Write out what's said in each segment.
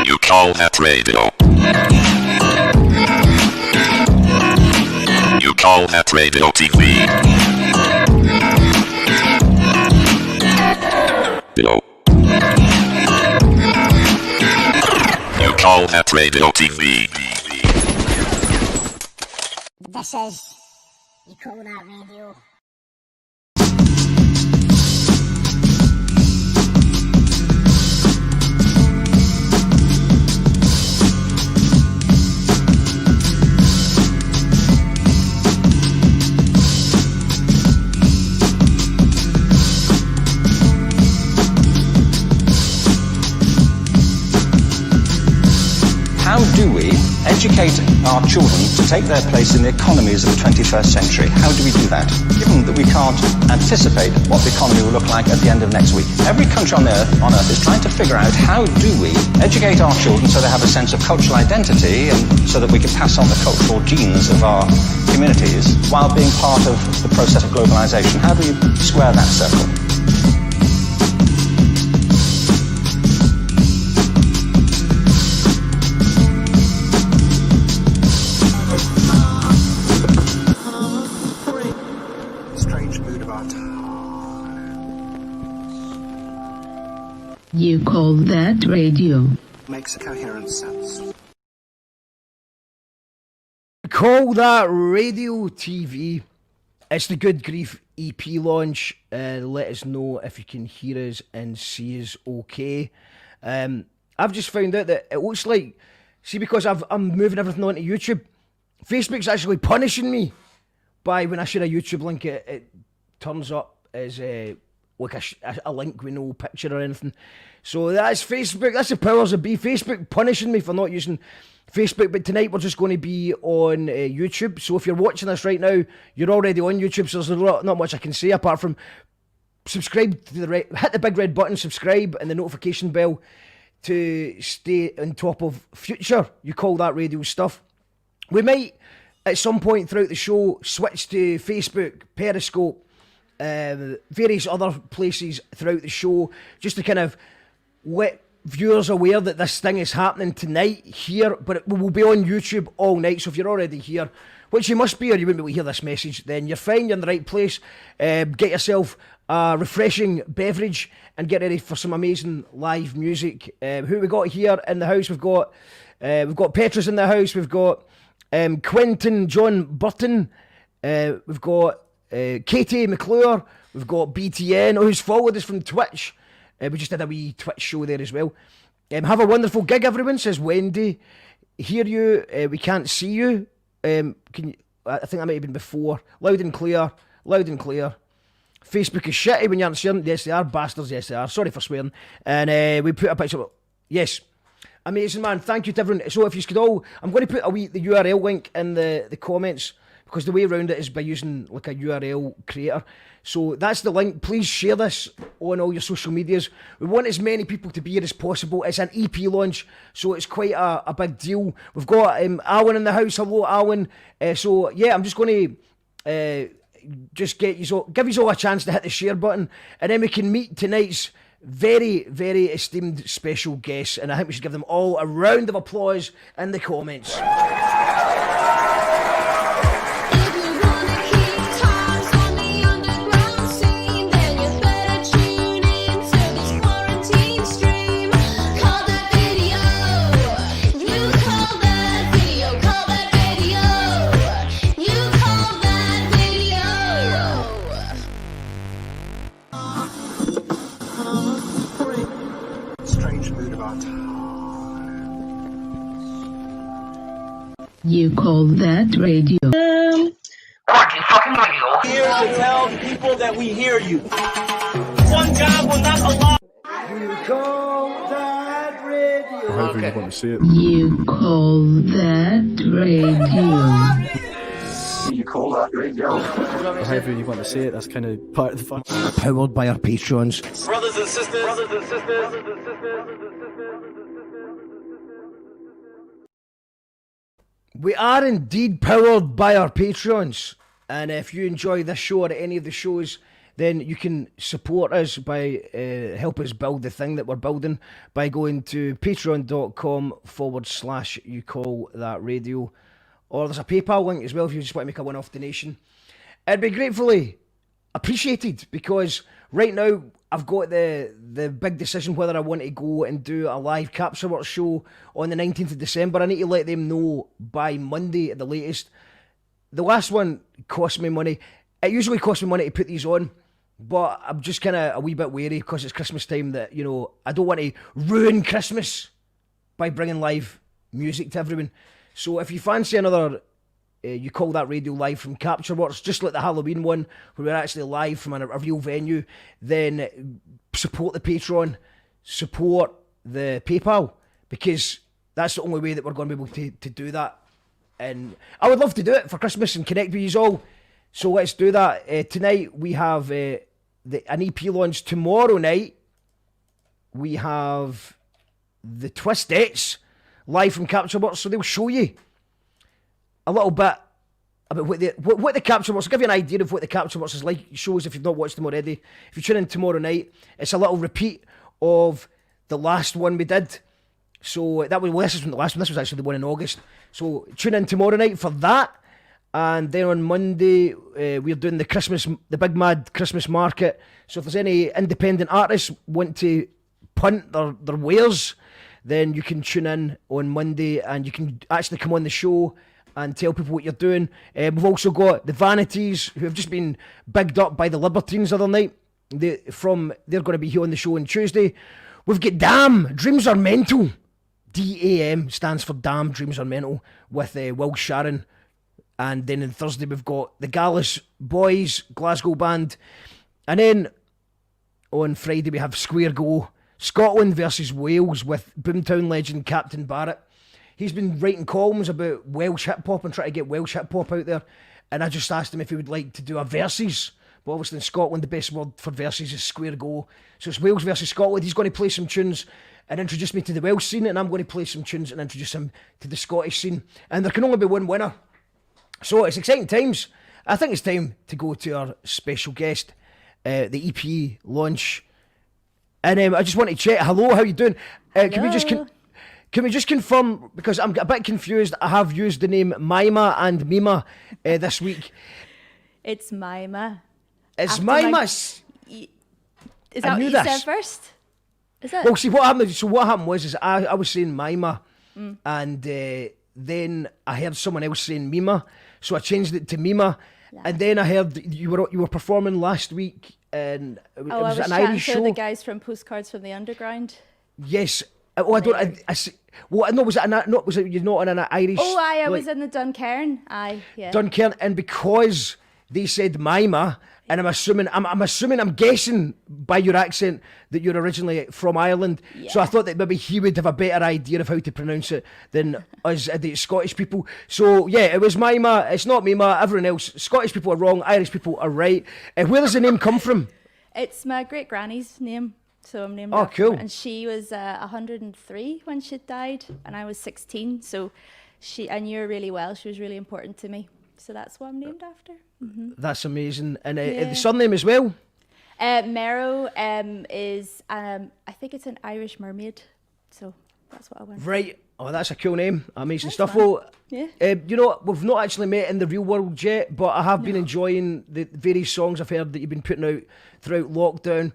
You call that radio? You call that radio TV? No. You call that radio TV? This is You Call That Radio. How do we educate our children to take their place in the economies of the 21st century? How do we do that, given that we can't anticipate what the economy will look like at the end of next week? Every country on Earth is trying to figure out how do we educate our children so they have a sense of cultural identity and so that we can pass on the cultural genes of our communities while being part of the process of globalization. How do we square that circle? You Call That Radio. Makes coherent sense. Call That Radio TV. It's the Good Grief EP launch. Let us know if you can hear us and see us okay. I've just found out that it looks like, see, because I'm moving everything onto YouTube, Facebook's actually punishing me by when I share a YouTube link, it turns up as like a link with no picture or anything. So that's Facebook, that's the powers that be. Facebook punishing me for not using Facebook, but tonight we're just going to be on YouTube. So if you're watching this right now, you're already on YouTube, so there's not much I can say apart from subscribe to hit the big red button, subscribe, and the notification bell to stay on top of future You Call That Radio stuff. We might at some point throughout the show switch to Facebook, Periscope, various other places throughout the show, just to kind of let viewers aware that this thing is happening tonight here, but we will be on YouTube all night. So if you're already here, which you must be, or you wouldn't be able to hear this message, then you're fine, you're in the right place. Get yourself a refreshing beverage and get ready for some amazing live music. Who we got here in the house? We've got Petrus in the house. We've got Quentin John Burton. We've got Katie McClure. We've got BTN, who's followed us from Twitch. We just did a wee Twitch show there as well. Have a wonderful gig, everyone, says Wendy. Hear you, we can't see you. Can you, I think that might have been before. Loud and clear, loud and clear. Facebook is shitty when you aren't sharing. Yes, they are, bastards, yes they are. Sorry for swearing. And we put a picture of, yes. Amazing, man. Thank you to everyone. So if you could all, I'm going to put the URL link in the comments, because the way around it is by using like a URL creator. So that's the link. Please share this on all your social medias. We want as many people to be here as possible. It's an EP launch, so it's quite a big deal. We've got Alan in the house. Hello, Alan. So yeah, I'm just going to just give you all a chance to hit the share button, and then we can meet tonight's very, very esteemed special guests, and I think we should give them all a round of applause in the comments. You Call That Radio. Fucking radio. Here to tell people that we hear you. One God will not allow. You Call That Radio. However you want to say it. You Call That Radio. You call that radio? However you want to say it, that's kind of part of the fun. Powered by our patrons. Brothers and sisters. Brothers and sisters. We are indeed powered by our patrons, and if you enjoy this show or any of the shows then you can support us by help us build the thing that we're building by going to patreon.com/you call that radio, or there's a PayPal link as well if you just want to make a one-off donation. It'd be gratefully appreciated, because right now I've got the big decision whether I want to go and do a live Capture Works show on the 19th of December. I need to let them know by Monday at the latest. The last one cost me money. It usually costs me money to put these on, but I'm just kind of a wee bit wary because it's Christmas time that, you know, I don't want to ruin Christmas by bringing live music to everyone. So if you fancy another You Call That Radio live from Capture Works, just like the Halloween one where we're actually live from a real venue, then support the Patreon, support the PayPal, because that's the only way that we're going to be able to do that. And I would love to do it for Christmas and connect with you all. So let's do that. Tonight we have an EP launch. Tomorrow night we have the Twistettes live from Capture Works. So they'll show you a little bit about what the Capture Works. I'll give you an idea of what the Capture Works is like. Shows if you've not watched them already. If you tune in tomorrow night, it's a little repeat of the last one we did. So this isn't the last one. This was actually the one in August. So tune in tomorrow night for that. And then on Monday, we're doing the Big Mad Christmas Market. So if there's any independent artists want to punt their wares, then you can tune in on Monday and you can actually come on the show and tell people what you're doing. We've also got the Vanities, who have just been bigged up by the Libertines the other night. They're going to be here on the show on Tuesday. We've got Damn, Dreams Are Mental. DAM stands for Damn, Dreams Are Mental, with Will Sharon. And then on Thursday we've got the Gallus Boys, Glasgow band. And then on Friday we have Square Go, Scotland versus Wales, with Boomtown legend Captain Barrett. He's been writing columns about Welsh hip-hop and trying to get Welsh hip-hop out there. And I just asked him if he would like to do a versus. But obviously in Scotland the best word for versus is Square Go. So it's Wales versus Scotland. He's going to play some tunes and introduce me to the Welsh scene, and I'm going to play some tunes and introduce him to the Scottish scene. And there can only be one winner. So it's exciting times. I think it's time to go to our special guest, the EP launch. And I just want to check. Hello, how you doing? Can we just confirm, because I'm a bit confused, I have used the name Mima and Mima this week. It's Mima. It's Mima. Is that what you said first? Is it? Well, see, what happened was I was saying Mima, and then I heard someone else saying Mima, so I changed it to Mima, and then I heard you were performing last week, and it was an Irish show. To the guys from Postcards from the Underground. Yes. Oh, I don't. I see. Well, no, was it you're not in an Irish? Oh, I was in the Duncairn. Aye, yeah. Duncairn, and because they said Mima, and I'm guessing by your accent that you're originally from Ireland. Yeah. So I thought that maybe he would have a better idea of how to pronounce it than us, the Scottish people. So yeah, it was Mima. It's not Mima. Everyone else, Scottish people are wrong. Irish people are right. Where does the name come from? It's my great granny's name. So I'm named after her. And she was 103 when she died, and I was 16. So I knew her really well. She was really important to me. So that's what I'm named after. Mm-hmm. That's amazing. And the surname as well? Merrow is, I think it's an Irish mermaid. So that's what I went. Right. Oh, that's a cool name. Amazing Thanks, stuff. Man. Well, yeah. You know, we've not actually met in the real world yet, but I have been enjoying the various songs I've heard that you've been putting out throughout lockdown.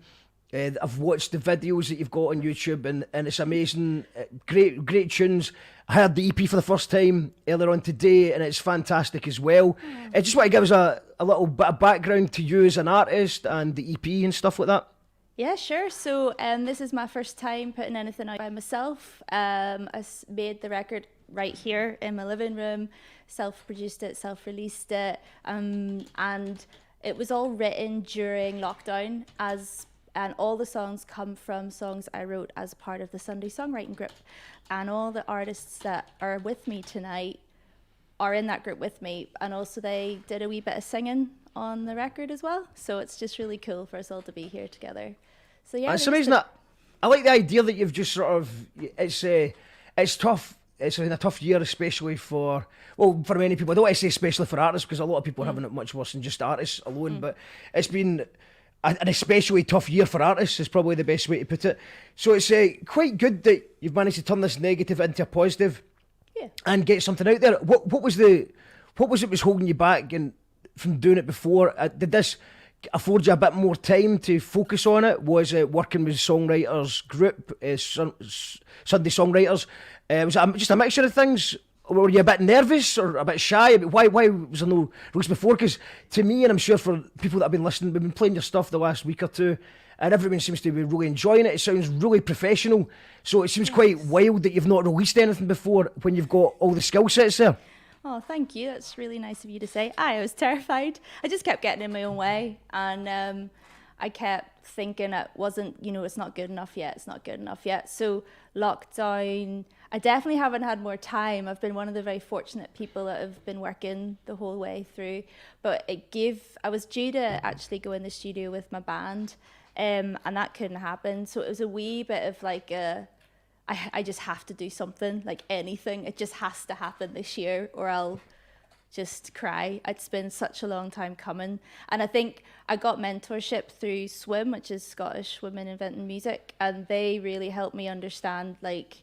I've watched the videos that you've got on YouTube, and it's amazing. Great tunes. I heard the EP for the first time earlier on today, and it's fantastic as well. I just want to give us a little bit of background to you as an artist and the EP and stuff like that. Yeah, sure. So this is my first time putting anything out by myself. I made the record right here in my living room, self-produced it, self-released it, and it was all written during lockdown and all the songs come from songs I wrote as part of the Sunday songwriting group. And all the artists that are with me tonight are in that group with me. And also they did a wee bit of singing on the record as well. So it's just really cool for us all to be here together. So yeah. It's amazing that I like the idea that you've just sort of, it's tough. It's been a tough year, especially for many people. I don't want to say especially for artists, because a lot of people are having it much worse than just artists alone. But it's been an especially tough year for artists is probably the best way to put it. So it's quite good that you've managed to turn this negative into a positive, and get something out there. What was it was holding you back and from doing it before? Did this afford you a bit more time to focus on it? Was it working with songwriters group, Sunday songwriters? Was it just a mixture of things? Or were you a bit nervous or a bit shy? Why was there no release before? Because to me, and I'm sure for people that have been listening, we've been playing your stuff the last week or two, and everyone seems to be really enjoying it. It sounds really professional. So it seems quite wild that you've not released anything before when you've got all the skill sets there. Oh, thank you. That's really nice of you to say. I was terrified. I just kept getting in my own way, and I kept thinking it wasn't, it's not good enough yet. It's not good enough yet. So lockdown, I definitely haven't had more time. I've been one of the very fortunate people that have been working the whole way through. But I was due to actually go in the studio with my band, and that couldn't happen. So it was a wee bit of like I just have to do something, like anything. It just has to happen this year or I'll just cry. It's been such a long time coming. And I think I got mentorship through SWIM, which is Scottish Women Inventing Music, and they really helped me understand like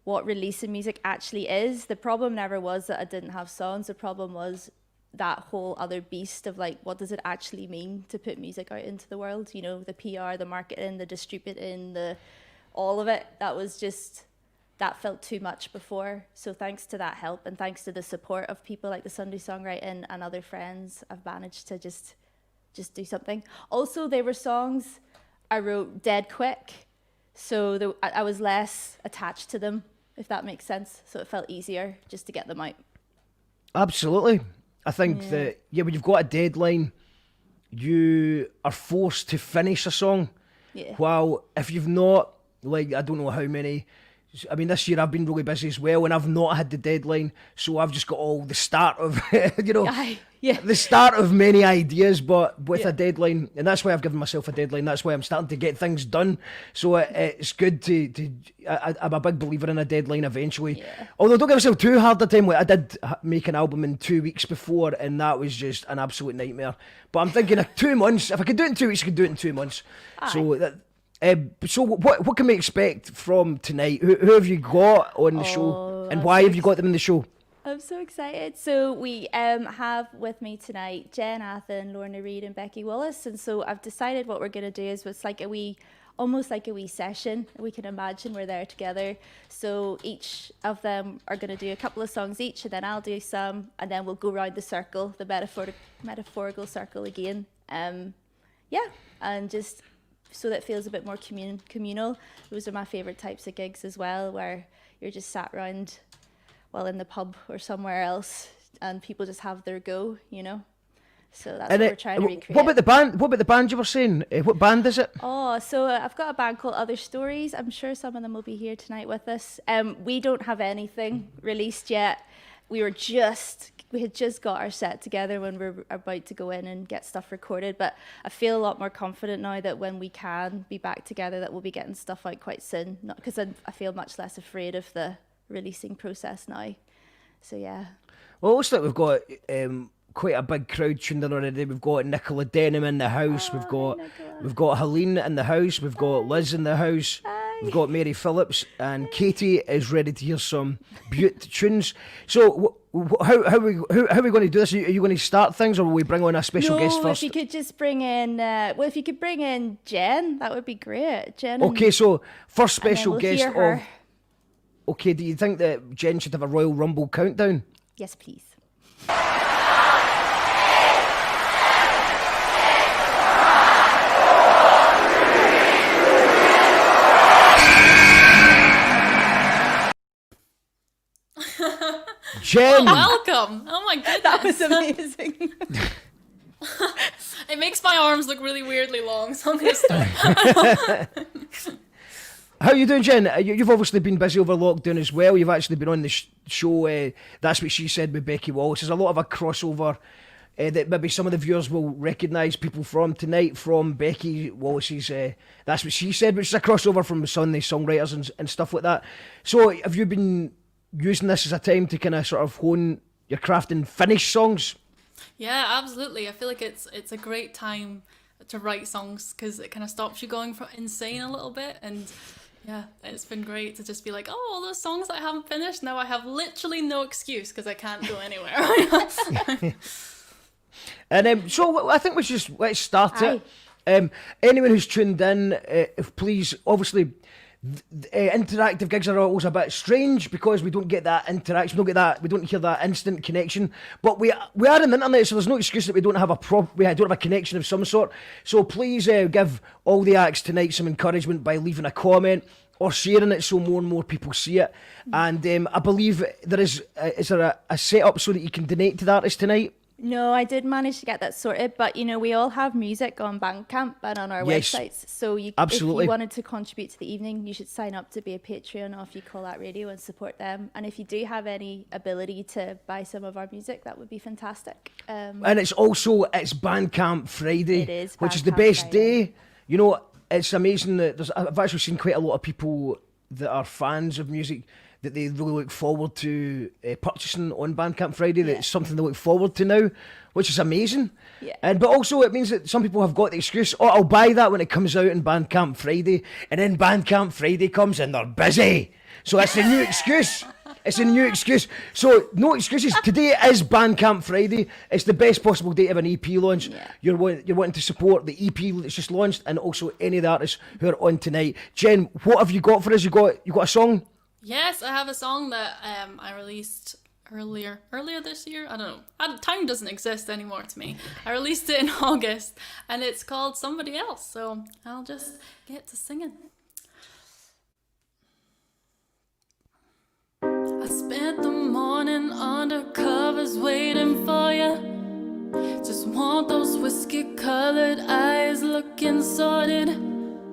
what releasing music actually is. The problem never was that I didn't have songs. The problem was that whole other beast of like, what does it actually mean to put music out into the world? The PR, the marketing, the distributing, all of it. That felt too much before. So thanks to that help and thanks to the support of people like the Sunday Songwriting and other friends, I've managed to just do something. Also, they were songs I wrote dead quick. So I was less attached to them, if that makes sense. So it felt easier just to get them out. Absolutely. I think that, when you've got a deadline, you are forced to finish a song. Yeah. While if you've not, like, I don't know how many, I mean, this year I've been really busy as well, and I've not had the deadline, so I've just got all the start of, the start of many ideas, but with a deadline, and that's why I've given myself a deadline. That's why I'm starting to get things done. So it's good I'm a big believer in a deadline eventually. Yeah. Although don't give myself too hard a time. Like, I did make an album in 2 weeks before, and that was just an absolute nightmare. But I'm thinking of 2 months. If I could do it in 2 weeks, I could do it in 2 months. Aye. So what can we expect from tonight? Who have you got on the show, and why have you got them in the show? I'm so excited. So we have with me tonight Jen, Athen, Lorna Reid and Becci Wallace, and so I've decided what we're going to do is it's like almost like a wee session. We can imagine we're there together. So each of them are going to do a couple of songs each, and then I'll do some, and then we'll go around the circle, the metaphorical circle again. And just so that it feels a bit more communal. Those are my favourite types of gigs as well, where you're just sat around, in the pub or somewhere else, and people just have their go, So that's what we're trying to recreate. What about the band you were saying? What band is it? Oh, so I've got a band called Other Stories. I'm sure some of them will be here tonight with us. We don't have anything released yet. We had just got our set together when we were about to go in and get stuff recorded, but I feel a lot more confident now that when we can be back together that we'll be getting stuff out quite soon, because I feel much less afraid of the releasing process now. So yeah. Well, it looks like we've got quite a big crowd tuned in already. We've got Nicola Denham in the house, we've got Helene in the house, we've got Liz in the house. We've got Mary Phillips, and Katie is ready to hear some beaut tunes. So, how are we going to do this? Are you going to start things, or will we bring on a special guest first? If you could just bring in, if you could bring in Jen, that would be great. Jen. Okay, so first special guest of. Okay, do you think that Jen should have a Royal Rumble countdown? Yes, please. Jen! Welcome! Oh my goodness. That was amazing. It makes my arms look really weirdly long, so I'm going to start. How are you doing, Jen? You've obviously been busy over lockdown as well. You've actually been on the show, That's What She Said with Becci Wallace. There's a lot of a crossover that maybe some of the viewers will recognise people from tonight, from Becci Wallace's That's What She Said, which is a crossover from Sunday Songwriters and stuff like that. So have you been using this as a time to kind of sort of hone your craft and finish songs? Yeah, absolutely. I feel like it's a great time to write songs, because it kind of stops you going insane a little bit. And yeah, it's been great to just be like, oh, all those songs that I haven't finished, now I have literally no excuse because I can't go anywhere. And so I think let's start it. Anyone who's tuned in, if please, obviously, interactive gigs are always a bit strange because we don't get that interaction, we don't hear that instant connection. But we are on the internet, so there's no excuse that we don't have a connection of some sort. So please give all the acts tonight some encouragement by leaving a comment or sharing it so more and more people see it. And I believe there is there a setup so that you can donate to the artist tonight? No, I did manage to get that sorted, but we all have music on Bandcamp and on our websites. So if you wanted to contribute to the evening, you should sign up to be a Patreon of You Call That Radio and support them. And if you do have any ability to buy some of our music, that would be fantastic. And it's Bandcamp Friday, it is which is the best day. It's amazing that I've actually seen quite a lot of people that are fans of music that they really look forward to purchasing on Bandcamp Friday. That's something they look forward to now, which is amazing. But also it means that some people have got the excuse, I'll buy that when it comes out on Bandcamp Friday, and then Bandcamp Friday comes and they're busy. So it's a new excuse. It's a new excuse. So no excuses. Today is Bandcamp Friday. It's the best possible date of an EP launch. You're wanting to support the EP that's just launched, and also any of the artists who are on tonight. Jen, what have you got for us? You got a song? Yes, I have a song that I released earlier this year. I don't know. Time doesn't exist anymore to me. I released it in August, and it's called Somebody Else. So I'll just get to singing. I spent the morning under covers waiting for you. Just want those whiskey-colored eyes looking sorted.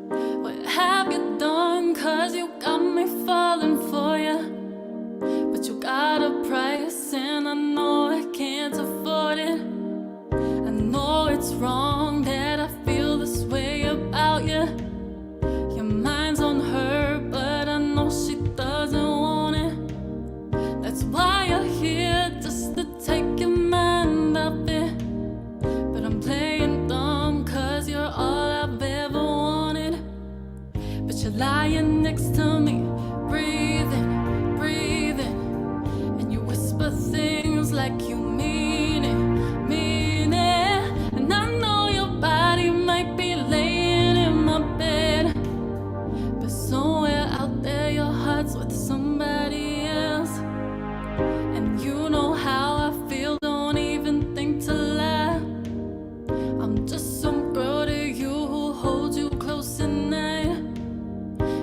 What have you done? 'Cause you got me falling for you. But you got a price and I know I can't afford it. I know it's wrong that I feel this way about you. Your mind's on her, but I know she doesn't want it. That's why you're here, just to take your mind off it. But I'm playing dumb 'cause you're all I've ever wanted. But you're lying next to me, breathing, breathing. And you whisper things like you mean it, mean it. And I know your body might be laying in my bed, but somewhere out there your heart's with somebody else. And you know how I feel, don't even think to lie. I'm just some girl to you who holds you close at night.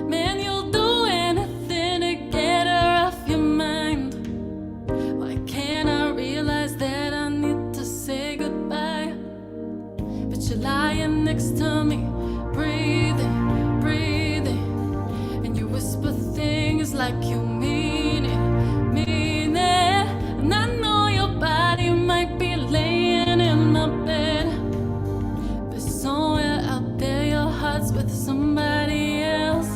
Man, you'll do anything to get her off your mind. Why can't I realize that I need to say goodbye? But you're lying next to me, breathing, breathing. And you whisper things like you mean it, mean it. And I know your body might be laying in my bed, but somewhere out there your heart's with somebody else.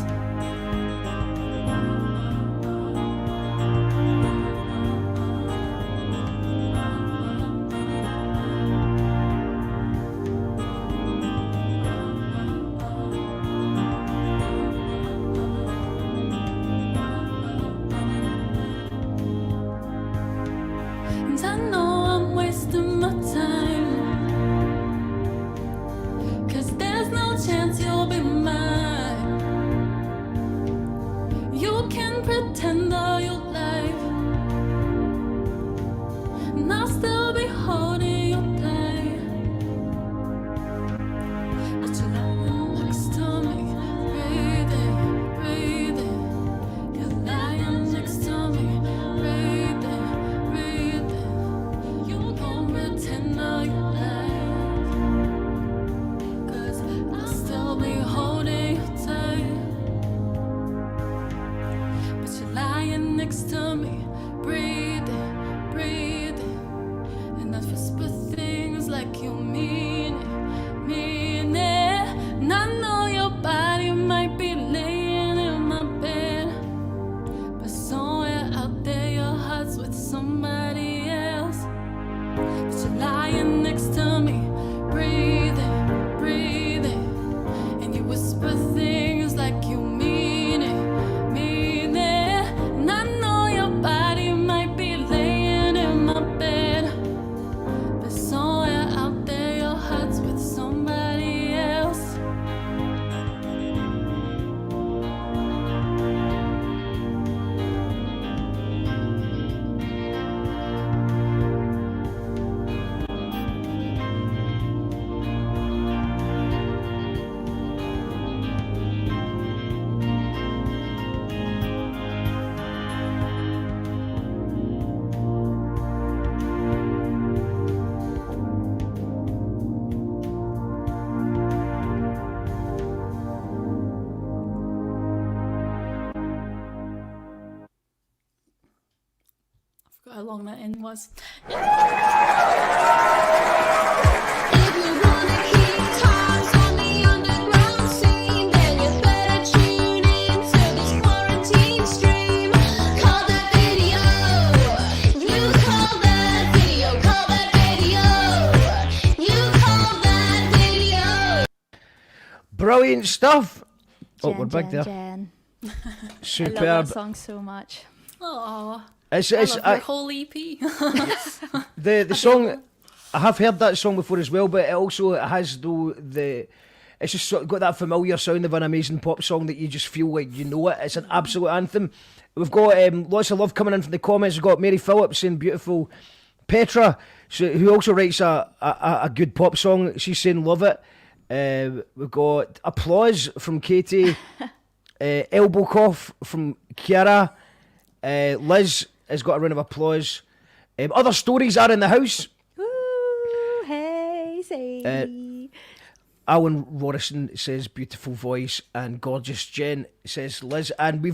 long that end was. Brilliant stuff. Jen, We're back there. Jen. Superb. I love that song so much. Oh, It's, I love your whole EP. the song, I have heard that song before as well, but it also has it's just sort of got that familiar sound of an amazing pop song that you just feel like you know it. It's an absolute anthem. We've got lots of love coming in from the comments. We've got Mary Phillips saying beautiful. Petra, who also writes a good pop song, she's saying love it. We've got applause from Katie, elbow cough from Kiara, Liz has got a round of applause. Other stories are in the house. Woo, hey, say. Alan Rorison says beautiful voice, and gorgeous Jen says Liz. And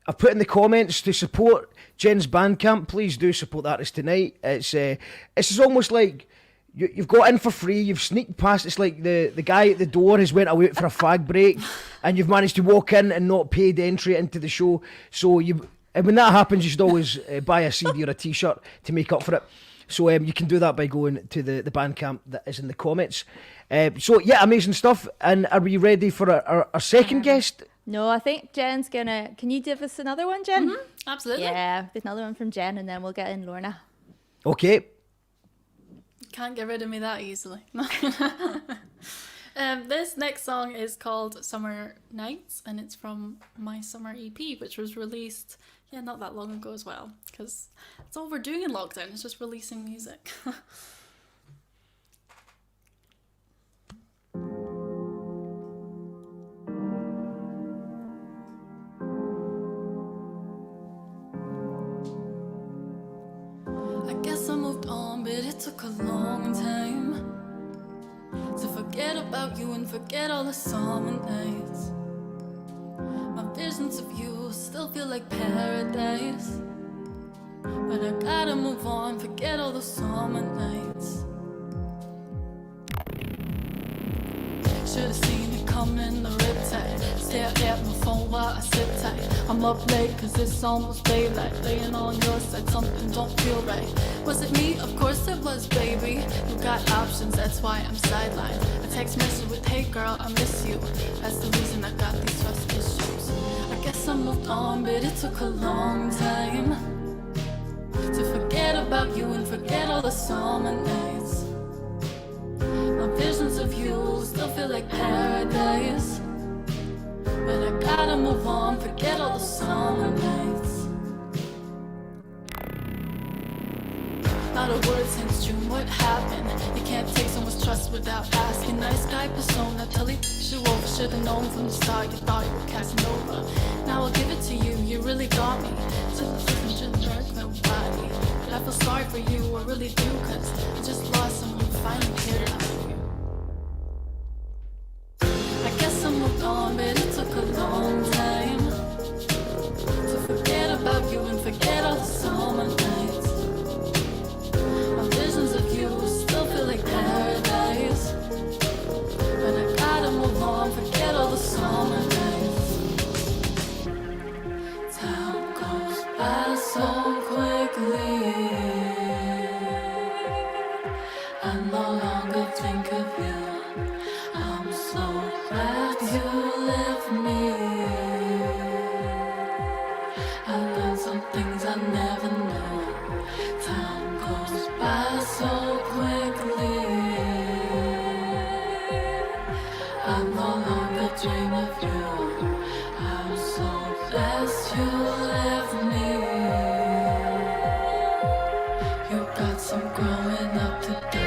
I've put in the comments to support Jen's Bandcamp. Please do support that artist tonight. It's almost like you've got in for free, you've sneaked past. It's like the guy at the door has went away for a fag break and you've managed to walk in and not paid entry into the show. So when that happens, you should always buy a CD or a t-shirt to make up for it. So you can do that by going to the Bandcamp that is in the comments. So yeah, amazing stuff. And are we ready for our second guest? No, I think Jen's gonna... Can you give us another one, Jen? Mm-hmm, absolutely. Yeah, there's another one from Jen and then we'll get in Lorna. Okay. Can't get rid of me that easily. This next song is called Summer Nights, and it's from my summer EP, which was released not that long ago as well, because it's all we're doing in lockdown, it's just releasing music. I guess I moved on, but it took a long time to forget about you and forget all the summer nights. My visions of you still feel like paradise, but I gotta move on, forget all the summer nights. Should've seen it coming, the riptide. Stare at my phone while I sit tight. I'm up late cause it's almost daylight. Laying on your side, something don't feel right. Was it me? Of course it was, baby. You got options, that's why I'm sidelined. A text message with, hey girl, I miss you. That's the reason I got these trust issues. I guess I moved on, but it took a long time to forget about you and forget all the summer nights. My visions of you still feel like paradise, but I gotta move on, forget all the summer nights. Not a word since June, what happened? You can't take someone's trust without asking. Nice guy persona, tell you over. Should've known from the start, you thought you were Casanova. Now I'll give it to you, you really got me. Shouldn't jerk nobody, but I feel sorry for you, I really do, cause I just lost someone who finally cared about you. I guess I moved on, but it took a long time to forget about you and forget all the summer nights. My visions of you still feel like paradise, but I gotta move on, forget all the summer nights. Time goes by so quickly, I no longer think of you. I'm so glad you left me. I learned some things I never knew. Time goes by so quickly, I no longer dream of you. I'm so blessed you left me. You got some growing up to do.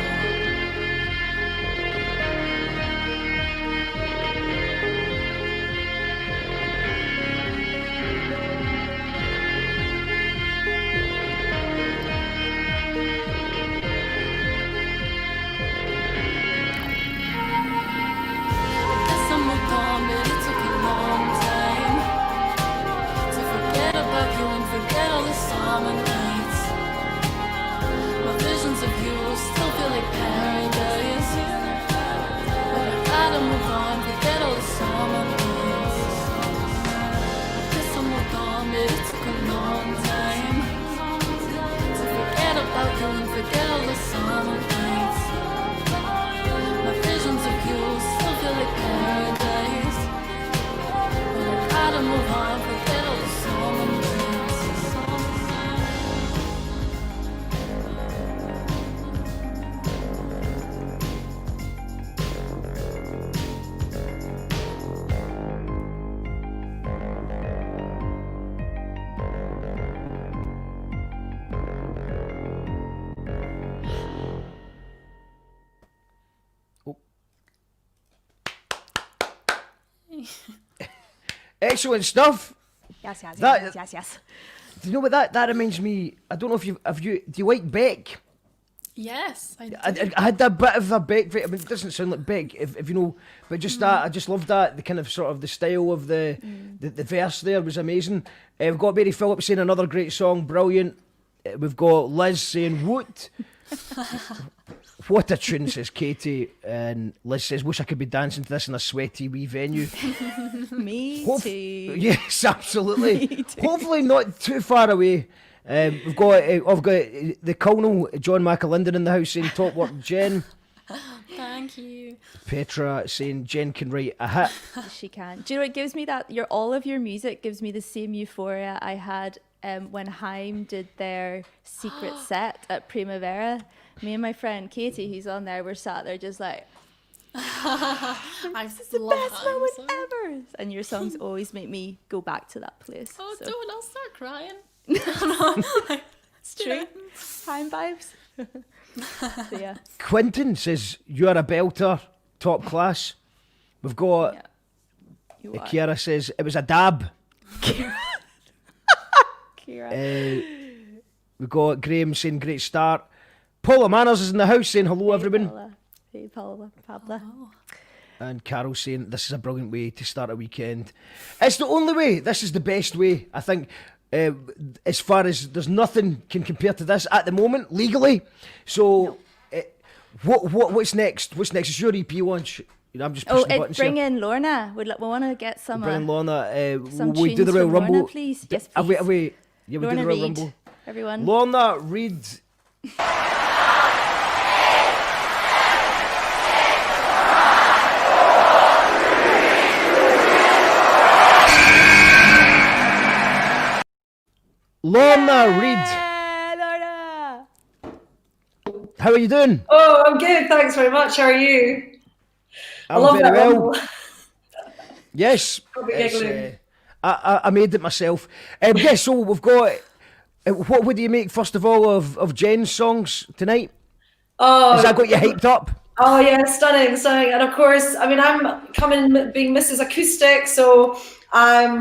Forget all the summer nights. gotta move on, forget all the summer things. I guess I moved on, but it took a long time to forget about you and forget all the summer things. My visions of you still feel like paradise, but I gotta move on, forget all the summer things. Excellent stuff. Yes, yes, That- yes, yes, yes. Do you know what that reminds me? I don't know if do you like Beck? Yes, I I had that bit of a Beck. I mean, it doesn't sound like Beck, if you know, but just that. I just loved that. The kind of sort of the style of the verse there was amazing. We've got Mary Phillips saying another great song, brilliant. We've got Liz saying woot. What a tune, says Katie, and Liz says, wish I could be dancing to this in a sweaty wee venue. Me too. Yes, absolutely. Hopefully not too far away. I've got the Colonel, John McAlinden in the house saying top work, Jen. Thank you. Petra saying Jen can write a hit. She can. Do you know what gives me that? All of your music gives me the same euphoria I had when Haim did their secret set at Primavera. Me and my friend Katie, who's on there, we're sat there just like, This is the best moment ever. And your songs always make me go back to that place. Oh, so. don't, I'll start crying. It's true. Haim vibes. So, yeah. Quentin says, you're a belter, top class. We've got Kiara says, it was a dab. Kira. We've got Graham saying, great start. Paula Manners is in the house saying, hello everyone. Paula. Hey, Paula. Pabla. And Carol saying, this is a brilliant way to start a weekend. It's the only way. This is the best way, I think. As far as there's nothing can compare to this at the moment, legally. So, what's next? What's next? It's your EP launch. You know, I'm just pushing buttons bring here. in Lorna. We want to get some. Bring in Lorna. Some we do the tunes Royal from Rumble. Lorna, please. Yes, please. Have we, yeah, we do Lorna the Royal Reid, Rumble. everyone. Lorna Reid. Loma Reid. Lorna. How are you doing? Oh, I'm good. Thanks very much. How are you? I love very that well. rumble. Yes. Got me giggling. I made it myself. Yes, so we've got... what would you make, first of all, of Jen's songs tonight? Oh, Has that got you hyped up? Oh, yeah, stunning, stunning. And of course, I mean, I'm coming being Mrs. Acoustic, so I'm,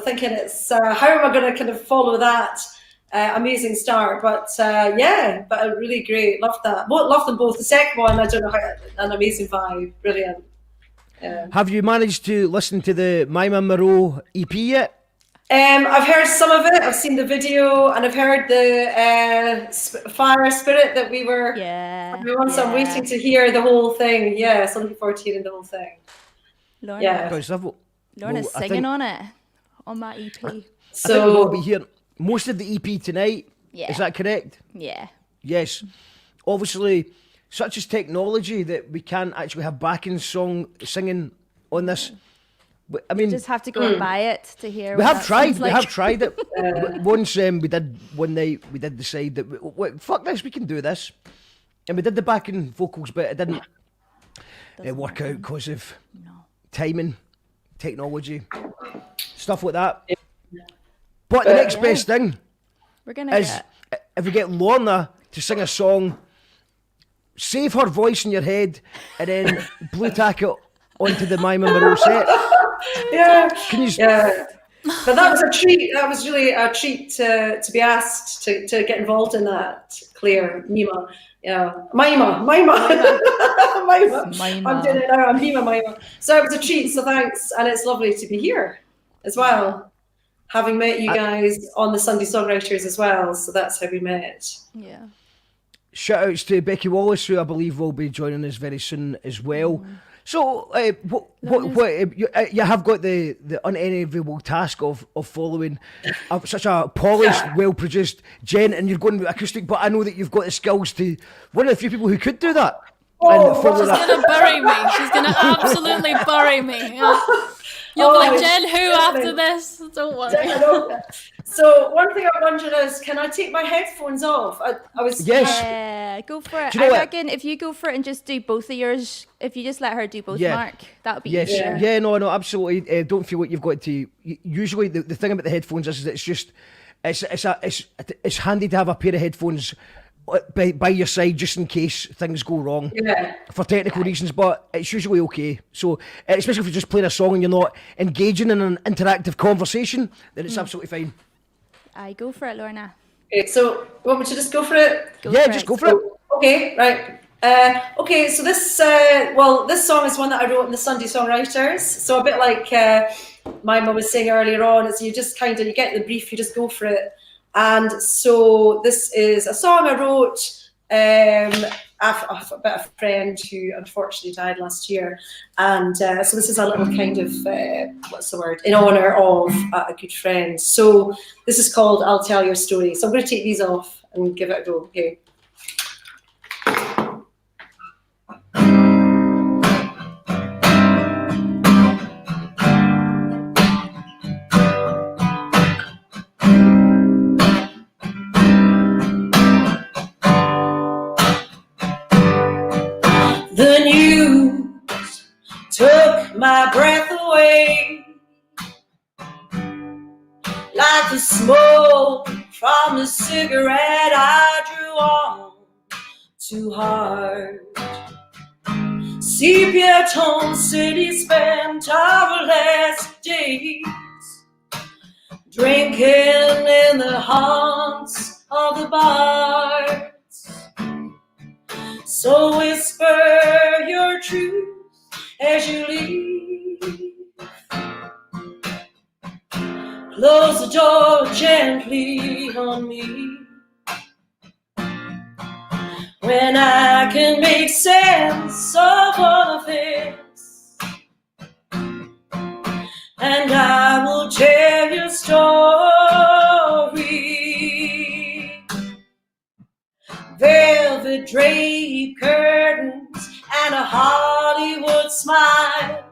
thinking it's, how am I going to kind of follow that amazing start? But but really great. Loved that. Loved them both. The second one, I don't know, an amazing vibe. Brilliant. Yeah. Have you managed to listen to the Mima Merrow EP yet? I've heard some of it. I've seen the video, and I've heard the Fire Spirit that we were. Yeah. So I'm waiting to hear the whole thing. Yeah, so I'm looking forward to hearing the whole thing. Lorna. Yeah. Lorna's singing on it on my EP. I think we'll all be hearing most of the EP tonight. Yeah. Is that correct? Yeah. Yes. Obviously, such as technology that we can't actually have backing singing on this. I mean, you just have to go and buy it to hear. We what have that tried. sounds like. We have tried it. Once we did one night. We did decide that fuck this, we can do this, and we did the backing vocals, but it didn't work out because of timing, technology, stuff like that. But the next best thing we're gonna is if we get Lorna to sing a song, save her voice in your head, and then blue tack it onto the Mima Merrow set. Yeah. Can you? Yeah. But that was a treat. That was really a treat to be asked to get involved in that. Claire, Mima, yeah, Mima. Mima. I'm doing it now. I'm Mima. So it was a treat. So thanks, and it's lovely to be here as well. Having met you guys on the Sunday Songwriters as well. So that's how we met. Yeah. Shout outs to Becci Wallace, who I believe will be joining us very soon as well. So, you have got the unenviable task of following such a polished, well-produced gent, and you're going with acoustic, but I know that you've got the skills to, one of the few people who could do that. She's going to bury me. She's going to absolutely bury me. Yeah. You'll be like, Jen, who after this? Don't worry. So one thing I'm wondering is, can I take my headphones off? I was Yeah, go for it. I reckon if you go for it and just do both of yours, if you just let her do both, Mark, that would be easier. Yeah, no, absolutely. Don't feel like you've got to. Usually, the thing about the headphones is that it's handy to have a pair of headphones by your side just in case things go wrong for technical reasons, but it's usually okay. So especially if you're just playing a song and you're not engaging in an interactive conversation, then it's absolutely fine. I go for it, Lorna. Okay, so you want me to just go for it? Go for it. Okay, right. Okay, so this song is one that I wrote in the Sunday Songwriters. So a bit like Mima was saying earlier on, is you just kind of, you get the brief, you just go for it. And so this is a song I wrote about a friend who unfortunately died last year. And so this is a little kind of, in honor of a good friend. So this is called I'll Tell Your Story. So I'm going to take these off and give it a go. Okay. The news took my breath away, like the smoke from the cigarette I drew on too hard. Sepia tone city spent our last days drinking in the haunts of the bars. So whisper your truth as you leave. Close the door gently on me. When I can make sense of all of this, and I will tell your story. Velvet draped curtains and a Hollywood smile,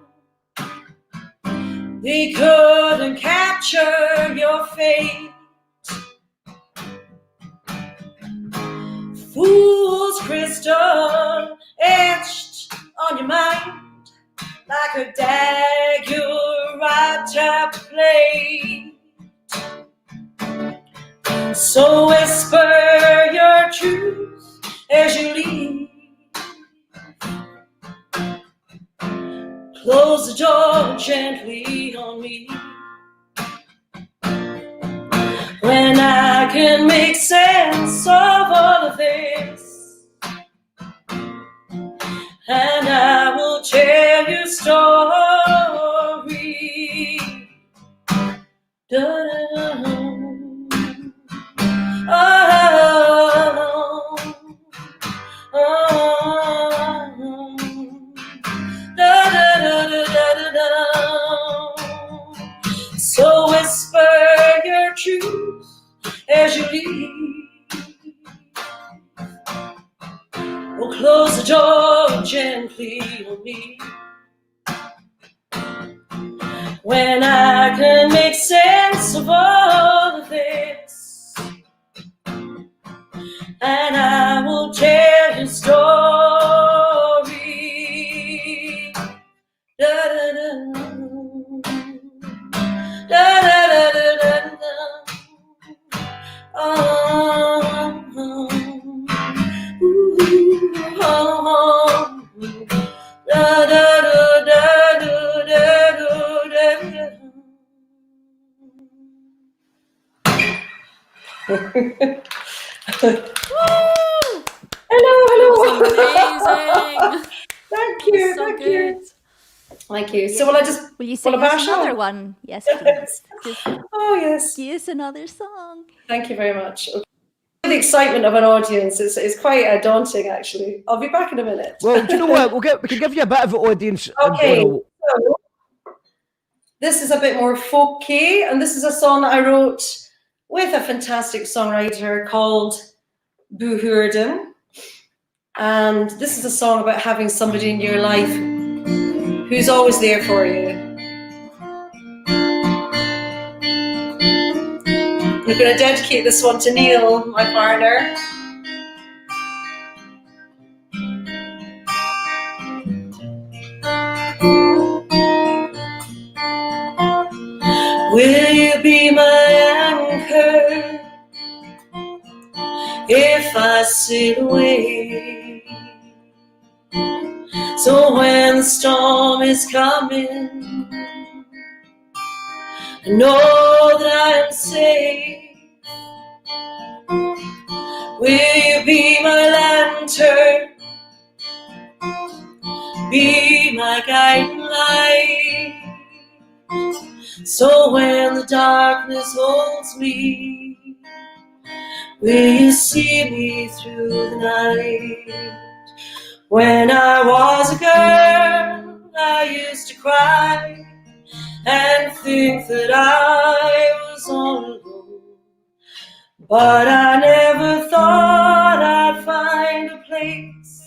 they couldn't capture your fate. Fool's crystal etched on your mind like a daguerreotype plate. So whisper your truth as you leave. Close the door gently on me. When I can make sense of all of this, and I will tell your story. Da-da-da. So whisper your truth as you leave. Oh, close the door gently on me. When I can make sense of all of this, and I will tell your story. Da-da-da. Da-da-da-da-da-da. Oh, ooh, oh, da-da-da-da-da-da-da-da. Hello. Amazing. Thank you. So Thank good. you. Thank you. So will you sing us another one? Yes, please. Oh yes. Give us another song. Thank you very much. Okay. excitement of an audience is quite daunting, actually. I'll be back in a minute. Well, do you know what? We can give you a bit of an audience. Okay. So, this is a bit more folky, and this is a song that I wrote with a fantastic songwriter called Boo Hoorden. And this is a song about having somebody in your life who's always there for you. I'm going to dedicate this one to Neil, my partner. Will you be my anchor if I sail away? So when the storm is coming, I know that I am safe. Will you be my lantern? Be my guiding light. So when the darkness holds me, will you see me through the night? When I was a girl, I used to cry and think that I was all alone. But I never thought I'd find a place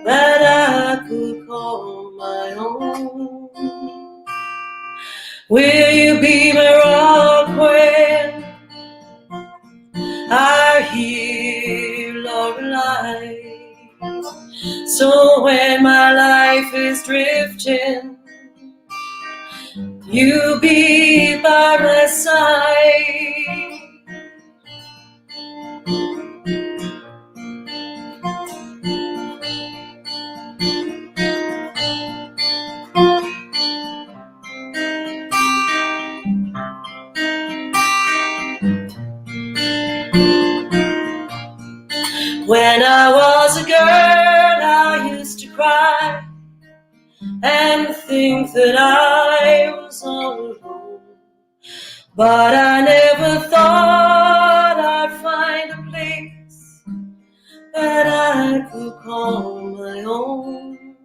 that I could call my own. Will you be my rock when I hear Lorelei? So when my life is drifting, you be by my side. When I was a girl, I used to cry and think that I was all alone. But I never thought I'd find a place that I could call my own.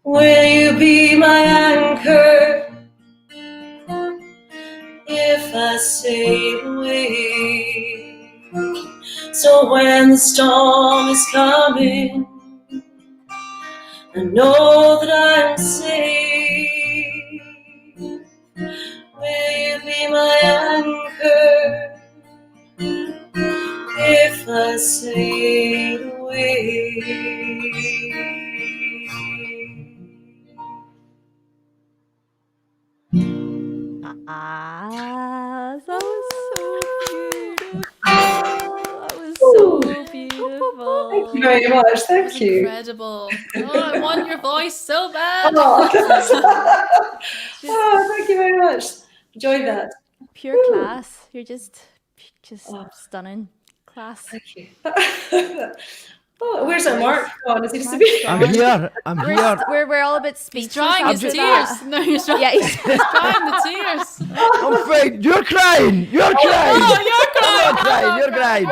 Will you be my anchor if I sail away? So when the storm is coming, I know that I'm safe. Will you be my anchor if I sail away? That was so beautiful. Thank you very much. Thank you. Incredible. Oh, I want your voice so bad. Oh, thank you very much. Enjoyed that. Pure class. You're just stunning. Class. Thank you. Oh, where's our Mark gone? Is he just a bit? I'm here. We're all a bit speechless. He's drying his tears. No, he's drying. Yeah, he's drying the tears. I'm afraid you're crying. You're crying. Oh, you're crying. You're crying.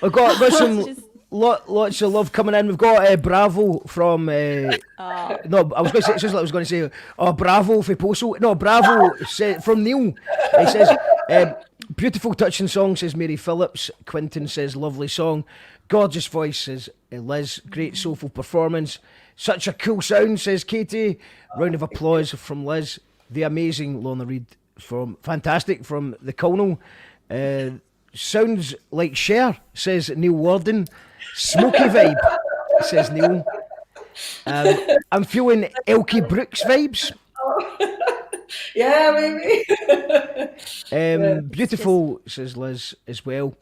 We've got some lots of love coming in. We've got Bravo from. No, I was going to say. It's just like I was going to say. Bravo for Postal. No, Bravo from Neil. He says. Beautiful touching song, says Mary Phillips. Quinton says lovely song. Gorgeous voice, says Liz. Great soulful performance. Such a cool sound, says Katie. Round of applause from Liz. The amazing Loma Reid fantastic from the Colonel. Sounds like Cher, says Neil Warden. Smoky vibe, says Neil. I'm feeling Elkie Brooks vibes. Yeah, maybe. Beautiful, says Liz as well.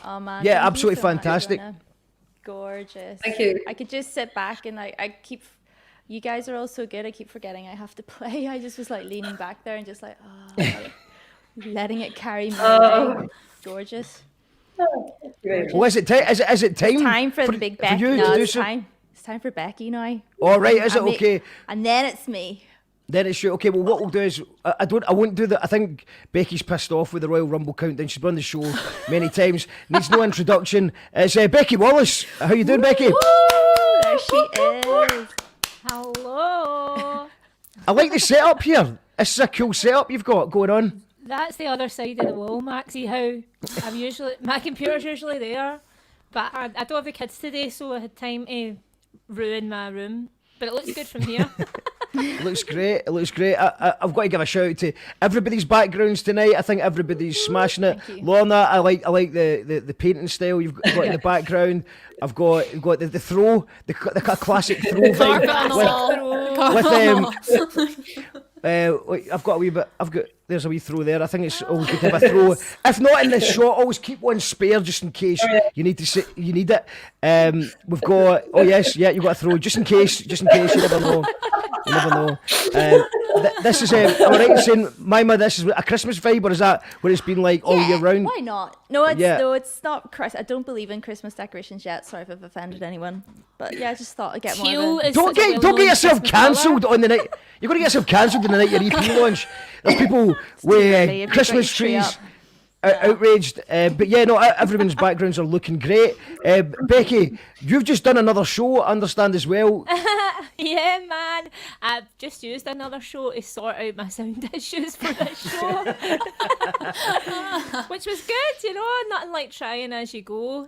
Oh man. Yeah, absolutely fantastic. Gorgeous. Thank you. I could just sit back and you guys are all so good. I keep forgetting I have to play. I just was like leaning back there and just like, letting it carry me away. Gorgeous. Well, is it time? Is it time? It's time for the big Becky. No, it's time for Becky now. All right, is it okay? And then it's me. Then it's okay. Well, what we'll do is I won't do that. I think Becky's pissed off with the Royal Rumble countdown. She's been on the show many times. Needs no introduction. It's Becci Wallace. How you doing, Becci? There she is. Hello. I like the setup here. This is a cool setup you've got going on. That's the other side of the wall, Max. See how my computer's usually there, but I don't have the kids today, so I had time to ruin my room. But it looks good from here. It looks great. It looks great. I've got to give a shout out to everybody's backgrounds tonight. I think everybody's smashing it. Lorna, I like the painting style you've got in the background. I've got the throw, the classic throw vibe. I've got a wee bit. There's a wee throw there. I think it's always good to have a throw. If not in the shot, always keep one spare just in case you need it. We've got. Oh yes, yeah, you've got a throw just in case. You never know. You never know. This is am I right in saying, Mima, this is a Christmas vibe, or is that what it's been like all year round? Why not? No, it's not Christmas. I don't believe in Christmas decorations yet. Sorry if I've offended anyone, but yeah, I just thought I'd get more. Don't get yourself cancelled on the night. You're going to get yourself cancelled on the night your EP launch. There's people with Christmas trees outraged, but yeah, no, everyone's backgrounds are looking great. Becci, you've just done another show, I understand as well. Yeah, man. I've just used another show to sort out my sound issues for this show, which was good, nothing like trying as you go.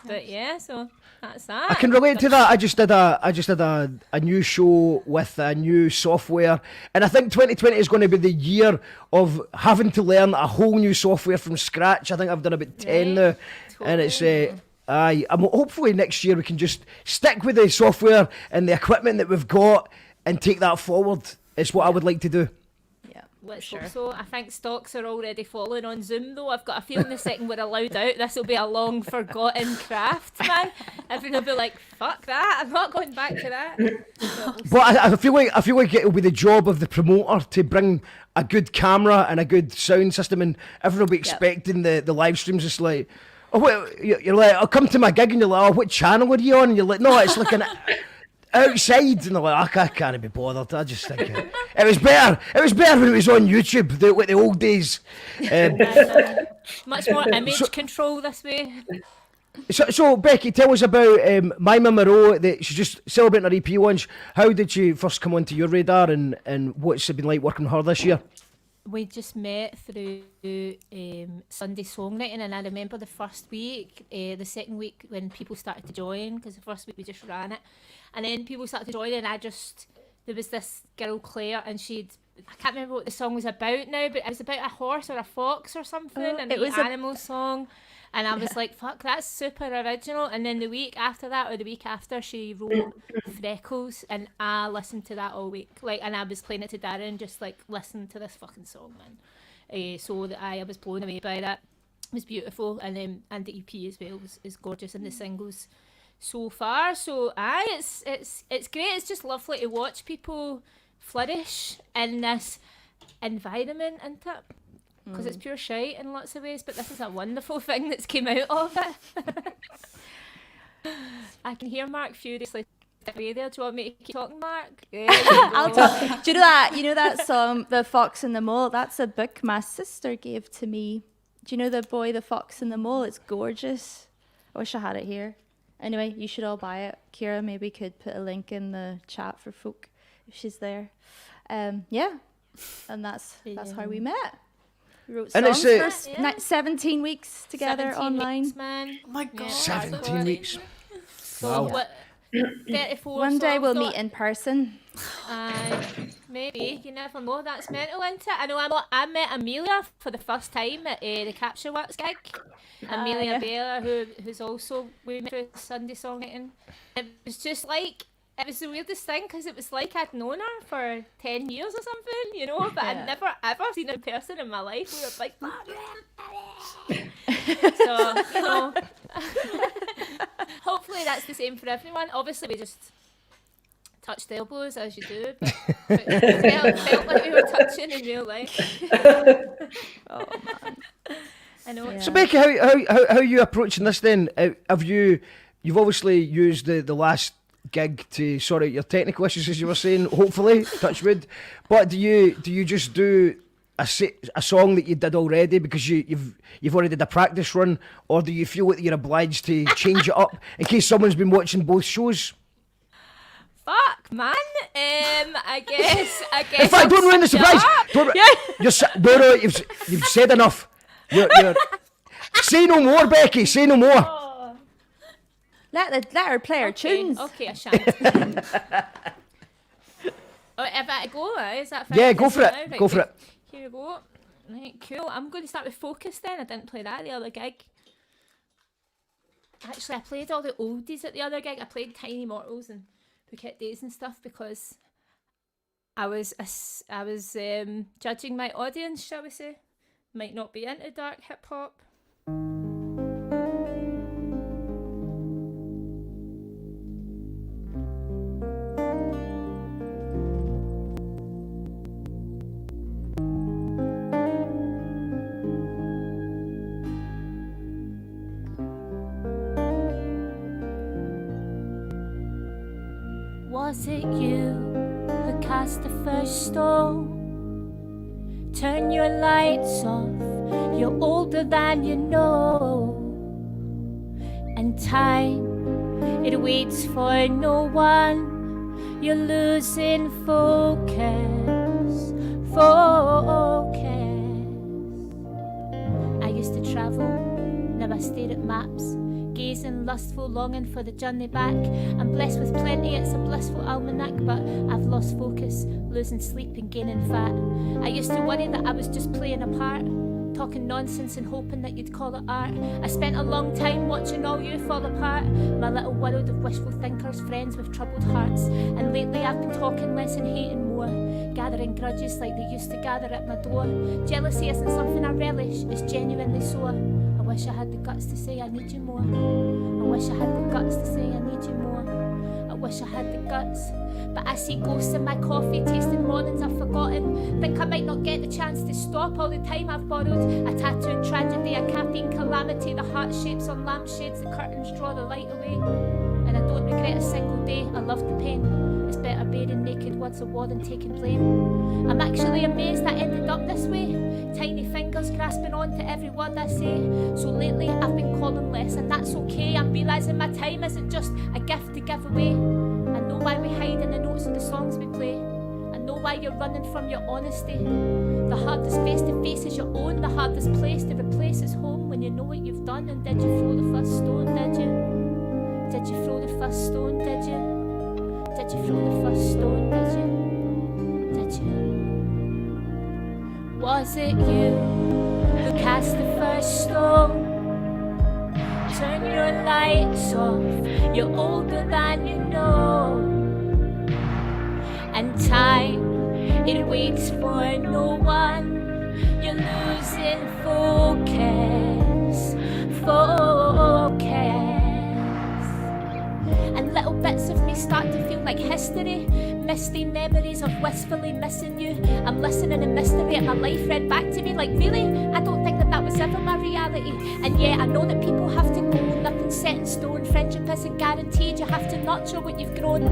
But yeah, so that's that. I can relate to that. I just did a new show with a new software, and I think 2020 is going to be the year of having to learn a whole new software from scratch. I think I've done about 10 now, and it's hopefully next year we can just stick with the software and the equipment that we've got and take that forward. It's what I would like to do. Let's hope so. I think stocks are already falling on Zoom, though. I've got a feeling the second we're allowed out, this will be a long forgotten craft, man. Everyone will be like, fuck that, I'm not going back to that. But I feel like it'll be the job of the promoter to bring a good camera and a good sound system, and everyone will be expecting the live streams. It's like, oh, wait, you're like, I'll come to my gig and you're like, oh, what channel are you on? And you're like, no, it's like an outside, and they're like, I can't be bothered. I just think it was better. It was better when it was on YouTube, like the old days. Much more image control this way. So Becci, tell us about Mima Merrow. She's just celebrating her EP launch. How did she first come onto your radar, and what's it been like working with her this year? We just met through Sunday songwriting, and I remember the first week, the second week when people started to join, because the first week we just ran it, and then people started to join, and there was this girl Claire, and I can't remember what the song was about now, but it was about a horse or a fox or something, and it was an animal song. And I was like, fuck, that's super original. And then the week after that, or the week after, she wrote Freckles, and I listened to that all week. And I was playing it to Darren, just like, listen to this fucking song, man. So that I was blown away by that. It was beautiful, and the EP as well is gorgeous, and the singles so far. So it's great. It's just lovely to watch people flourish in this environment, isn't it? Because it's pure shite in lots of ways, but this is a wonderful thing that's came out of it. I can hear Mark furiously away there. Do you want me to keep talking, Mark? Yeah, I'll talk. Do you know that? You know that song, The Fox and the Mole? That's a book my sister gave to me. Do you know The Boy, the Fox and the Mole? It's gorgeous. I wish I had it here. Anyway, you should all buy it. Kira maybe could put a link in the chat for folk if she's there. Yeah, and that's how we met. We wrote songs for 17 weeks together 17 online. Weeks, man. Oh my god. 17 weeks. So wow. 34 One day we'll meet in person. Maybe. You never know. That's mental, isn't it? I know I met Amelia for the first time at the Capture Works gig. Amelia Baylor, who's also we met through Sunday songwriting. It was just like, it was the weirdest thing, because it was like I'd known her for 10 years or something, but I'd never ever seen her in person in my life. We were like, so, hopefully that's the same for everyone. Obviously we just touched elbows as you do, but it felt like we were touching in real life. Oh man. I know. Yeah. So Becci, how are you approaching this then? You've obviously used the last gig to sort out your technical issues, as you were saying, hopefully, touch wood. But do you just do a song that you did already because you've already did a practice run, or do you feel like you're obliged to change it up in case someone's been watching both shows? Fuck, man. I guess. In fact, don't ruin the surprise. No, you've said enough. You're say no more, Becky. Say no more. Oh. Let her play her tunes. Okay, I shan't. If I go, is that fine? Yeah, go for it. Right, go for it. Here we go. Right, cool. I'm going to start with Focus then. I didn't play that at the other gig. Actually, I played all the oldies at the other gig. I played Tiny Mortals and Phuket Days and stuff because I was judging my audience, shall we say. Might not be into dark hip hop. Was it you who cast the first stone? Turn your lights off, you're older than you know. And time, it waits for no one. You're losing focus. I used to travel, now I stare at maps, gazing lustful, longing for the journey back. I'm blessed with plenty, it's a blissful almanac, but I've lost focus, losing sleep and gaining fat. I used to worry that I was just playing a part, talking nonsense and hoping that you'd call it art. I spent a long time watching all you fall apart, my little world of wishful thinkers, friends with troubled hearts. And lately I've been talking less and hating more, gathering grudges like they used to gather at my door. Jealousy isn't something I relish, it's genuinely sore. I wish I had the guts to say I need you more. I wish I had the guts to say I need you more. I wish I had the guts. But I see ghosts in my coffee, tasting mornings I've forgotten. Think I might not get the chance to stop all the time I've borrowed. A tattooed tragedy, a caffeine calamity, the heart shapes on lampshades, the curtains draw the light away. And I don't regret a single day, I love the pain. It's better bearing naked words of war than taking blame. I'm actually amazed I ended up this way, tiny fingers grasping on to every word I say. So lately I've been calling less, and that's okay. I'm realising my time isn't just a gift to give away. I know why we hide in the notes of the songs we play. I know why you're running from your honesty. The hardest face to face is your own. The hardest place to replace is home when you know what you've done. And did you throw the first stone, did you? Did you throw the first stone, did you? Did you throw the first stone, did you? Did you? Was it you who cast the first stone? Turn your lights off, you're older than you know. And time, it waits for no one. You're losing focus. And little bits of me start to feel like history, misty memories of wistfully missing you. I'm listening in mystery at my life read back to me like, really? I don't think that was ever my reality. And yeah, I know that people have to go, nothing's set in stone. Friendship isn't guaranteed, you have to nurture what you've grown.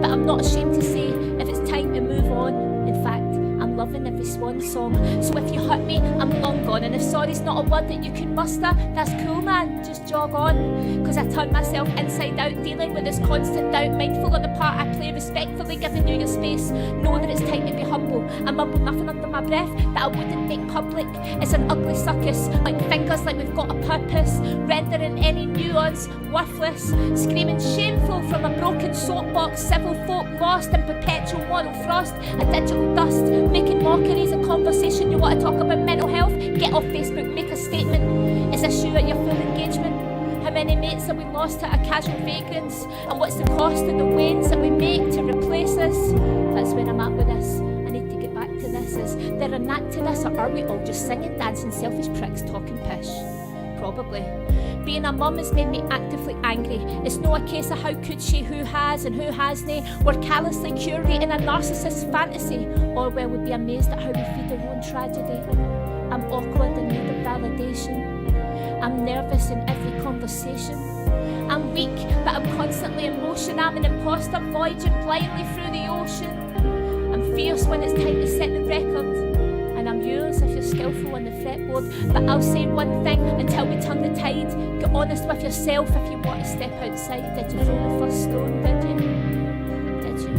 But I'm not ashamed to say if it's time to move on. In fact, I'm loving every swan song. So if you hurt me, I'm long gone. And if sorry's not a word that you can muster, that's cool, man, just jog on. Cause I turn myself inside out, dealing with this constant doubt, mindful of the part I play, respectfully giving you your space. Know that it's time to be humble. I mumble nothing under my breath that I wouldn't make public. It's an ugly circus, like fingers like we've got a purpose, rendering any nuance worthless. Screaming shameful from a broken soapbox, civil folk lost in perpetual moral frost. A digital dust, making mockeries of conversation. You want to talk about mental health? Get off Facebook, make a statement. Is this you at your full engagement? How many mates have we lost to a casual vagrants? And what's the cost of the wains that we make to replace us? That's where I'm at with this. I need to get back to this. Is there a knack to this, or are we all just singing, dancing, selfish pricks talking pish? Probably. Being a mum has made me actively angry. It's not a case of how could she, who has and who hasn't. We're callously curating a narcissist's fantasy. Orwell would be amazed at how we feed our own tragedy. I'm awkward and need of validation. I'm nervous in every conversation. I'm weak, but I'm constantly in motion. I'm an imposter voyaging blindly through the ocean. I'm fierce when it's time to set the record, and I'm yours if you're skillful on the fretboard. But I'll say one thing until we turn the tide. Get honest with yourself if you want to step outside. Did you throw the first stone, did you? Did you?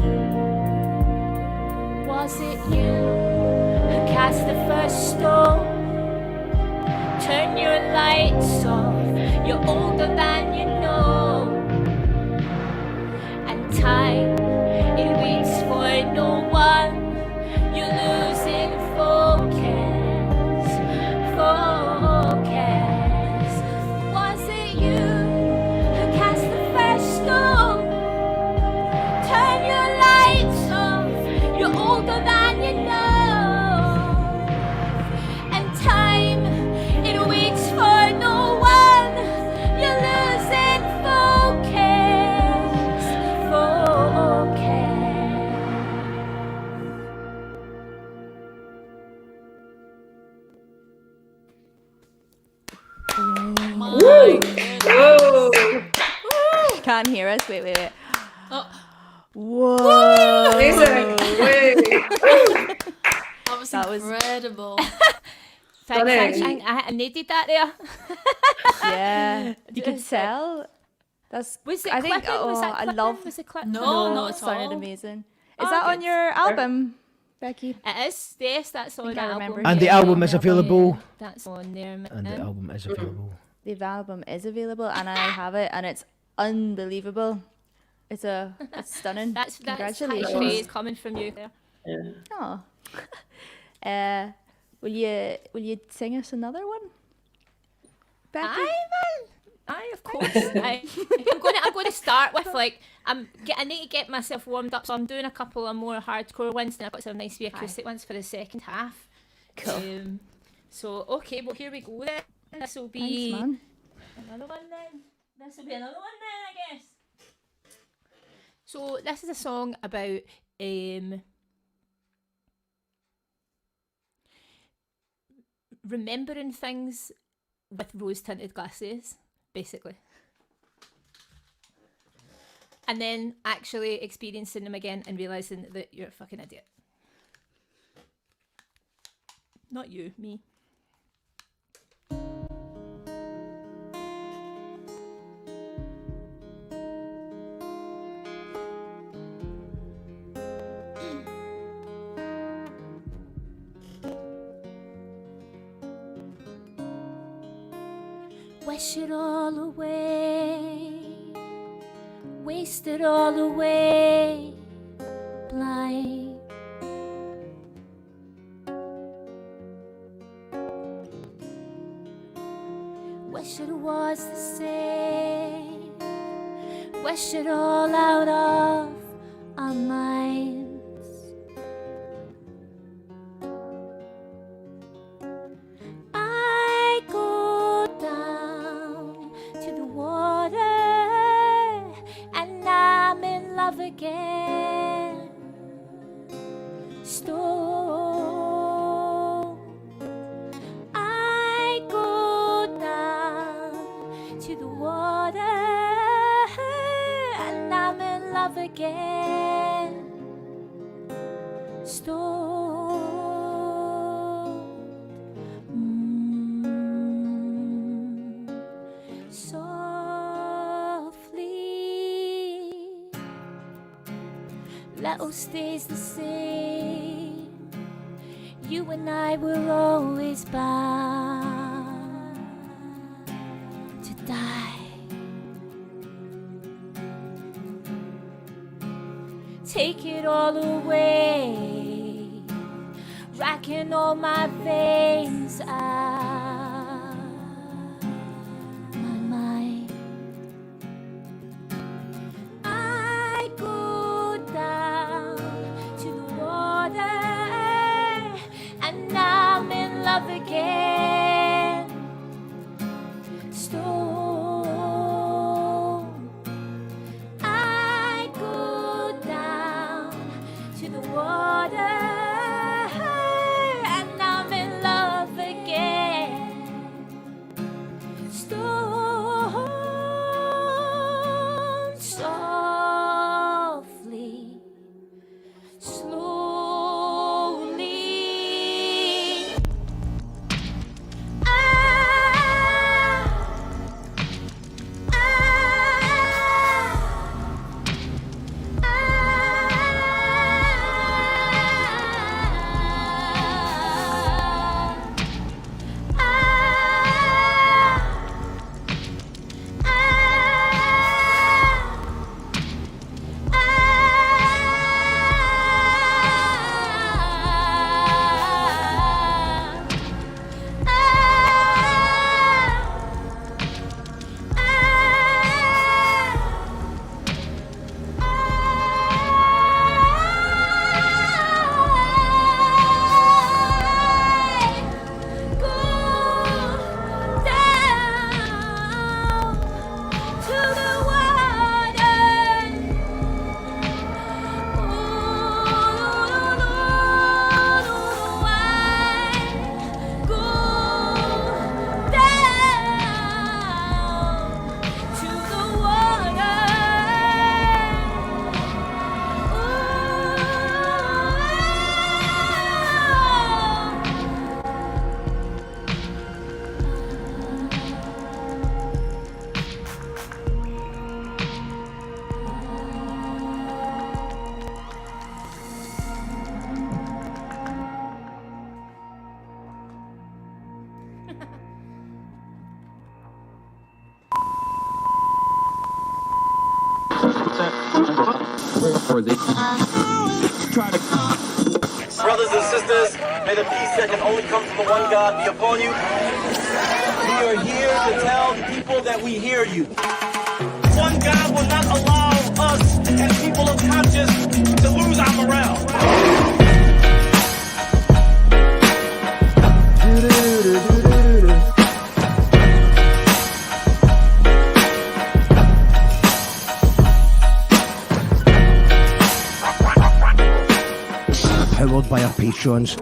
Was it you who cast the first stone? Turn your lights off, you're older than you know. And time, it waits for no one. You're losing focus, focus. Was it you who cast the first stone? Turn your lights off, you're older than you know. And time, it waits for no one. You're losing focus, focus. Can't hear us. Wait. Oh. Whoa. Amazing. That was incredible. Thanks. I needed that there. Yeah. You can tell. That's. Was it I think. clipping? Was that I clipping? love. Was it No, clipping? not it at sounded all. amazing. Oh, Is that on good. your album, Becky? It is. Yes, that's on think the I album. remember And the Yeah, album is available. That's on there. And the album is available. The album is available, and I have it, and it's unbelievable. It's stunning. That's high Congratulations. praise coming from you there. Oh. Will you sing us another one, Becky? Aye, of course. I'm going to start with I need to get myself warmed up, so I'm doing a couple of more hardcore ones, and I've got some nice wee acoustic ones for the second half. Cool. So okay, well here we go then. This will be Thanks, man. another one then. This will be another one then, I guess. So this is a song about remembering things with rose-tinted glasses, basically. And then actually experiencing them again and realising that you're a fucking idiot. Not you, me. Wish it all away, waste it all away, blind. Wish it was the same, wish it all out of our minds. I go down to the water and I'm in love again. Stone. I go down to the water and I'm in love again. Stone. Softly, little stays the same. You and I were always bound to die. Take it all away, racking all my veins out my mind. I go down to the water and I'm in love again. Stone. I go down to the water and I'm in love again. Brothers and sisters, may the peace that can only come from the one God be upon you. We are here to tell the people that we hear you. One God will not allow us as people of conscience to lose our morale. Powered by our patrons.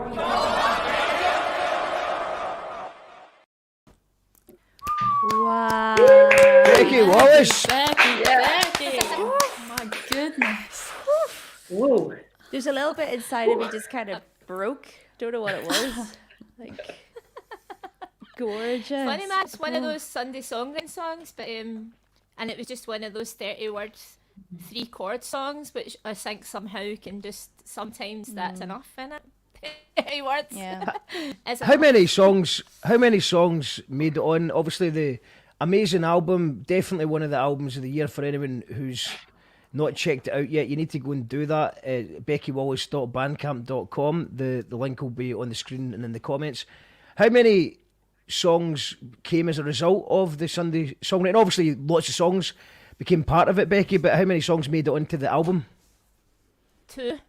Wow. Becci Wallace. Becci. Oh my goodness. Whoa. There's a little bit inside of me just kind of broke. Don't know what it was. Like, gorgeous. Funny man, it's one of those Sunday songwriting songs, but and it was just one of those 30 words, 3 chord songs, which I think somehow can just sometimes that's enough in it. 30 words. Yeah. How many songs made it on? Obviously the amazing album, definitely one of the albums of the year for anyone who's not checked it out yet. You need to go and do that. BecciWallace.bandcamp.com. The link will be on the screen and in the comments. How many songs came as a result of the Sunday songwriting? Obviously lots of songs became part of it, Becci, but how many songs made it onto the album? 2.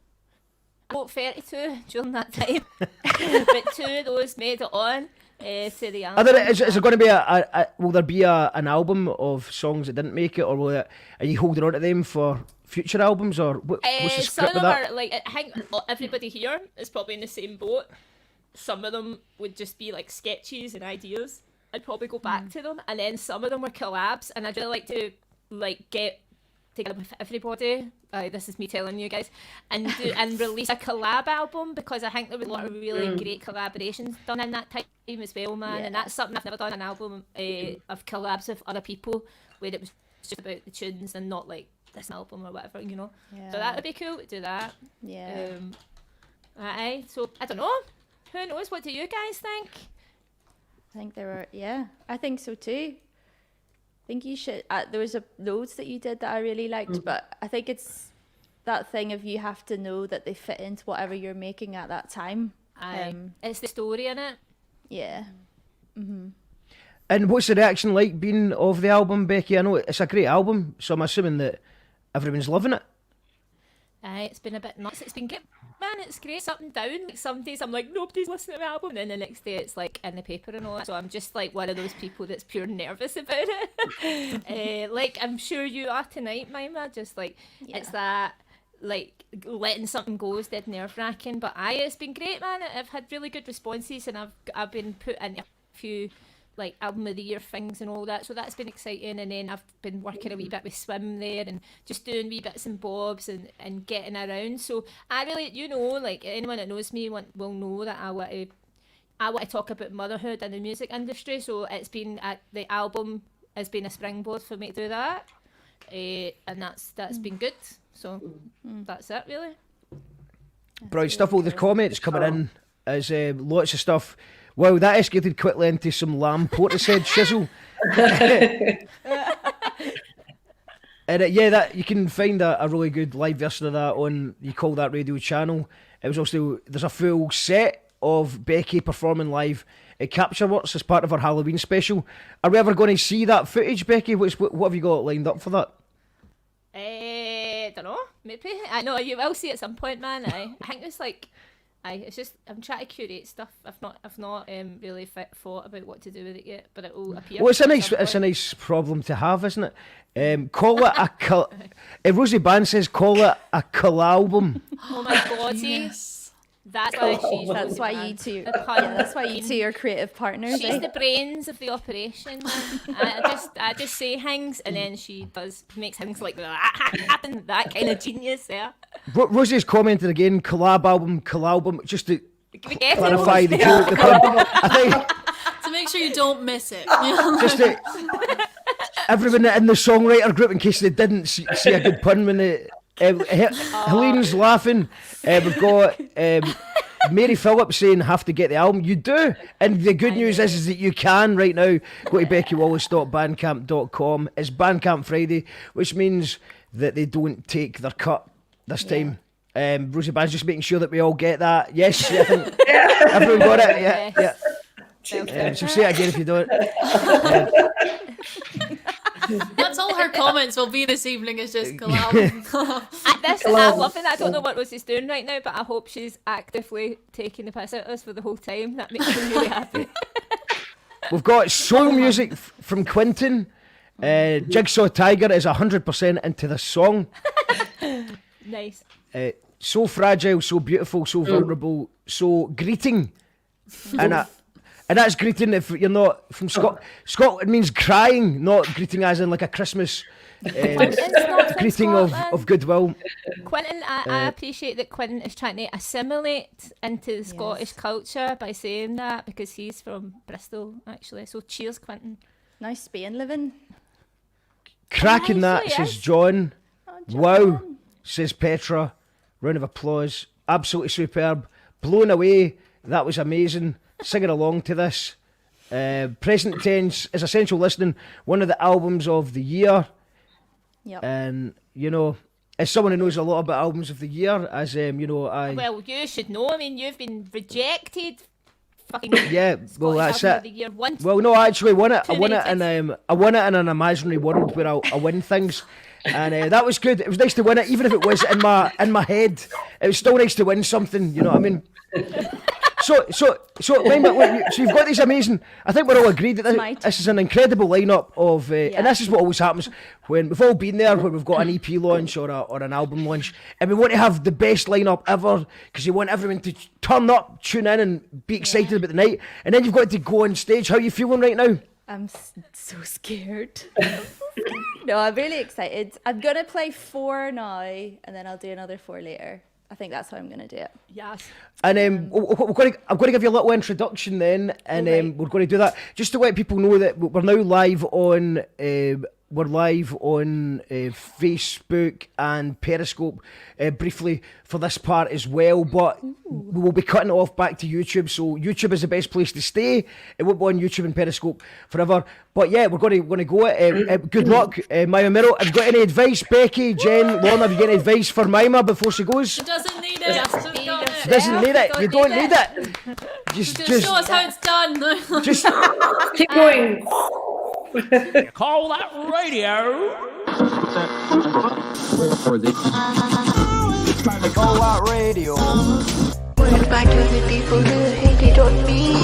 About 32 during that time. But 2 of those made it on to the album. Is there going to be will there be an album of songs that didn't make it, or are you holding on to them for future albums, or what's the some script of with them that? are like, I think everybody here is probably in the same boat. Some of them would just be like sketches and ideas. I'd probably go back to them, and then some of them were collabs, and I'd really like to get together with everybody. This is me telling you guys, and release a collab album, because I think there was a lot of really great collaborations done in that time as well, man. Yeah. And that's something I've never done, an album of collabs with other people where it was just about the tunes and not like this album or whatever, you know. Yeah. So that would be cool to do that. Yeah. So I don't know. Who knows? What do you guys think? I think there were, I think so too. I think you should, there was loads that you did that I really liked, but I think it's that thing of you have to know that they fit into whatever you're making at that time. It's the story in it. Yeah. Mm-hmm. And what's the reaction like being of the album, Becci? I know it's a great album, so I'm assuming that everyone's loving it. It's been a bit nuts. It's been good, man. It's great. It's up and down. Like some days I'm like, nobody's listening to my album, and then the next day it's like in the paper and all that. So I'm just like one of those people that's pure nervous about it. Like I'm sure you are tonight, Mima. Just like it's that like letting something go is dead nerve wracking. But it's been great, man. I've had really good responses, and I've been put in a few like album of the year things and all that, so that's been exciting. And then I've been working a wee bit with Swim there and just doing wee bits and bobs and getting around. So I really, you know, like anyone that knows me will know that I want to talk about motherhood in the music industry. So it's been the album has been a springboard for me to do that, and that's been good. So that's it really. Brilliant stuff. All the comments coming in as lots of stuff. Wow, that escalated quickly into some lamb portishead shizzle. And that you can find a really good live version of that on You Call That Radio channel. It was also, there's a full set of Becci performing live at Capture Works as part of our Halloween special. Are we ever going to see that footage, Becci? What have you got lined up for that? Don't know, maybe. I know you will see at some point, man. I think it's like, it's just I'm trying to curate stuff. I've not really thought about what to do with it yet, but it will appear. Well, it's a nice problem to have, isn't it? Call it if Rosie Band says call it a album. Oh my god, Yes. That's why That's why you two are creative partners. She's the brains of the operation. I just say things, and then she makes things like that happen. That kind of genius there. Rosie's commented again. Collab album. Just to clarify the Yeah. pun. I think To make sure you don't miss it. just to, everyone in the songwriter group, in case they didn't see a good pun when they. Helene's laughing. We've got Mary Phillips saying have to get the album. You do, and the good news is that you can right now. Go to BecciWallace.bandcamp.com. It's Bandcamp Friday, which means that they don't take their cut this time. Rosie Band's just making sure that we all get that. Yes, I think everyone got it. Yeah. So say it again if you don't. That's all her comments will be this evening, is just collab. I'm loving that. I don't know what Rosie's doing right now, but I hope she's actively taking the piss out of us for the whole time. That makes me really happy. We've got soul music from Quentin. Jigsaw Tiger is 100% into this song. Nice. So fragile, so beautiful, so vulnerable, so greeting. And that's greeting if you're not from Scotland. Scotland means crying, not greeting as in like a Christmas greeting of goodwill. Quentin, I appreciate that Quentin is trying to assimilate into the Scottish culture by saying that, because he's from Bristol, actually. So cheers, Quentin. Nice Spain living. Cracking that, says John. Wow, says Petra. Round of applause. Absolutely superb. Blown away. That was amazing. Singing along to this. Present Tense is Essential Listening, one of the albums of the year. Yep. And, you know, as someone who knows a lot about albums of the year, as, you know, Well, you should know. I mean, you've been rejected. Fucking yeah, well, Scottish that's album it. of the year once. Well, no, I actually won it. Too I won many it in an imaginary world where I win things. And that was good. It was nice to win it, even if it was in my head. It was still nice to win something, you know what I mean? So you've got these amazing. I think we're all agreed that this is an incredible lineup of, and this is what always happens when we've all been there, when we've got an EP launch or an album launch, and we want to have the best lineup ever because you want everyone to turn up, tune in, and be excited about the night. And then you've got to go on stage. How are you feeling right now? I'm so scared. No, I'm really excited. I'm gonna play 4 now, and then I'll do another 4 later. I think that's how I'm going to do it. Yes. And I'm going to give you a little introduction then, and we're going to do that just to let people know that we're now live on Facebook and Periscope briefly for this part as well, but we will be cutting it off back to YouTube, so YouTube is the best place to stay. It won't be on YouTube and Periscope forever, but yeah, we're going to go it. Good luck, Mima Merrow. Have you got any advice? Becky, Jen, Lorna, have you got any advice for Mima before she goes? She doesn't need it. She doesn't need it. You don't need it. Just show us how it's done. Just keep going. Call that radio. Call that radio. What about the people who hated on me?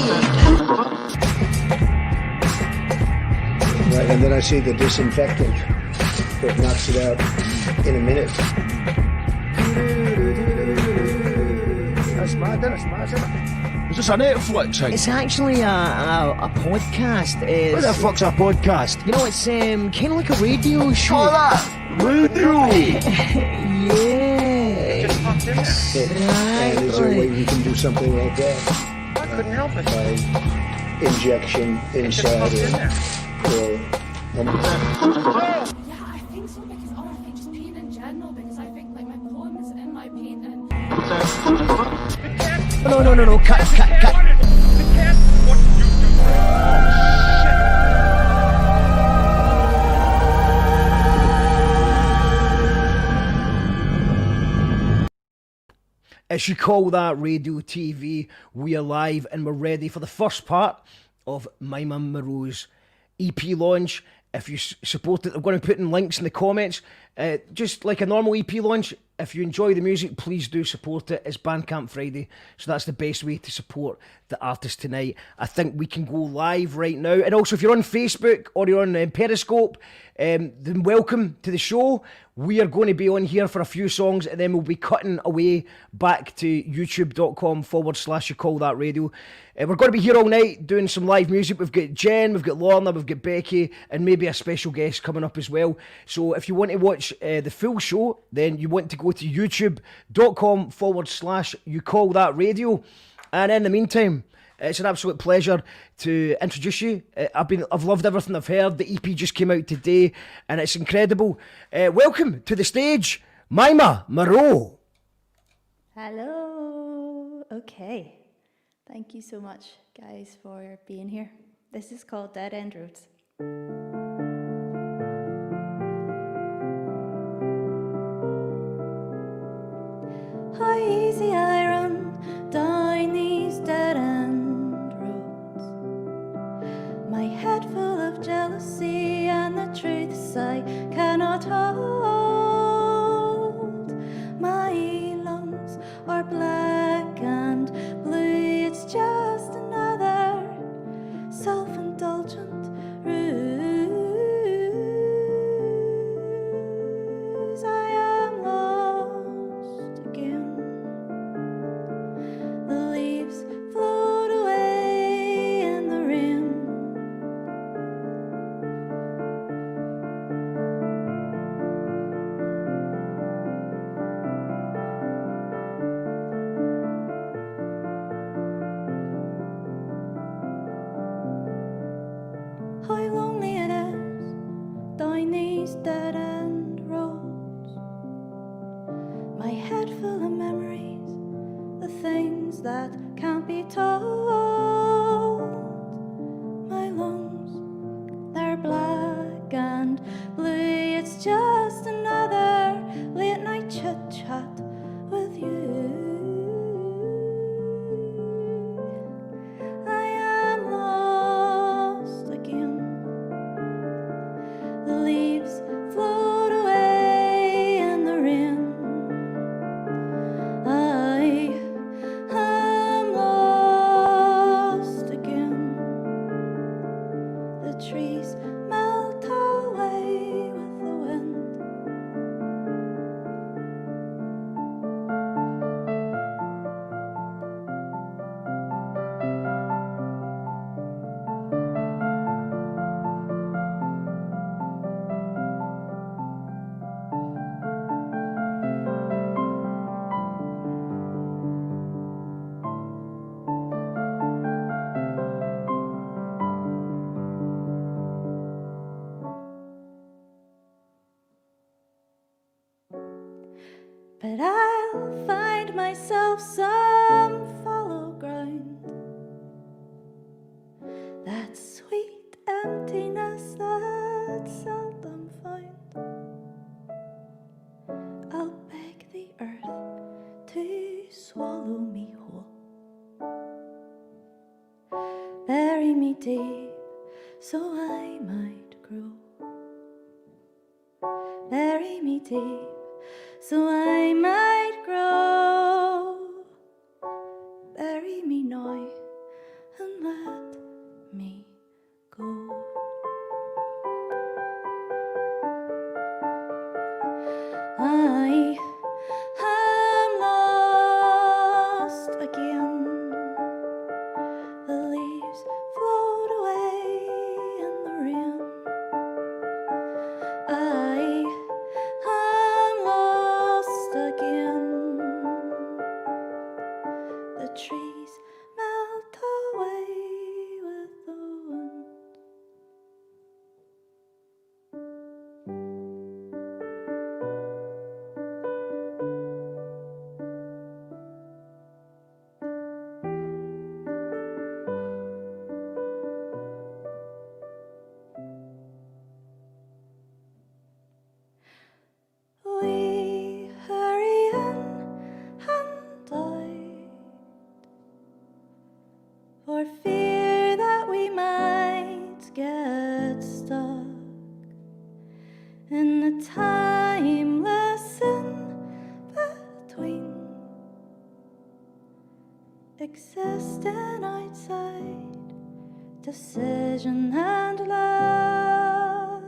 Right, and then I see the disinfectant that knocks it out in a minute. That's mad, isn't it? Is this a Netflix thing? It's actually a podcast. What the fuck's a podcast? You know, it's kind of like a radio show. Oh, that radio. Yeah. Just popped in there. And is there a way we can do something like that? I couldn't help it. By injection inside or Yeah, I think so, because I think just paint in general, because I think like my poem is in my painting. No, cut. As you call that radio TV, we are live and we're ready for the first part of Mima Merrow's EP launch. If you support it, I'm going to put in links in the comments. Just like a normal EP launch, if you enjoy the music, please do support it. It's Bandcamp Friday, so that's the best way to support the artist tonight. I think we can go live right now. And also, if you're on Facebook or you're on Periscope, then welcome to the show. We are going to be on here for a few songs, and then we'll be cutting away back to youtube.com/you call that radio. We're going to be here all night doing some live music. We've got Jen, we've got Lorna, we've got Becky, and maybe a special guest coming up as well. So if you want to watch the full show, then you want to go to youtube.com/you call that radio. And in the meantime, it's an absolute pleasure to introduce you. I've loved everything I've heard. The EP just came out today, and it's incredible. Welcome to the stage, Mima Merrow. Hello. Okay. Thank you so much, guys, for being here. This is called Dead End Roads. how easy I run down these dead-end roads. My head full of jealousy and the truths I cannot hold. My lungs are black and blue, it's just another self-indulgent ruse. I am lost again. The leaves float away in the rain. How lonely it is down these dead-end roads. My head full of memories, the things that can't be told. My lungs, they're black and blue, it's just another late night chit-chat with you. I am lost again. The leaves float away in the rain. I am lost again. The trees melt away with the wind. But I'll find myself some fallow ground, that sweet emptiness that's seldom found. I'll beg the earth to swallow me whole, bury me deep so I might grow, bury me deep so I might grow. Bury me now and let me go. I am lost again. The leaves float away in the rain. I am lost again. The trees melt away with the wind. We hurry in and out for fear that we might get stuck in the timeless in between, existing outside decision and luck.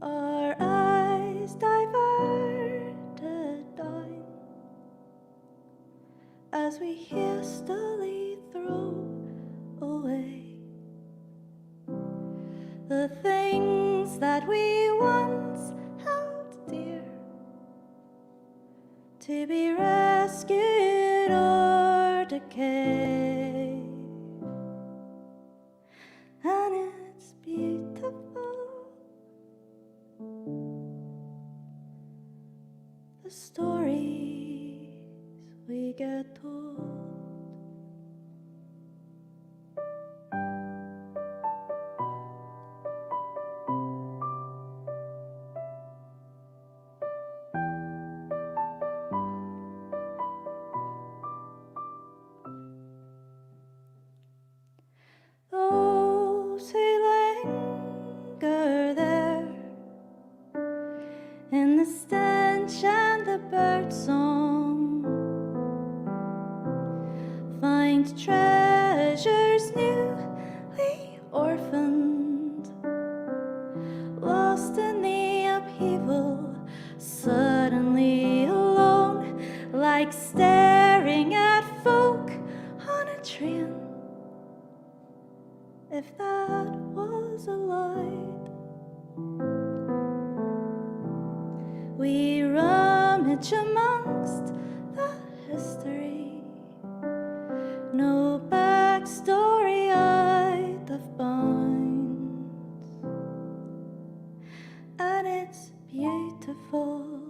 Our eyes diverted down as we hastily throw away the things that we once held dear, to be rescued or decay. And it's beautiful, the stories we get told. branch and the bird song. Find treasures newly orphaned, lost in the upheaval, suddenly alone, like staring at folk on a train. If that was a light, we rummage amongst the history. No backstory I'd have binds, and it's beautiful.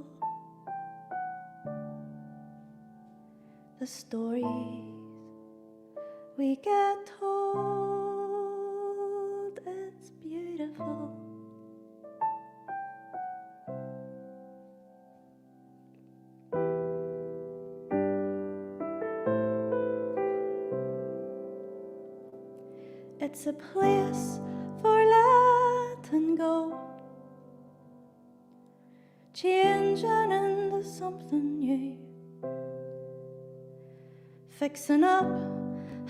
The stories we get told, it's beautiful. It's a place for letting go, changing into something new, fixing up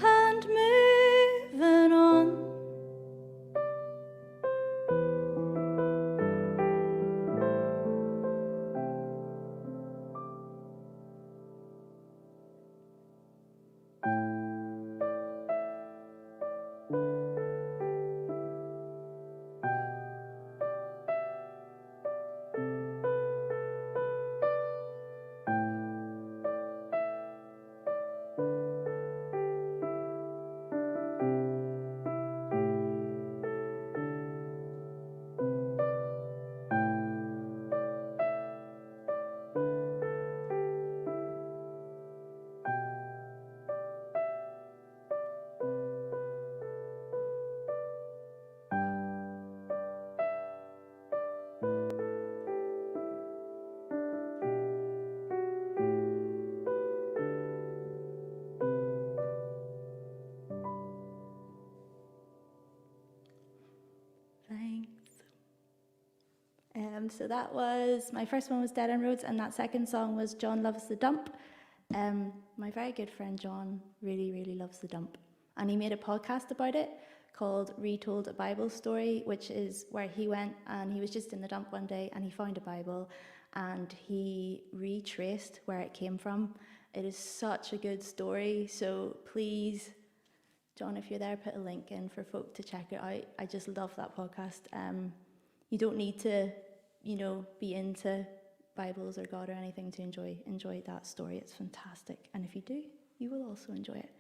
and moving on. So that was, my first one was Dead End Roads, and that second song was John Loves the Dump. My very good friend John really, really loves the dump. And he made a podcast about it called Retold a Bible Story, which is where he went and he was just in the dump one day and he found a Bible and he retraced where it came from. It is such a good story. So please, John, if you're there, put a link in for folk to check it out. I just love that podcast. You don't need to, be into Bibles or God or anything to enjoy that story. It's fantastic. And if you do, you will also enjoy it.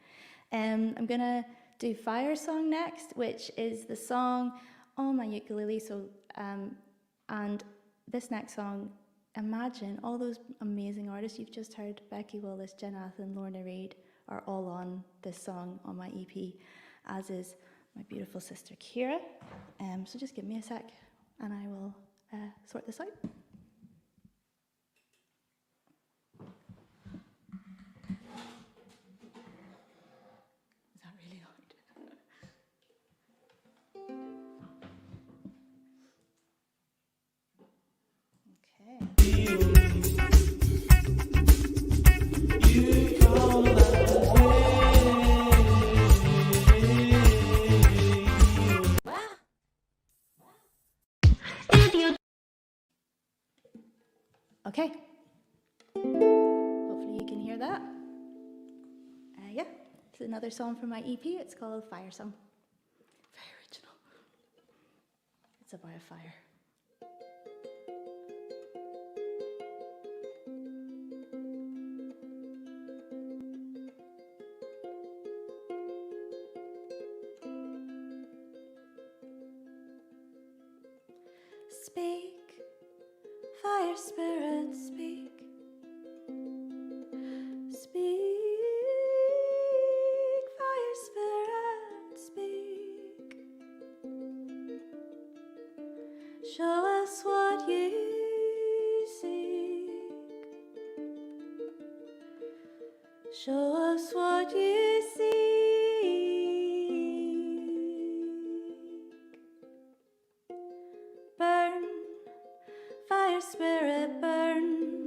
I'm going to do Fire Song next, which is the song on my ukulele. So, and this next song, imagine all those amazing artists you've just heard, Becci Wallace, Athen Lorna Reid, are all on this song on my EP, as is my beautiful sister Kira. So just give me a sec and I will sort this out. Is that really loud? Okay. Hopefully you can hear that. Yeah, it's another song from my EP. It's called Fire Song. Very original. It's about a fire. Speak, fire spirit, speak. Speak, fire spirit, speak. Show us what you seek. Show us what you seek. Burn, fire spirit, burn.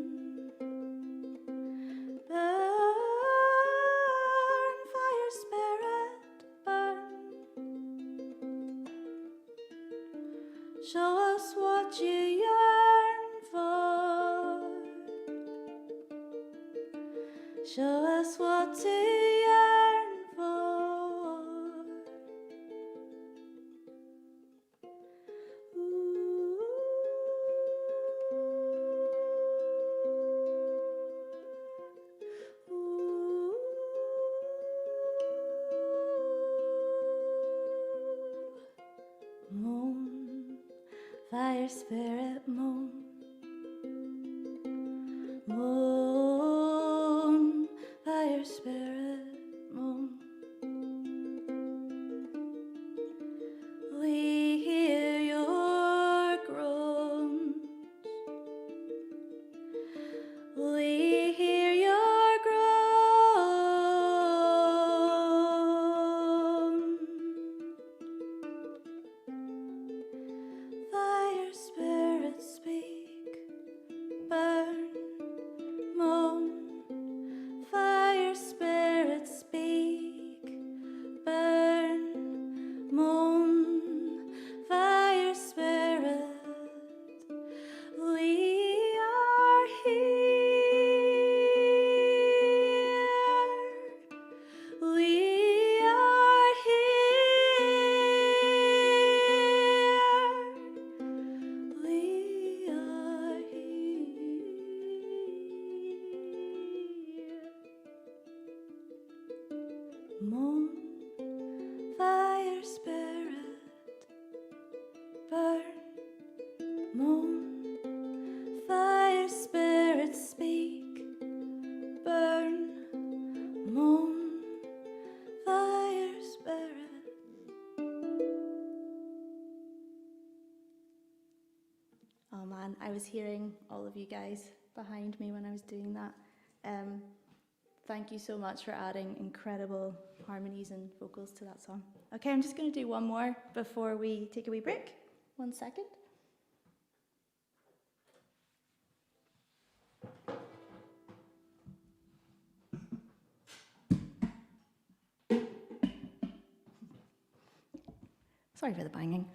Show us what to yearn for. Moon, fire spirit, moon. Moon, fire spirit, moon. We hear your groans. We hear your groans. Fire spirit, speak, burn, moan. Fire spirit, speak, burn, moon. Fire spirit, we are here. We are here. We are here. Moon, fire spirit, burn, moon. Fire spirit, speak, burn, moon. Fire spirit. Oh man, I was hearing all of you guys behind me when I was doing that. Thank you so much for adding incredible harmonies and vocals to that song. Okay, I'm just going to do one more before we take a wee break. 1 second. Sorry for the banging.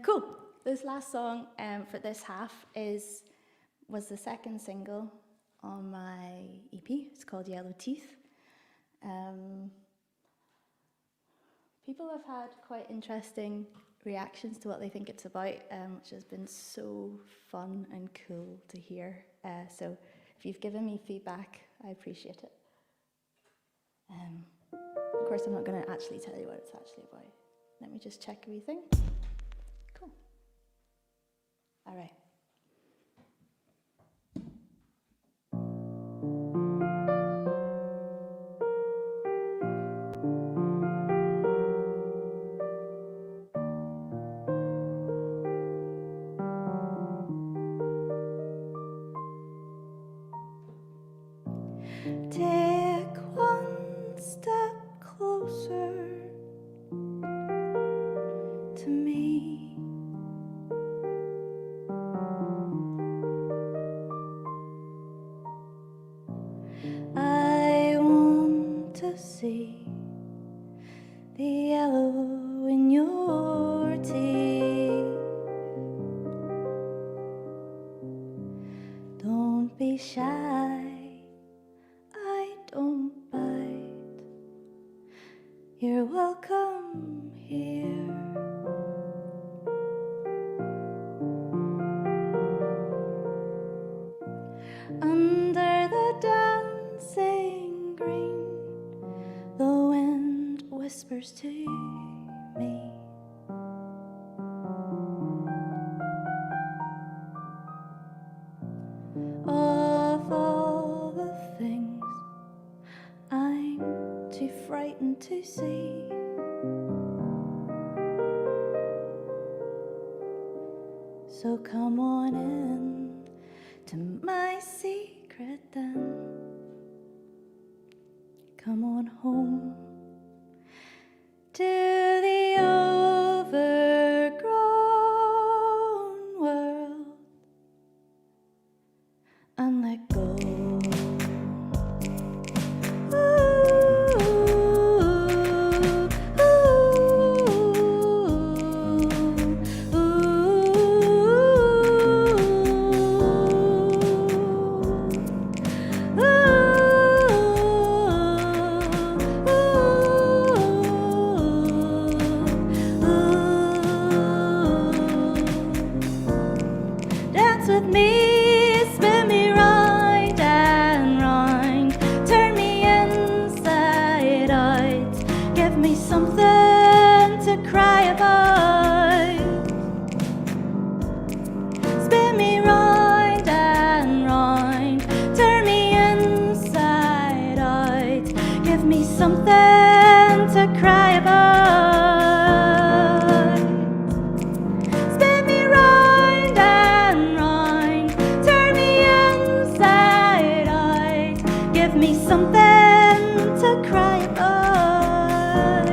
Cool. This last song for this half was the second single on my EP. It's called Yellow Teeth. People have had quite interesting reactions to what they think it's about, which has been so fun and cool to hear. So if you've given me feedback, I appreciate it. Of course, I'm not going to actually tell you what it's actually about. Let me just check everything. Cool. All right. Take one step closer to me. I want to see the yellow in your teeth. Don't be shy, I don't bite. You're welcome here. Under the dancing green, the wind whispers to me. Of all the things I'm too frightened to see, so come on in to my secret den. Come on home to the overgrown world and let go. Ooh, ooh, ooh, ooh. something to cry about.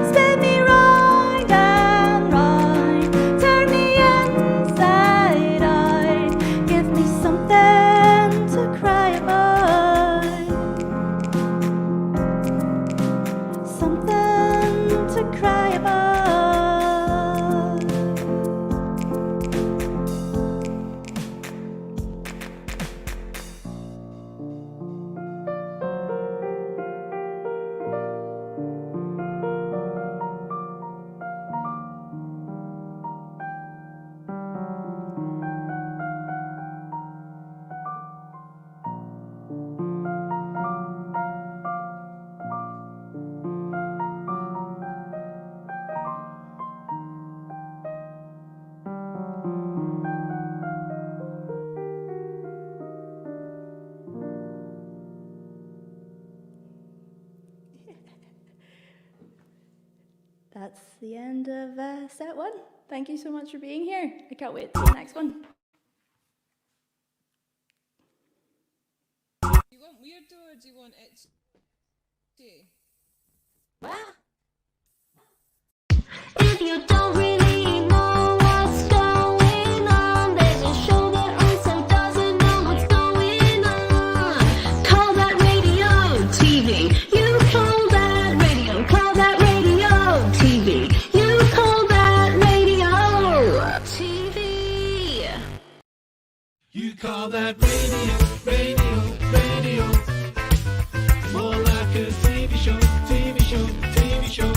Spin me round and round, turn me inside out. Give me something to cry about. Something to cry about. That's the end of set one. Thank you so much for being here. I can't wait to see the next one. Do you want weirdo or do you want itchy? If you don't really know what's going on, there's a show that also doesn't know what's going on. Call that radio TV. You call that radio. Call that radio TV. You call that radio TV. You call that radio, radio, radio. More like a TV show, TV show, TV show.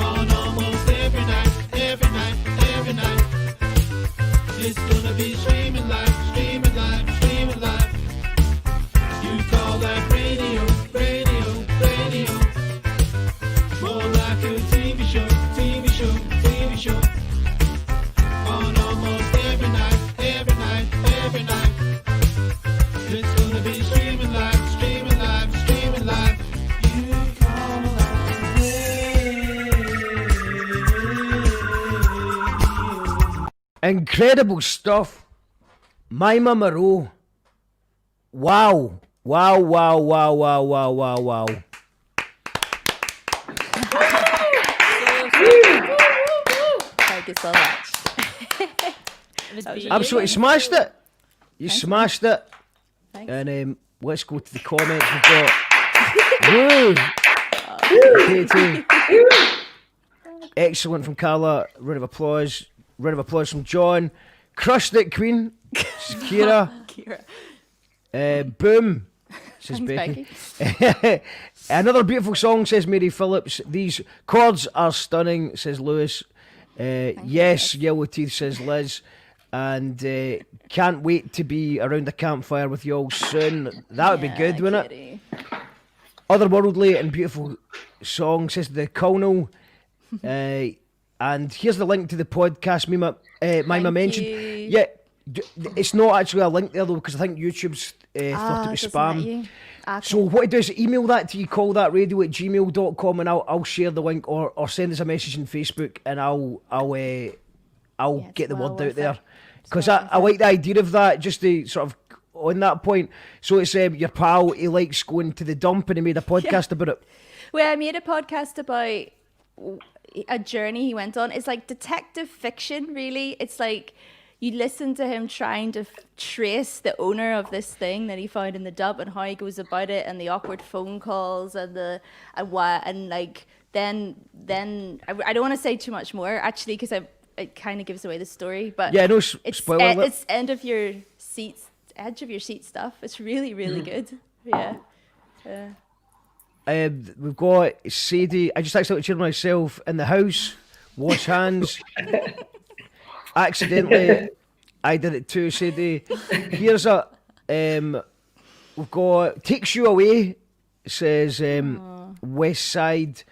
On almost every night, every night, every night. It's gonna be streaming live, streaming live, streaming live. You call that radio, radio, radio. More like a TV show, TV show, TV show. On almost every night, every night, every night. It's gonna be streaming live, streaming live, streaming live. You call that radio. Incredible stuff. Mima Merrow. Wow. Wow, wow, wow, wow, wow, wow, wow. Thank you so much. Absolutely smashed it. You Thanks, smashed it. Thanks. And let's go to the comments. We've got Katie. Excellent from Carla. Round of applause. Round of applause from John. Crushed it, Queen. Kira. Boom, says Thanks, Becky. Another beautiful song, says Mary Phillips. These chords are stunning, says Lewis. Yes, Yellow Teeth, says Liz. And can't wait to be around the campfire with you all soon. That would be good, wouldn't it? Otherworldly and beautiful song, says the Colonel. And here's the link to the podcast Mima mentioned. you. Yeah, it's not actually a link there though, because I think YouTube's thought it was spam. So what I do is email that to you, call that radio at gmail.com, and I'll share the link, or send us a message on Facebook, and I'll get the word out there. Because I like the idea of that, just to sort of on that point. So it's your pal, he likes going to the dump, and he made a podcast about it. Well, I made a podcast about a journey he went on. It's like detective fiction, really. It's like you listen to him trying to trace the owner of this thing that he found in the dump and how he goes about it, and the awkward phone calls and then I don't want to say too much more actually, because it kind of gives away the story. But yeah, no it's spoiler alert. It's edge of your seat stuff. It's really, really good. Yeah. We've got Sadie. I just accidentally cheered myself in the house. Wash hands. Accidentally, I did it too, Sadie. Here's a we've got Takes You Away, says West Side.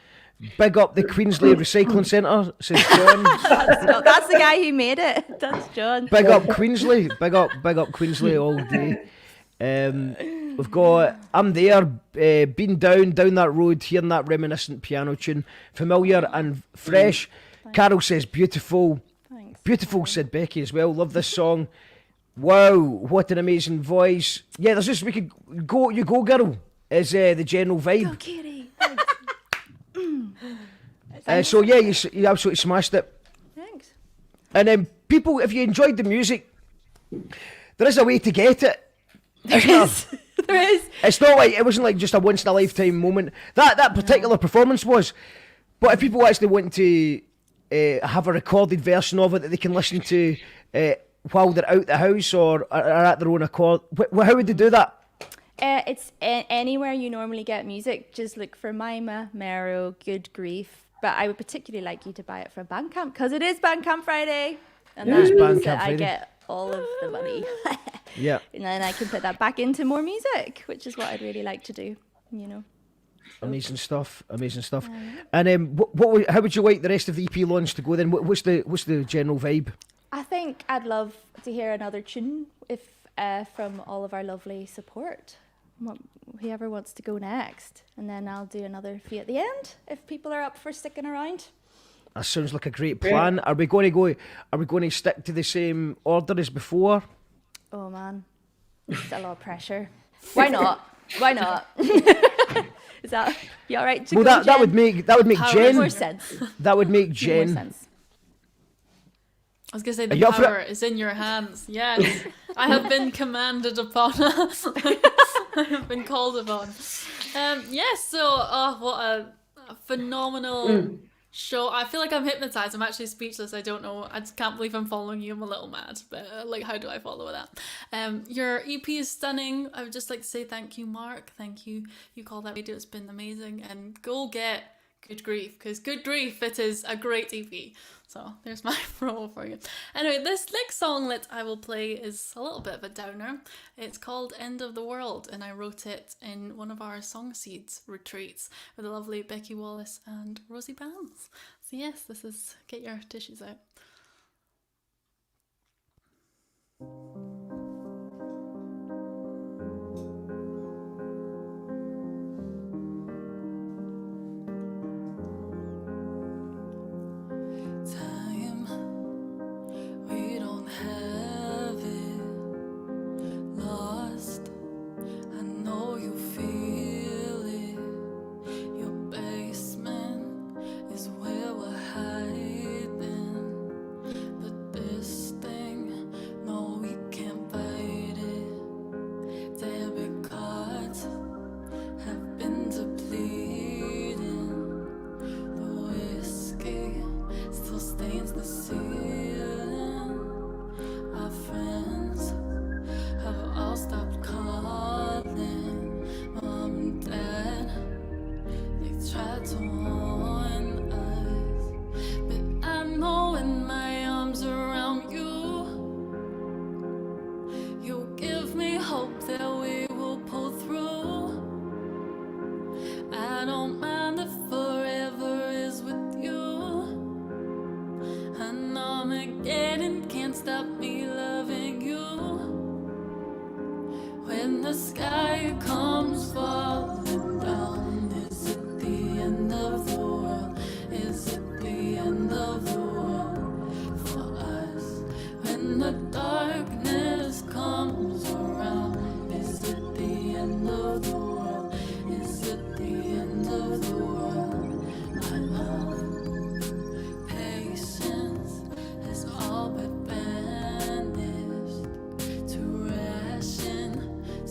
Big up the Queensley Recycling Centre, says John. That's the guy who made it. That's John. Big up Queensley. Big up Queensley all day. We've got I'm there, been down that road, hearing that reminiscent piano tune, familiar and fresh. Carol says beautiful. Thanks. Beautiful, said Becky as well. Love this song. Wow, what an amazing voice. Yeah, there's just, we could go, you go girl, is the general vibe. Go, Kitty. So yeah, you absolutely smashed it. Thanks. And then people, if you enjoyed the music, there is a way to get it. There is. It's not like, it wasn't like just a once in a lifetime moment. That particular performance was. But if people actually want to have a recorded version of it that they can listen to while they're out the house or are at their own accord, how would they do that? It's anywhere you normally get music. Just look for Mima Merrow, Good Grief. But I would particularly like you to buy it from Bandcamp because it is Bandcamp Friday, and that means that I get all of the money. Yeah. And then I can put that back into more music, which is what I'd really like to do. You know. Amazing stuff. And how would you like the rest of the EP launch to go then? What's the general vibe? I think I'd love to hear another tune from all of our lovely support. Whoever wants to go next, and then I'll do another few at the end if people are up for sticking around. That sounds like a great plan. Are we going to stick to the same order as before? Oh man, it's a lot of pressure. Why not? Is that you all right to go, that would make Jen more sense. That would make Jen. More sense. I was going to say the power is in your hands. Yes, I have been commanded upon. I have been called upon. Yes, so what a phenomenal show. I feel like I'm hypnotized. I'm actually speechless. I don't know. I just can't believe I'm following you. I'm a little mad, but how do I follow that? Your EP is stunning. I would just like to say thank you, Mark. Thank you. You Call That Radio. It's been amazing. And go get Good Grief, because Good Grief, it is a great EP. So there's my promo for you. Anyway, this next song that I will play is a little bit of a downer. It's called End of the World, and I wrote it in one of our Song Seeds retreats with the lovely Becci Wallace and Rosie Bands. So yes, this is, get your tissues out.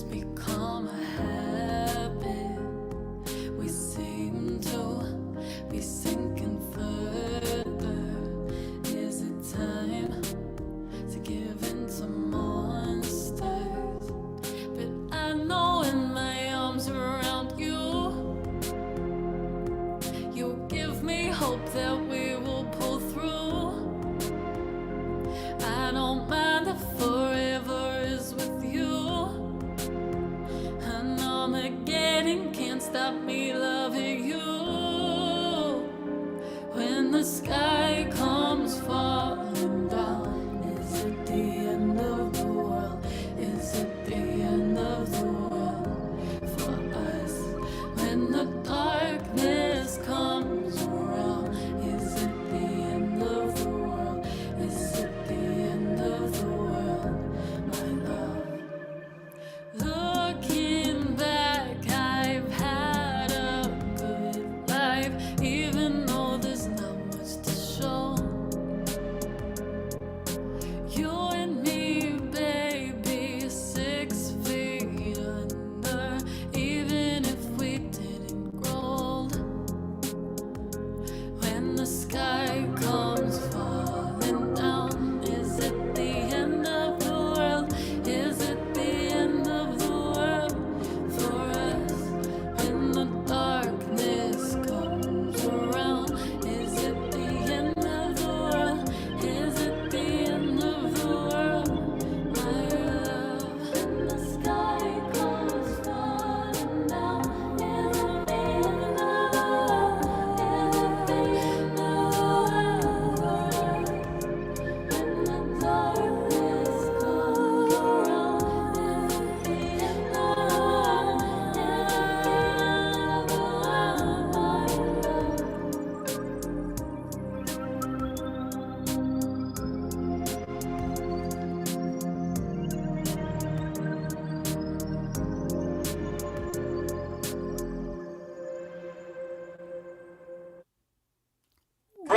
Become a habit.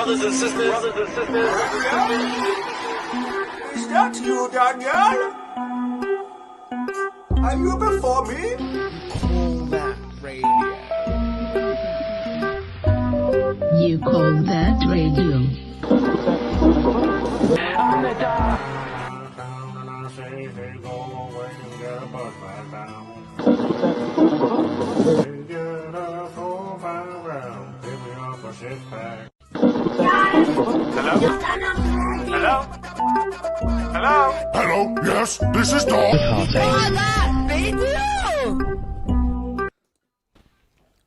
brothers and sisters. Is that you, Daniel? Are you before me? Call that radio. You call that radio. Hello, yes, this is Dog.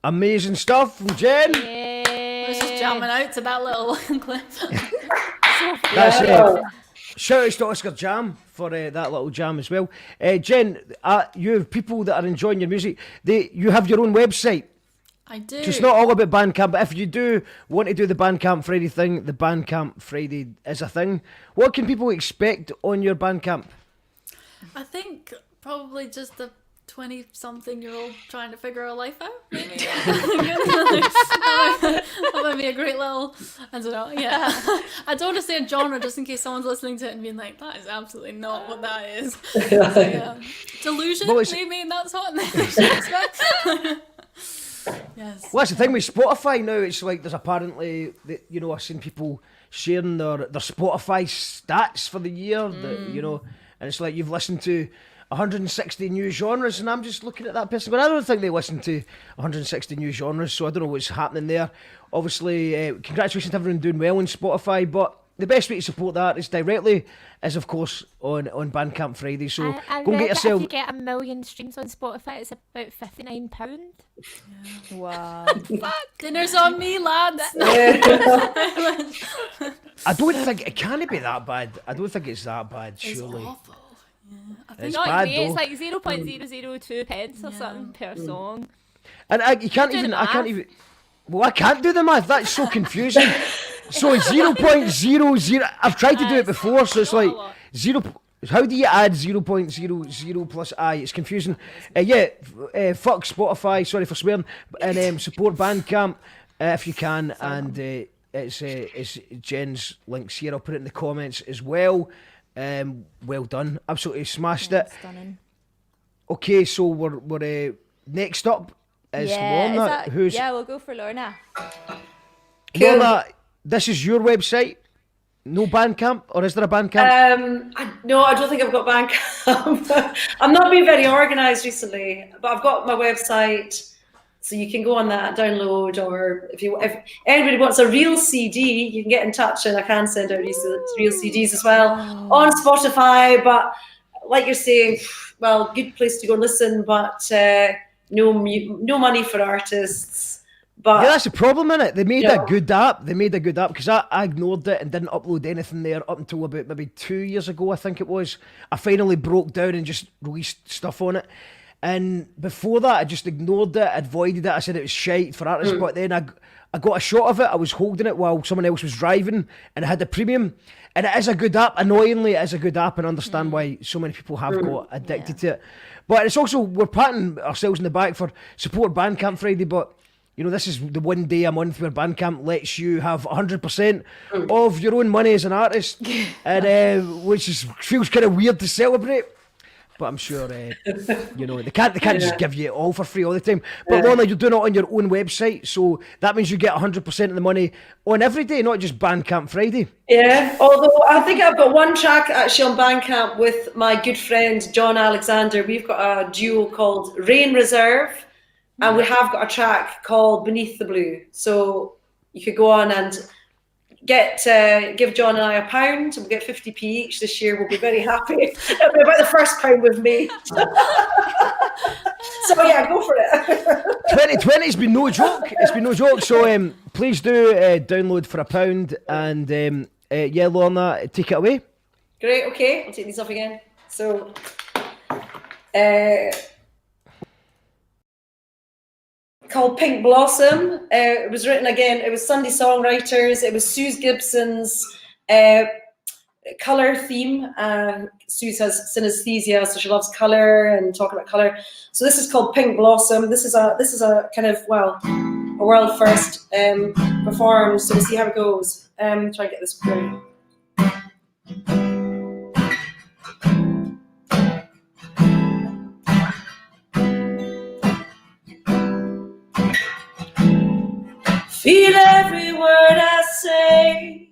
Amazing stuff from Jen. I was just jamming out to that little clip. That's it. Shout out to Oscar Jam for that little jam as well. Jen, you have people that are enjoying your music. You have your own website. I do. So it's not all about Bandcamp, but if you do want to do the Bandcamp Friday thing, the Bandcamp Friday is a thing. What can people expect on your Bandcamp? I think probably just a 20-something-year-old trying to figure her life out, maybe. That might be a great little, I don't know, yeah. I don't want to say a genre just in case someone's listening to it and being like, that is absolutely not what that is. So, yeah. Delusion, maybe, that's what they should expect. Yes. Well, that's the thing with Spotify now. It's like there's apparently, I've seen people sharing their Spotify stats for the year, and it's like you've listened to 160 new genres, and I'm just looking at that person going, I don't think they listen to 160 new genres, so I don't know what's happening there. Obviously, congratulations to everyone doing well on Spotify, but the best way to support that is directly, is of course on Bandcamp Friday. So I go and get yourself. If you get 1 million streams on Spotify, it's about £59. Yeah. Wow. Dinner's on me, lads. I don't think it can be that bad. I don't think it's that bad. Surely. It's awful. Yeah. I think It's not bad, great. though. It's like 0.002 pence or something per song. And I can't even. Well, I can't do the math. That's so confusing. So it's 0.00. I've tried to do it before, so it's like 0. How do you add 0.00 plus I? It's confusing. Fuck Spotify. Sorry for swearing. And support Bandcamp if you can. And it's Jen's links here. I'll put it in the comments as well. Well done. Absolutely smashed it. Stunning. Okay, so we're next up is Lorna. We'll go for Lorna. Lorna, this is your website. No Bandcamp, or is there a Bandcamp? No, I don't think I've got Bandcamp. I'm not being very organised recently, but I've got my website, so you can go on that, download, or if anybody wants a real CD, you can get in touch, and I can send out real CDs as well on Spotify. But like you're saying, well, good place to go listen, but no money for artists. But yeah, that's the problem, innit? They made a good app. Because I ignored it and didn't upload anything there up until about maybe 2 years ago, I think it was. I finally broke down and just released stuff on it. And before that, I just ignored it, avoided it. I said it was shite for artists, but then I got a shot of it. I was holding it while someone else was driving, and I had the premium. And it is a good app. Annoyingly, it is a good app, and I understand why so many people have got addicted to it. But it's also, we're patting ourselves in the back for support Bandcamp Friday, but this is the one day a month where Bandcamp lets you have 100% of your own money as an artist, and which feels kind of weird to celebrate. But I'm sure, they can't just give you it all for free all the time. But Lorna, you're doing it on your own website, so that means you get 100% of the money on every day, not just Bandcamp Friday. Yeah, although I think I've got one track actually on Bandcamp with my good friend John Alexander. We've got a duo called Rain Reserve, and we have got a track called Beneath the Blue. So you could go on and give John and I £1, and we'll get 50p each this year. We'll be very happy. It'll be about the first pound we've made. So yeah, go for it. 2020's been no joke. It's been no joke. So please do download for £1, and Lorna, take it away. Great. Okay, I'll take these off again. So. Called Pink Blossom. It was written again, it was Sunday Songwriters, it was Suze Gibson's colour theme. Suze has synesthesia, so she loves colour and talking about colour. So this is called Pink Blossom. This is a kind of, a world first performed. So we'll see how it goes. Try and get this going. Feel every word I say.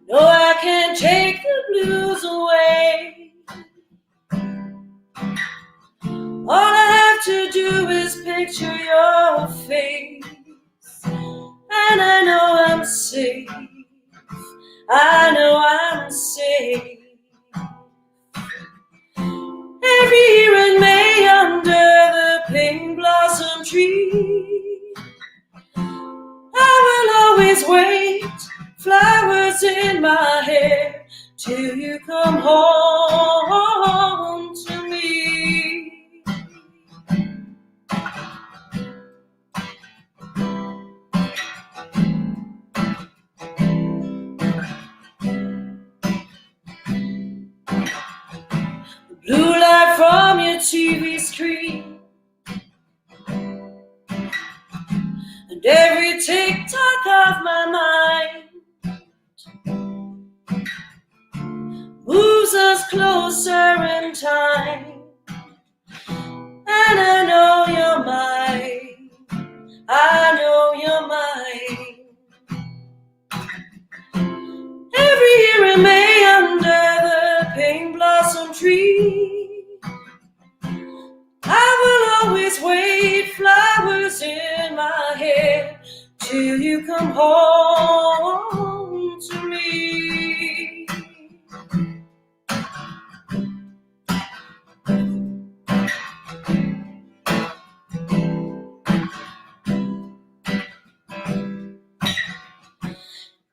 No, I can't take the blues away. All I have to do is picture your face, and I know I'm safe. I know I'm safe. Every year in May under the pink blossom tree, I will always wait, flowers in my hair, till you come home to me. Blue light from your TV screen, and every tick-tock of my mind moves us closer in time. And I know you're mine, I know you're mine. Every year in May under the pink blossom tree, I will always wait, flowers in my hair, till you come home to me.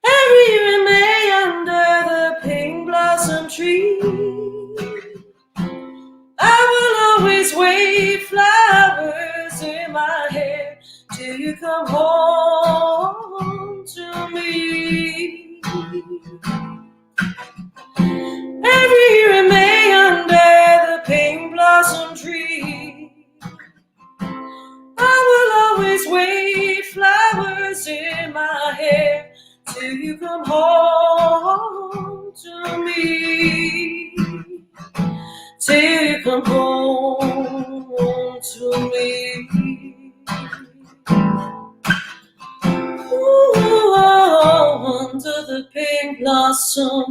Every year in May under the pink blossom tree, I will always wait, flowers in my hair, till you come home to me. Every year in May under the pink blossom tree, I will always wait, flowers in my hair, till you come home to me. Till you come home to me. Ooh, under the pink blossom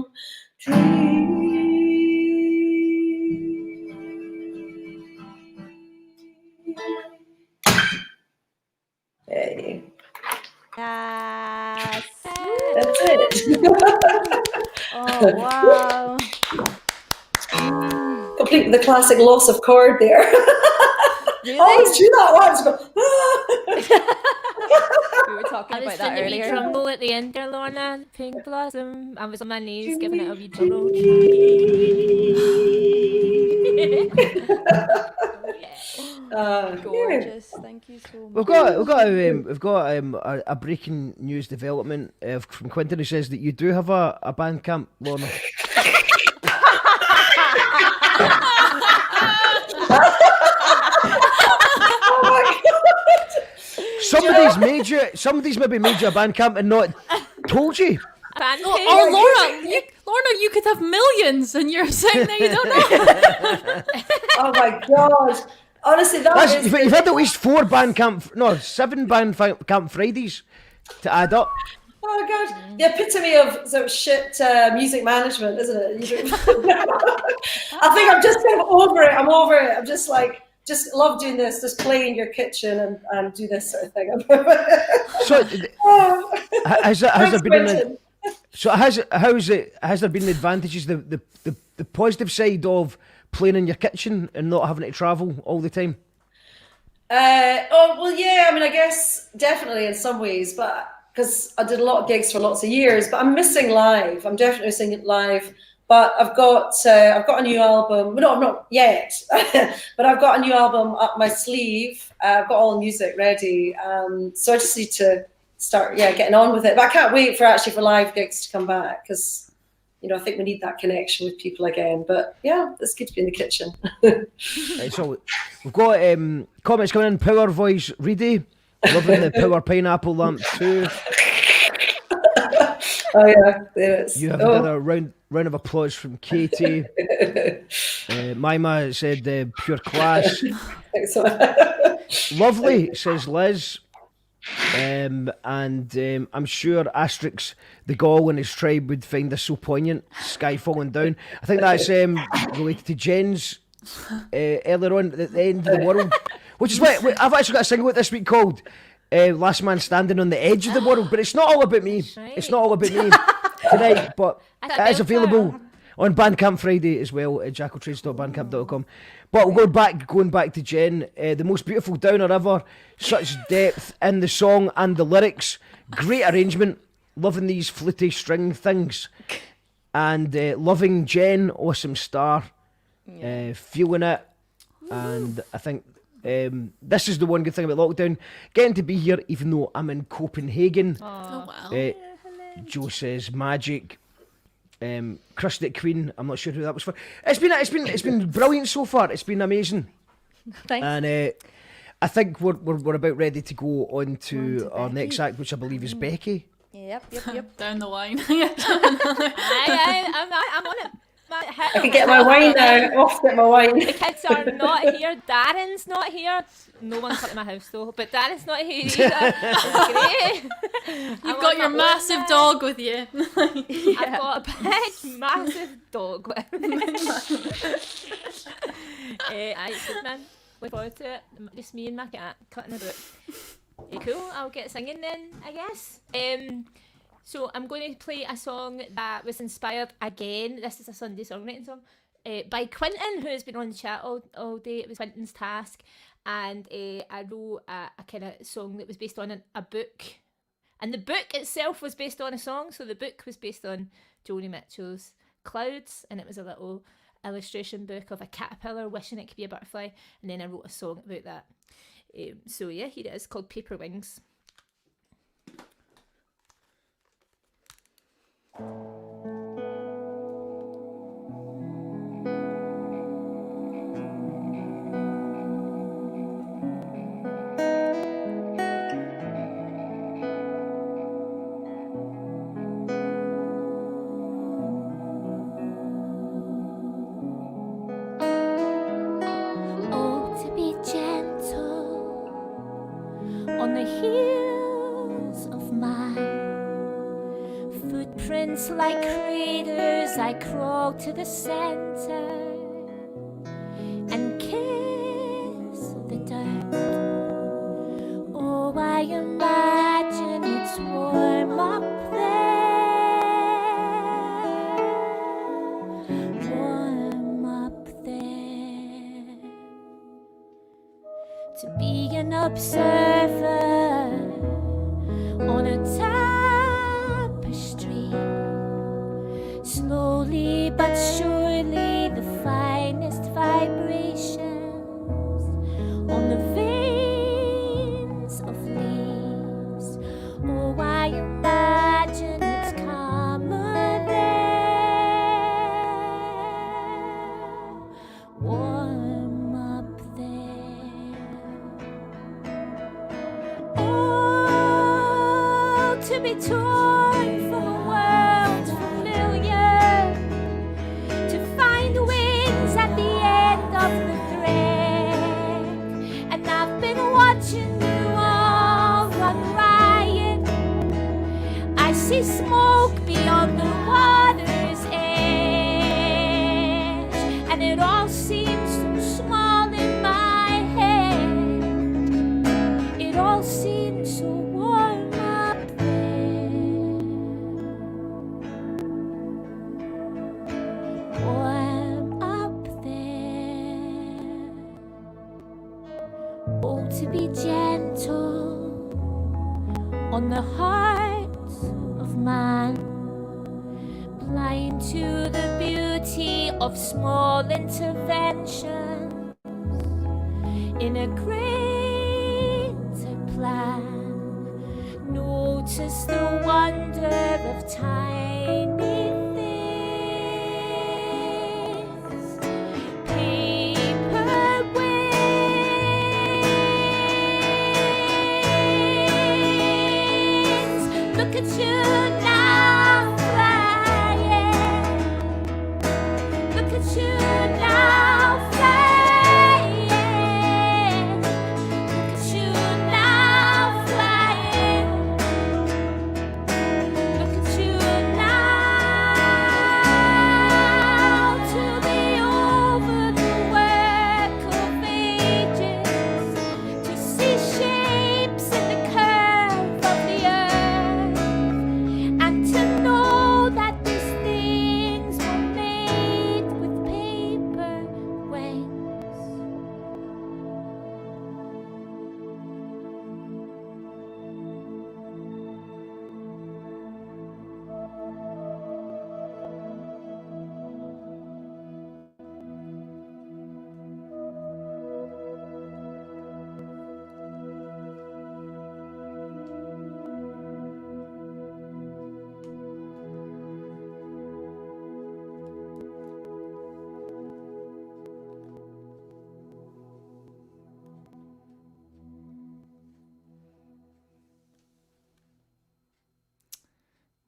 tree. Hey. Yes. That's it. Oh, wow. Complete the classic loss of chord there. Really? Always do that once. We were talking I was about that doing a wee earlier. drum roll at the end there, Lorna. Pink blossom. I was on my knees giving it a wee drum roll. Gorgeous. Thank you so much. We've got a breaking news development from Quentin, who says that you do have a band camp, Lorna. Somebody's maybe made you a band camp and not told you. Lorna, you could have millions, and you're saying that you don't know. Oh my gosh. Honestly, you've had at least 7 band camp Fridays to add up. Oh gosh, the epitome of sort of shit music management, isn't it? I think I'm just kind of over it. I'm over it. I'm just like, just love doing this, just play in your kitchen and do this sort of thing. Has there been advantages, the positive side of playing in your kitchen and not having to travel all the time? Well, yeah. I mean, I guess definitely in some ways, but because I did a lot of gigs for lots of years, but I'm missing live. I'm definitely missing it live. But I've got a new album. No, I'm not yet, but I've got a new album up my sleeve. I've got all the music ready, so I just need to start, getting on with it. But I can't wait for live gigs to come back, because I think we need that connection with people again. But yeah, it's good to be in the kitchen. Right, so we've got comments coming in. Power Voice Reedy, loving the Power Pineapple Lamp too. Oh yeah, there it is. You have another round of applause from Katie. Mima said pure class. Lovely, says Liz. And I'm sure Asterix the Gaul and his tribe would find this so poignant. Sky falling down. I think that's related to Jen's earlier on at the end of the world, which is why I've actually got a single this week called Last Man Standing on the Edge of the World. But it's not all about me. It's not all about me tonight, but it is available on Bandcamp Friday as well at jackaltrades.bandcamp.com. But we'll going back to Jen, the most beautiful downer ever, such depth in the song and the lyrics, great arrangement, loving these flutey string things, and loving Jen, awesome star, feeling it, and I think this is the one good thing about lockdown, getting to be here even though I'm in Copenhagen. Oh, wow. Joe says magic. Crushed Queen, I'm not sure who that was for. It's been brilliant so far. It's been amazing. Thanks. And I think we're about ready to go on to our next act, which I believe is Becky. Yep. Down the wine. I'm on it. I can get my wine now. I'm off to get my wine. The kids are not here. Darren's not here. No one's come to my house though, but Darren's not here either. Great. You've got your massive dog with you. I've got a big, massive dog with me. It's good, man. Look forward to it. Just me and my cat cutting about. Cool. I'll get singing then, I guess. So I'm going to play a song that was inspired again. This is a Sunday songwriting song by Quentin, who has been on the chat all day. It was Quentin's task, and I wrote a kind of song that was based on a book, and the book itself was based on a song. So the book was based on Joni Mitchell's Clouds, and it was a little illustration book of a caterpillar wishing it could be a butterfly, and then I wrote a song about that. So yeah, here it is, called Paper Wings. Like craters, I crawl to the center and kiss the dirt. Oh, I imagine it's warm up there, warm up there. To be an observer on a tapestry. Slowly but surely, the finest vibrations on the veins of leaves. Oh, I imagine it's calmer there, warm up there. Oh, to be torn from a world familiar, to find wings at the end of the thread. And I've been watching you all run riot. I see smoke beyond the water's edge, and it all seems so small in my head. It all seems so warm up there, warm up there. Oh, to be gentle on the heart of man, blind to the beauty of small interventions in a greater plan. Notice the wonder of tiny things.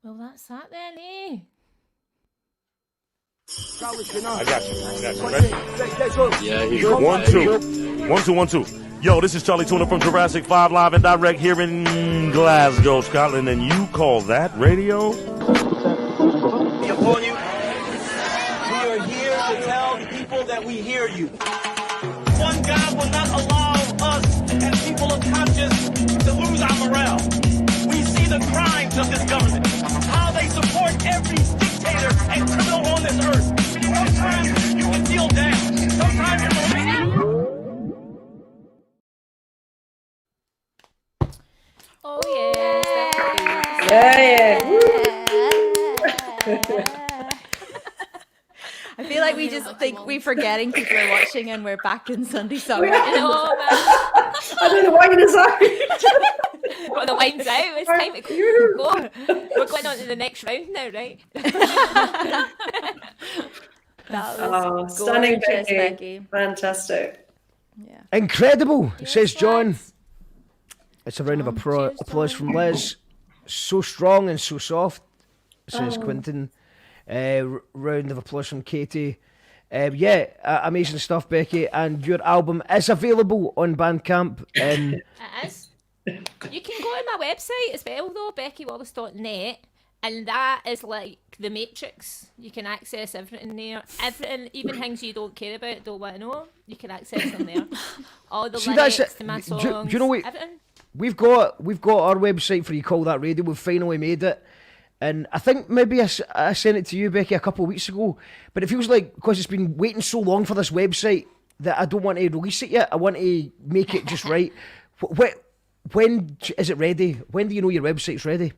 Well, that's that then, eh? I got you. Ready? Yeah, he's 1, 2. 1, 2, 1, 2. Yo, this is Charlie Tuna from Jurassic 5 live and direct here in Glasgow, Scotland, and you call that radio? Upon you, we are here to tell the people that we hear you. One God will not allow us as people of conscience to lose our morale. We see the crimes of this government, how they support every dictator and criminal on this earth. Sometimes you can feel down. Sometimes you're Oh yeah. I feel like we just think we're forgetting people are watching and we're back in Sunday song. I don't know why you're sorry. Got the wine's out. It's time to go. We're going on to the next round now, right? That was stunning, gorgeous, Becky. Fantastic. Yeah. Incredible, says John. It's a round of applause from Liz. So strong and so soft, says Quentin. Round of applause from Katie. Amazing stuff, Becky. And your album is available on Bandcamp. It is. You can go to my website as well, though, becciwallace.net, and that is like the Matrix. You can access everything there. Everything, even things you don't care about, don't want to know, you can access them there. All the lyrics to my songs, do you know what? everything. We've got our website for You Call That Radio. We've finally made it. And I think maybe I sent it to you, Becky, a couple of weeks ago. But it feels like, because it's been waiting so long for this website, that I don't want to release it yet. I want to make it just right. When is it ready? When do you know your website's ready?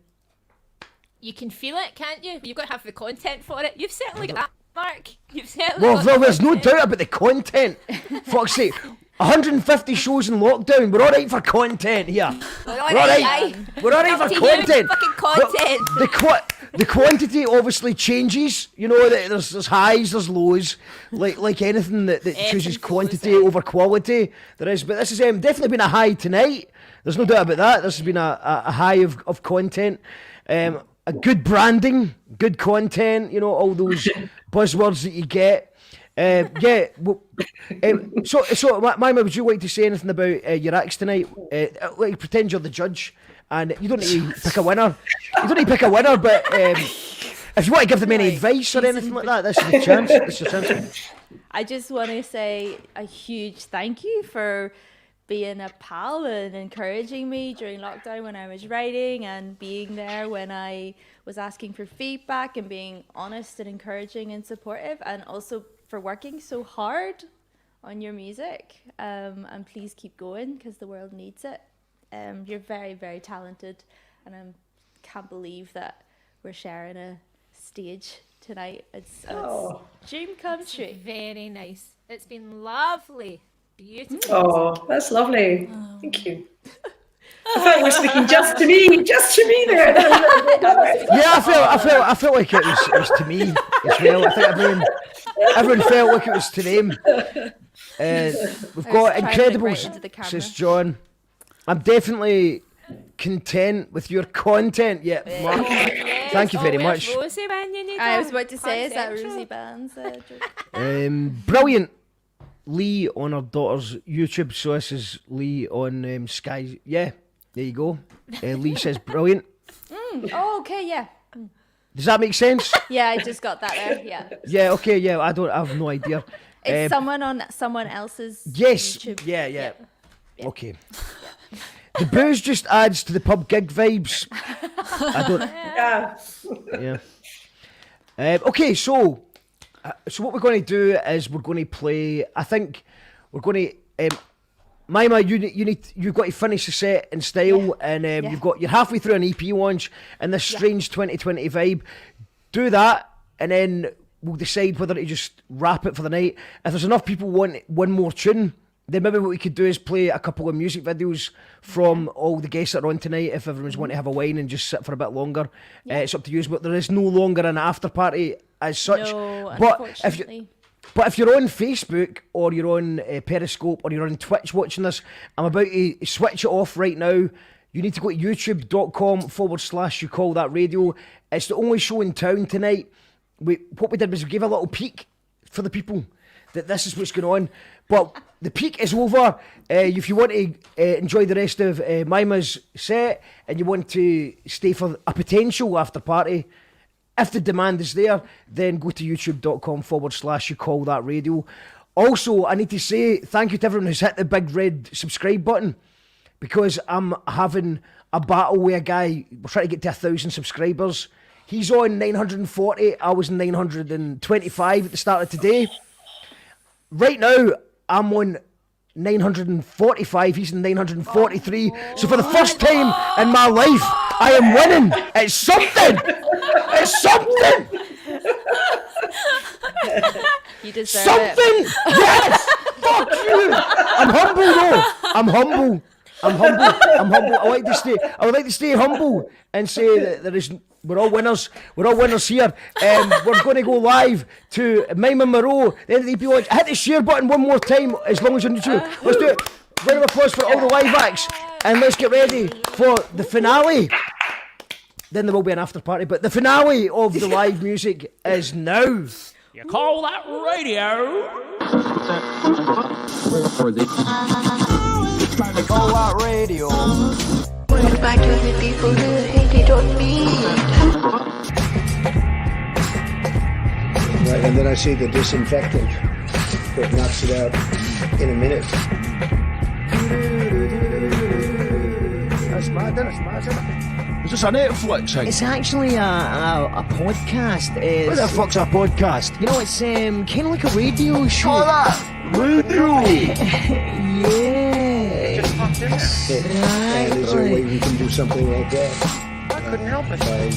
You can feel it, can't you? You've got to have the content for it. You've certainly got that, Mark. You've certainly got Well, there's no content. doubt about the content. Fuck's sake. 150 shows in lockdown. We're all right for content here. We're all right. We're all right Up for to you, content. fucking content. The quantity obviously changes. You know, there's highs, there's lows. Like anything that chooses quantity over quality, there is. But this has definitely been a high tonight. There's no doubt about that. This has been a high of content. A good branding, good content. You know, all those buzzwords that you get. So Mima, would you like to say anything about your acts tonight? Like, pretend you're the judge, and you don't need to pick a winner. You don't need to pick a winner, but if you want to give them any advice or anything like that, this is your chance. This is your chance. I just want to say a huge thank you for being a pal and encouraging me during lockdown when I was writing, and being there when I was asking for feedback, and being honest and encouraging and supportive, and also for working so hard on your music. And please keep going, because the world needs it. You're very, very talented, and I can't believe that we're sharing a stage tonight. It's dream come true. Very nice. It's been lovely. Beautiful. Oh, that's lovely. Thank you. I felt you were speaking just to me there. Yeah, I felt like it was to me as well. I think everyone felt like it was to them. We've got Incredibles, says John. I'm definitely content with your content. Yeah, Mark. Thank you very much. I was about to say, is that Rosie Band's brilliant. Lee on her daughter's YouTube, so this is Lee on Sky. Yeah, there you go. Lee says brilliant. Oh, okay, yeah. Does that make sense? Yeah, I just got that there. Yeah. Yeah. Okay. Yeah. I have no idea. It's someone on someone else's. Yes. YouTube. Yeah. Okay. Yeah. The booze just adds to the pub gig vibes. I don't. Yeah. Okay. So what we're going to do is we're going to play. I think we're going to. Mima, you've got to finish the set in style, and you're halfway through an EP launch in this strange 2020 vibe. Do that, and then we'll decide whether to just wrap it for the night. If there's enough people want one more tune, then maybe what we could do is play a couple of music videos from all the guests that are on tonight. If everyone's wanting to have a wine and just sit for a bit longer, it's up to you. But there is no longer an after party as such. No, but unfortunately. If you're on Facebook, or you're on Periscope, or you're on Twitch watching this, I'm about to switch it off right now. You need to go to youtube.com/You Call That Radio. It's the only show in town tonight. What we did was we gave a little peek for the people that this is what's going on. But the peak is over. If you want to enjoy the rest of Mima's set and you want to stay for a potential after party, if the demand is there, then go to youtube.com/you call that radio. Also, I need to say thank you to everyone who's hit the big red subscribe button, because I'm having a battle with a guy. We're trying to get to 1,000 subscribers. He's on 940. I was 925 at the start of today. Right now, I'm on 945. He's in 943. So for the first time in my life, I am winning. It's something. It's something. You deserve something. it. Yes. Fuck you. I'm humble though. I'm humble. I would like to stay humble and say that we're all winners. We're all winners here. We're going to go live to Mima Merrow, the end of the EP launch. Hit the share button one more time, as long as you're on YouTube. Let's do it. Round of applause for all the live acts, and let's get ready for the finale. Then there will be an after party, but the finale of the live music is now. You call that radio? You call that radio? Goodbye to the people who hated on me. Right, and then I see the disinfectant that knocks it out in a minute. That's mad, isn't it? Is this a Netflix thing? It's actually a podcast. What the fuck's a podcast? You know, it's kind of like a radio show. Oh, that radio. Yeah. And is there a way we can do something like that? I couldn't help it. By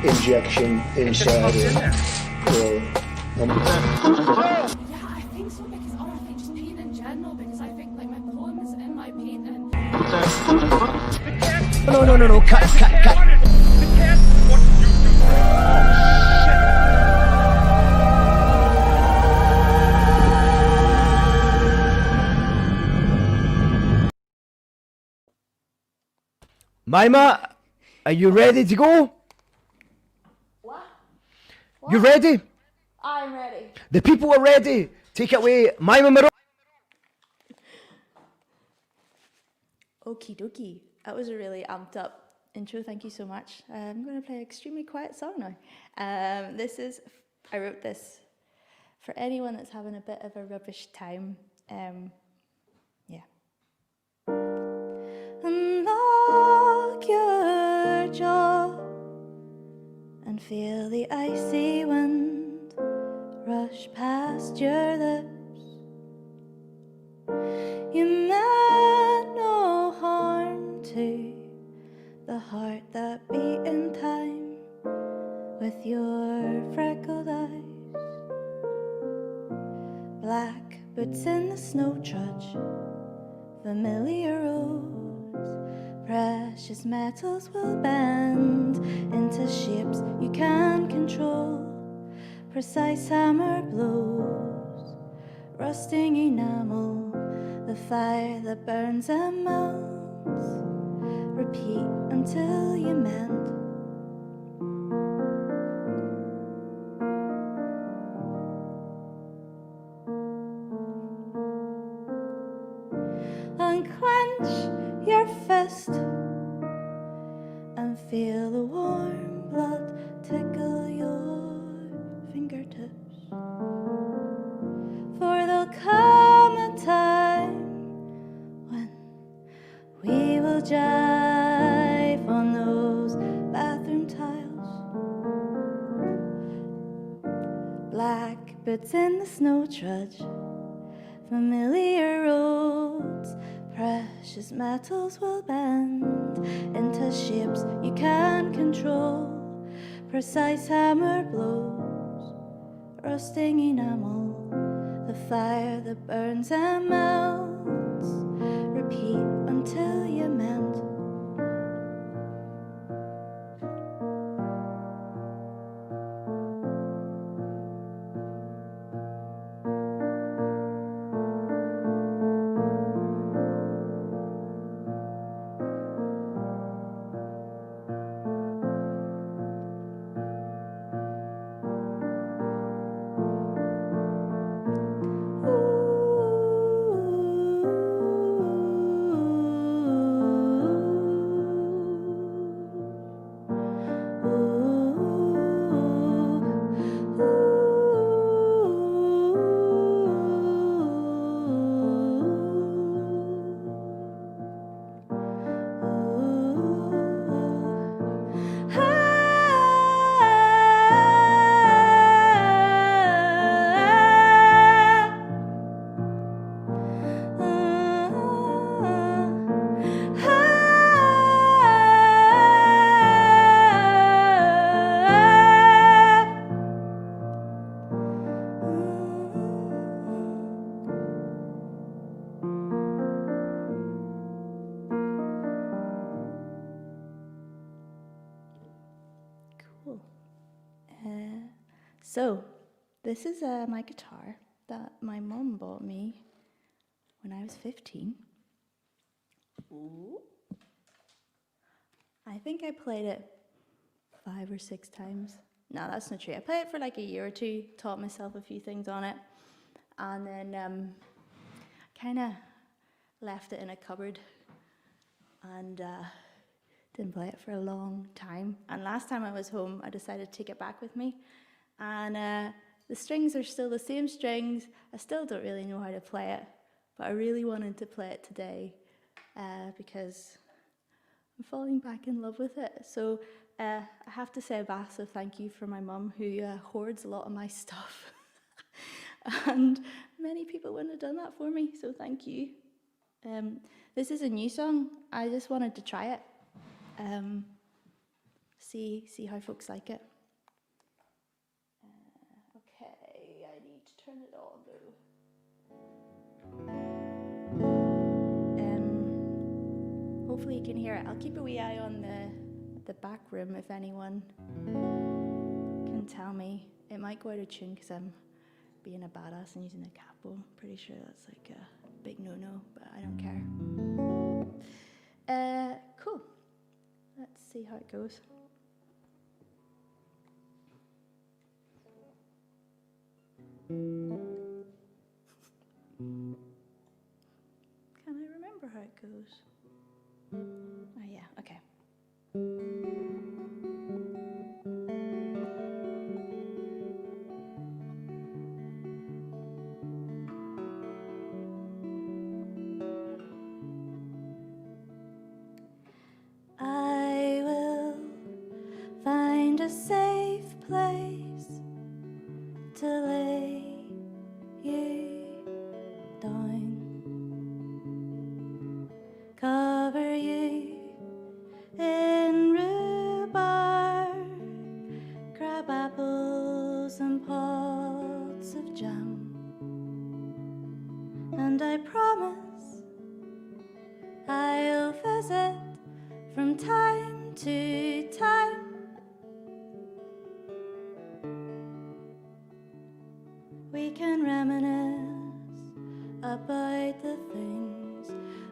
injection inside or Yeah, I think so, because I think just paint in general, because I think like my poem is in my painting. No, cut. Mima, are you ready to go? What? You ready? I'm ready. The people are ready. Take it away, Mima Merrow. Okie dokie. That was a really amped up intro. Thank you so much. I'm going to play an extremely quiet song now. I wrote this for anyone that's having a bit of a rubbish time. Yeah. Unlock your jaw and feel the icy wind rush past your lips. You meant no harm to the heart that beat in time with your freckled eyes. Black boots in the snow trudge, familiar roads, precious metals will bend into shapes you can't control. Precise hammer blows, rusting enamel, the fire that burns and melts. Repeat until you mend. Unclench your fist and feel the warm blood tickle your fingertips. For there'll come a time when we will jive on those bathroom tiles. Black boots in the snow trudge, familiar roads, precious metals will bend into shapes you can't control. Precise hammer blows, rusting enamel, the fire that burns and melts. Repeat until you mend. So, this is my guitar that my mum bought me when I was 15. Ooh. I think I played it 5 or 6 times. No, that's not true. I played it for like a year or two, taught myself a few things on it, and then kind of left it in a cupboard and didn't play it for a long time. And last time I was home, I decided to take it back with me. And the strings are still the same strings. I still don't really know how to play it, but I really wanted to play it today because I'm falling back in love with it. So I have to say a massive thank you for my mum, who hoards a lot of my stuff. And many people wouldn't have done that for me, so thank you. This is a new song. I just wanted to try it. See how folks like it. Okay, I need to turn it on though. Hopefully you can hear it. I'll keep a wee eye on the back room if anyone can tell me. It might go out of tune because I'm being a badass and using a capo. Pretty sure that's like a big no-no, but I don't care. Cool. Let's see how it goes. Can I remember how it goes? Oh yeah, okay. I will find a safe place to lay you down, cover you in rhubarb, crab apples and pots of jam, and I promise I'll visit from time to time. We can reminisce about the things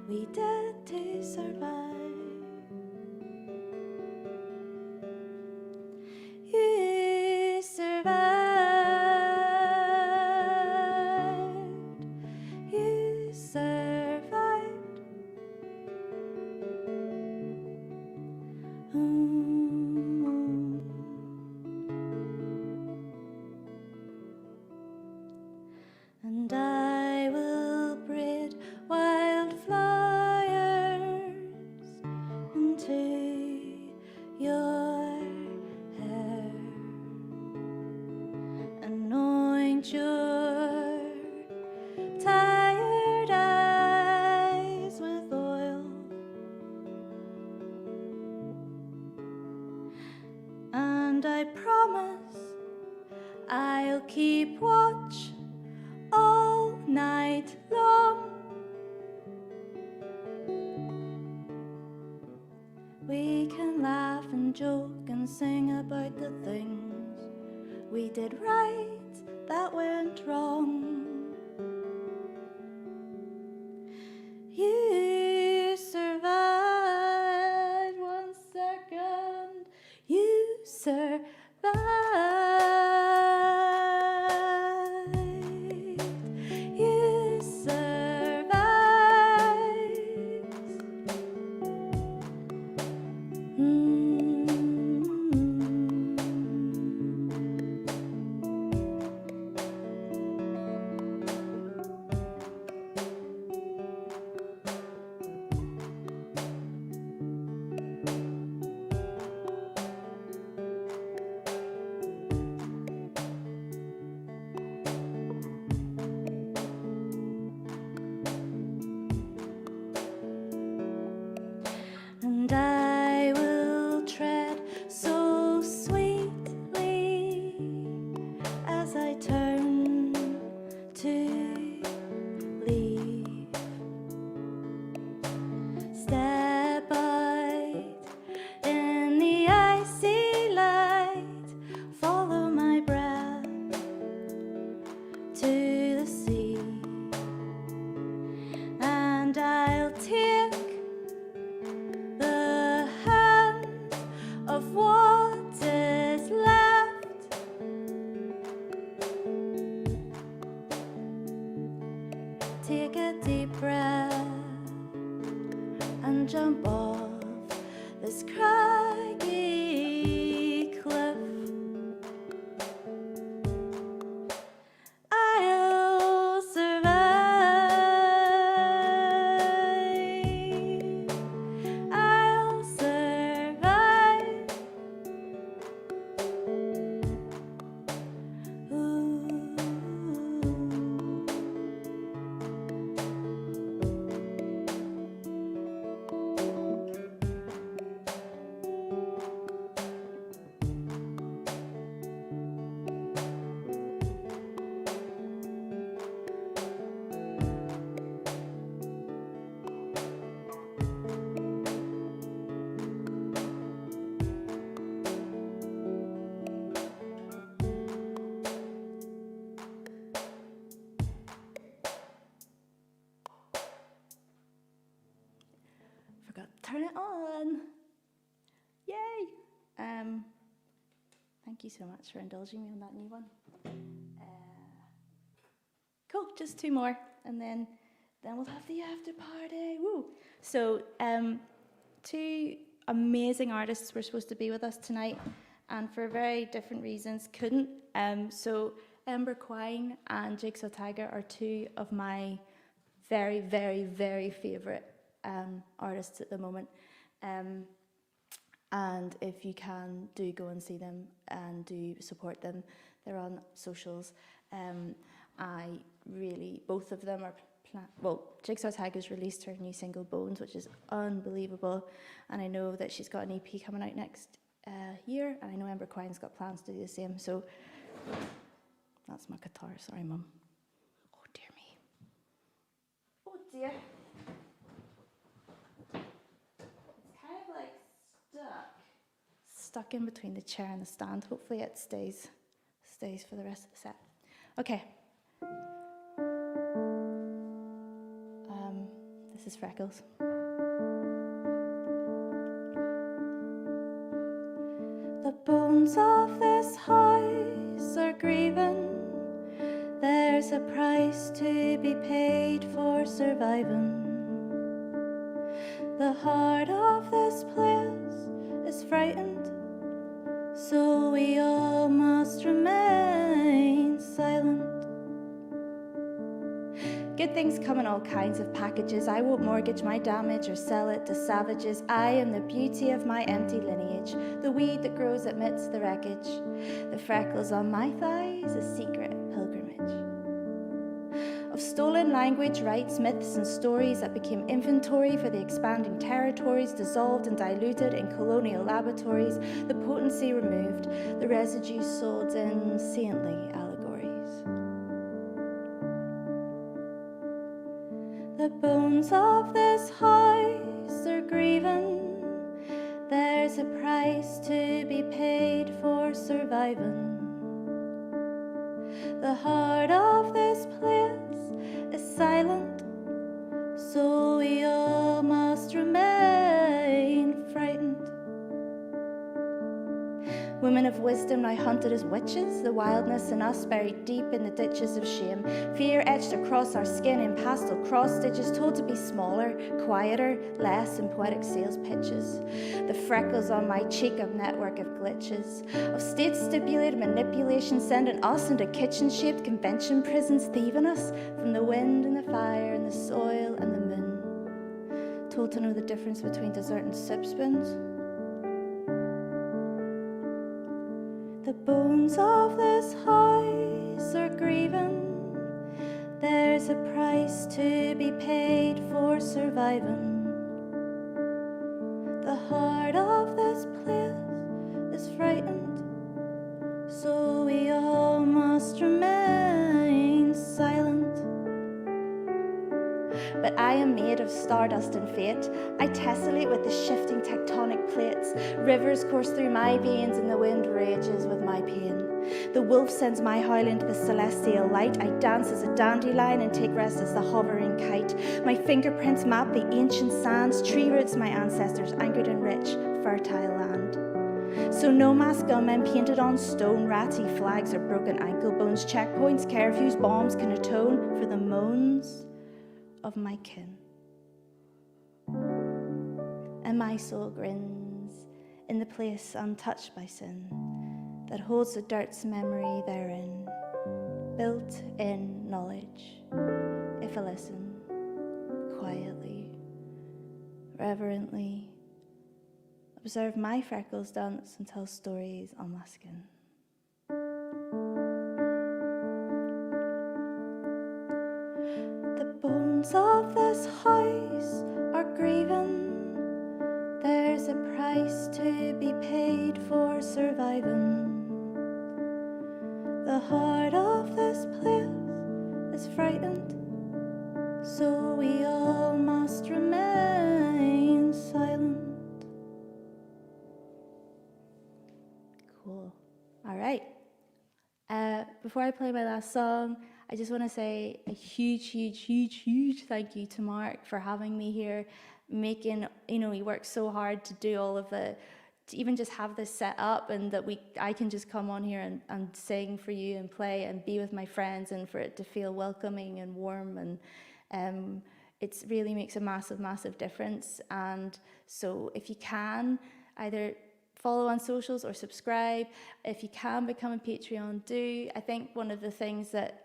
we did to survive. You survived. You survived. And I will breed wildflowers into your hair, anoint your tired eyes with oil, and I promise I'll keep watch all night long. We can laugh and joke and sing about the things we did right that went wrong. You survived. 1 second. You survived. You survived. to the sea, and I'll take the hand of what is left. Take a deep breath and jump off this craggy cliff. I'll survive. I'll survive. Forgot to turn it on. Yay! Thank you so much for indulging me on that new one. Cool, just two more, and then we'll have the after party. Woo! So, two amazing artists were supposed to be with us tonight, and for very different reasons couldn't. So, Ember Quine and Jigsaw Tiger are two of my very, very, very favourite artists at the moment. And if you can, do go and see them and do support them. They're on socials. Both of them are, Jigsaw Tiger's released her new single Bones, which is unbelievable. And I know that she's got an EP coming out next year. And I know Ember Quine's got plans to do the same. So that's my guitar, sorry mum. Oh dear me. Oh dear. Stuck in between the chair and the stand. Hopefully it stays for the rest of the set. Okay. This is Freckles. The bones of this house are grieving. There's a price to be paid for surviving. The heart of this place is frightened, so we all must remain silent. Good things come in all kinds of packages. I won't mortgage my damage or sell it to savages. I am the beauty of my empty lineage, the weed that grows amidst the wreckage. The freckles on my thighs, a secret pilgrimage. Of stolen language, rights, myths and stories that became inventory for the expanding territories, dissolved and diluted in colonial laboratories, the potency removed, the residue sold in saintly allegories. The bones of this house are grieving. There's a price to be paid for surviving. The heart of this place is silent, so we all must remain frightened. Women of wisdom now hunted as witches, the wildness in us buried deep in the ditches of shame. Fear etched across our skin in pastel cross stitches, told to be smaller, quieter, less in poetic sales pitches. The freckles on my cheek, a network of glitches, of state-stipulated manipulation, sending us into kitchen-shaped convention prisons, thieving us from the wind and the fire and the soil and the moon. Told to know the difference between dessert and soup spoons. The bones of this house are grieving. There's a price to be paid for surviving. The heart of this place is frightened, so we all must remain silent. But I am made of stardust and fate. I tessellate with the shifting tectonic plates. Rivers course through my veins and the wind rages with my pain. The wolf sends my howl into the celestial light. I dance as a dandelion and take rest as the hovering kite. My fingerprints map the ancient sands, tree roots my ancestors anchored in rich, fertile land. So no mass gunmen painted on stone, ratty flags or broken ankle bones, checkpoints, curfews, bombs can atone for the moans of my kin. And my soul grins in the place untouched by sin that holds the dirt's memory therein, built-in knowledge, if I listen quietly, reverently, observe my freckles dance and tell stories on my skin. The bones of this house are grieving. There's a price to be paid for surviving. The heart of this place is frightened, so we all must remain silent. Cool. All right. Before I play my last song, I just want to say a huge thank you to Mark for having me here, making, he worked so hard to do all of to even just have this set up, and that I can just come on here and sing for you and play and be with my friends, and for it to feel welcoming and warm, and it really makes a massive difference. And so if you can, either follow on socials or subscribe. If you can become a Patreon, do. I think one of the things that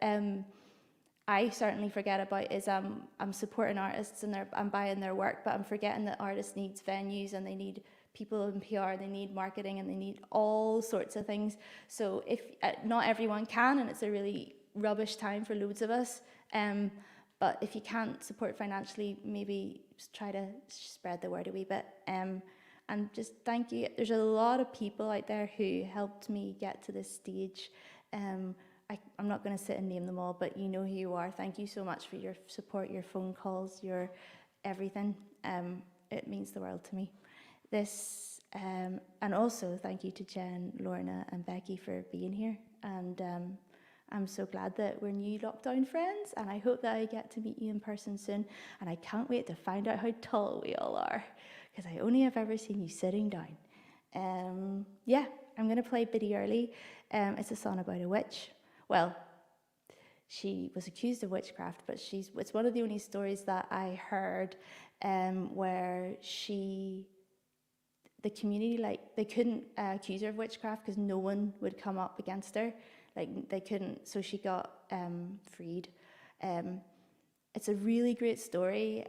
I certainly forget about is I'm supporting artists and I'm buying their work, but I'm forgetting that artists need venues and they need people in PR, they need marketing, and they need all sorts of things. So if not everyone can, and it's a really rubbish time for loads of us, but if you can't support financially, maybe try to spread the word a wee bit. And just thank you. There's a lot of people out there who helped me get to this stage. I'm not going to sit and name them all, but you know who you are. Thank you so much for your support, your phone calls, your everything. It means the world to me. And also thank you to Jen, Lorna, and Becci for being here. And I'm so glad that we're new lockdown friends, and I hope that I get to meet you in person soon. And I can't wait to find out how tall we all are, because I only have ever seen you sitting down. Yeah, I'm going to play Biddy Early. It's a song about a witch. Well, she was accused of witchcraft, but it's one of the only stories that I heard where the community, they couldn't accuse her of witchcraft because no one would come up against her. They couldn't, so she got freed. It's a really great story.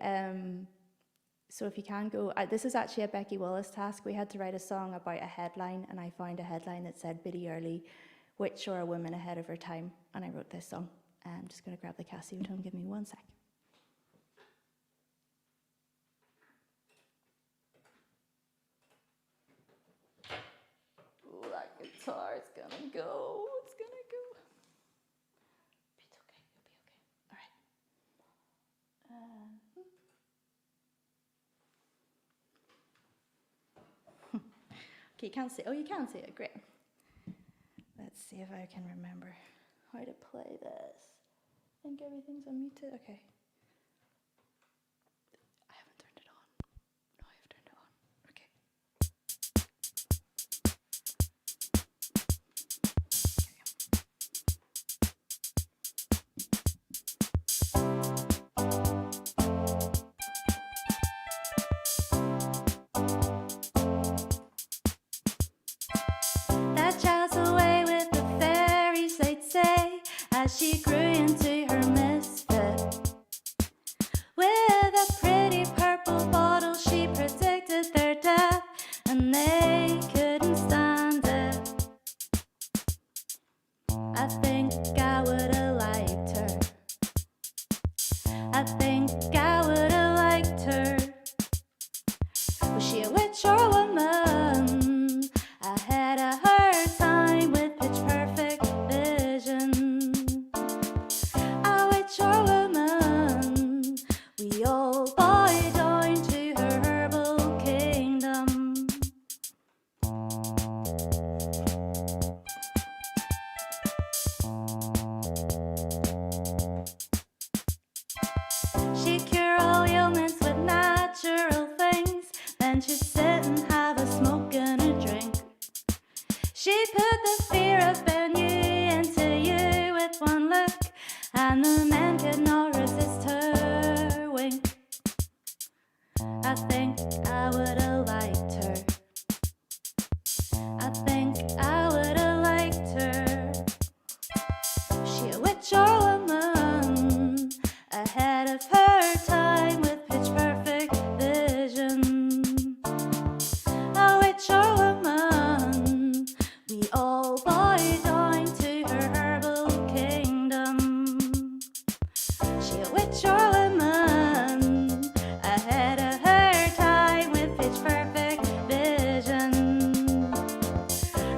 So if you can go, this is actually a Becci Wallace task. We had to write a song about a headline, and I found a headline that said Biddy Early, witch or a woman ahead of her time, and I wrote this song. I'm just going to grab the Casio tone. Give me 1 sec. Oh, that guitar is going to go. It's going to go. It's okay. It'll be okay. All right. Okay, you can't see. Oh, you can see it. Great. Let's see if I can remember how to play this. I think everything's unmuted. Okay. I haven't turned it on. No, I have turned it on. Okay. That child's away with the fairies, they'd say, as she grew into her misfit. With a pretty purple bottle, she predicted their death, and they couldn't stand it. I think I would have liked her. I think I would have liked her. Was she a witch or a woman? Ahead of her time with pitch perfect vision. A witch or a woman? We and the man could not resist her wink. I think I would have liked her. I think I would have liked her. She a witch or woman, ahead of her time with pitch perfect vision. A witch or woman, we all bow down to her herbal kingdom. She a witch or woman, ahead of her time with pitch perfect vision.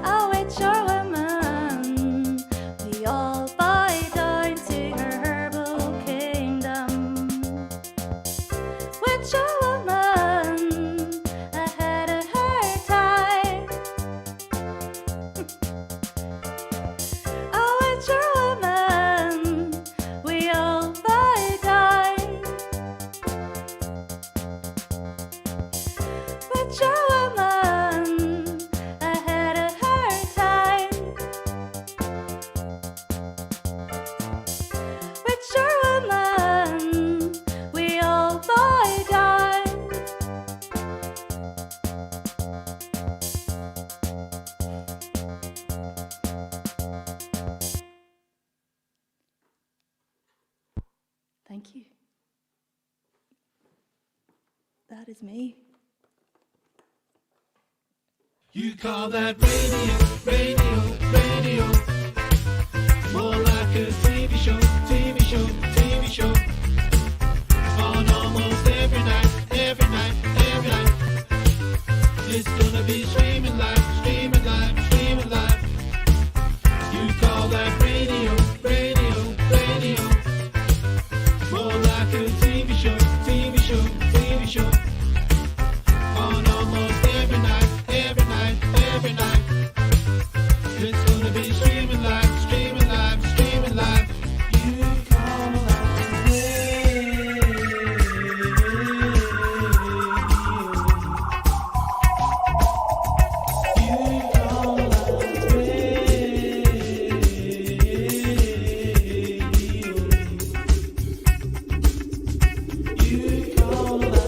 A witch or woman, we all bow down to her herbal kingdom. Witch or woman, ahead of her time. A witch or woman, we all bow down. Witch or woman, ahead of her time. Witch or woman, we all bow down. Thank you. That is me. You call that radio, radio, radio. More like a TV show, TV show, TV show. On almost every night, every night, every night. It's gonna be streaming live, streaming live, streaming live. You call that radio, radio, radio. More like a TV show, TV show, TV show. On almost every night, every night, every night. It's gonna be streaming live, streaming live, streaming live. You call that radio. You call that radio. You call that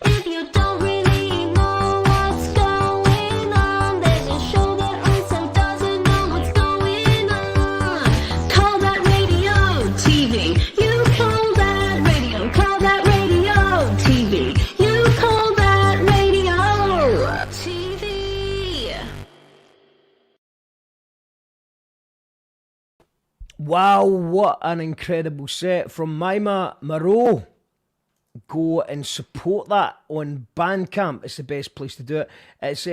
If you don't really know what's going on, there's a show that also doesn't know what's going on. Call that radio TV. You call that radio. Call that radio TV. You call that radio TV. Wow, what an incredible set from Mima Merrow. Go and support that on Bandcamp. It's the best place to do it. It's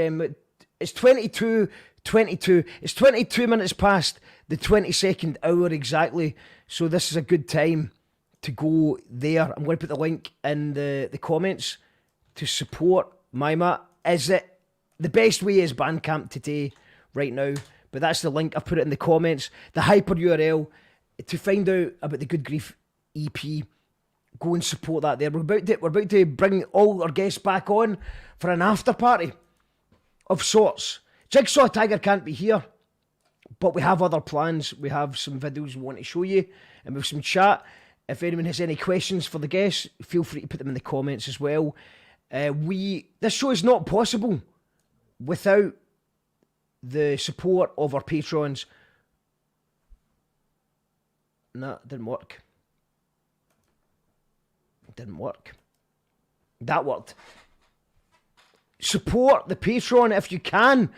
22. It's 22 minutes past the 22nd hour exactly. So this is a good time to go there. I'm going to put the link in the comments to support Mima. Is it the best way is Bandcamp today, right now? But that's the link. I've put it in the comments. The hyper URL to find out about the Good Grief EP. Go and support that there. We're about to bring all our guests back on for an after party of sorts. Jigsaw Tiger can't be here, but we have other plans. We have some videos we want to show you, and we have some chat. If anyone has any questions for the guests, feel free to put them in the comments as well. This show is not possible without the support of our patrons. No, it didn't work. Didn't work. That worked. Support the Patreon if you can.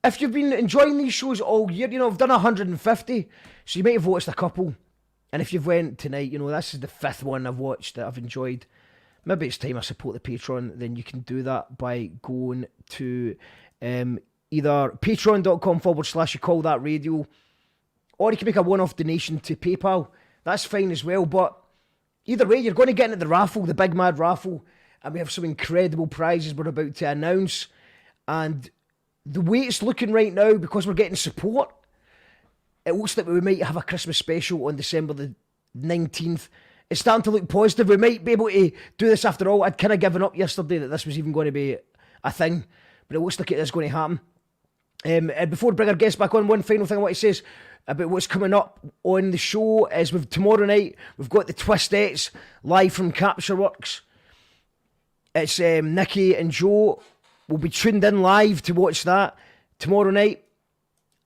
If you've been enjoying these shows all year, I've done 150, so you might have watched a couple. And if you've went tonight, this is the 5th one I've watched that I've enjoyed. Maybe it's time I support the Patreon. Then you can do that by going to either patreon.com/you call that radio, or you can make a one-off donation to PayPal. That's fine as well, but either way, you're going to get into the raffle, the Big Mad Raffle, and we have some incredible prizes we're about to announce. And the way it's looking right now, because we're getting support, it looks like we might have a Christmas special on December the 19th. It's starting to look positive. We might be able to do this after all. I'd kind of given up yesterday that this was even going to be a thing. but it looks like it is going to happen. And before we bring our guest back on, one final thing I want to say is about what's coming up on the show is tomorrow night, we've got the Twistettes live from Capture Works. It's Nikki and Joe will be tuned in live to watch that tomorrow night.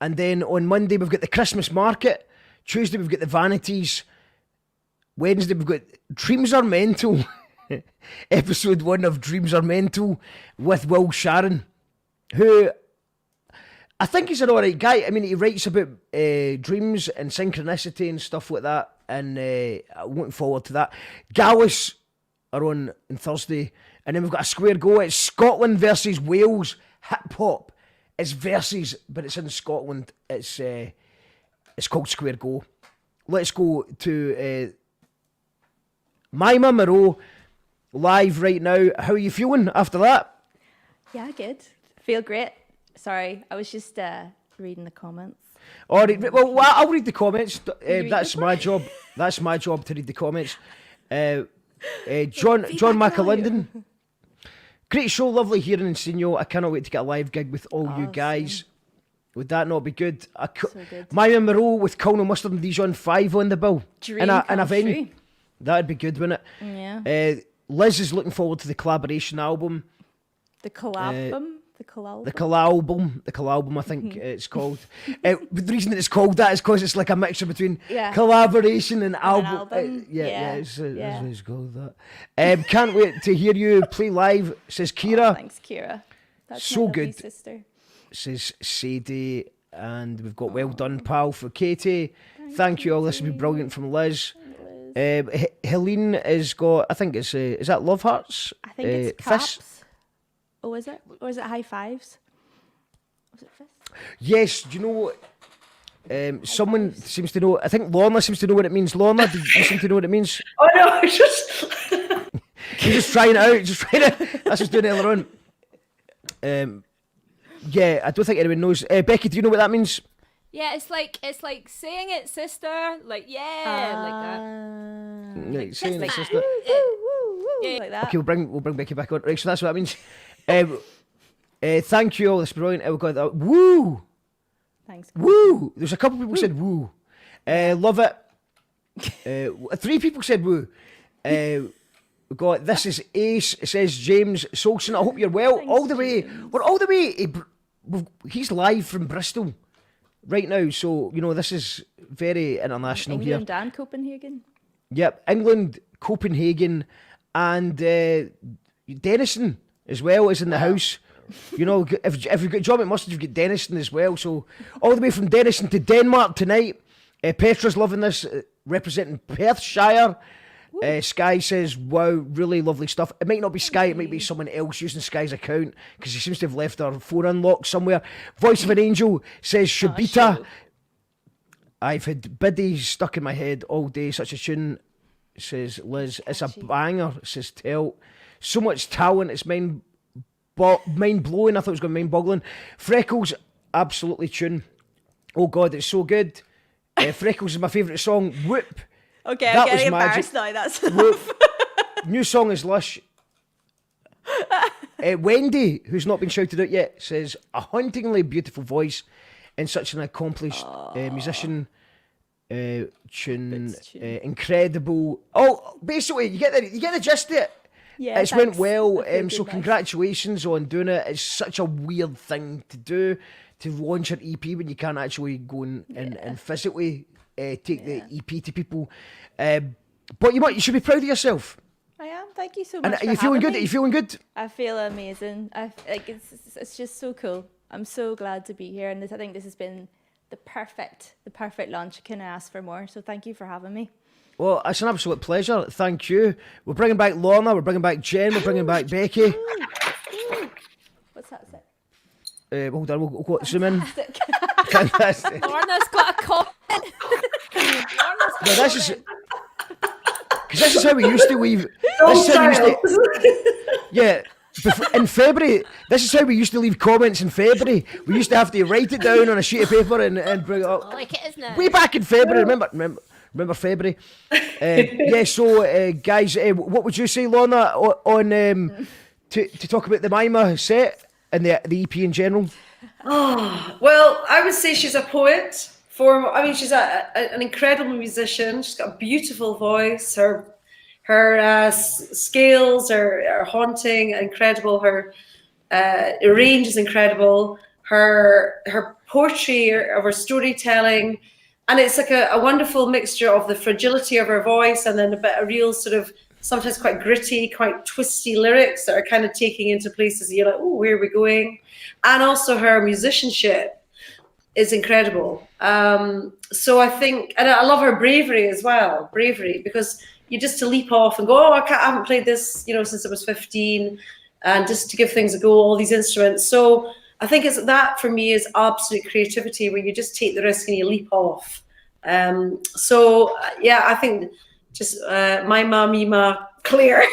And then on Monday, we've got the Christmas market. Tuesday, we've got the Vanities. Wednesday, we've got Dreams Are Mental. Episode 1 of Dreams Are Mental with Will Sharon, who I think he's an alright guy. I mean, he writes about dreams and synchronicity and stuff like that, and I'm looking forward to that. Gallus are on Thursday, and then we've got a square go. It's Scotland versus Wales hip hop. It's versus, but it's in Scotland. It's called Square Go. Let's go to Mima Merrow live right now. How are you feeling after that? Yeah, good. Feel great. Sorry, I was just reading the comments. All right, well, I'll read the comments. That's my job. That's my job to read the comments. John McAlinden. Great show, lovely hearing and seeing you. I cannot wait to get a live gig with all you guys. Would that not be good? So good. Maya Merrow with Colonel Mustard and Dijon 5 on the bill. Dream in a venue. That'd be good, wouldn't it? Yeah. Liz is looking forward to the collaboration album. The collab. The collabum, I think it's called. The reason that it's called that is because it's like a mixture between collaboration and album. It's called that. Can't wait to hear you play live, says Kira. Oh, thanks, Kira. That's so my good. Sister. Says Sadie, and we've got well done, pal, for Katie. Thank you all. This has been brilliant from Liz. Helene has got, I think it's, is that Love Hearts? I think it's Caps. Oh, is it? Or is it High Fives? Was it Fist? Yes, do you know, someone seems to know, I think Lorna seems to know what it means. Lorna, do you seem to know what it means? Oh no, I just... You're just trying it out, that's just doing it earlier on. Yeah, I don't think anyone knows. Becky, do you know what that means? Yeah, it's like saying it, sister. Like like that. Like saying it, sister. Yeah, like that. Okay, we'll bring Becky back on. Right, so that's what that means. Thank you all. This is brilliant. We've got that. Woo! Thanks. Woo! There's a couple of people who said woo. Love it. 3 people said woo. We've got This Is Ace. It says James Solson. I hope you're well. Thanks, all the way. James. We're all the way. He's live from Bristol right now, so you know this is very international here. England and Copenhagen. Yep, England, Copenhagen, and Denison as well is in the house. You know, if you've got John McMustard, you've got Denison as well. So all the way from Denison to Denmark tonight. Petra's loving this, representing Perthshire. Sky says, wow, really lovely stuff. It might not be Sky, it might be someone else using Sky's account because he seems to have left her phone unlocked somewhere. Voice of an Angel says, Shabita. I've had Biddy stuck in my head all day. Such a tune, says Liz. It's a banger, says Telt. So much talent, it's mind-blowing. I thought it was going to be mind-boggling. Freckles, absolutely tune. Oh God, it's so good. Freckles is my favourite song. Whoop. Okay, I'm getting embarrassed now. That's enough. New song is lush. Wendy, who's not been shouted out yet, says a hauntingly beautiful voice and such an accomplished musician. Tune, incredible. Oh, basically, you get the gist of it. Yeah, it's went well. So congratulations on doing it. It's such a weird thing to do, to launch an EP when you can't actually go and physically take the EP to people. But you should be proud of yourself. I am. Thank you so much. And are you feeling good? Are you feeling good? I feel amazing. It's just so cool. I'm so glad to be here, and I think this has been the perfect launch. I couldn't ask for more. So thank you for having me. Well, it's an absolute pleasure. Thank you. We're bringing back Lorna. We're bringing back Jen. We're bringing back Becky. What's that say? Hold on. We'll go zoom in. Fantastic. Lorna's got a comment. No, this is how we used to leave. Yeah. In February, this is how we used to leave comments in February. We used to have to write it down on a sheet of paper and bring it up. Like it, isn't it? Way back in February, remember February? So guys, what would you say, Lorna, on to talk about the Mima set? and the EP in general? Oh, well, I would say she's a poet. She's an incredible musician. She's got a beautiful voice. Her scales are haunting, incredible. Her range is incredible. Her poetry, of her storytelling, and it's like a wonderful mixture of the fragility of her voice and then a bit of real sort of sometimes quite gritty, quite twisty lyrics that are kind of taking into places you're like, oh, where are we going? And also her musicianship is incredible. So I think, and I love her bravery as well, because you just to leap off and go, oh, I haven't played this, since I was 15, and just to give things a go, all these instruments. So I think that for me is absolute creativity, where you just take the risk and you leap off. I think just Mima Claire,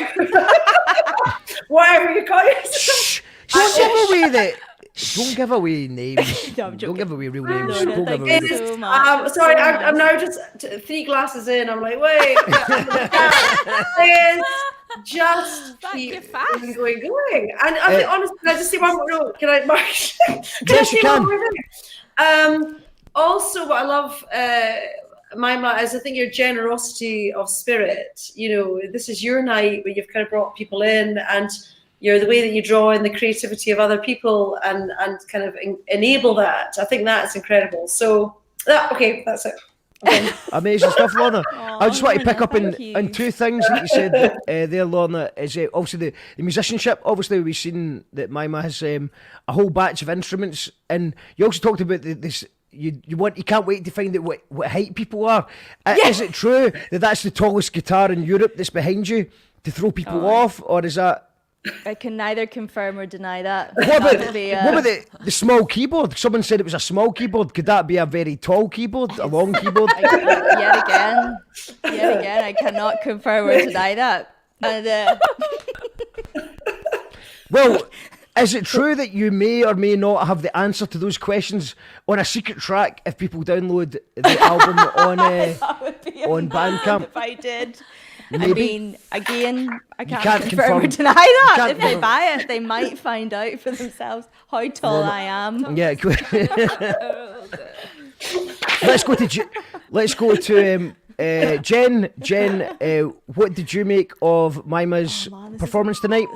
whatever you call it. Don't give away names. No, don't give away real names. Sorry, I'm now just 3 glasses in. I'm like, wait. Just keep going. And I think, honestly, can I just say one more note? Can I, Mark? Yes, you can. Also, what I love, Mima, is I think your generosity of spirit. This is your night where you've kind of brought people in, and the way that you draw in the creativity of other people and kind of enable that. I think that's incredible. So, that's it. Okay. Amazing stuff, Lorna. I just want to pick up on 2 things that you said there, Lorna. Is obviously the musicianship. Obviously, we've seen that Mima has a whole batch of instruments, and you also talked about this. You can't wait to find out what height people are. Is it true that that's the tallest guitar in Europe that's behind you to throw people off, or is that? I can neither confirm or deny that. What about the small keyboard? Someone said it was a small keyboard. Could that be a very tall keyboard, a long keyboard? Yet again, I cannot confirm or deny that. And, Well, is it true that you may or may not have the answer to those questions on a secret track if people download the album on Bandcamp? If I did. Maybe. I mean, again, I can't confirm or deny that. If they buy it, they might find out for themselves how tall I am. Yeah. Let's go to Jen. Jen, what did you make of Mima's performance tonight?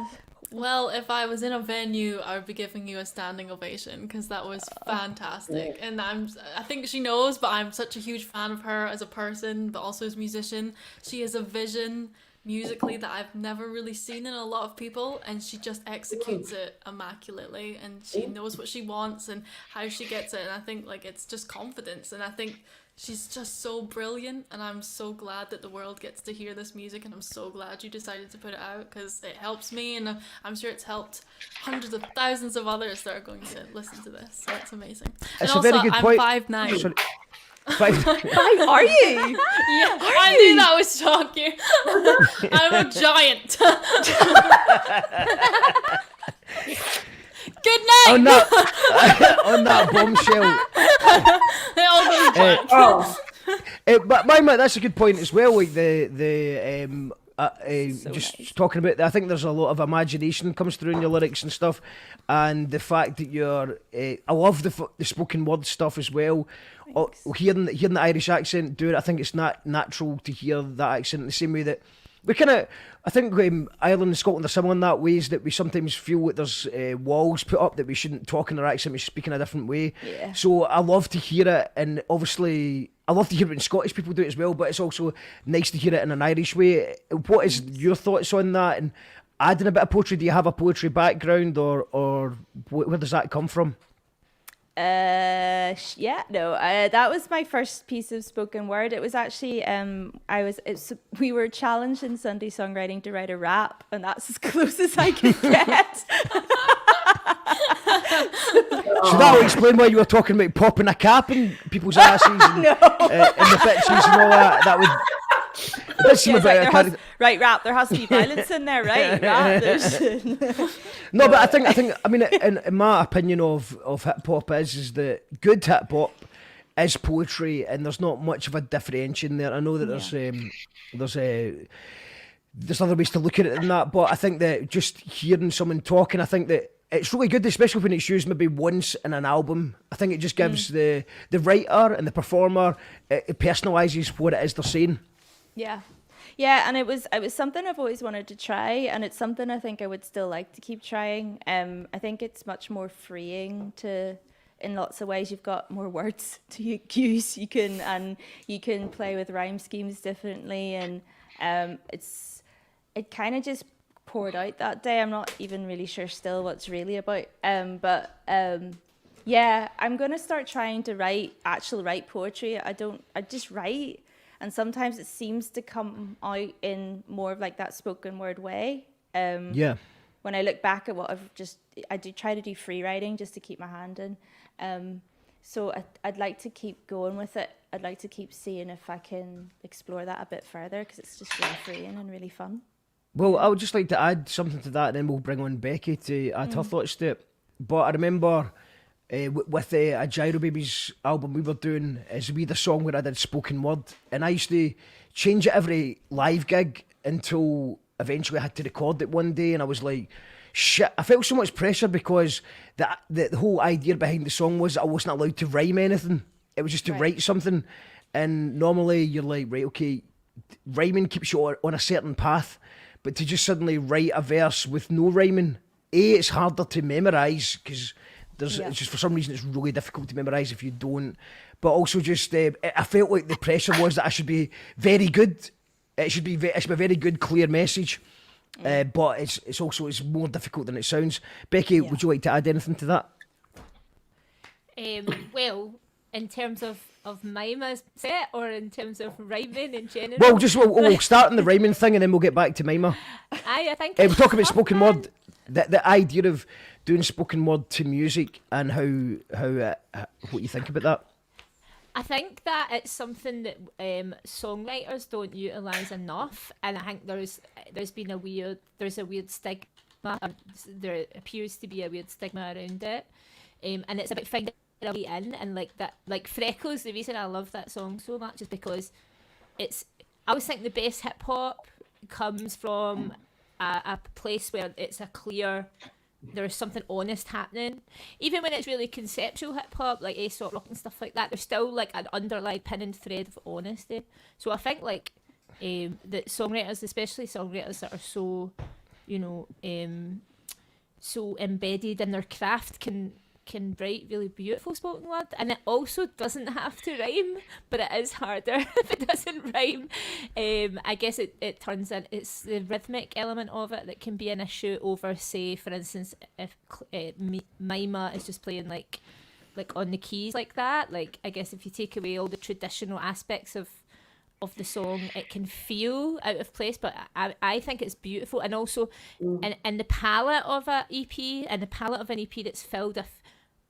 Well, if I was in a venue, I would be giving you a standing ovation, because that was fantastic. And I think she knows, but I'm such a huge fan of her as a person, but also as a musician. She has a vision musically that I've never really seen in a lot of people, and she just executes it immaculately, and she knows what she wants and how she gets it. And I think it's just confidence, and I think she's just so brilliant, and I'm so glad that the world gets to hear this music, and I'm so glad you decided to put it out, because it helps me, and I'm sure it's helped hundreds of thousands of others that are going to listen to this. So it's amazing. It's and a also, very good I'm point. 5'9". Sorry. Are you? Yeah, I knew that was shocking. I'm a giant. Good night. On that bombshell. It all goes back. But Mima, that's a good point as well. Like just talking about, I think there's a lot of imagination comes through in your lyrics and stuff, and the fact that you're, I love the spoken word stuff as well. Hearing the Irish accent do it, I think it's natural to hear that accent in the same way that we kind of, I think Ireland and Scotland are similar in that ways that we sometimes feel that there's walls put up that we shouldn't talk in our accent, we should speak in a different way. Yeah. So I love to hear it, and obviously I love to hear it when Scottish people do it as well, but it's also nice to hear it in an Irish way. What is your thoughts on that, and adding a bit of poetry? Do you have a poetry background, or where does that come from? That was my first piece of spoken word. It was actually we were challenged in Sunday songwriting to write a rap, and that's as close as I could get. So that will explain why you were talking about popping a cap in people's asses and in the bitches and all that. That would. It does seem right, rap. There has to be violence in there, right? Rap, no, but I think. I mean, in my opinion of hip hop is that good hip hop is poetry, and there's not much of a differentiation there. I know that there's other ways to look at it than that, but I think that just hearing someone talking, I think that it's really good, especially when it's used maybe once in an album. I think it just gives the writer and the performer, it personalises what it is they're saying. Yeah. Yeah, and it was something I've always wanted to try, and it's something I think I would still like to keep trying. I think it's much more freeing to, in lots of ways. You've got more words to use. You can play with rhyme schemes differently, and it kind of just poured out that day. I'm not even really sure still what it's really about. Yeah, I'm gonna start trying to write poetry. I just write. And sometimes it seems to come out in more of like that spoken word way. Yeah. When I look back at what I do try to do free writing just to keep my hand in. So I'd like to keep going with it. I'd like to keep seeing if I can explore that a bit further, because it's just really freeing and really fun. Well, I would just like to add something to that, and then we'll bring on Becky to add her thoughts to it. But I remember with a Gyro Babies album we were doing, is we the song where I did spoken word, and I used to change it every live gig until eventually I had to record it one day, and I was like, shit, I felt so much pressure because the whole idea behind the song was I wasn't allowed to rhyme anything. It was just to write something, and normally you're like, right, okay, rhyming keeps you on a certain path, but to just suddenly write a verse with no rhyming, it's harder to memorise, because it's just, for some reason, it's really difficult to memorise if you don't. But also just, I felt like the pressure was that I should be very good. It should be a very good, clear message. But it's also more difficult than it sounds. Becky, would you like to add anything to that? Well, in terms of Mima's set, or in terms of rhyming in general? Well, we'll start on the rhyming thing, and then we'll get back to Mima. I think we'll talk about spoken word. The idea of doing spoken word to music, and how what you think about that. I think that it's something that songwriters don't utilise enough, and I think there's a weird stigma. There appears to be a weird stigma around it, and it's about finding a way in, and like that, like Freckles. The reason I love that song so much is because I always think the best hip hop comes from a place where it's a clear, there's something honest happening. Even when it's really conceptual hip hop, like Aesop Rock and stuff like that, there's still like an underlying pin and thread of honesty. So I think like that songwriters, especially songwriters that are so, so embedded in their craft, can write really beautiful spoken word, and it also doesn't have to rhyme, but it is harder if it doesn't rhyme. I guess it turns in, it's the rhythmic element of it that can be an issue over, say, for instance, if Mima is just playing like on the keys like that. Like, I guess if you take away all the traditional aspects of the song, it can feel out of place, but I think it's beautiful. And also in the palette of an EP, and the palette of an EP that's filled with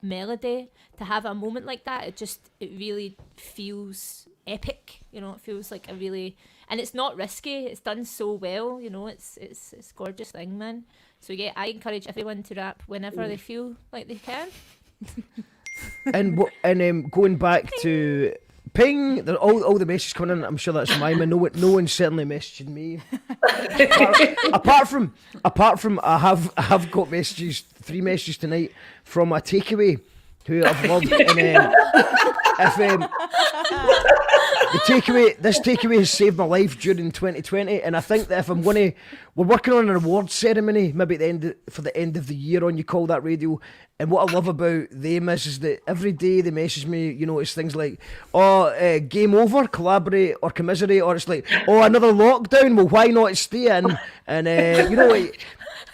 melody, to have a moment like that, it really feels epic. It feels like and it's not risky, it's done so well. It's a gorgeous thing, man. So yeah, I encourage everyone to rap whenever they feel like they can. and going back to ping, all the messages coming in, I'm sure that's Mima. No one's certainly messaging me. apart from I have got messages, 3 messages tonight from a takeaway who I've loved. And this takeaway has saved my life during 2020, and I think that if we're working on an awards ceremony, maybe for the end of the year on You Call That Radio, and what I love about them is that every day they message me, it's things like, game over, collaborate or commiserate, or it's like, another lockdown, well, why not stay in? And like,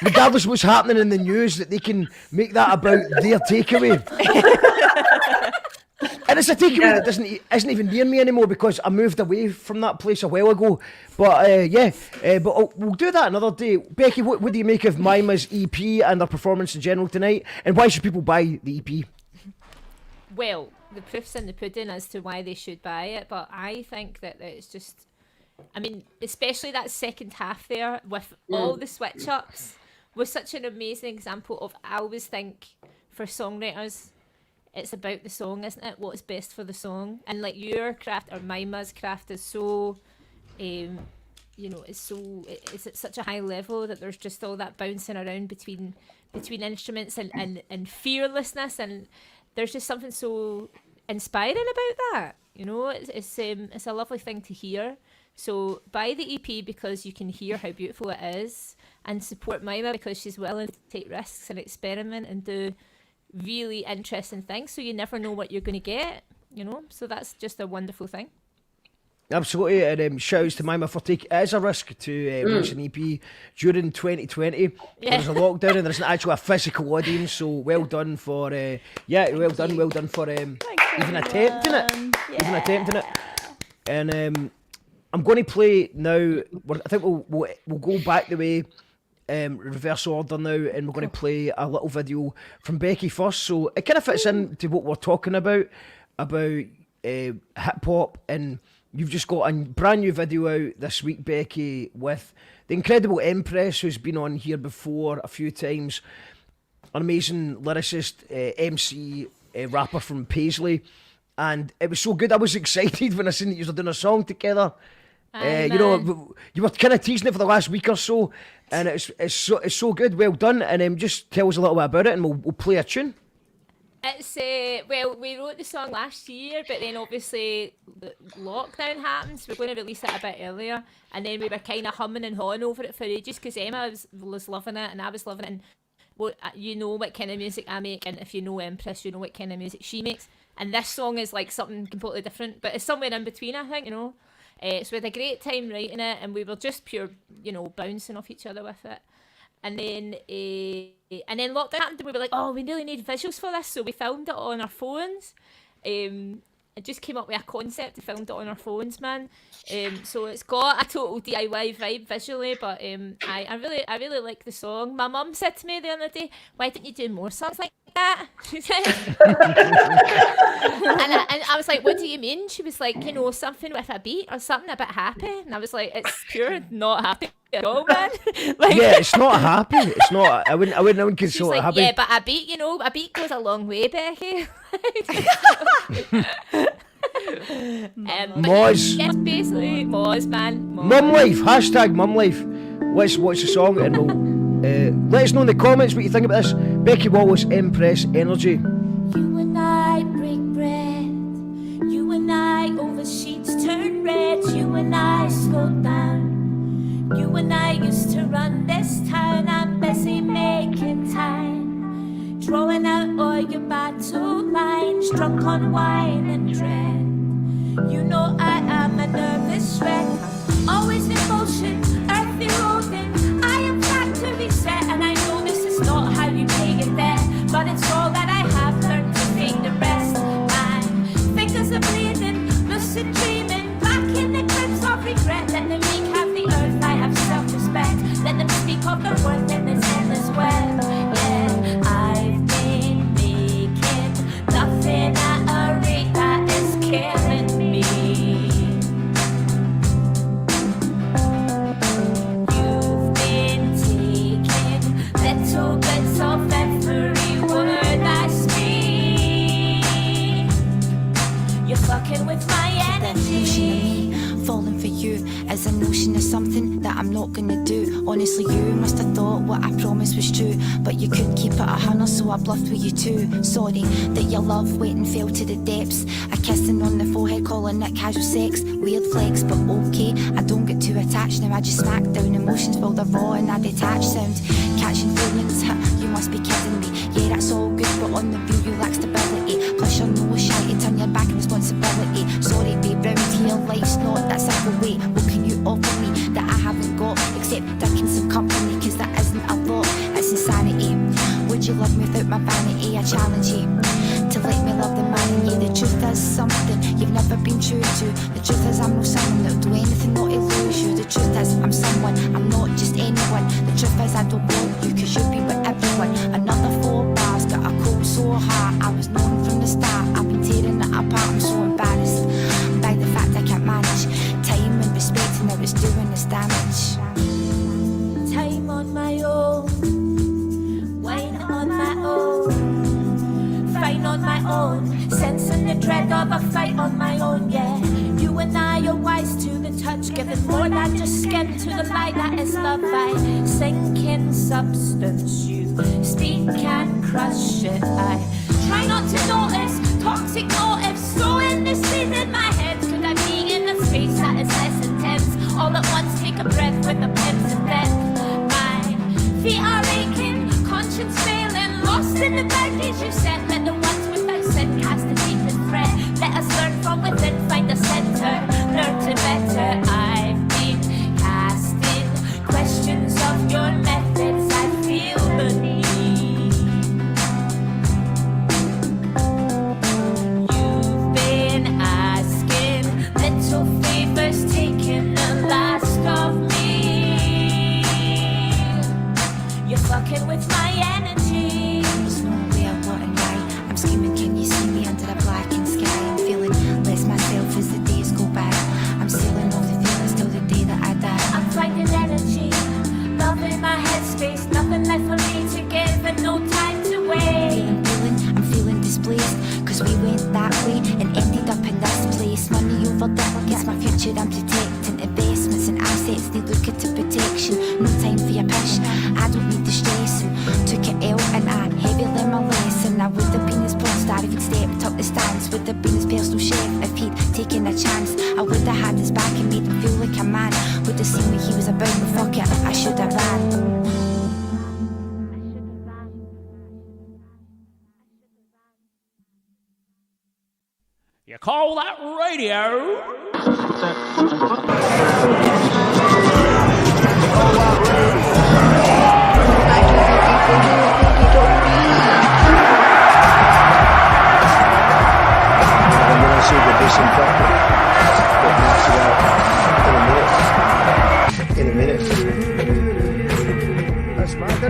regardless of what's happening in the news, that they can make that about their takeaway. And it's a takeaway that isn't even near me anymore, because I moved away from that place a while ago. But but we'll do that another day. Becky, what do you make of Mima's EP and their performance in general tonight? And why should people buy the EP? Well, the proof's in the pudding as to why they should buy it, but I think that it's just, especially that second half there with all the switch ups was such an amazing example of, I always think for songwriters, it's about the song, isn't it? What's best for the song. And like your craft, or Mima's craft, is so it's at such a high level that there's just all that bouncing around between instruments and fearlessness, and there's just something so inspiring about that. It's a lovely thing to hear. So buy the EP because you can hear how beautiful it is, and support Mima because she's willing to take risks and experiment and do really interesting things, so you never know what you're going to get, so that's just a wonderful thing. Absolutely, and shouts to Mima for taking it as a risk to release an EP during 2020. There's a lockdown and there's actually a physical audience, so well done for well done for even attempting it. And I'm going to play now. I think we'll go back the way, reverse order now, and we're going to play a little video from Becci first. So it kind of fits into what we're talking about hip hop, and you've just got a brand new video out this week, Becci, with the incredible Empress, who's been on here before a few times, an amazing lyricist, MC, rapper from Paisley, and it was so good. I was excited when I seen that you were doing a song together. You were kind of teasing it for the last week or so, and it's so good. Well done, and just tell us a little bit about it, and we'll play a tune. It's we wrote the song last year, but then obviously the lockdown happened, so we're going to release it a bit earlier, and then we were kind of humming and hawing over it for ages because Emma was loving it and I was loving it, and what kind of music I make, and if you know Empress, you know what kind of music she makes, and this song is like something completely different, but it's somewhere in between, I think, so we had a great time writing it, and we were just pure, bouncing off each other with it. And then lockdown happened, and we were like, oh, we really need visuals for this, so we filmed it on our phones. It just came up with a concept and filmed it on our phones, man. So it's got a total DIY vibe visually, but I really like the song. My mum said to me the other day, why didn't you do more songs like that? She said. and I was like, what do you mean? She was like, something with a beat or something a bit happy. And I was like, it's pure not happy at all, man. It's not happy. It's not. I wouldn't consider it happy. Yeah, but a beat goes a long way, Becci. Moz. Yes, basically Moz, man. Mum life. Hashtag mum life. Let's watch the song, and we'll let us know in the comments what you think about this. Becci Wallace, Empress Energy. You and I break bread. You and I over sheets turn red. You and I slow down. You and I used to run this town. I'm busy making time, drawing out all your battle lines, drunk on wine and dread. You know I am a nervous wreck, always in motion, earth eroding. I am factory set, and I know this is not how you pay your debt, but it's all that I have learned to take the rest. My fingers are bleeding, lucid dreaming, back in the grips of regret. Let the weak have the earth, I have self-respect. Let them speak of the worth in this endless web. Yeah, I've been making nothing at a rate that is killing me. You've been taking little bits of every word I speak. You're fucking with my energy. Falling for you is a notion of something that I'm not gonna do. Honestly, you must have thought what I promised was true, but you couldn't keep it 100, so I bluffed with you too. Sorry that your love waiting fell to the depths. A kissing on the forehead, calling it casual sex. Weird flex, but okay, I don't get too attached now. I just smack down emotions while they're raw and I detach sound. Catching feelings, you must be kidding me. Yeah, that's all good, but on the view you lack stability. Plus you're no shy to turn your back on responsibility. Sorry babe, round here life's not that simple way. What can you offer me that I haven't got, except drinking some company, cause that isn't a lot, it's insanity. Would you love me without my vanity? I challenge you to let me love the man in you. The truth is something you've never been true to. The truth is I'm not someone that'll do anything not to lose you. The truth is I'm someone, I'm not just anyone. The truth is I don't want you, cause you'll be with everyone. Another 4 bars, got a cold so hard. I was known from the start, I've been tearing it apart. I'm so embarrassed by the fact I can't manage time and respect, and now it's doing this damage. Time on my own, wine on my own, fine on my own, sensing the dread of a fight on my own, yeah. You and I are wise to the touch, giving more than just skin to the light that is love. I sink in substance, you speak and crush it. I try not to notice toxic motives, so in the seed in my head. Could I be in a space that is less intense? All at once, take a breath with a pins and then my feet are aching, conscience failing, lost in the baggage you sent. Let the ones without sin cast a deepest thread. Let us learn from within, find a center, learn to better. I've been casting questions of your methods. I feel the need. You've been asking little favors, taking the last of me. You're fucking with my energy. There's no way I wouldn't lie. I'm screaming, can you see me under the blackened sky? I'm feeling less myself as the days go by. I'm sealing off the feelings till the day that I die. I'm finding energy, love in my headspace, nothing left for me to give and no time to wait. I'm feeling displaced, cause we went that way and ended up in this place. Money over delegates, my future I'm protecting. Investments and assets, they look into protection. No time for your push, I don't need the stress. Took it L and I heavy learned my lesson. I would have been his porn star if he'd stepped up the stands. Would have been his personal chef if he'd taken a chance. I would have had his back and made him feel like a man. Would have seen what he was about, but fuck it, I should have ran. You call that radio? And then I see the disinfectant that knocks it out in a minute. That's mad.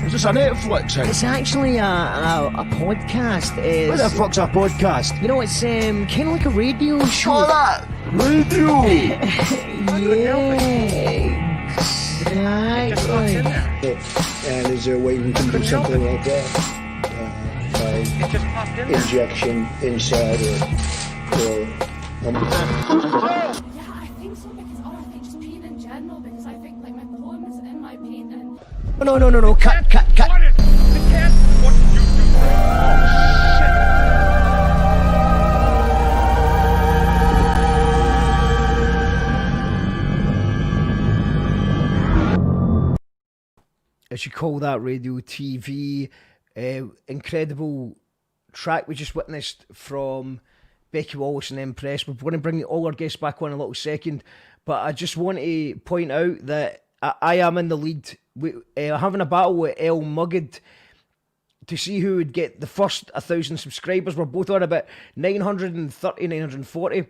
Is this a Netflix thing? It's actually a podcast. What the fuck's a podcast? You know, it's kind of like a radio show. Oh, that radio! Yeah, exactly. And is there a way we can do something like that? By injection inside or Yeah, I think so, because I think just paint in general, because I think like my poem is in my painting. No, cut. As you call that, radio, TV, incredible track we just witnessed from Becci Wallace and Empress. We're going to bring all our guests back on in a little second, but I just want to point out that I am in the lead. Having a battle with El Mugged to see who would get the first 1,000 subscribers. We're both on about 930, 940.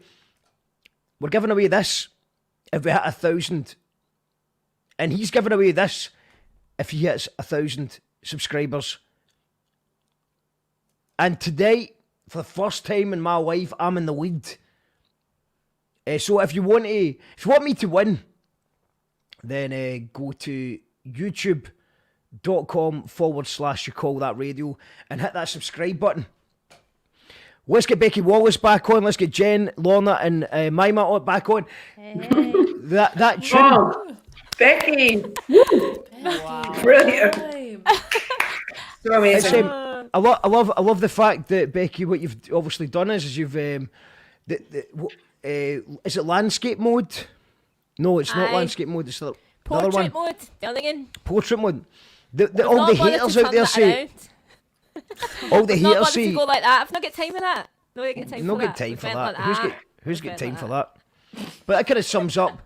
We're giving away this if we hit 1,000. And he's giving away this if he hits 1,000 subscribers. And today, for the first time in my life, I'm in the lead. So if you want me to win, then go to youtube.com/you call that radio and hit that subscribe button. Let's get Becci Wallace back on. Let's get Jen, Lorna and Mima back on. Hey. That tune. Oh, Becci. Wow. Brilliant. So amazing. I love the fact that, Becci, what you've obviously done is you've is it landscape mode? No, it's not landscape mode. It's the other one. Portrait mode. The other one. Portrait mode. All the haters out there say. All the haters say. To go like that. I've not got time for that. No get time for that. Who's got time for that? But that kind of sums up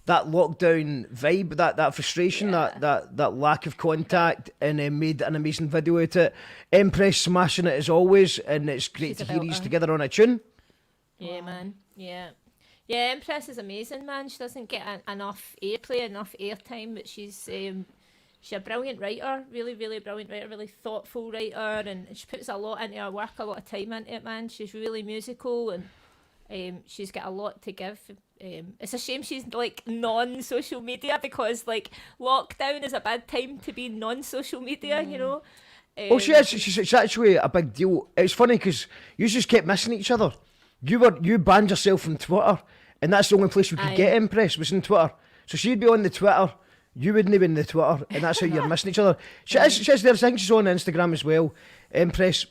that lockdown vibe, that frustration, that lack of contact, and made an amazing video out of it. Empress smashing it as always, and it's great to hear you together on a tune. Yeah, man. Yeah, Empress is amazing, man. She doesn't get enough airplay, enough airtime, but she's a brilliant writer, really, really brilliant writer, really thoughtful writer, and she puts a lot into her work, a lot of time into it, man. She's really musical, and she's got a lot to give. It's a shame she's like non-social media, because like lockdown is a bad time to be non-social media, you know. Oh, she is. She's actually a big deal. It's funny because you just kept missing each other. You banned yourself from Twitter, and that's the only place we could get Empress was in Twitter. So she'd be on the Twitter, you wouldn't be on the Twitter, and that's how you're missing each other. She is there. I think she's on Instagram as well, Empress,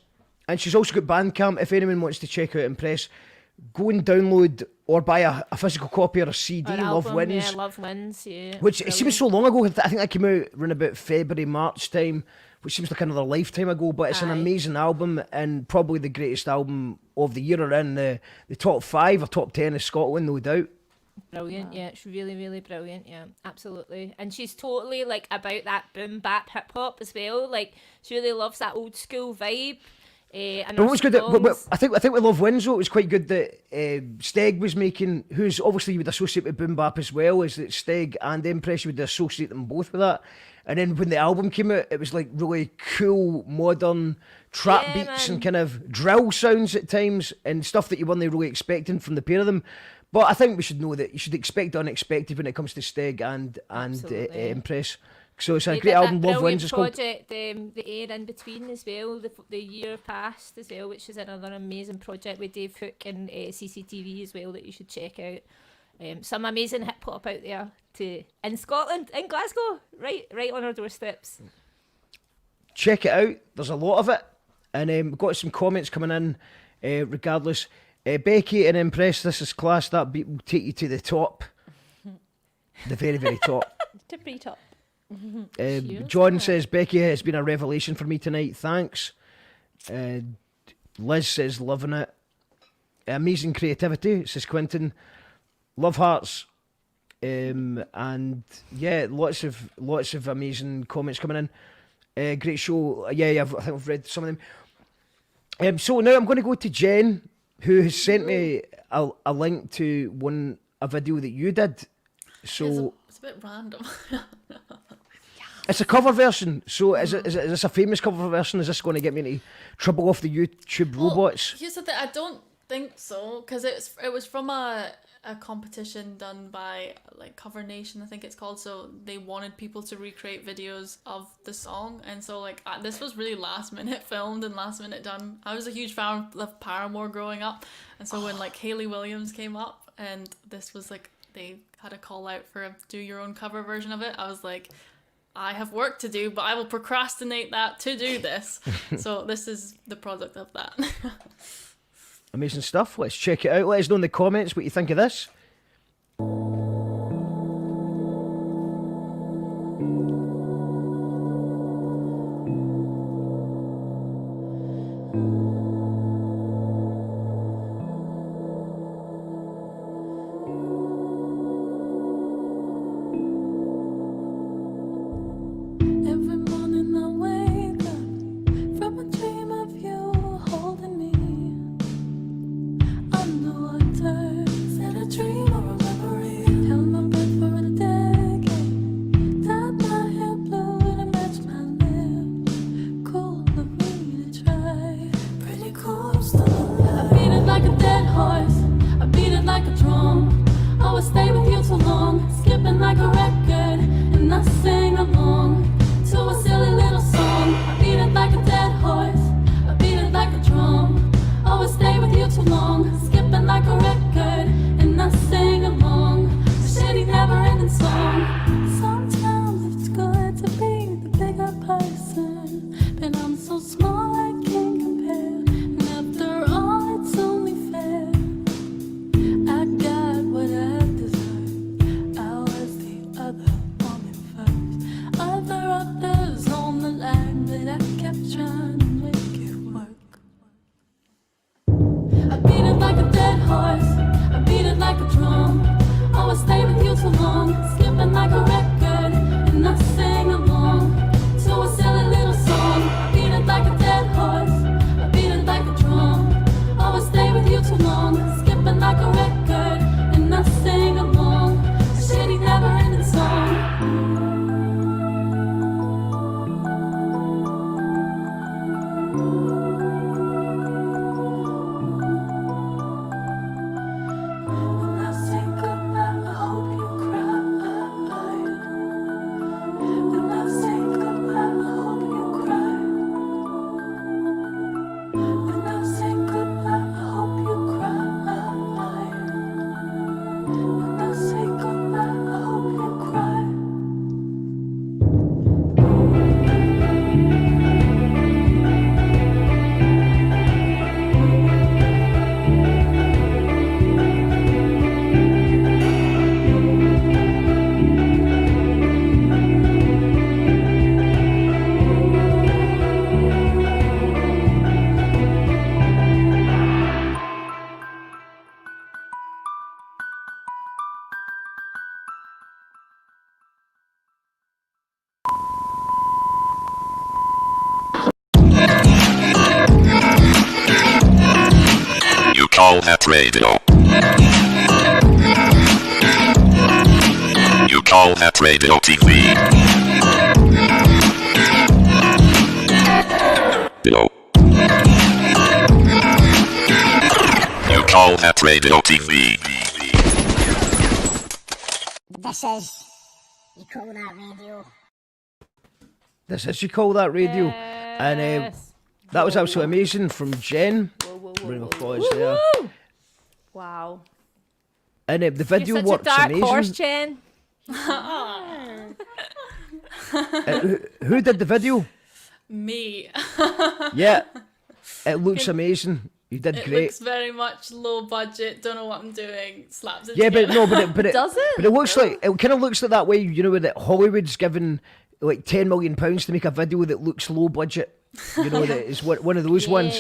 and she's also got Bandcamp. If anyone wants to check out Empress, go and download or buy a physical copy or a CD. Love Wins. Yeah, Love Wins. Yeah. Which it seems so long ago. I think that came out around about February, March time, which seems like another lifetime ago, but it's an amazing album and probably the greatest album of the year, or in the top 5 or top 10 of Scotland, no doubt. Brilliant, yeah, it's really, really brilliant, yeah, absolutely. And she's totally like about that boom bap hip hop as well. Like she really loves that old school vibe. And but what's good? I think with Love Wins, though, it was quite good that Steg was making, who's obviously you would associate with boom bap as well, is that Steg and Empress, you would associate them both with that. And then when the album came out, it was like really cool, modern trap beats and kind of drill sounds at times and stuff that you weren't really expecting from the pair of them. But I think we should know that you should expect the unexpected when it comes to Steg and Empress. So it's a great album, Love Wins. It's called project, the Air in Between as well, the year past as well, which is another amazing project with Dave Hook and CCTV as well that you should check out. Some amazing hip hop out there in Scotland, in Glasgow, right on our doorsteps. Check it out. There's a lot of it, and we've got some comments coming in. Regardless, Becky and Empress, this is class. That beat will take you to the top, the very, very top. Tippy top. John says Becky has been a revelation for me tonight. Thanks. Liz says loving it. Amazing creativity, says Quentin. Love hearts. And yeah, lots of amazing comments coming in. Great show. Yeah, I think I've read some of them. So now I'm going to go to Jen, who has sent me a link to a video that you did. So it's a bit random. It's a cover version. So is this a famous cover version? Is this going to get me into trouble off the YouTube robots? Here's the thing, I don't think so, because it was from a competition done by like Cover Nation, I think it's called. So they wanted people to recreate videos of the song, and so like this was really last minute filmed and last minute done. I was a huge fan of Paramore growing up, and so when like Hayley Williams came up and this was like they had a call out for a do your own cover version of it, I was like, I have work to do, but I will procrastinate that to do this. So this is the product of that. Amazing stuff. Let's check it out. Let us know in the comments what you think of this. that radio. You call that radio TV. No. You call that radio TV. This is You Call That Radio. This is You Call That Radio. And that was absolutely amazing from Jen. Round of applause there. Wow. And the video You're such works a dark amazing. horse, Jen. Who did the video? Me. Yeah, it looks amazing. You did It great. looks very much low budget. Don't know what I'm doing. Slaps it. Yeah, but together. no, but it Does it? But it looks like it kind of looks like that way. You know, that Hollywood's given like £10 million to make a video that looks low budget. You know, that is one of those ones.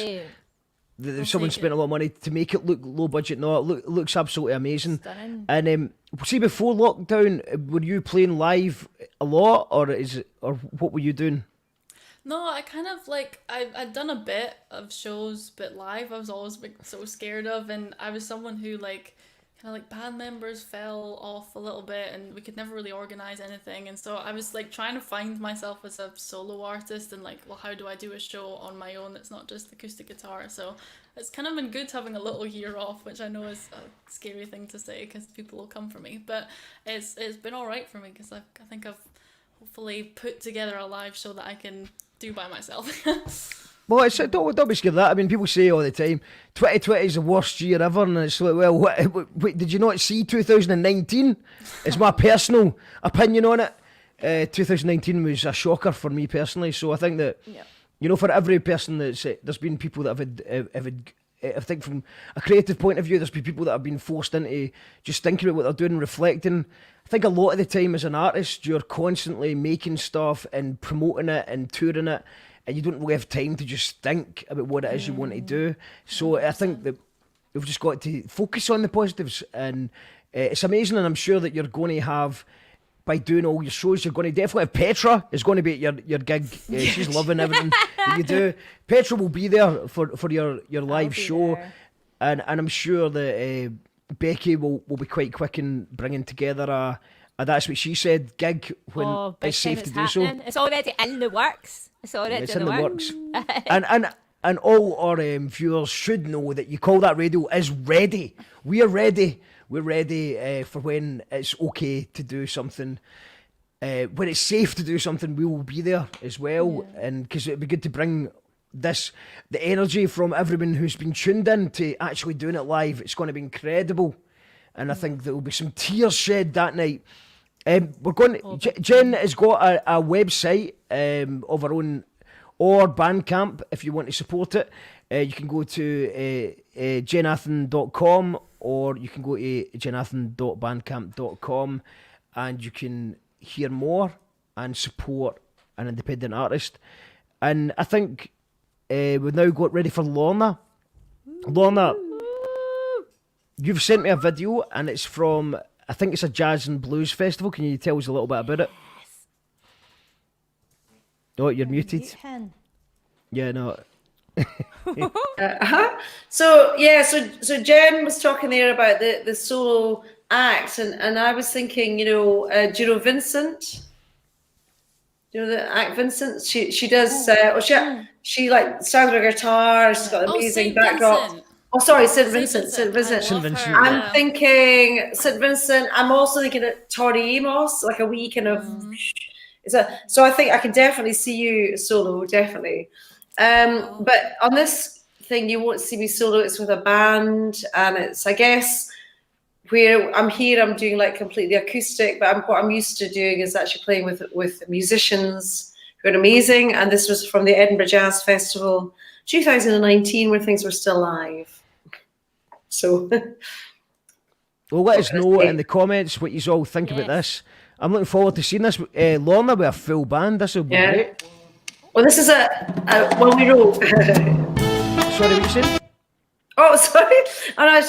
That someone spent a lot of money to make it look low budget. No, it looks absolutely amazing. Stunning. And see, before lockdown, were you playing live a lot, or what were you doing? No, I kind of like I'd done a bit of shows, but live I was always like so scared of, and I was someone who like kind of like band members fell off a little bit, and we could never really organize anything, and so I was like trying to find myself as a solo artist, and like, well, how do I do a show on my own that's not just acoustic guitar? So it's kind of been good having a little year off, which I know is a scary thing to say because people will come for me, but it's been all right for me because I think I've hopefully put together a live show that I can do by myself. Well, don't be scared of that. I mean, people say all the time, 2020 is the worst year ever, and it's like, well, wait, did you not see 2019? It's my personal opinion on it. 2019 was a shocker for me personally, so I think that, you know, for every person that's, there's been people that have had, I think from a creative point of view, there's been people that have been forced into just thinking about what they're doing, reflecting. I think a lot of the time as an artist, you're constantly making stuff and promoting it and touring it, and you don't really have time to just think about what it is you want to do. So I think that we've just got to focus on the positives, and it's amazing, and I'm sure that you're going to have, by doing all your shows, you're going to definitely have Petra is going to be at your gig. She's loving everything that you do. Petra will be there for your live show, and I'm sure that Becky will be quite quick in bringing together a That's What She Said gig when it's safe to do so. It's already in the works. It's already in the works. and all our viewers should know that You Call That Radio is ready. We are ready. We're ready for when it's okay to do something. When it's safe to do something, we will be there as well. And because it'd be good to bring the energy from everyone who's been tuned in to actually doing it live. It's going to be incredible. And I think there will be some tears shed that night. We're going to, Jen has got a website of her own, or Bandcamp, if you want to support it. You can go to jenathan.com, or you can go to jenathan.bandcamp.com, and you can hear more and support an independent artist. And I think we've now got ready for Lorna. Lorna, you've sent me a video, and it's from, I think it's a jazz and blues festival. Can you tell us a little bit about it? Oh, you're muted. Yeah, no. So Jen was talking there about the solo act, and I was thinking, do you know Vincent? Do you know the act Vincent? She does. She like stands with a guitar. She's got an amazing backdrop. Vincent. Oh, sorry, St. Vincent. St. Vincent. St. Vincent. I'm thinking St. Vincent. I'm also thinking of Tori Amos, like a wee kind of. So I think I can definitely see you solo, definitely. But on this thing, you won't see me solo. It's with a band, and it's, I guess, where I'm here, I'm doing like completely acoustic. But what I'm used to doing is actually playing with musicians who are amazing. And this was from the Edinburgh Jazz Festival 2019, where things were still live. So, well, let us know in the comments what you all think about this. I'm looking forward to seeing this. Lorna with a full band. This will be great. Well, this is a one we wrote. Sorry, what you saying? Oh, sorry. Oh, no,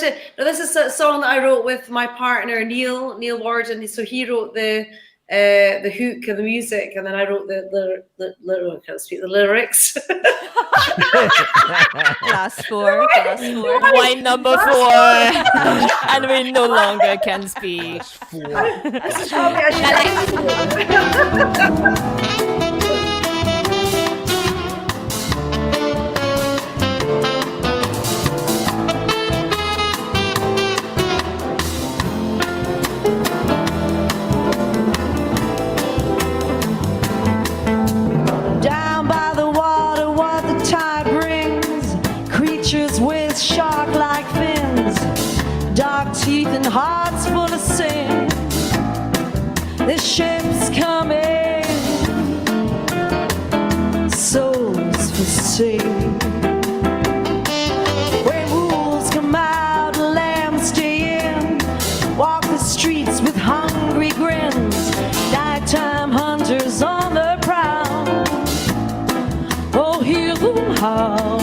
this is a song that I wrote with my partner Neil Warden. So he wrote the the hook and the music, and then I wrote the lyrics. Class 4. Wine number 4. And we no longer can speak. Down by the water, what the tide brings, creatures with shark-like fins, dark teeth and hearts full of sin. The ship's coming, souls for sea. When wolves come out, lambs stay in, walk the streets with hungry grins, nighttime hunters on the prowl. Oh, hear them howl.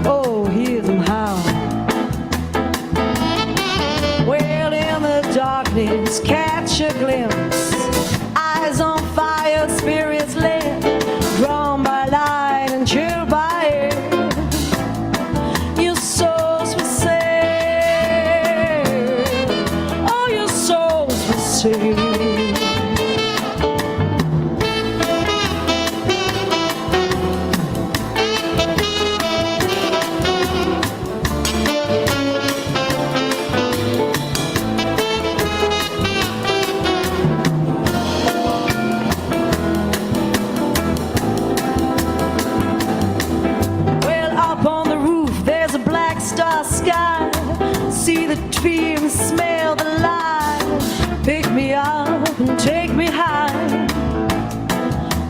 Oh, hear them howl. Well, in the darkness, catch a glimpse. Eyes on fire, spirits lit, drawn by light and chilled by air. Your souls will save. Oh, your souls will save. Sky, see the tree and smell the light. Pick me up and take me high.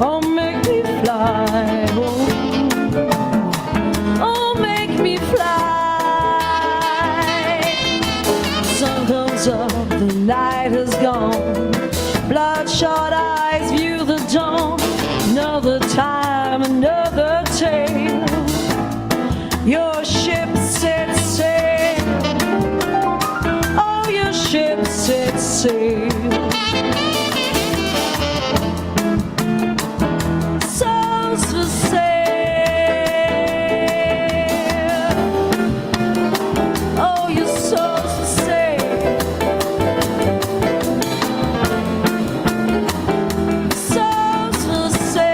Oh, make me fly. Oh, make me fly. Sun comes up, the night has gone. Bloodshot eyes view the dawn. Another time, another tale. Your ship set sail. Oh, your ship set sail. Souls for sale. Oh, your souls for sale. Souls for sale.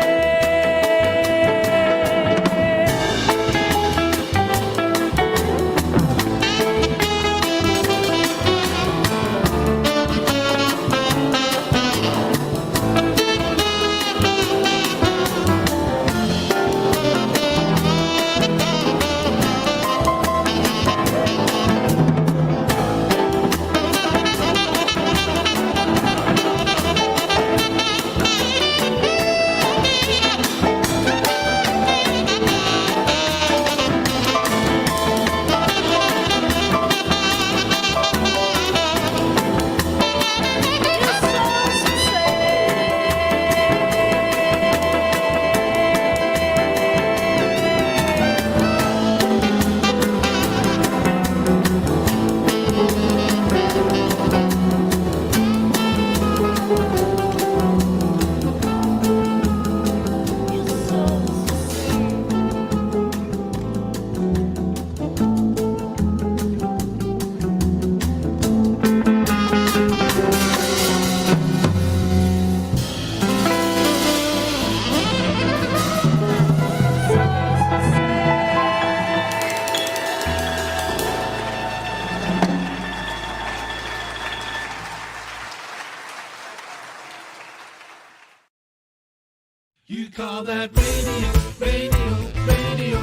You call that radio, radio, radio.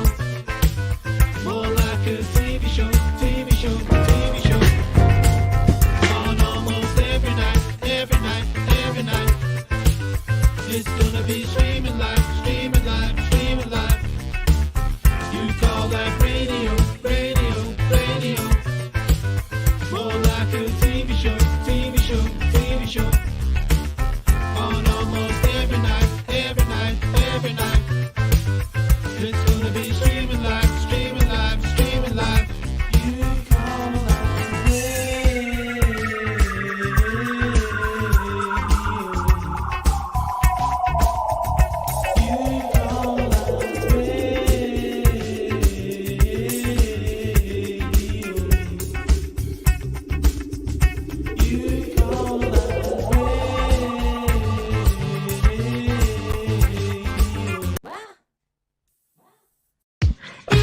More like a TV show, TV show, TV show. On almost every night, every night, every night. It's gonna be streaming live, streaming live, streaming live. You call that radio, radio, radio. More like a TV show, TV show, TV show. On almost every night, every night, every night. It's gonna be streaming live, streaming live, streaming live. You call that radio.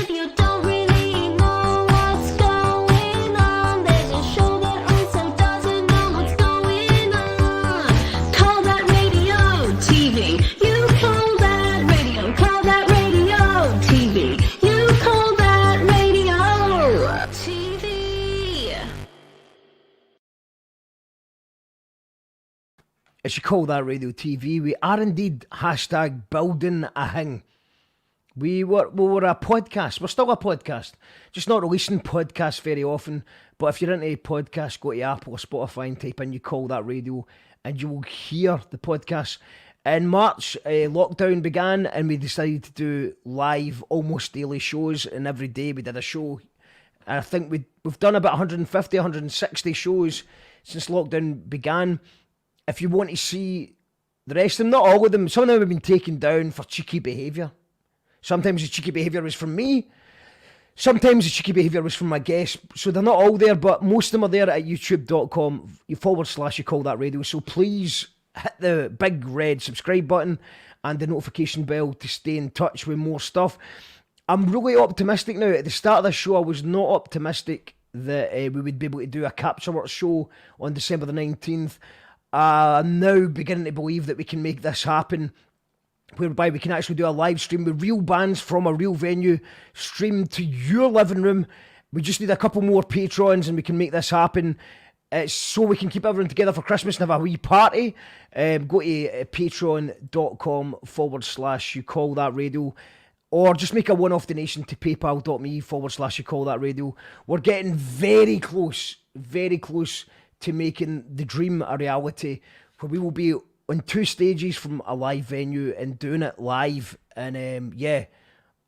radio don't really know what's going on. There's a show that also doesn't know what's going on. Call that radio TV. You call that radio. Call that radio TV. You call that radio TV. As you call that radio TV, we are indeed #building a thing. We were a podcast. We're still a podcast. Just not releasing podcasts very often. But if you're into podcasts, go to Apple or Spotify and type in You Call That Radio and you will hear the podcast. In March, lockdown began and we decided to do live, almost daily shows. And every day we did a show. And I think we've done about 150, 160 shows since lockdown began. If you want to see the rest of them, not all of them, some of them have been taken down for cheeky behaviour. Sometimes the cheeky behaviour was from me. Sometimes the cheeky behaviour was from my guests. So they're not all there, but most of them are there at youtube.com/You Call That Radio. So please hit the big red subscribe button and the notification bell to stay in touch with more stuff. I'm really optimistic now. At the start of the show, I was not optimistic that we would be able to do a Capture Work show on December the 19th. I'm now beginning to believe that we can make this happen, whereby we can actually do a live stream with real bands from a real venue, streamed to your living room. We just need a couple more patrons and we can make this happen. So we can keep everyone together for Christmas and have a wee party. Go to patreon.com/You Call That Radio. Or just make a one-off donation to paypal.me/You Call That Radio. We're getting very close to making the dream a reality, where we will be on 2 stages from a live venue and doing it live. And yeah,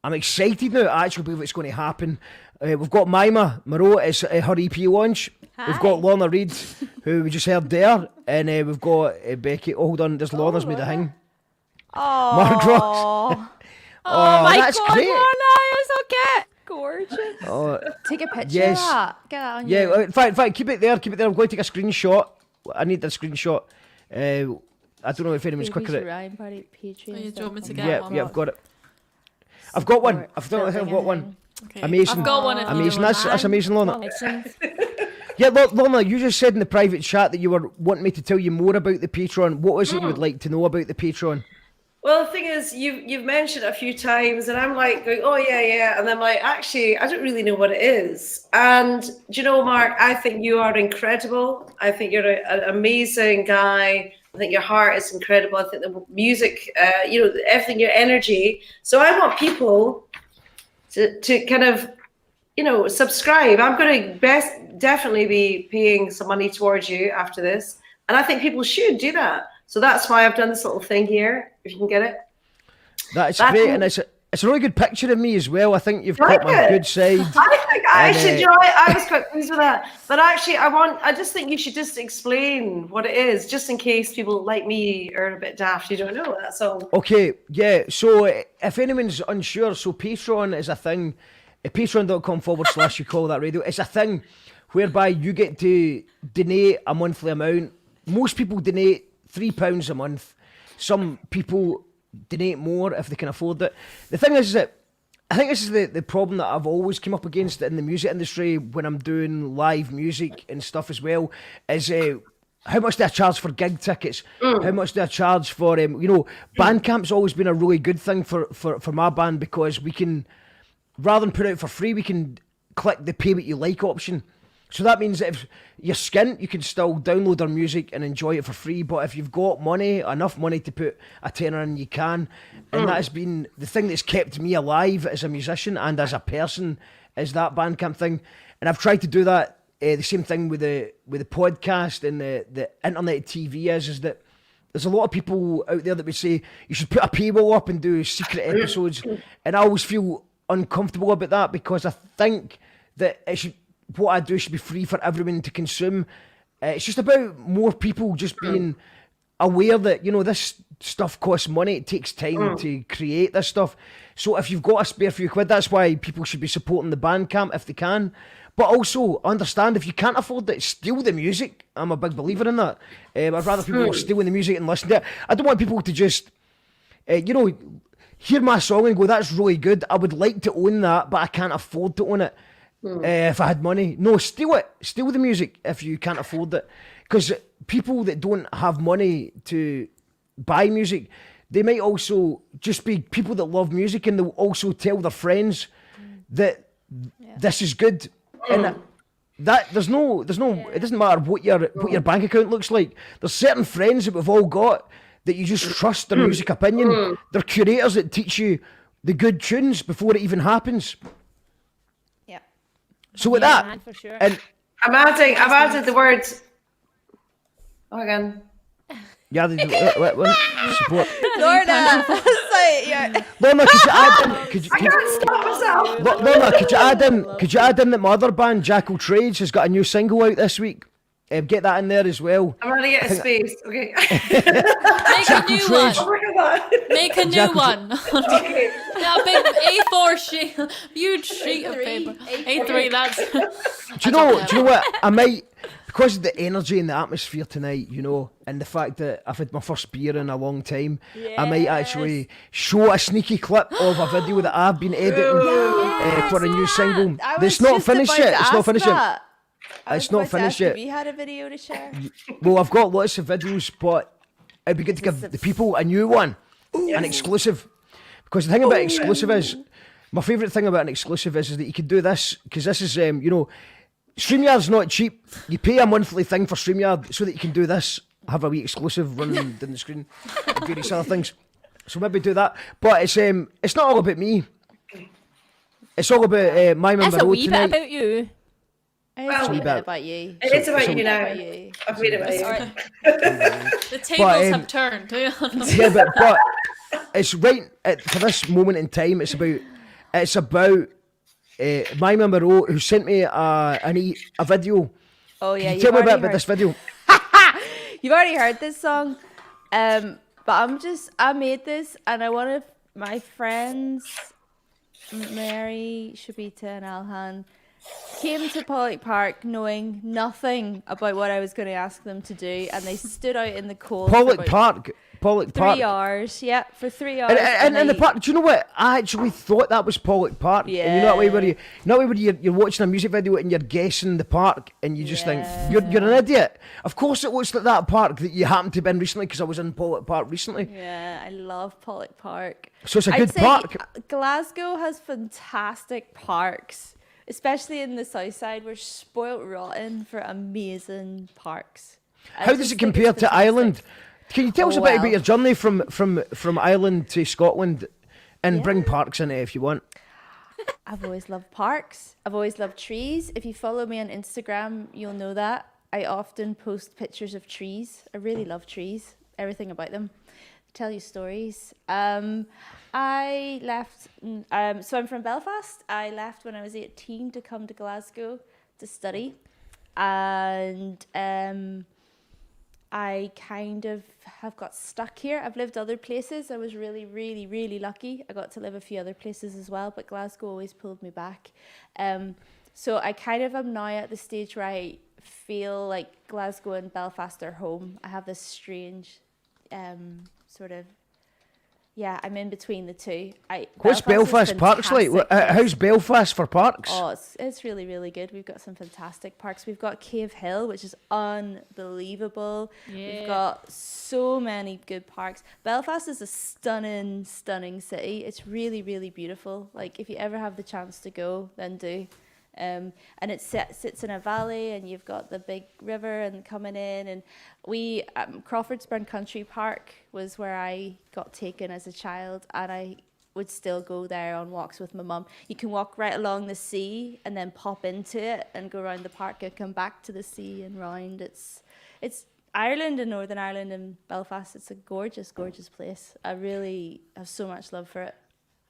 I'm excited now. I actually believe it's going to happen. We've got Mima Merrow, it's her EP launch. Hi. We've got Lorna Reid, who we just heard there. And we've got Becci. Oh, hold on, there's Lorna's made a thing. Mark Ross. Oh my that's God, great. Lorna, you're so cute. Gorgeous. Oh, Take a picture yes. of that. Get that on yeah, your... in fact, keep it there. I'm going to take a screenshot. I need the screenshot. I don't know if anyone's quicker at Ryan Party, Patreon. Oh, do you want me to get yeah, one? Yeah, I've got it. I've got one. I've got one. Okay. Amazing. I've got one. If Amazing. you That's amazing, Lorna. Yeah, Lorna, you just said in the private chat that you were wanting me to tell you more about the Patreon. What is it you would like to know about the Patreon? Well, the thing is, you've mentioned it a few times, and I'm like going, oh yeah, and I'm like, actually, I don't really know what it is. And do you know, Mark? I think you are incredible. I think you're an amazing guy. I think your heart is incredible. I think the music, everything, your energy. So I want people to kind of, subscribe. I'm going to definitely be paying some money towards you after this, and I think people should do that. So that's why I've done this little thing here, if you can get it. That's great, and it's a really good picture of me as well. I think you've got my good side. I was quite pleased with that. But actually, I just think you should just explain what it is, just in case people like me are a bit daft. You don't know, that's all. Okay, yeah. So if anyone's unsure, so Patreon is a thing. Patreon.com/You Call That Radio. It's a thing whereby you get to donate a monthly amount. Most people donate £3 a month. Some people donate more if they can afford it. The thing is that I think this is the problem that I've always come up against in the music industry when I'm doing live music and stuff as well, is how much do I charge for gig tickets? How much do I charge for, Bandcamp's always been a really good thing for my band, because we can, rather than put it out for free, we can click the pay what you like option. So that means that if you're skint, you can still download our music and enjoy it for free. But if you've got enough money to put a tenner in, you can. And that has been the thing that's kept me alive as a musician and as a person, is that Bandcamp thing. And I've tried to do that, the same thing with the podcast and the internet TV is that there's a lot of people out there that would say you should put a paywall up and do secret episodes. And I always feel uncomfortable about that, because I think that what I do should be free for everyone to consume. It's just about more people just being aware that, this stuff costs money. It takes time to create this stuff. So if you've got a spare few quid, that's why people should be supporting the Bandcamp if they can. But also understand, if you can't afford it, steal the music. I'm a big believer in that. I'd rather people stealing the music and listen to it. I don't want people to just, hear my song and go, that's really good. I would like to own that, but I can't afford to own it. If I had money. No, steal it. Steal the music if you can't afford it. Because people that don't have money to buy music, they might also just be people that love music, and they'll also tell their friends that this is good. And that there's no it doesn't matter what your bank account looks like. There's certain friends that we've all got that you just trust their music opinion. They're curators that teach you the good tunes before it even happens. Yeah. So with that, for sure. and I've added the words. Oh, again. yeah, what support. Lorna, Lorna, could you add in? I can't stop myself. Lorna, could you add in that my other band, Jackal Trades, has got a new single out this week? Get that in there as well. I'm running out of space. Okay. Make a new one. Oh my God. Make a new Jackal one. Okay. Yeah, big A4 sheet, huge sheet of paper. A3. That's. Do you know what? I might, because of the energy and the atmosphere tonight, you know, and the fact that I've had my first beer in a long time, I might actually show a sneaky clip of a video that I've been editing for a new single. It's not finished yet. It's not finished yet. It's not finished yet. Have you had a video to share? Well, I've got lots of videos, but it'd be good to give the people a new one, an exclusive. Because the thing about exclusive is, my favourite thing about an exclusive is that you can do this, because this is, you know, StreamYard's not cheap. You pay a monthly thing for StreamYard so that you can do this, have a wee exclusive running down the screen, and various other things. So maybe do that. But it's not all about me. It's all about Mima Merrow tonight. It's a wee bit about you. It's a wee bit about you. It is about you now. I've made it about you. The tables have turned. Yeah, but it's right for this moment in time. It's about Mima Merrow, who sent me a video. Oh yeah, Can you tell me a bit about this video? You've already heard this song, but I made this, and I wanted my friends, Mary, Shabita, and Alhan, came to Pollock Park knowing nothing about what I was going to ask them to do, and they stood out in the cold. Pollock Park. 3 hours, yeah, for 3 hours. And the park, do you know what? I actually thought that was Pollock Park. Yeah. And you know that way where you're watching a music video and you're guessing the park, and you just think, you're an idiot. Of course it looks like that park that you happened to have been recently, because I was in Pollock Park recently. Yeah, I love Pollock Park. So it's a good park. Glasgow has fantastic parks, especially in the south side. We're spoilt rotten for amazing parks. How does it compare to Ireland? Can you tell us a bit about your journey from Ireland to Scotland, and bring parks in it if you want? I've always loved parks. I've always loved trees. If you follow me on Instagram, you'll know that. I often post pictures of trees. I really love trees, everything about them. Tell you stories. I left, so I'm from Belfast. I left when I was 18 to come to Glasgow to study. And I kind of have got stuck here. I've lived other places. I was really, really, really lucky. I got to live a few other places as well, but Glasgow always pulled me back. So I kind of am now at the stage where I feel like Glasgow and Belfast are home. I have this strange sort of, I'm in between the two. What's Belfast parks like? How's Belfast for parks? Oh, it's really, really good. We've got some fantastic parks. We've got Cave Hill, which is unbelievable. Yeah. We've got so many good parks. Belfast is a stunning, stunning city. It's really, really beautiful. Like, if you ever have the chance to go, then do. And it sits in a valley, and you've got the big river and coming in, and Crawfordsburn Country Park was where I got taken as a child, and I would still go there on walks with my mum. You can walk right along the sea and then pop into it and go around the park and come back to the sea and round. It's Ireland and Northern Ireland and Belfast. It's a gorgeous, gorgeous place. I really have so much love for it.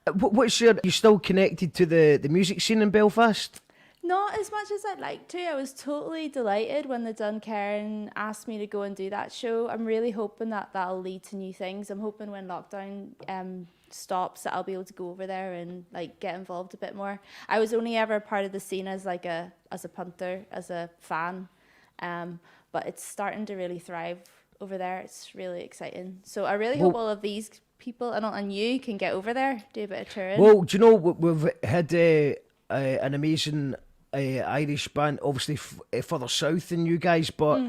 Are you still connected to the music scene in Belfast? Not as much as I'd like to. I was totally delighted when the Duncairn asked me to go and do that show. I'm really hoping that that'll lead to new things. I'm hoping when lockdown stops that I'll be able to go over there and like get involved a bit more. I was only ever part of the scene as a punter, as a fan, but it's starting to really thrive over there. It's really exciting. So I really hope all of these people and you can get over there, do a bit of touring. Well, do you know, we've had an amazing Irish band, obviously further south than you guys, but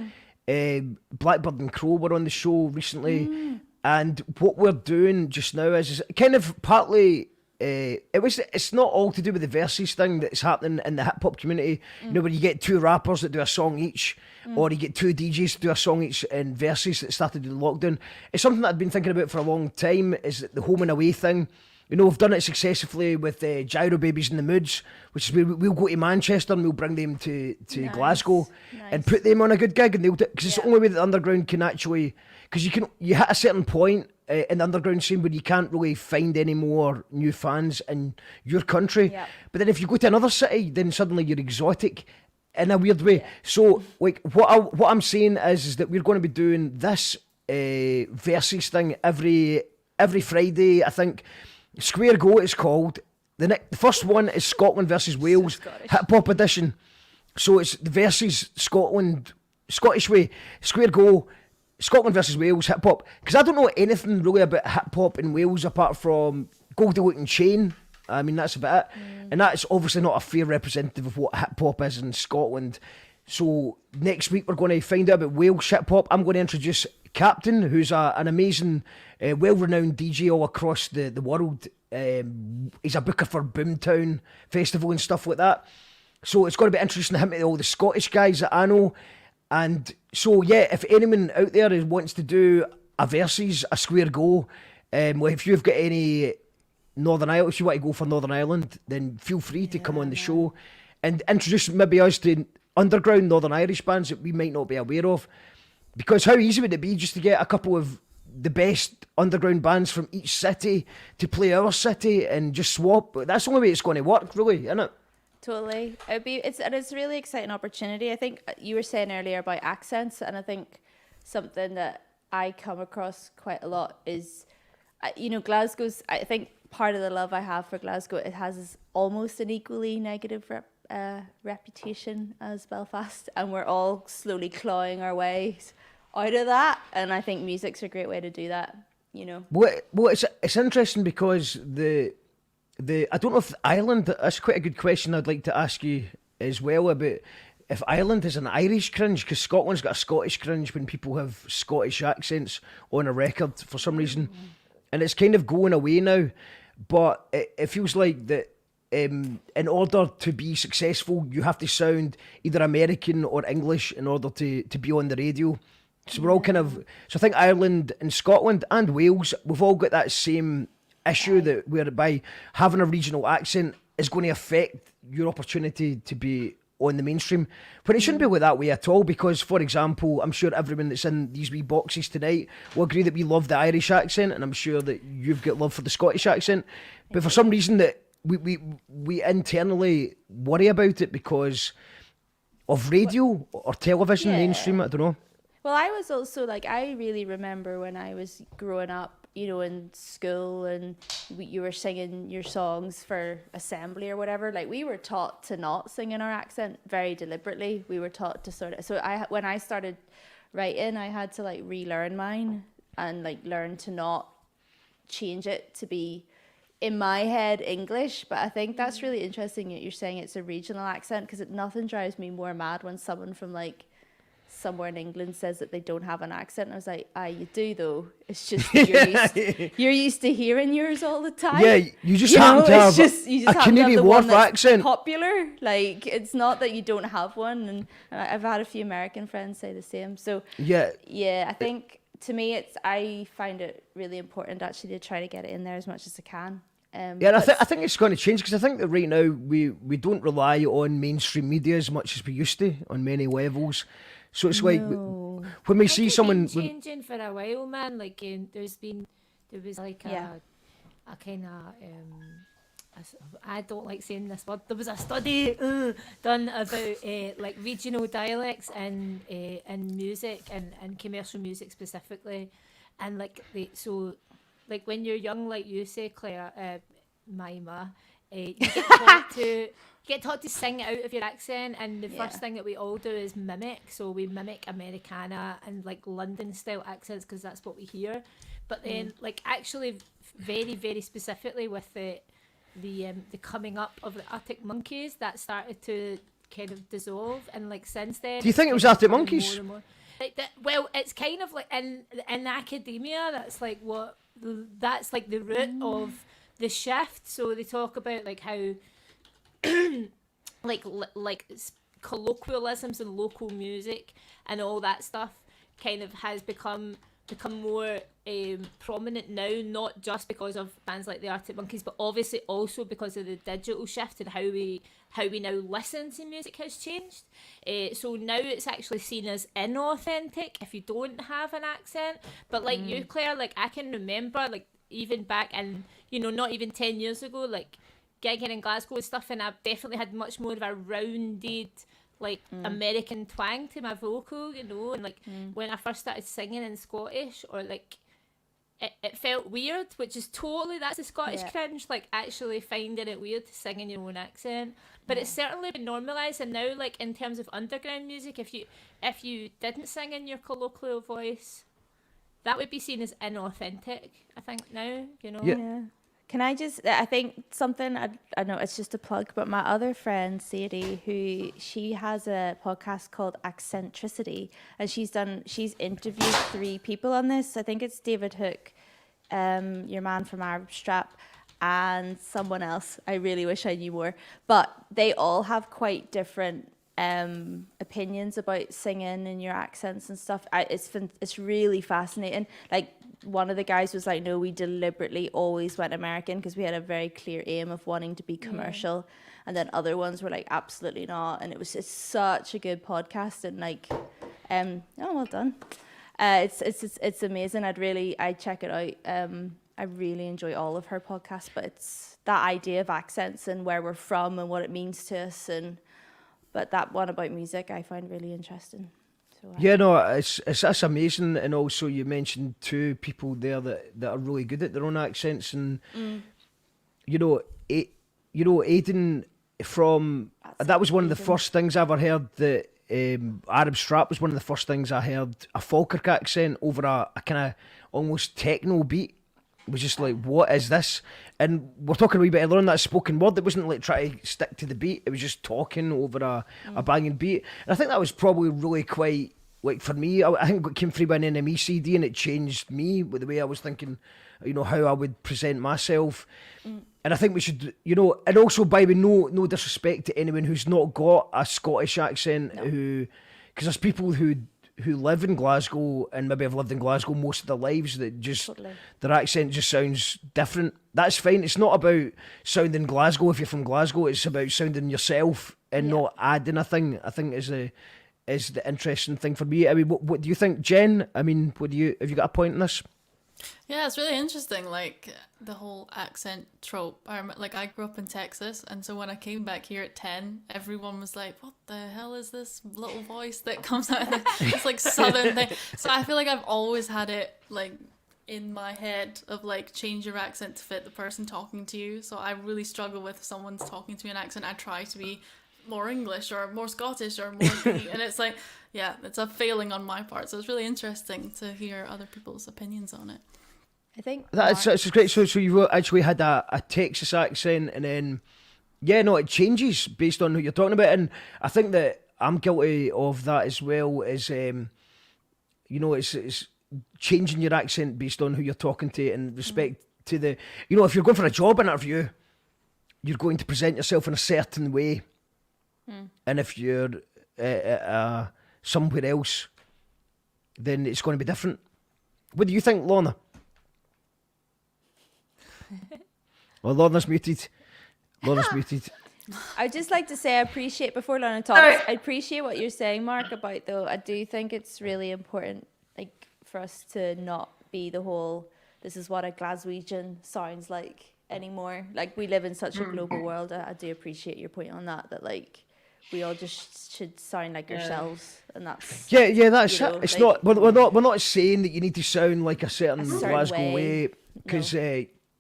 Blackbird and Crow were on the show recently, and what we're doing just now is kind of partly. It's not all to do with the verses thing that's happening in the hip hop community. You know, where you get two rappers that do a song each, or you get two DJs to do a song each in verses that started in lockdown. It's something that I've been thinking about for a long time. Is the home and away thing. You know, we've done it successfully with Gyro Babies and the Moods, which is where we'll go to Manchester and we'll bring them to Glasgow and put them on a good gig, and they'll because it's the only way that the underground can actually, because you hit a certain point in the underground scene where you can't really find any more new fans in your country. But then if you go to another city, then suddenly you're exotic in a weird way. So like what I'm saying is that we're going to be doing this versus thing every Friday, I think. Square Go it's called. The first one is Scotland versus Wales, hip hop edition. So it's the versus Scottish way. Square Go, Scotland versus Wales, hip hop. Because I don't know anything really about hip hop in Wales apart from Goldie Looking Chain. I mean, that's about it. And that's obviously not a fair representative of what hip hop is in Scotland. So next week we're going to find out about Welsh hip hop. I'm going to introduce Captain, who's an amazing, well-renowned DJ all across the world. He's a booker for Boomtown Festival and stuff like that. So it's going to be interesting to him to all the Scottish guys that I know. And so, yeah, if anyone out there wants to do a versus, a Square Go, well, if you've got any Northern Ireland, if you want to go for Northern Ireland, then feel free to come on the show and introduce maybe us to underground Northern Irish bands that we might not be aware of. Because how easy would it be just to get a couple of the best underground bands from each city to play our city and just swap? That's the only way it's going to work, really, isn't it? Totally. It's a really exciting opportunity. I think you were saying earlier about accents, and I think something that I come across quite a lot is, Glasgow's, I think part of the love I have for Glasgow, it has almost an equally negative reputation as Belfast, and we're all slowly clawing our ways out of that, and I think music's a great way to do that, Well, it's interesting because the I don't know if Ireland, that's quite a good question I'd like to ask you as well about if Ireland is an Irish cringe, because Scotland's got a Scottish cringe when people have Scottish accents on a record for some reason, and it's kind of going away now, but it feels like that in order to be successful you have to sound either American or English in order to be on the radio. So we're all kind of, so I think Ireland and Scotland and Wales, we've all got that same issue that whereby having a regional accent is going to affect your opportunity to be on the mainstream. But it shouldn't be like that way at all, because, for example, I'm sure everyone that's in these wee boxes tonight will agree that we love the Irish accent, and I'm sure that you've got love for the Scottish accent. But for some reason that we internally worry about it because of radio or television, mainstream, I don't know. Well, I was also I really remember when I was growing up, in school, and you were singing your songs for assembly or whatever. We were taught to not sing in our accent very deliberately. We were taught to when I started writing, I had to relearn mine and learn to not change it to be in my head English. But I think that's really interesting that you're saying it's a regional accent, because nothing drives me more mad when someone from somewhere in England says that they don't have an accent. I was like, you do though. It's just you're used to hearing yours all the time. Yeah, you just happen to have a Canadian Wharf accent. Popular. It's not that you don't have one, and I've had a few American friends say the same. So yeah, I think to me I find it really important actually to try to get it in there as much as I can. And I think it's going to change, because I think that right now we don't rely on mainstream media as much as we used to on many levels. So it's when we see someone been changing for a while, man. There was a kind of I don't like saying this word. There was a study done about regional dialects and music and commercial music specifically, and when you're young, like you say, Claire, Mima, you get taught to sing out of your accent, and the first thing that we all do is mimic. So we mimic Americana and London style accents because that's what we hear. but then like actually very, very specifically with the coming up of the Arctic Monkeys, that started to kind of dissolve, and like since then. Do you think it was Arctic Monkeys? More and more. Like that, well, it's kind of like in academia, that's like the root of the shift. So they talk about like how like colloquialisms and local music and all that stuff kind of has become more prominent now, not just because of bands like the Arctic Monkeys, but obviously also because of the digital shift and how we now listen to music has changed. So now it's actually seen as inauthentic if you don't have an accent. But like you, Claire, like I can remember like even back in, not even 10 years ago, like gigging in Glasgow and stuff, and I've definitely had much more of a rounded like American twang to my vocal, and like when I first started singing in Scottish, or like it felt weird, which is that's the Scottish cringe, like actually finding it weird to sing in your own accent. But it's certainly been normalised, and now like in terms of underground music, if you didn't sing in your colloquial voice, that would be seen as inauthentic, I think now, Yeah. Can I think something, I know it's just a plug, but my other friend, Sadie, she has a podcast called Accentricity, and she's interviewed 3 people on this. I think it's David Hook, your man from Arab Strap, and someone else. I really wish I knew more. But they all have quite different opinions about singing and your accents and stuff. It's really fascinating. Like, one of the guys was like, no, we deliberately always went American because we had a very clear aim of wanting to be commercial. And then other ones were like, absolutely not. And it's such a good podcast, and like, well done. It's amazing. I'd check it out. I really enjoy all of her podcasts, but it's that idea of accents and where we're from and what it means to us. But that one about music I find really interesting. So, that's amazing. And also you mentioned 2 people there that are really good at their own accents, and Athan from that was one of the first things I ever heard. That Arab Strap was one of the first things I heard a Falkirk accent over a kind of almost techno beat. It was just like, what is this? And we're talking a wee bit earlier on that spoken word. It wasn't like trying to stick to the beat. It was just talking over a banging beat. And I think that was probably really quite, like for me, I think it came through by an NME CD, and it changed me with the way I was thinking, how I would present myself. And I think we should, and also by the way, no disrespect to anyone who's not got a Scottish accent, because there's people who live in Glasgow and maybe have lived in Glasgow most of their lives that just their accent just sounds different. That's fine. It's not about sounding Glasgow if you're from Glasgow. It's about sounding yourself and not adding a thing. I think is the interesting thing for me. I mean, what do you think, Jen? I mean, have you got a point in this? Yeah, it's really interesting, like the whole accent trope. I grew up in Texas, and so when I came back here at 10, everyone was like, what the hell is this little voice that comes out of this like southern thing? So I feel like I've always had it like in my head of like, change your accent to fit the person talking to you. So I really struggle with someone's talking to me in an accent. I try to be more English or more Scottish or more and it's like, yeah, it's a failing on my part. So it's really interesting to hear other people's opinions on it. I think that's great. So you've actually had a Texas accent, and then it changes based on who you're talking about. And I think that I'm guilty of that as well. Is it's changing your accent based on who you're talking to, and respect to the if you're going for a job interview, you're going to present yourself in a certain way. And if you're somewhere else, then it's going to be different. What do you think, Lorna? Well, Lorna's muted. I'd just like to say I appreciate, before Lorna talks, I appreciate what you're saying, Mark, about though. I do think it's really important, like, for us to not be the whole, this is what a Glaswegian sounds like anymore. Like, we live in such a global world. I do appreciate your point on that like, we all just should sound like ourselves, and that's that's it. It's like, not we're not saying that you need to sound like a certain Glasgow way, because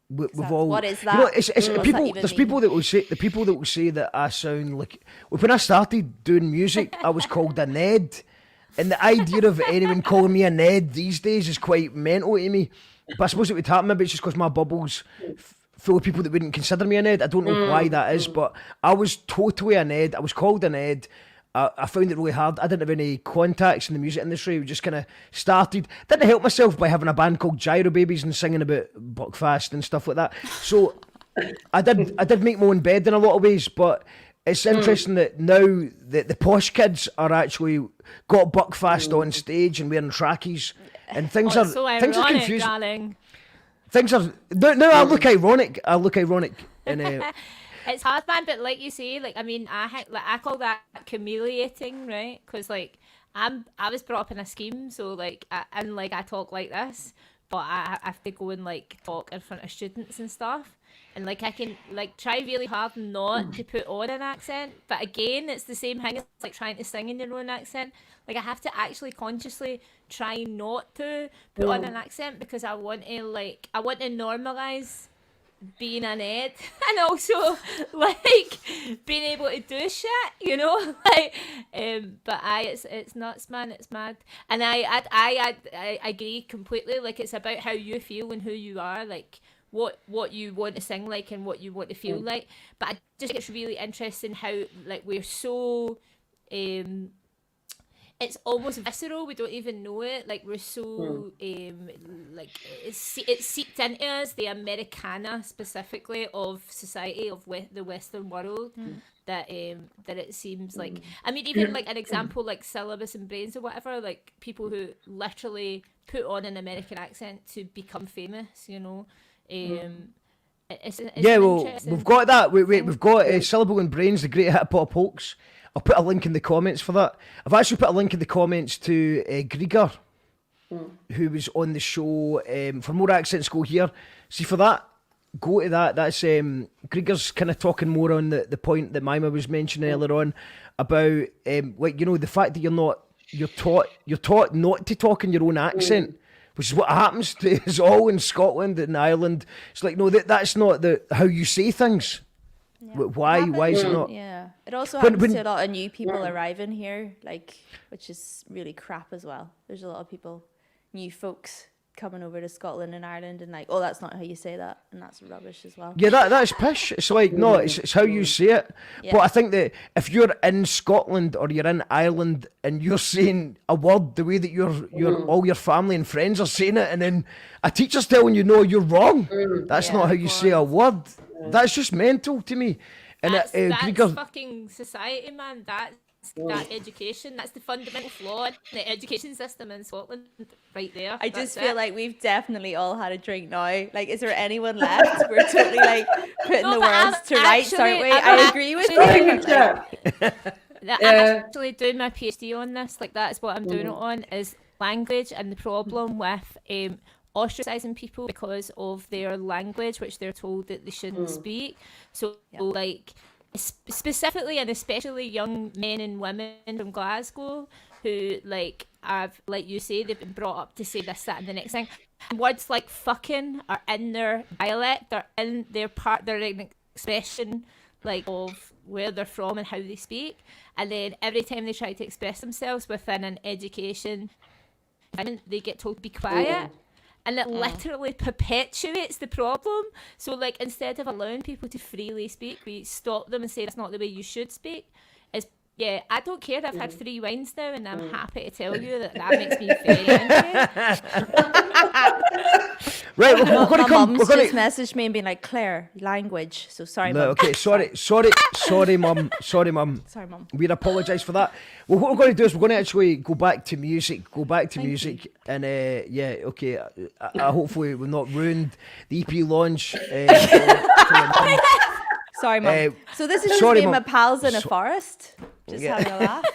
we've all, what is that? It's people. There's people that will say that I sound like, when I started doing music, I was called a Ned, and the idea of anyone calling me a Ned these days is quite mental to me. but I suppose it would happen. Maybe it's just because my bubble's full of people that wouldn't consider me an Ed. I don't know why that is, but I was totally an Ed. I was called an Ed. I found it really hard. I didn't have any contacts in the music industry. We just kind of started. Didn't help myself by having a band called Gyro Babies and singing about Buckfast and stuff like that. So I did make my own bed in a lot of ways, but it's interesting that now the posh kids are actually got Buckfast on stage and wearing trackies, and things are confusing. Darling. Things are no. I look ironic. And it's hard, man. But like you say, like I mean, I call that humiliating, right? Because like I was brought up in a scheme, so like I talk like this, but I have to go and like talk in front of students and stuff. And like I can like try really hard not to put on an accent, but again, it's the same thing as like trying to sing in your own accent. Like I have to actually consciously try not to put on an accent because I want to normalize being an Ed and also like being able to do shit, you know. Like, but it's nuts, man. It's mad, and I agree completely. Like it's about how you feel and who you are, like. What you want to sing like and what you want to feel like, but I just think it's really interesting how like we're so it's almost visceral. We don't even know it. Like we're so like it's seeped into us, the Americana specifically of society of the Western world. That it seems like. I mean, even like an example like Syllabus and Brains or whatever, like people who literally put on an American accent to become famous, you know. It's we've got that. We've got Syllable and Brains, the Great Hit Pop Hoax. I'll put a link in the comments for that. I've actually put a link in the comments to Grieger, who was on the show. For more accents, go here. See, for that, go to that. That's Grieger's kind of talking more on the point that Mima was mentioning earlier on about like, you know, the fact that you're taught not to talk in your own accent. Which is what happens to us all in Scotland and Ireland. It's like, no, that's not how you say things. Yeah. Why is it not? Yeah. It also happens to a lot of new people arriving here, like, which is really crap as well. There's a lot of people, new folks coming over to Scotland and Ireland and like, oh, that's not how you say that, and that's rubbish as well. Yeah, that's pish. It's like, no, it's how you say it. Yeah. But I think that if you're in Scotland or you're in Ireland and you're saying a word the way that your all your family and friends are saying it, and then a teacher's telling you, no, you're wrong. That's not how you say a word. That's just mental to me. And that's fucking society, man. That education, that's the fundamental flaw in the education system in Scotland right there. I just feel like we've definitely all had a drink now. Like, is there anyone left? We're totally like putting the words to rights, aren't we? I agree with you. I'm actually doing my PhD on this. Like, that's what I'm doing it on, is language and the problem with ostracizing people because of their language, which they're told that they shouldn't speak. So like specifically and especially young men and women from Glasgow who like have, like you say, they've been brought up to say this, that and the next thing. And words like fucking are in their dialect, they're in their expression like of where they're from and how they speak. And then every time they try to express themselves within an education, they get told to be quiet. And it literally perpetuates the problem. So, like, instead of allowing people to freely speak, we stop them and say that's not the way you should speak. Yeah, I don't care. I've had 3 wines now, and I'm happy to tell you that makes me very angry. Right, we're going to come. Mum's just messaged me and been like, Claire, language. So sorry, Mum. Okay, sorry, Mum. Sorry, Mum. We apologise for that. Well, what we're going to do is we're going to actually go back to music. And okay. I hopefully we've not ruined the EP launch. Sorry, Mum. So this is just me and my pals in a forest, just having a laugh.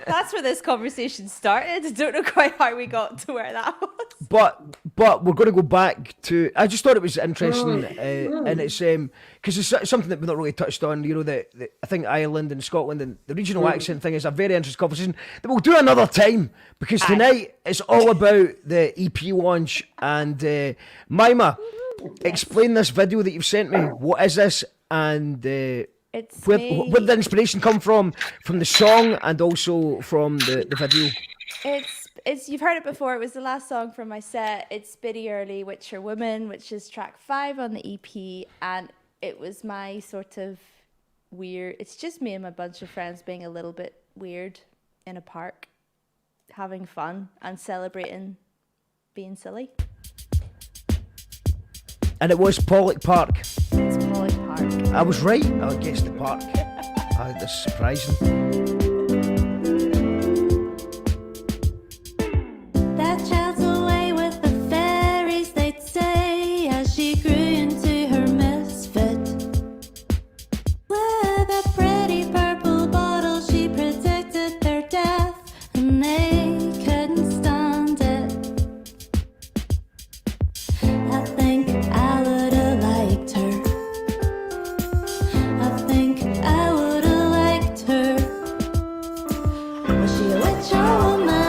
That's where this conversation started. I don't know quite how we got to where that was. But we're going to go back to. I just thought it was interesting, and it's because it's something that we've not really touched on. You know, I think Ireland and Scotland and the regional accent thing is a very interesting conversation that we'll do another time, because tonight it's all about the EP launch. And Mima, explain this video that you've sent me. What is this? And where did the inspiration come from the song and also from the video? It's It's you've heard it before. It was the last song from my set. It's Biddy Early, Witcher Woman, which is track 5 on the EP, and it was my sort of weird. It's just me and my bunch of friends being a little bit weird in a park, having fun and celebrating being silly. And it was Pollock Park. It's Pollock Park. I was right. I guessed the park. That's surprising. That child's away with the fairies, they'd say, as she grew into her misfit. With a pretty purple bottle, she predicted their death, and they couldn't stand it. I think I would've liked her. I think I would've liked her. Was she a witch or a woman?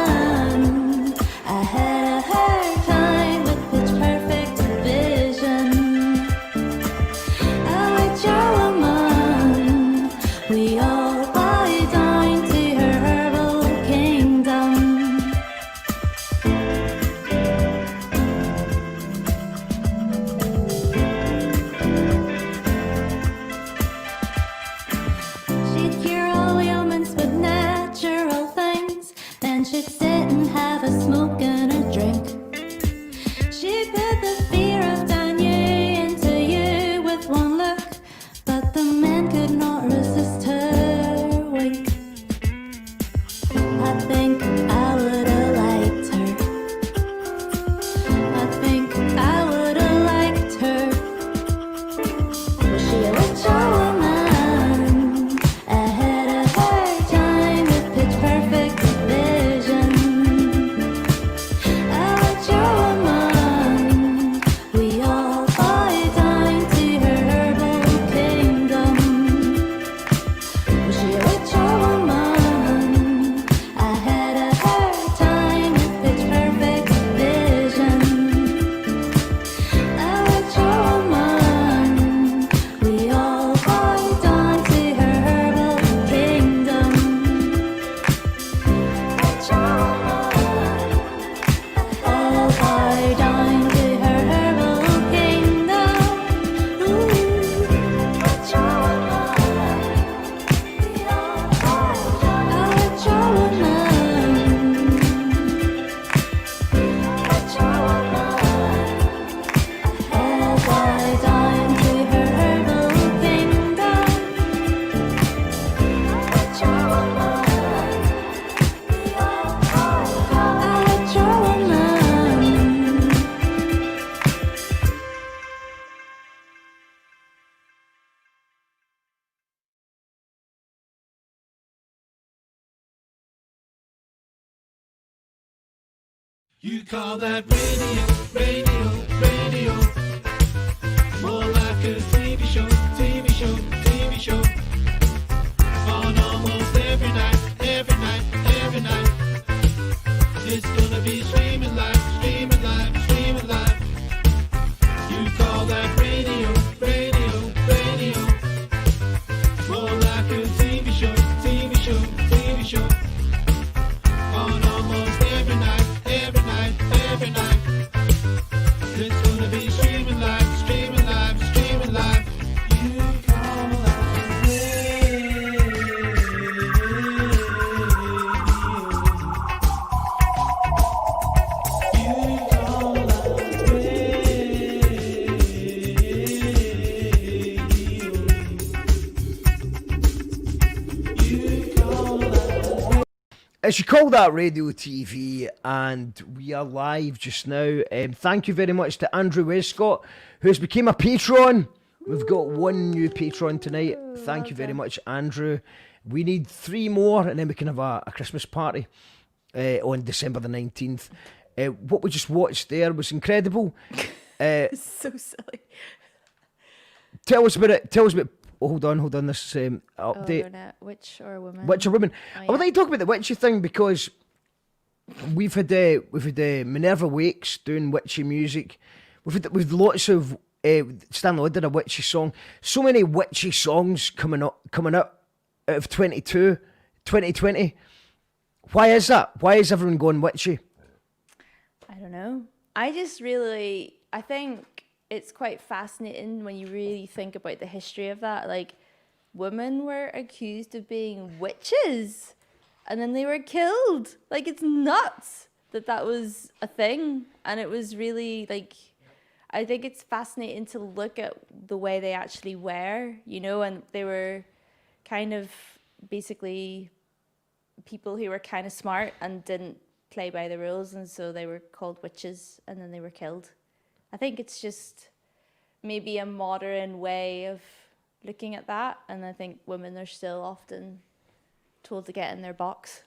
I had a hard time with pitch perfect vision. A witch or woman? We all bow down to her herbal kingdom. She'd cure all ailments with natural things. Then she'd sit and have a smoke and a drink. She put the fear of Daniel into you with one look, but the men could not resist her wink. I think I would've liked her. I think I would've liked her. Was she a witch or woman? I had a hard time with pitch perfect vision. A witch or woman? We all bow down to her herbal kingdom. Was she a witch or woman? I had a hard time with pitch perfect vision. A witch or woman? We all bow down to her herbal kingdom. Witch or woman? All bow down to her herbal kingdom. Ooh, witch or woman? We all bow down. A witch or woman? Witch or woman? All bow down to her herbal kingdom. Witch or woman? We all bow down. A witch or woman? You call that radio, radio, radio. More like a TV show, TV show, TV show. On almost every night, every night, every night. It's gonna be streaming live, streaming live, streaming live. You call that radio, radio, radio. More like a TV show, TV show, TV show. On almost every night, every night, every night. It's gonna be streaming live, streaming live, streaming live. You call that radio. You call that radio. You call that. As you call that Radio TV, and we are live just now. Thank you very much to Andrew Westcott, who has become a patron. We've got one new patron tonight. Thank you very much, Andrew. We need 3 more, and then we can have a Christmas party on December the 19th. What we just watched there was incredible. It's so silly. Tell us about it. Tell us about. Oh, hold on. This update. Oh, no. Witch or woman? Witch or woman? Oh, I would like to talk about the witchy thing because we've had Minerva Wakes doing witchy music. We've lots of Stan Lloyd did a witchy song. So many witchy songs coming up out of 2020. Why is that? Why is everyone going witchy? I don't know. I think it's quite fascinating when you really think about the history of that. Like, women were accused of being witches and then they were killed. Like, it's nuts that was a thing. And it was really, like, I think it's fascinating to look at the way they actually were, you know, and they were kind of basically people who were kind of smart and didn't play by the rules, and so they were called witches and then they were killed. I think it's just maybe a modern way of looking at that, and I think women are still often told to get in their box.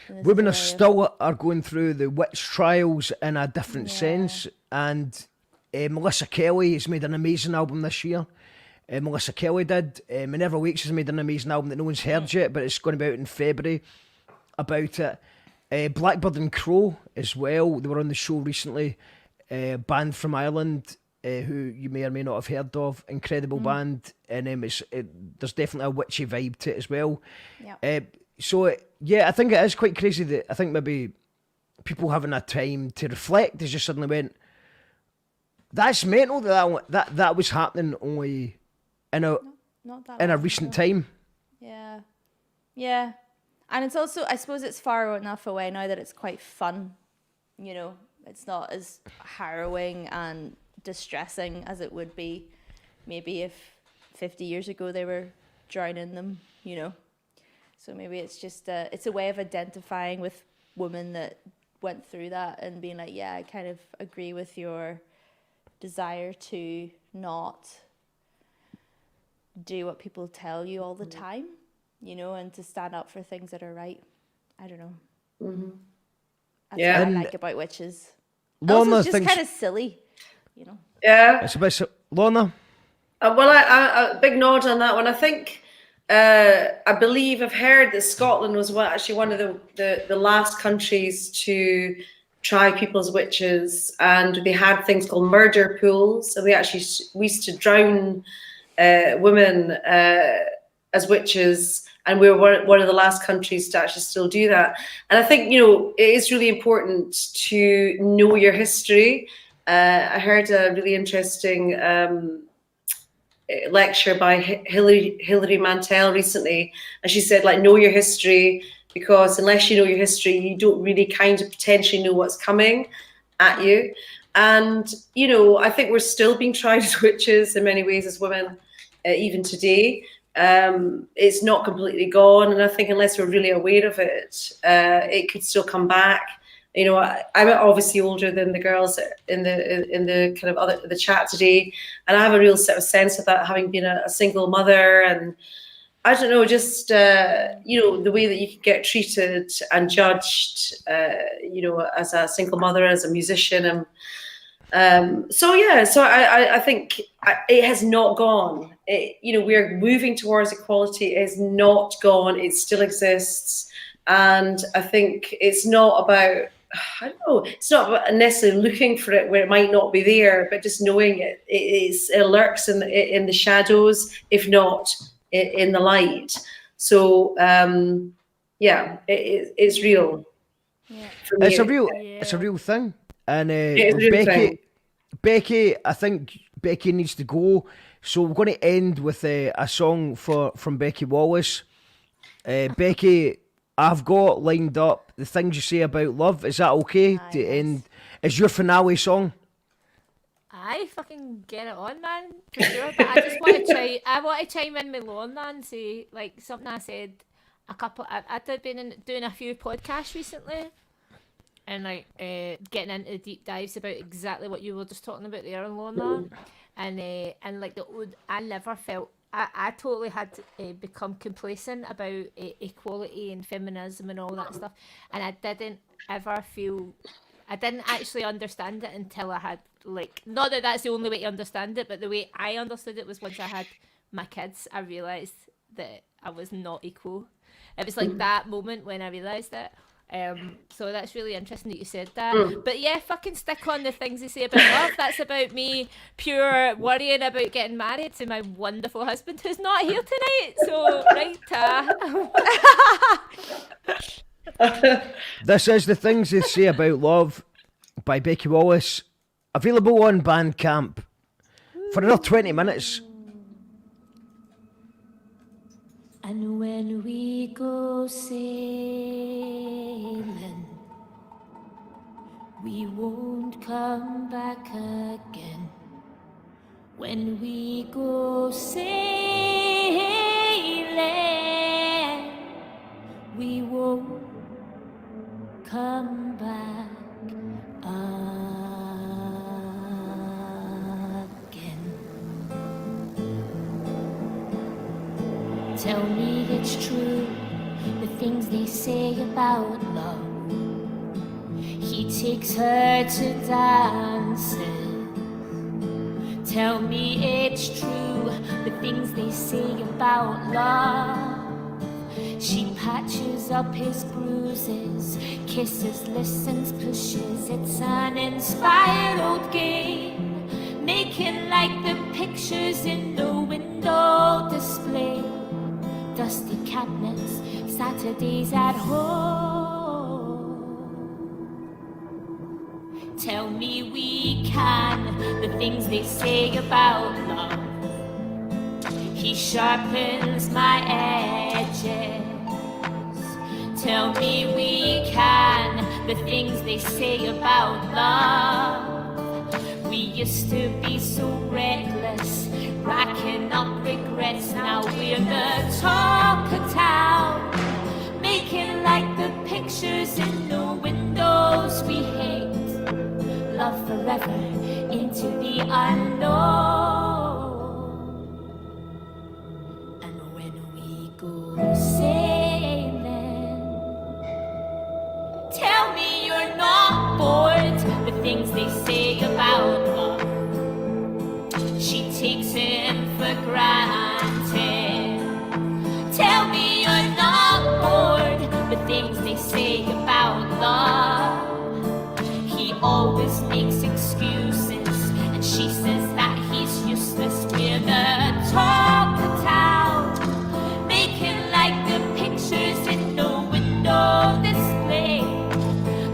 Women are going through the witch trials in a different sense, and Melissa Kelly has made an amazing album this year. Melissa Kelly did. Minerva Weeks has made an amazing album that no one's heard yet, but it's going to be out in February about it. Blackbird and Crow as well. They were on the show recently. Band from Ireland, who you may or may not have heard of. Incredible band, and there's definitely a witchy vibe to it as well. So I think it is quite crazy that I think maybe people having a time to reflect has just suddenly went, that's mental that was happening only in a recent time. Yeah. And it's also, I suppose it's far enough away now that it's quite fun, you know. It's not as harrowing and distressing as it would be maybe if 50 years ago they were drowning them, you know. So maybe it's just it's a way of identifying with women that went through that and being like, yeah, I kind of agree with your desire to not do what people tell you all the time, you know, and to stand up for things that are right. I don't know. That's what I like about witches. Lorna, also, it's just kind of silly, you know. Yeah. It's a bit Lorna. Well, I big nod on that one. I think I believe I've heard that Scotland was actually one of the last countries to try people as witches, and they had things called murder pools, and we used to drown women as witches, and we were one of the last countries to actually still do that. And I think, you know, it is really important to know your history. I heard a really interesting lecture by Hilary Mantel recently, and she said, like, know your history, because unless you know your history, you don't really kind of potentially know what's coming at you. And, you know, I think we're still being tried as witches in many ways as women, even today. It's not completely gone, and I think unless we're really aware of it, it could still come back. You know, I'm obviously older than the girls in the kind of the chat today, and I have a real sort of sense of that, having been a single mother, and I don't know, just you know, the way that you can get treated and judged, you know, as a single mother, as a musician, and so I think it has not gone. You know, we're moving towards equality. It has not gone. It still exists, and I think it's not about, I don't know, it's not about necessarily looking for it where it might not be there, but just knowing it lurks in the shadows, if not in the light. So it's real. Yeah. It's a real thing. And Becky, I think Becky needs to go. So we're going to end with a song from Becci Wallace. Becky, I've got lined up The Things You Say About Love. Is that okay to end? Is your finale song? I fucking get it on, man, for sure. But I just want to chime in with Lorna and say, like, something I said I've been doing a few podcasts recently, and like getting into deep dives about exactly what you were just talking about there, Lorna, and like I never felt. I totally had become complacent about equality and feminism and all that stuff, and I didn't actually understand it until I had, like, not that that's the only way to understand it, but the way I understood it was once I had my kids, I realised that I was not equal. It was like that moment when I realised it. So that's really interesting that you said that. But yeah, fucking stick on The Things You Say About Love. That's about me pure worrying about getting married to my wonderful husband who's not here tonight. So right, This is The Things They Say About Love by Becci Wallace. Available on Bandcamp for another 20 minutes. And when we go sailing, we won't come back again. When we go sailing, we won't come back again. Tell me it's true, the things they say about love. He takes her to dances. Tell me it's true, the things they say about love. She patches up his bruises, kisses, listens, pushes. It's an inspired old game, making like the pictures in the window display. Dusty cabinets, Saturdays at home. Tell me we can, the things they say about love. He sharpens my edges. Tell me we can, the things they say about love. We used to be so reckless, racking up regrets. Now we're the talk of town, making like the pictures in the windows we hate. Love forever into the unknown. And when we go sailing, tell me you're not bored. The things they say about love, she takes him for granted. Tell me you're not bored. The things they say about love. He always makes excuses, and she says that he's useless. We're the talk of town, making like the pictures in the window display.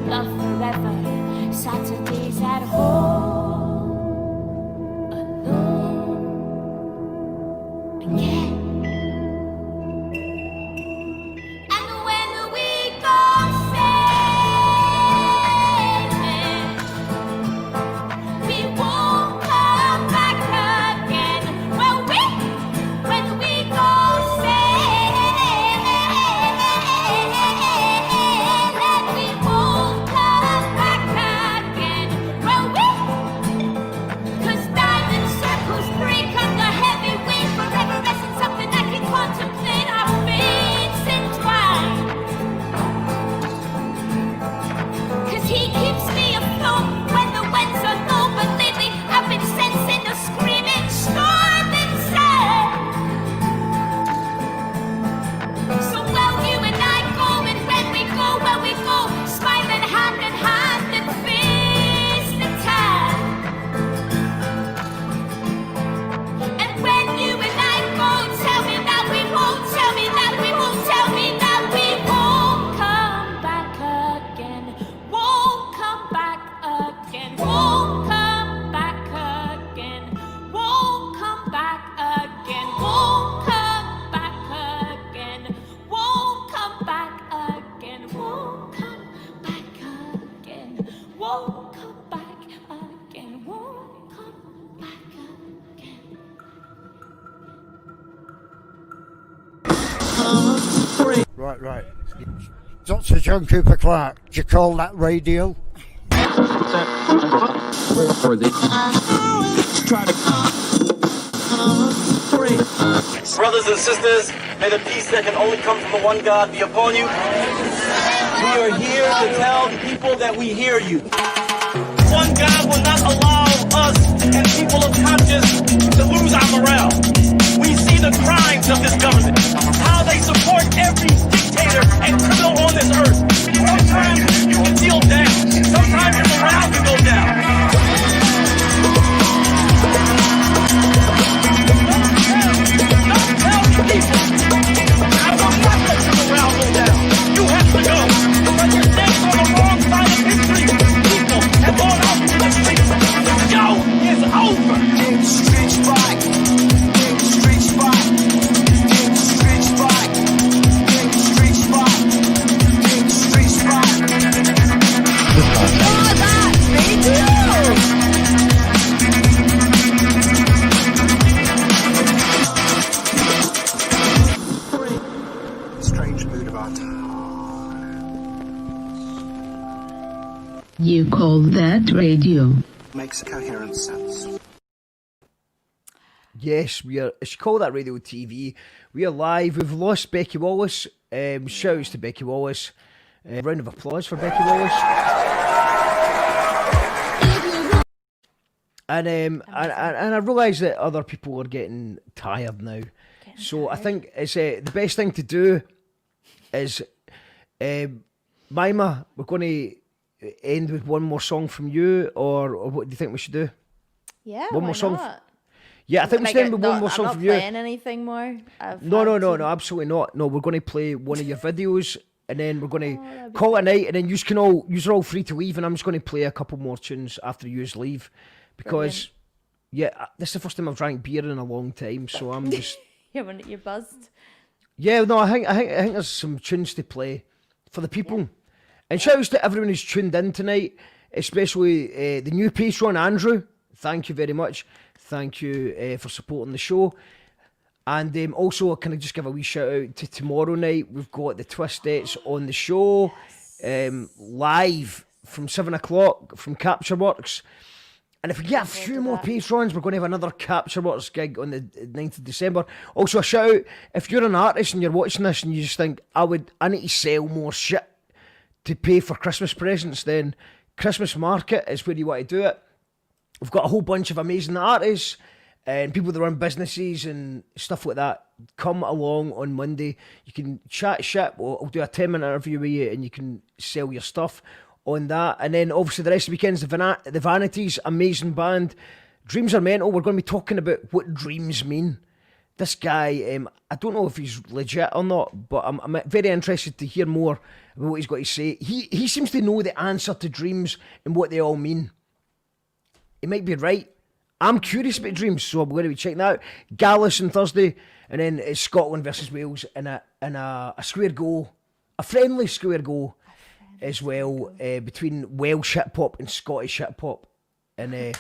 Love forever, Saturdays at home, alone again. And when we go sailing, we won't come back again. Well, when we go sailing, we won't come back again. Well, 'cause diamond circles break under heavy weight, forever isn't something I can contemplate. Our fates entwined. 'Cause he keeps me afloat when the winds are low. But lately I've been sensing a screaming storm inside. So well, you and I go, and when we go, smiling hand in hand and face the tide. And when you and I go, tell me that we won't, tell me that we won't, tell me that we won't come back again. Won't come back again. Won't come back again. Won't come back again. Won't come back again. Won't come back again. Won't come back again. Won't come back again. Won't come back again. Right. Dr. John Cooper Clarke, do you call that radio? Brothers and sisters, may the peace that can only come from the one God be upon you. We are here to tell the people that we hear you. One God will not allow us and people of conscience to lose our morale. We see the crimes of this government, how they support every dictator and criminal on this earth. Sometimes you can feel down. Sometimes your morale can go down. Don't tell the people, I will not let your morale go down. You have to go. You call that radio? Makes coherent sense. Yes, it's called that Radio TV. We are live. We've lost Becci Wallace. Shouts to Becci Wallace. Round of applause for Becci Wallace. And I realise that other people are getting tired now. I think it's the best thing to do is, Mima, we're going to end with one more song from you, or what do you think we should do? Yeah, one why more song. not? Yeah, I think we should end with one more song from you. I'm not playing anything more. No, absolutely not. No, we're going to play one of your videos, and then we're going to call it a night, and then you're all free to leave, and I'm just going to play a couple more tunes after you leave, because this is the first time I've drank beer in a long time, so I'm just you're buzzed. Yeah, no, I think there's some tunes to play for the people. Yeah. And shout outs to everyone who's tuned in tonight, especially the new patron, Andrew. Thank you very much. Thank you for supporting the show. And also, can I just give a wee shout out to tomorrow night? We've got the Twistettes on the show, live from 7 o'clock from Capture Works. And if we get a few more patrons, we're going to have another Capture Works gig on the 9th of December. Also, a shout out, if you're an artist and you're watching this and you just think, I need to sell more shit to pay for Christmas presents, then Christmas Market is where you want to do it. We've got a whole bunch of amazing artists and people that run businesses and stuff like that. Come along on Monday. You can chat shit. I'll do a 10-minute interview with you and you can sell your stuff on that. And then obviously the rest of the weekend's the Vanities, amazing band. Dreams Are Mental. We're going to be talking about what dreams mean. This guy, I don't know if he's legit or not, but I'm very interested to hear more about what he's got to say. He seems to know the answer to dreams and what they all mean. He might be right. I'm curious about dreams, so I'm going to be checking that out. Gallus on Thursday, and then it's Scotland versus Wales in a square goal, a friendly square goal as well, between Welsh hip hop and Scottish hip hop. And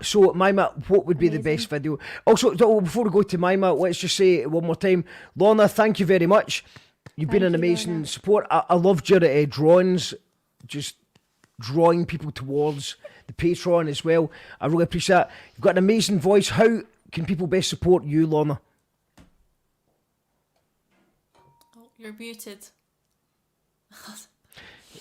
so, Mima, what would be the best video? Also, before we go to Mima, let's just say it one more time. Lorna, thank you very much. You've been an amazing support. I loved your drawings, just drawing people towards the Patreon as well. I really appreciate that. You've got an amazing voice. How can people best support you, Lorna? Oh, you're muted.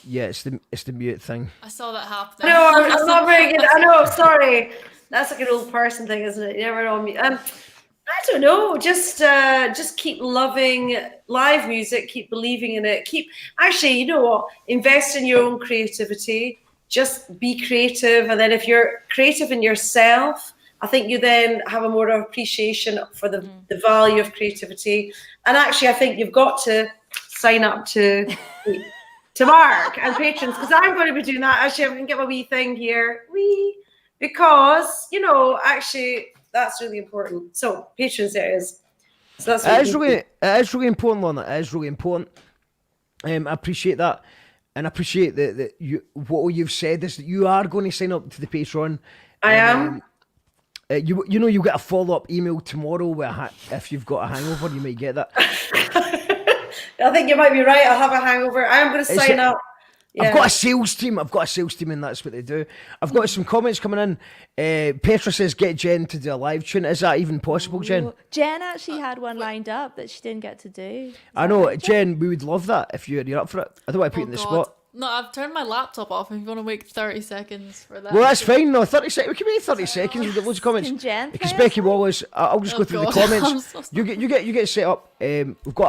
Yeah, it's the mute thing. I saw that happen. No, I'm not very good. I know, sorry. That's like an old person thing, isn't it? You never know me. I don't know. Just keep loving live music. Keep believing in it. Actually, you know what? Invest in your own creativity. Just be creative, and then if you're creative in yourself, I think you then have a more appreciation for the value of creativity. And actually, I think you've got to sign up to Mark and patrons, because I'm going to be doing that. Actually, I'm going to get my wee thing here, because actually that's really important. So patrons, there is. So that's it is really important, Lorna. It is really important. I appreciate that. And I appreciate that what you've said is that you are going to sign up to the Patreon. I am. You'll get a follow-up email tomorrow if you've got a hangover, you might get that. I think you might be right. I'll have a hangover. I am going to sign up. Yeah. I've got a sales team, and that's what they do. I've got some comments coming in. Petra says, get Jen to do a live tune. Is that even possible, Jen? Jen actually had one lined up that she didn't get to do. I know, right, Jen, we would love that if you're up for it. I don't want to put you in the spot. No, I've turned my laptop off. I'm going to wait 30 seconds for that. Well, that's fine. No, 30 seconds. We can wait 30 seconds. We've got loads of comments. Because Becci Wallace, I'll just go through the comments. You get set up. It looks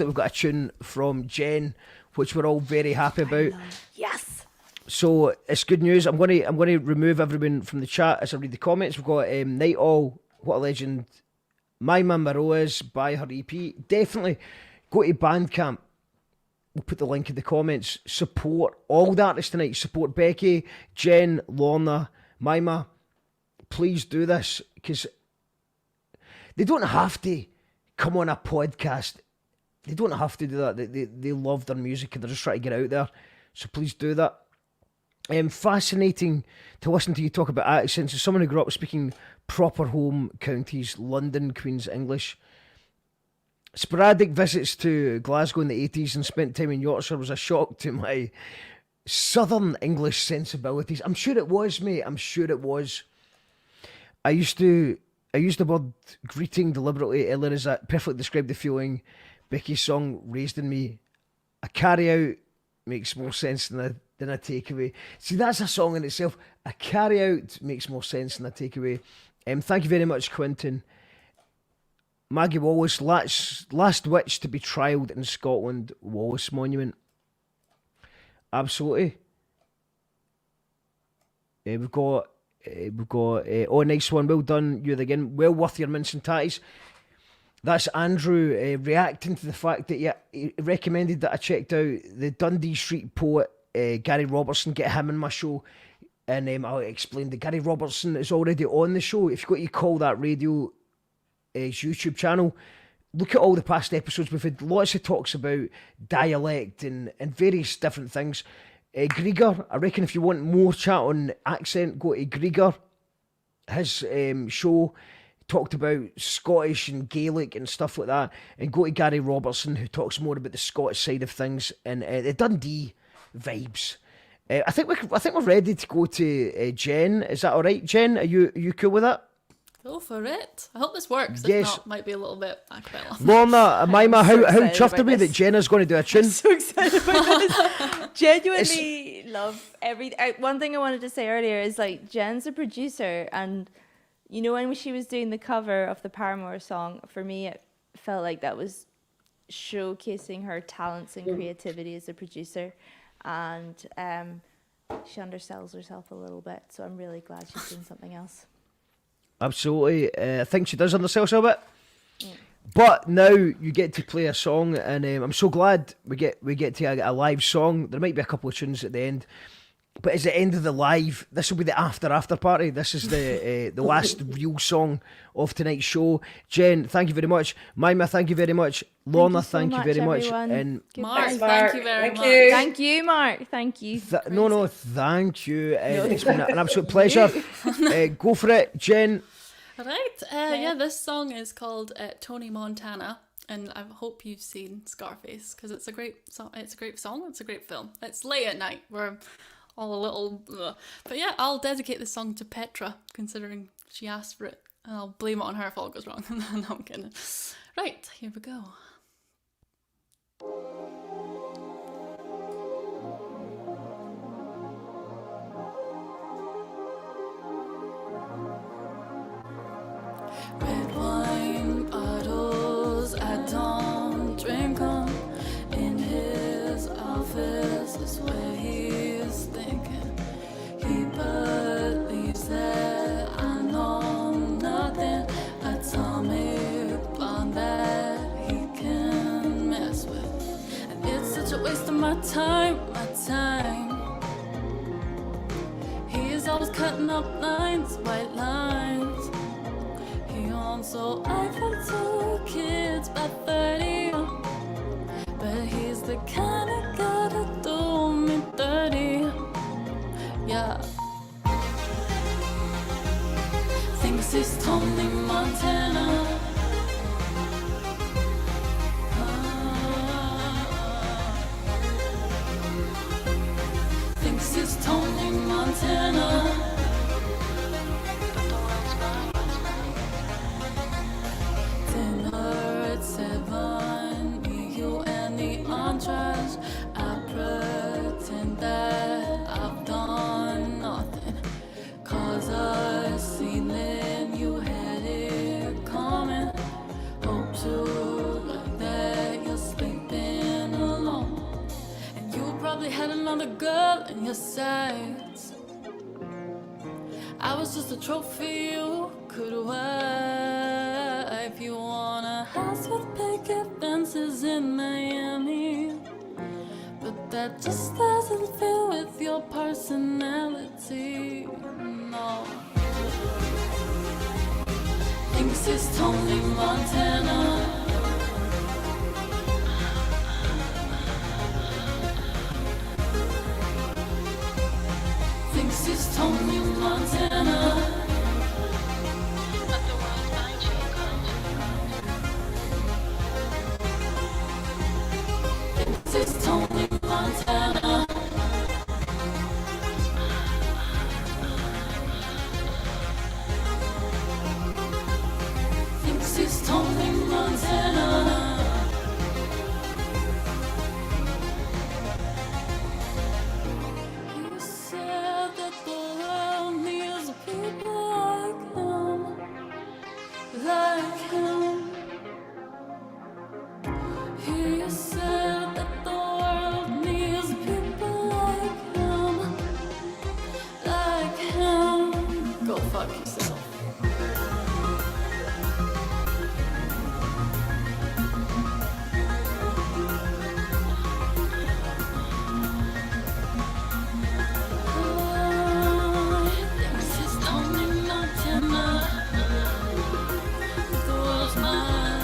like we've got a tune from Jen, which we're all very happy about. Yes. So it's good news. I'm going to remove everyone from the chat as I read the comments. We've got Night All, what a legend. Mima Merrow is, buy her EP. Definitely go to Bandcamp. We'll put the link in the comments. Support all the artists tonight. Support Becci, Jen, Lorna, Mima. Please do this, because they don't have to come on a podcast. They don't have to do that. They love their music and they're just trying to get out there. So please do that. Fascinating to listen to you talk about accents. As someone who grew up speaking proper home counties, London, Queen's English. Sporadic visits to Glasgow in the 80s and spent time in Yorkshire was a shock to my southern English sensibilities. I'm sure it was, mate. I'm sure it was. I used the word greeting deliberately earlier as that perfectly described the feeling Becci's song raised in me. A carry out makes more sense than a takeaway. See, that's a song in itself. A carry out makes more sense than a takeaway. Thank you very much, Quentin. Maggie Wallace, last witch to be trialled in Scotland, Wallace Monument. Absolutely. We've got oh, nice one, well done, you again, well worth your mince and tatties. That's Andrew reacting to the fact that he recommended that I checked out the Dundee Street poet Gary Robertson, get him in my show, and I'll explain that Gary Robertson is already on the show. If you've got You Call That Radio YouTube channel, look at all the past episodes. We've had lots of talks about dialect and various different things. Grieger, I reckon if you want more chat on accent, go to Grieger. His show talked about Scottish and Gaelic and stuff like that, and go to Gary Robertson, who talks more about the Scottish side of things and the Dundee vibes. I think we're ready to go to Jen. Is that all right, Jen? Are you cool with that? Go for it. I hope this works. Yes. If not, might be a little bit a cappella. Lorna, Mima, how chuffed are we that Jenna's going to do a tune? I'm so excited about this. Genuinely love every. One thing I wanted to say earlier is like Jen's a producer, and you know when she was doing the cover of the Paramore song, for me it felt like that was showcasing her talents and creativity as a producer, and she undersells herself a little bit. So I'm really glad she's doing something else. Absolutely. I think she does undersell herself a bit. Yeah. But now you get to play a song, and I'm so glad we get to a live song. There might be a couple of tunes at the end, but it's the end of the live. This will be the after party. This is the last real song of tonight's show. Jen, thank you very much. Mima, thank you very much. Lorna, thank you very much. And Mark, thank you very much. Thank you, Mark. Thank you. No, thank you. It's been an absolute pleasure. Go for it, Jen. Right. Yeah, this song is called Tony Montana, and I hope you've seen Scarface because it's a great song. It's a great song. It's a great film. It's late at night. We're all a little, but yeah, I'll dedicate this song to Petra, considering she asked for it. And I'll blame it on her if all goes wrong. No, I'm kidding. Right, here we go. Red wine bottles, I don't drink them. In his office is where he's thinking. He believes that I know nothing. Atomic blonde that he can mess with. And it's such a waste of my time. He is always cutting up lines, white lines. So I've had 2 kids by 30, but he's the kind of guy to do me dirty. Yeah. Thinks he's Tony Montana. Thinks he's Tony Montana. I pretend that I've done nothing, 'cause I seen that you had it coming. Hope to that you're sleeping alone, and you probably had another girl in your sights. I was just a trophy you could wipe. You want a house with picket fences in Miami, but that just doesn't fit with your personality, no. Thinks it's Tony Montana. Thinks it's Tony Montana. Thinks it's Tony Montana. Thinks it's Tony Montana. He said that the world needs people like him. He said that the world needs people like him. Go fuck yourself. Thinks it's Tony Montana. The world's mine.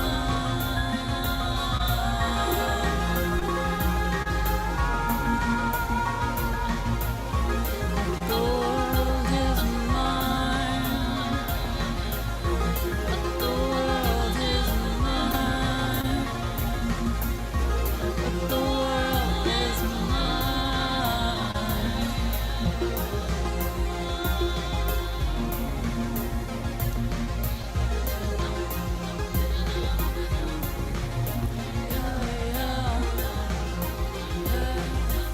The world is mine. But the world is mine. But the world is mine.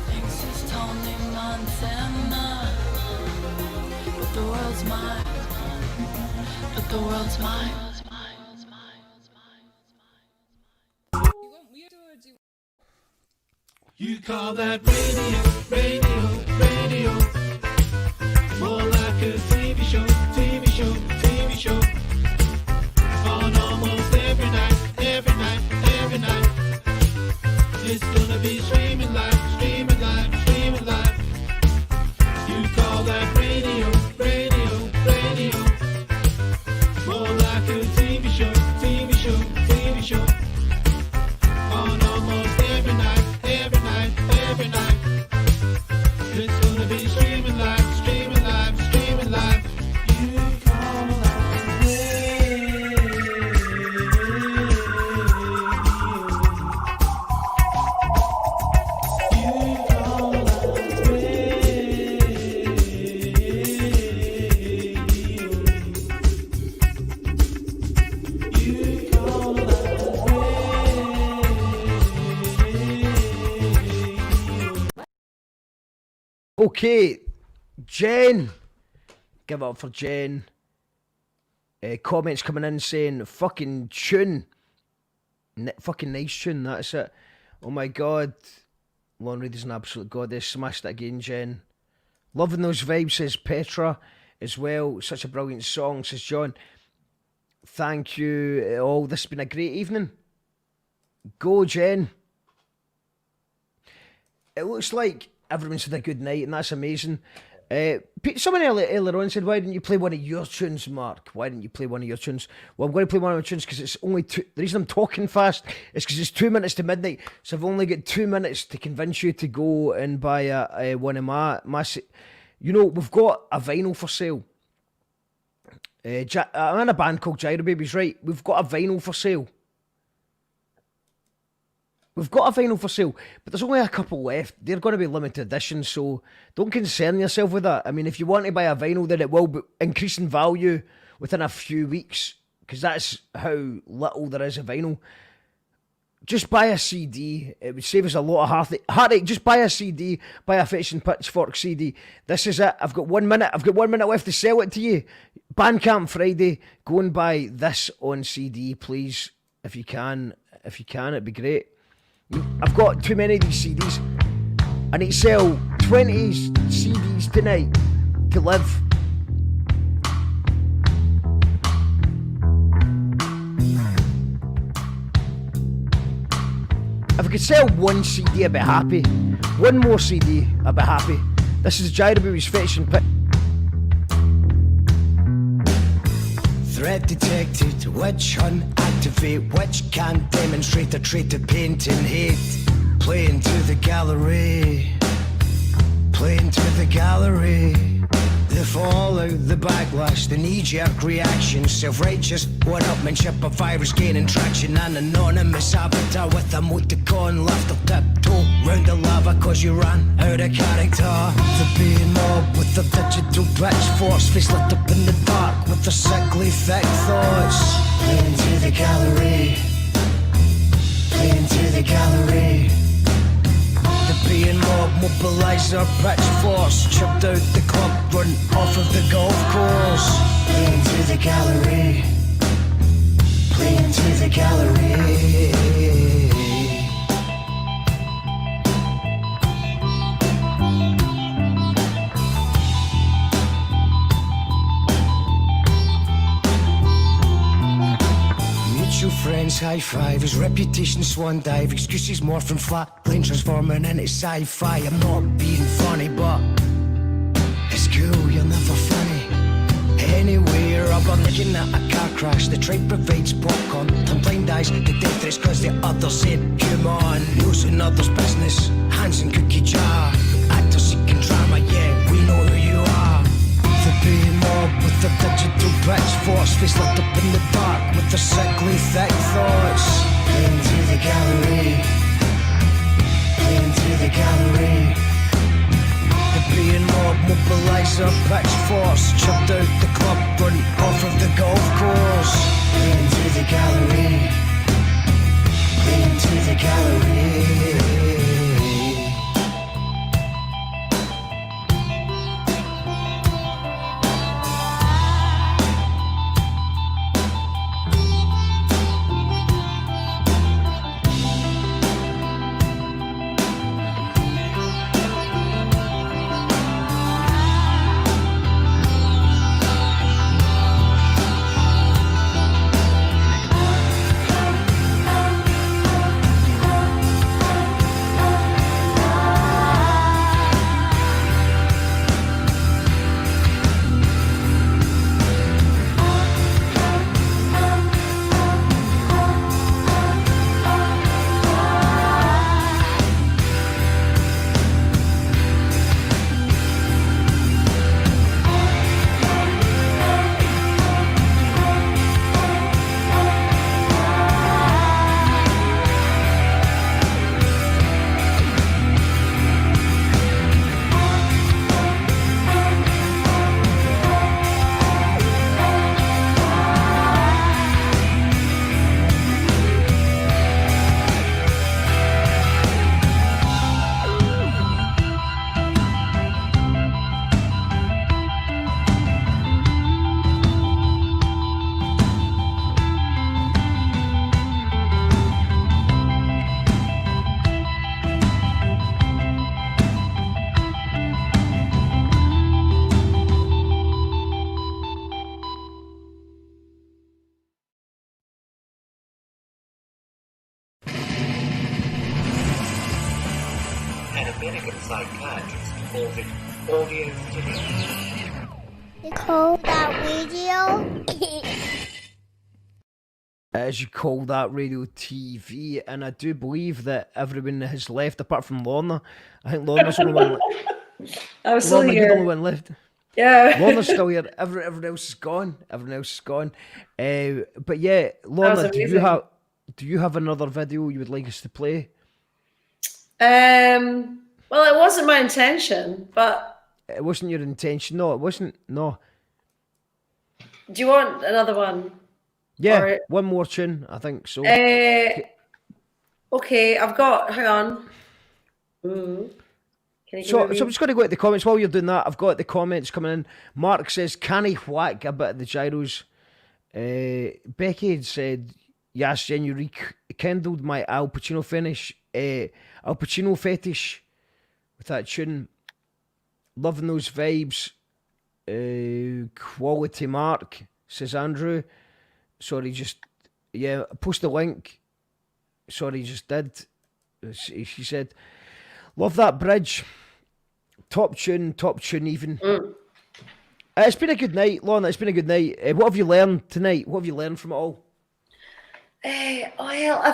Thinks it's Tony Montana. But the world's mine. But the world's mine. You call that radio, radio, radio. More like a TV show, TV show, TV show. On almost every night, every night, every night. It's gonna be streaming live, streaming live, streaming live. You call that radio, radio, radio. More like a TV show, TV show, TV show. On almost every night, every night, every night. It's gonna be streaming live, streaming live, streaming live. You call that radio. You call that radio. You call that Okay, Jen. Give it up for Jen. Comments coming in saying, fucking tune. Fucking nice tune, that's it. Oh my god. Lorna Reid is an absolute goddess. Smashed it again, Jen. Loving those vibes, says Petra as well. Such a brilliant song, says John. Thank you all. This has been a great evening. Go, Jen. It looks like everyone's had a good night, and that's amazing. Someone earlier on said, why didn't you play one of your tunes, Mark? Why didn't you play one of your tunes? Well, I'm going to play one of my tunes because it's only two. The reason I'm talking fast is because it's 2 minutes to midnight, so I've only got 2 minutes to convince you to go and buy one of my. You know, we've got a vinyl for sale. I'm in a band called Gyro Babies, right? We've got a vinyl for sale. We've got a vinyl for sale, but there's only a couple left. They're going to be limited edition, so don't concern yourself with that. I mean, if you want to buy a vinyl, then it will be increase in value within a few weeks, because that's how little there is of vinyl. Just buy a CD. It would save us a lot of heartache. Just buy a CD. Buy a Fetch and Pitchfork CD. This is it. I've got 1 minute. I've got 1 minute left to sell it to you. Bandcamp Friday. Go and buy this on CD, please. If you can, it'd be great. I've got too many of these CDs. I need to sell 20 CDs tonight to live. If I could sell one CD, I'd be happy. One more CD, I'd be happy. This is Gyro Babies Fetch and Pitch. Threat detected, witch hunt activate, witch can't demonstrate a trait of paint and hate. Playing to the gallery, playing to the gallery. The fallout, the backlash, the knee-jerk reaction, self-righteous one-upmanship, a virus gaining traction, an anonymous avatar with emoticon left of tiptoe round the lava cause you ran out of character. The being mob with the digital pitchforks, face lit up in the dark with the sickly thick thoughts. Play into the gallery, play into the gallery. The being mob mobilise their pitchforks, chipped out the club, run off of the golf course. Play into the gallery, play into the gallery. Mutual friends high five, his reputation swan dive, excuses more from flat plane transforming into sci-fi. I'm not being funny, but it's cool, you're never funny. Anywhere I'm looking at a car crash, the tribe provides popcorn, turn blind eyes to death threats cause the others said come on. Nose in others' business, hands in cookie jar, actors seeking drama, yeah, we know who you are. The being mob with the digital pitchforks, face lit up in the dark with the sickly thick thoughts. Play into the gallery, play into the gallery. The being mob mobilise their pitchforks, chipped out the club, run off of the golf course. Play into the gallery, play into the gallery. psychiatrist called it audio video. You call that radio? As you call that radio TV, and I do believe that everyone has left apart from Lorna. I think Lorna's the only one. I was still Lorna, here. you're the only one left. Yeah. Lorna's still here. Everyone else is gone. Everyone else is gone. But yeah, Lorna, do you have another video you would like us to play? Well, it wasn't my intention, but it wasn't your intention. No, it wasn't. No. Do you want another one? Yeah, or, one more tune. I think so. Okay, I've got. Hang on. So I'm just going to go at the comments while you're doing that. I've got the comments coming in. Mark says, "Can he whack a bit of the gyros?" Becky had said, "Yes, Jen, you rekindled my Al Pacino fetish with that tune. Loving those vibes. Quality Mark," says Andrew. Sorry, post the link. Sorry, just did. She said, "Love that bridge. Top tune even." It's been a good night, Lorna. It's been a good night. What have you learned tonight? What have you learned from it all? Well, I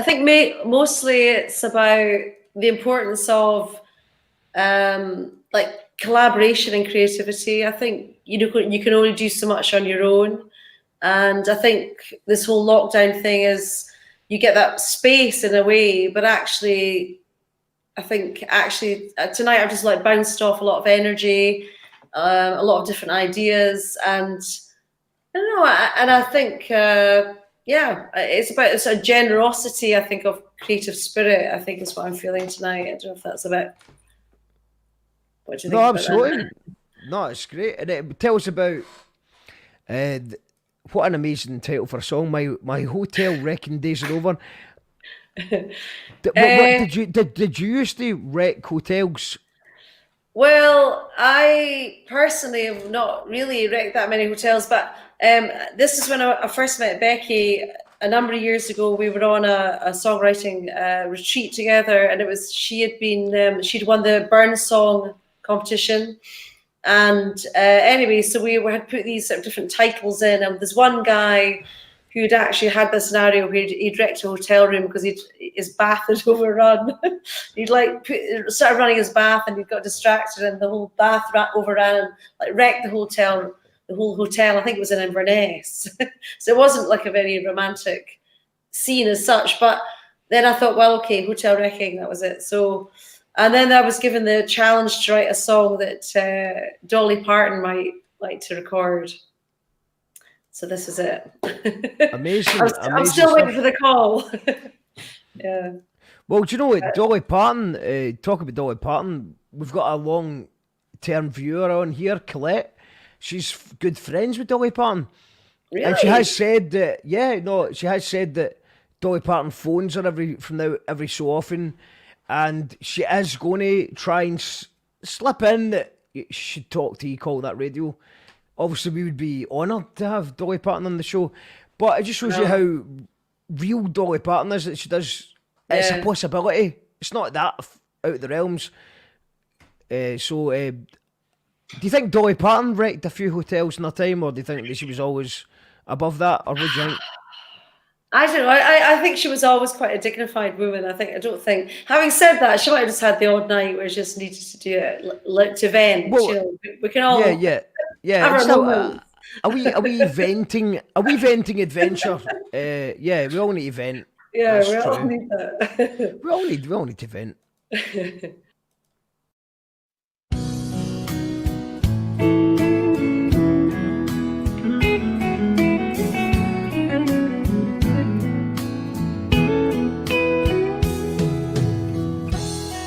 think mostly it's about the importance of like collaboration and creativity. I think you can only do so much on your own, and I think this whole lockdown thing is you get that space in a way, but actually, I think tonight I've just like bounced off a lot of energy, a lot of different ideas, and I don't know, and I think it's a generosity, I think, of creative spirit, I think is what I'm feeling tonight. I don't know if that's a bit. What do you think? No, about absolutely. that? No, it's great. And it tells about what an amazing title for a song. My hotel wrecking days are over. Did you used to wreck hotels? Well, I personally have not really wrecked that many hotels, but this is when I first met Becci a number of years ago. We were on a songwriting retreat together, and she'd won the Burn Song competition. And anyway, so we had put these sort of different titles in, and there's one guy who'd actually had this scenario where he'd wrecked a hotel room because his bath had overrun. He'd started running his bath, and he got distracted, and the whole bath overran and like wrecked the whole hotel. I think it was in Inverness. So it wasn't like a very romantic scene as such, but then I thought, well, okay, hotel wrecking, that was it. So, and then I was given the challenge to write a song that Dolly Parton might like to record. So this is it. Amazing. I'm still waiting for the call. Yeah. Well, do you know what, Dolly Parton, talk about Dolly Parton, we've got a long-term viewer on here, Colette. She's good friends with Dolly Parton. Really? And she has said that Dolly Parton phones her every so often, and she is going to try and slip in that she should talk to Call That Radio. Obviously, we would be honoured to have Dolly Parton on the show, but it just shows you how real Dolly Parton is, that she does. It's a possibility. It's not that out of the realms. Do you think Dolly Parton wrecked a few hotels in her time, or do you think that she was always above that, or what do you think? I don't know. I think she was always quite a dignified woman. Having said that, she might have just had the odd night where she just needed to do it, like to vent. Well, we can all yeah. have our moments. Are we venting? Are we venting adventure? Yeah, we all need to vent. Yeah, That's we all true. need that. We all need to vent.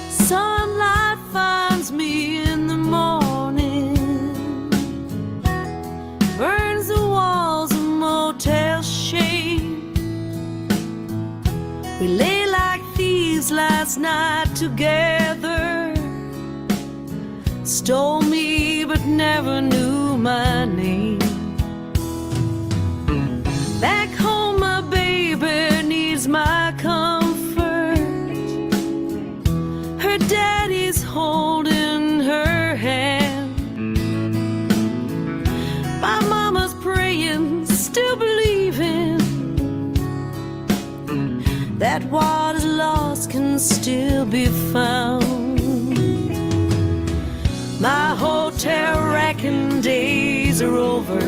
Sunlight finds me in the morning, burns the walls of motel shame. We lay like thieves last night together, stole me but never knew my name. Back home my baby needs my comfort, her daddy's holding her hand, my mama's praying, still believing that what is lost can still be found. My hotel wrecking days are over,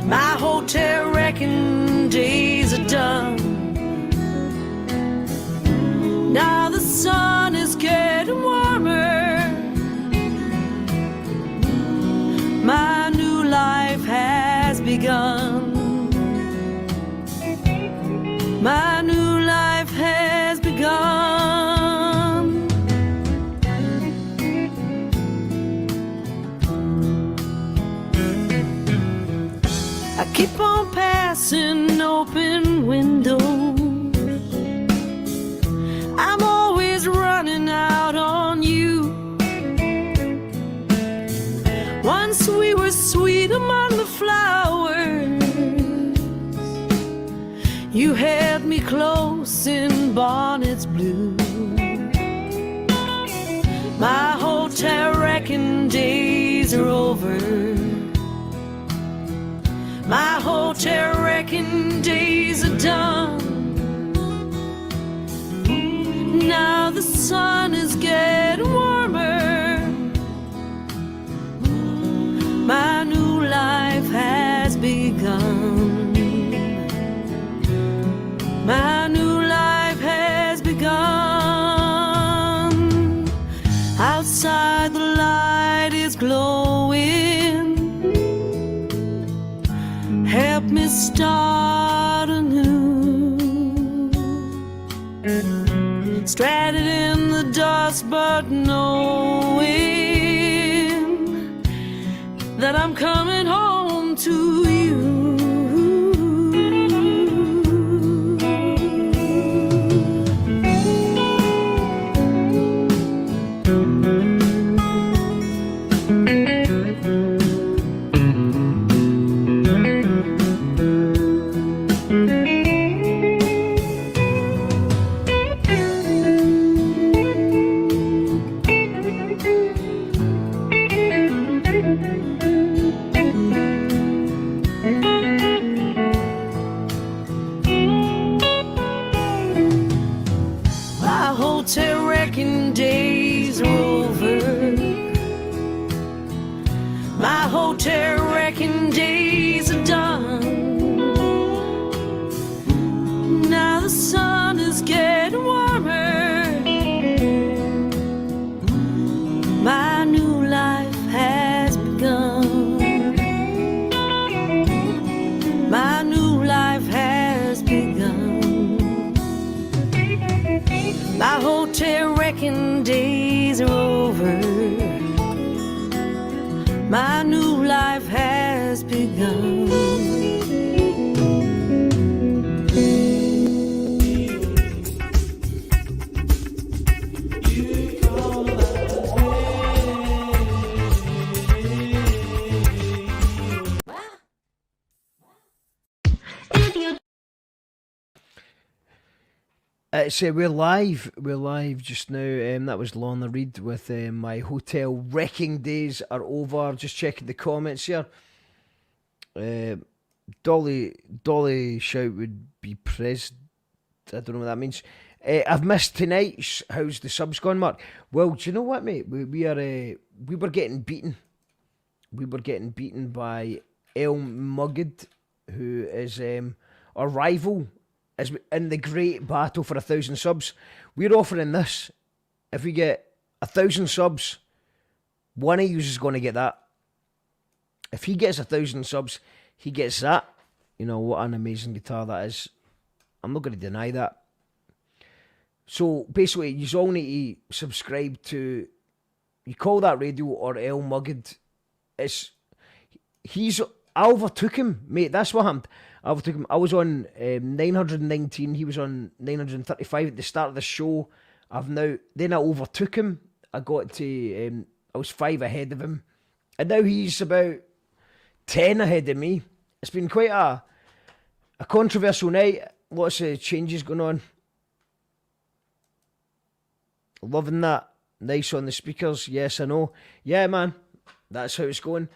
my hotel wrecking days are done. Now the sun is getting warmer, my new life has begun. My new life has begun. I keep on passing open windows, I'm always running out on you. Once we were sweet among the flowers, you held me close in bonnets blue. My hotel wrecking days are over, my hotel wrecking days are done. Now the sun is getting getting warmer. My new life has begun. My new life has begun. Outside the light is glowing. Help me start anew. Stranded in the dust, but knowing that I'm coming home to you. My hotel wrecking days are over. My hotel wrecking days are done. Now the sun is getting warmer. My new life has begun. My new life has begun. My hotel wrecking days are over. My new life has begun. We're live just now. That was Loma Reid with My Hotel Wrecking Days Are Over. Just checking the comments here. Dolly shout would be pressed. I don't know what that means. I've missed tonight's. How's the subs gone, Mark? Well, do you know what, mate? We were getting beaten. We were getting beaten by Ember Quine, who is our rival. As in the great battle for 1,000 subs, we're offering this. If we get 1,000 subs, one of you is going to get that. If he gets 1,000 subs, he gets that. You know, what an amazing guitar that is. I'm not going to deny that. So basically, you all need to subscribe to, you call that radio or Ember Quine. I overtook him, mate. That's what happened. I overtook him. I was on 919. He was on 935 at the start of the show. Then I overtook him. I got to, I was 5 ahead of him. And now he's about 10 ahead of me. It's been quite a controversial night. Lots of changes going on. Loving that. Nice on the speakers. Yes, I know. Yeah, man. That's how it's going.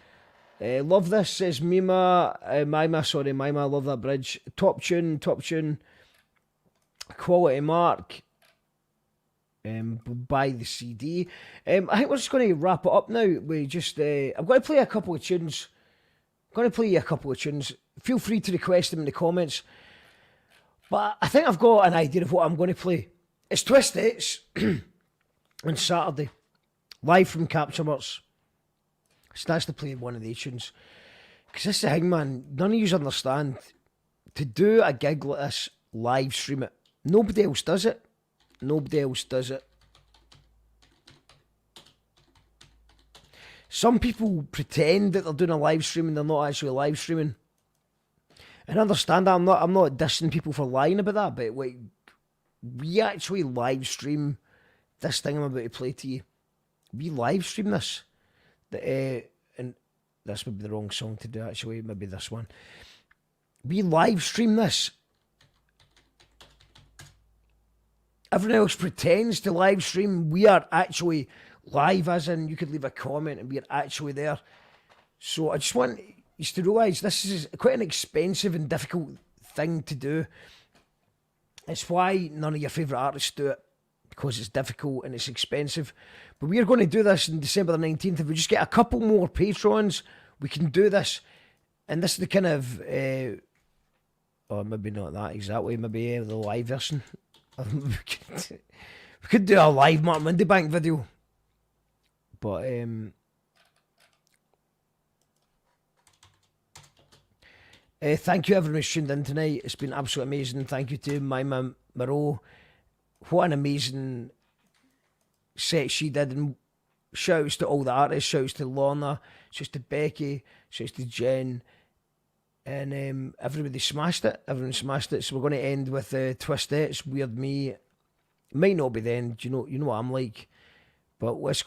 Love this, says Mima. Mima, love that bridge. Top tune. Quality mark. Buy the CD. I think we're just going to wrap it up now. We just, I'm going to play a couple of tunes. Feel free to request them in the comments. But I think I've got an idea of what I'm going to play. It's Twisted on Saturday. Live from Capture Works. So that's to play one of the tunes. Because this is the thing, man. None of you understand. To do a gig like this, live stream it. Nobody else does it. Some people pretend that they're doing a live stream and they're not actually live streaming. And I understand that. I'm not dissing people for lying about that, but like, we actually live stream this thing I'm about to play to you. We live stream this. And this would be the wrong song to do, actually. Maybe this one. We live stream this. Everyone else pretends to live stream. We are actually live, as in you could leave a comment and we are actually there. So I just want you to realise this is quite an expensive and difficult thing to do. It's why none of your favourite artists do it. because it's difficult and it's expensive. But we are going to do this on December the 19th. If we just get a couple more patrons, we can do this. And this is the kind of, or maybe not that exactly, maybe the live version. We could do a live Mark Monday video. But, thank you everyone who's tuned in tonight. It's been absolutely amazing. Thank you to Mima Merrow. What an amazing set she did. And shouts to all the artists. Shouts to Lorna. Shouts to Becci. Shouts to Jen. And everybody smashed it. Everyone smashed it. So we're going to end with Twistettes, Weird Me. It might not be the end. You know what I'm like. But let's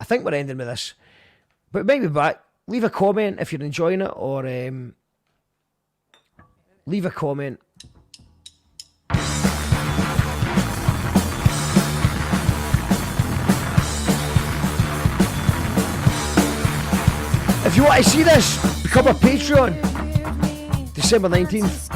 I think we're ending with this. But maybe back. Leave a comment if you're enjoying it, or leave a comment. If you want to see this, become a Patreon. December 19th.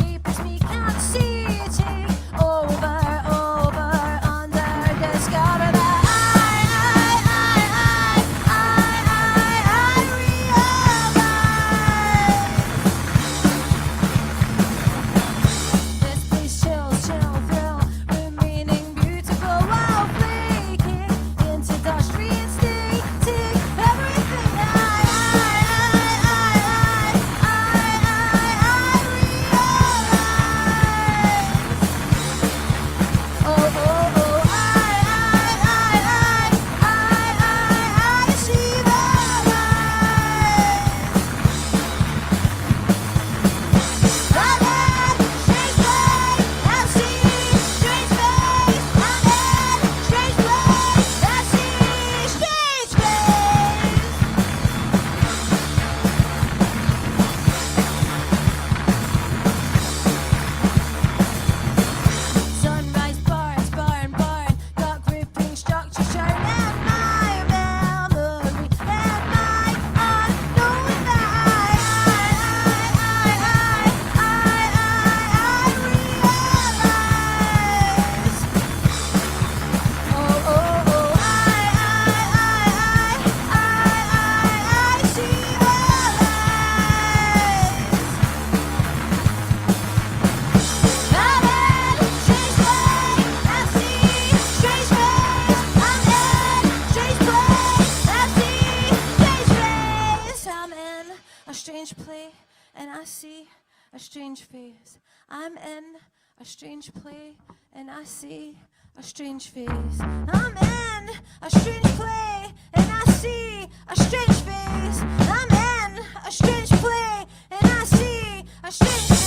Strange play, and I see a strange face. I'm in a strange play, and I see a strange face. I'm in a strange play, and I see a strange face. I'm in a strange play, and I see a strange face. I'm in a strange play, and I see a strange face.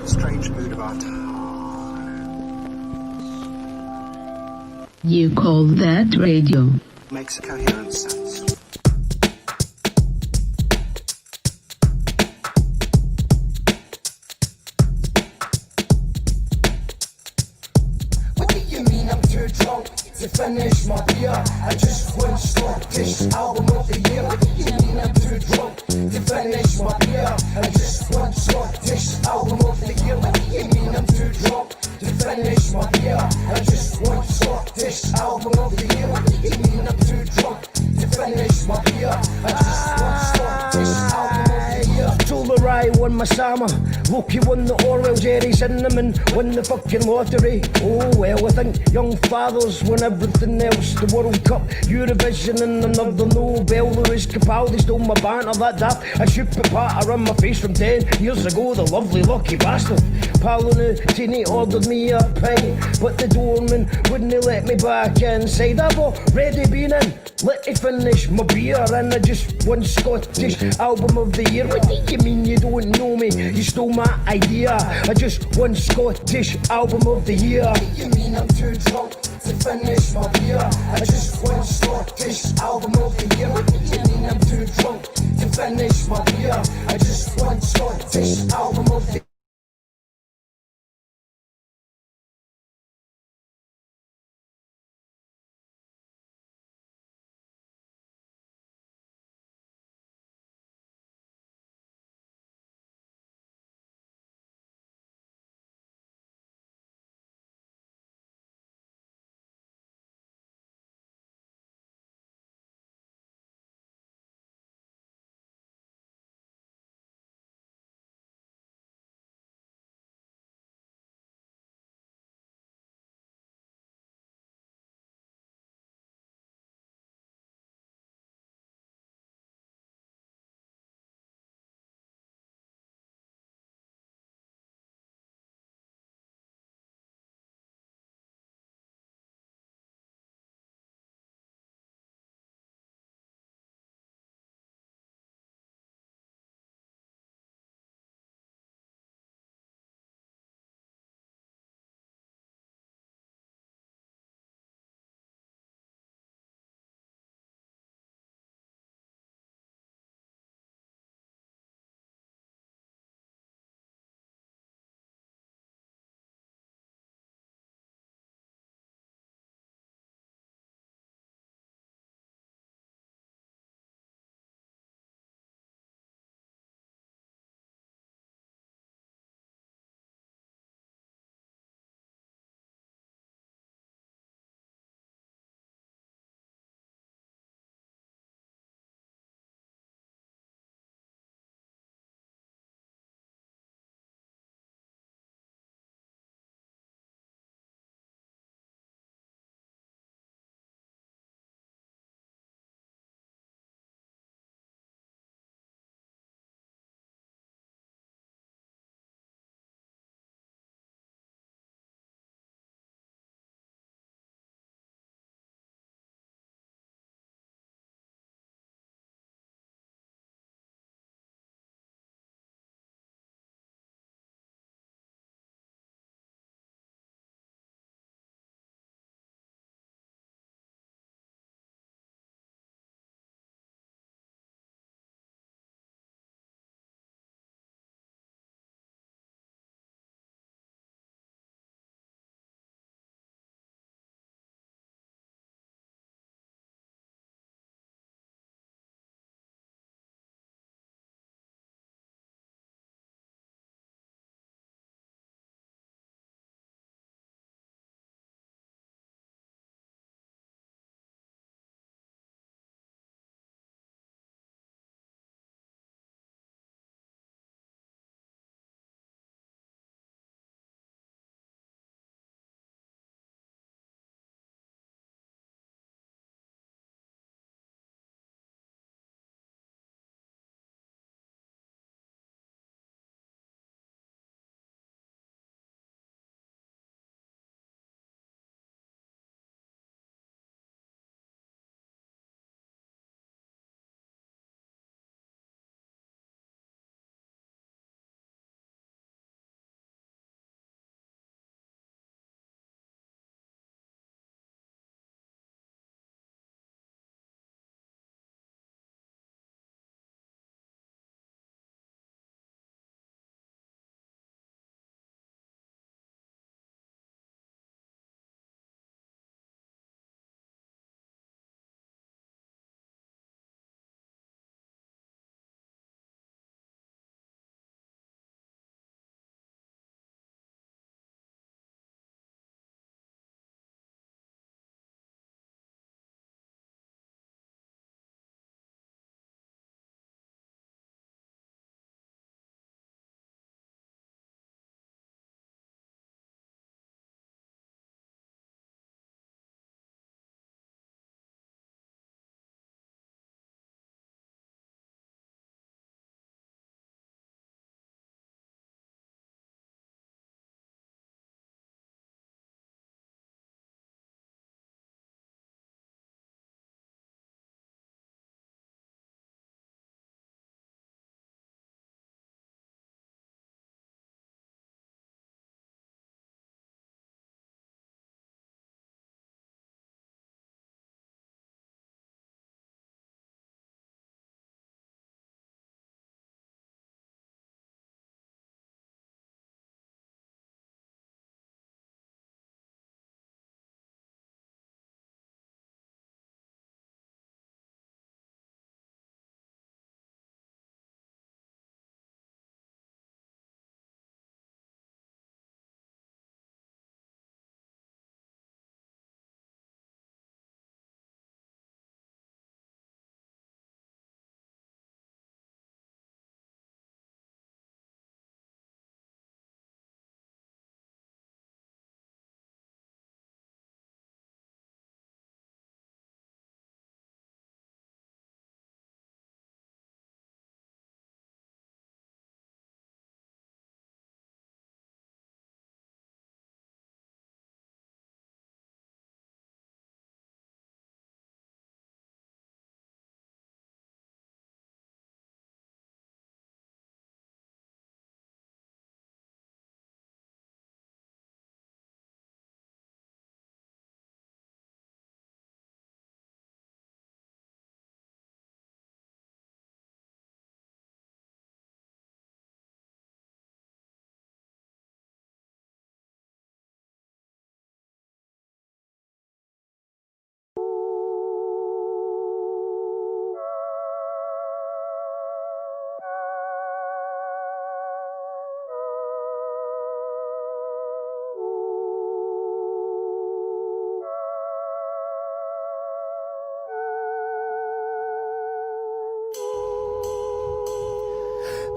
Strange mood of Athan. You call that radio? Makes coherent sense. What do you mean I'm too drunk to finish my beer? I just won Scottish Album of the Year. What do you mean I'm too drunk to finish my beer? I just won Scottish Album of the Year. What do you mean I'm too drunk to finish my beer? I just won Scottish Album of the Year. What do you mean I'm too drunk to finish my beer? I just won Scottish Album of the Year. Told her I won my summer. Loki won the Orwell, Jerry Cinnamon won the fucking lottery. Oh well, I think young fathers won everything else. The World Cup, Eurovision and another Nobel. Lewis Capaldi stole my banter, that daft. I should put patter on my face from 10 years ago, the lovely lucky bastard. Paolo Nutini ordered me a pint, but the doorman wouldn't let me back inside. I've already been in, let me finish my beer, and I just won Scottish Album of the Year. What do you mean you don't know me? You stole my idea. I just won Scottish Album of the Year. What do you mean I'm too drunk to finish my beer? I just won Scottish Album of the Year. What do you mean I'm too drunk to finish my beer? I just won Scottish Album of the Year.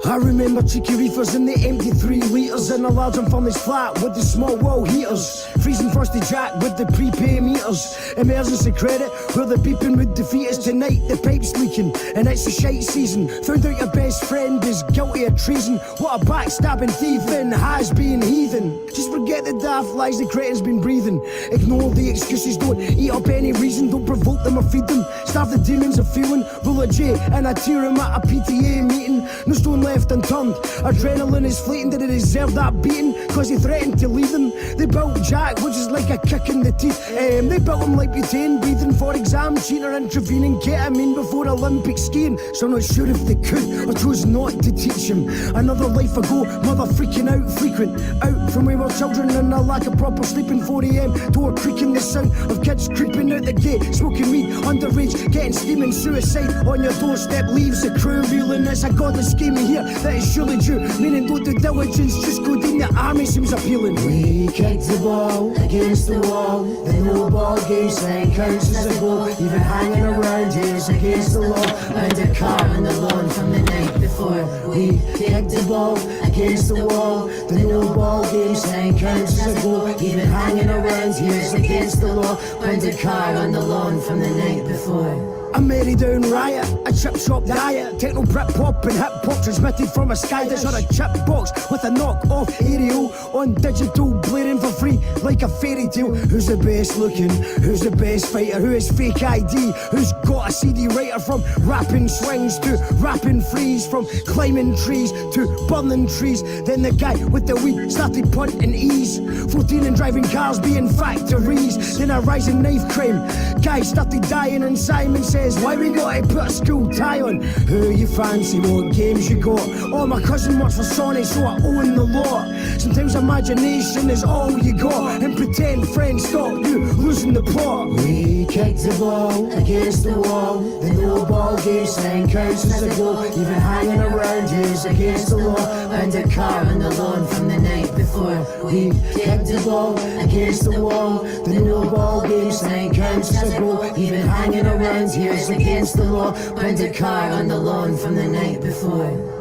I remember cheeky reefers in the empty 3 litres in a large unfurnished flat with the small wall heaters. Freezing frosty jack with the prepay meters. Emergency credit where the beeping would defeat us. Tonight the pipe's leaking and it's a shite season. Found out your best friend is guilty of treason. What a backstabbing thief and has been heathen. Just forget the daft lies the cretin's been breathing. Ignore the excuses, don't eat up any reason. Don't provoke them or feed them. Starve the demons of feeling. Roll a J and I tear him at a PTA meeting. No stone left unturned. Adrenaline is fleeting. Did he deserve that beating? Cause he threatened to leave them. They built Jack, which is like a kick in the teeth. They built him like butane, breathing for exam, cheating or intervening ketamine before Olympic skiing. So I'm not sure if they could or chose not to teach him. Another life ago, mother freaking out frequent. Out from wayward children and a lack of proper sleeping. 4 AM, door creaking, the sound of kids creeping out the gate, smoking weed, underage, getting steaming. Suicide on your doorstep leaves the crew reeling. It's a godless scheme here that is surely due. Meaning don't do diligence, just go down the army seems appealing. We kicked the ball against the wall. The no ball game sign counts as a goal. Even hanging around here is against the law. And a car on the lawn from the night before. We kicked the ball against the wall. The no ball game sign counts as a goal. Even hanging around here is against the law. And a car on the lawn from the night before. A merry down riot, a chip shop diet, techno Brit pop and hip hop transmitted from a sky dish or a chip box with a knock off aerial on digital, blaring for free like a fairy tale. Who's the best looking? Who's the best fighter? Who has fake ID? Who's got a CD writer? From rapping swings to rapping freeze, from climbing trees to burning trees. Then the guy with the weed started punting ease. 14 and driving cars being factories. Then a rising knife crime. Guy started dying and Simon said, why we gotta put a school tie on? Who you fancy, what games you got? Oh, my cousin works for Sony, so I own the lot. Sometimes imagination is all you got, and pretend friends stop you losing the plot. We kicked the ball against the wall. The no ball game sign counts as a goal. Even hanging around is against the law. And a car on the lawn from the night before. We kicked the ball against the wall. The no ball game sign counts as a goal. Even hanging around here is against the law. And a car on the lawn from the night before.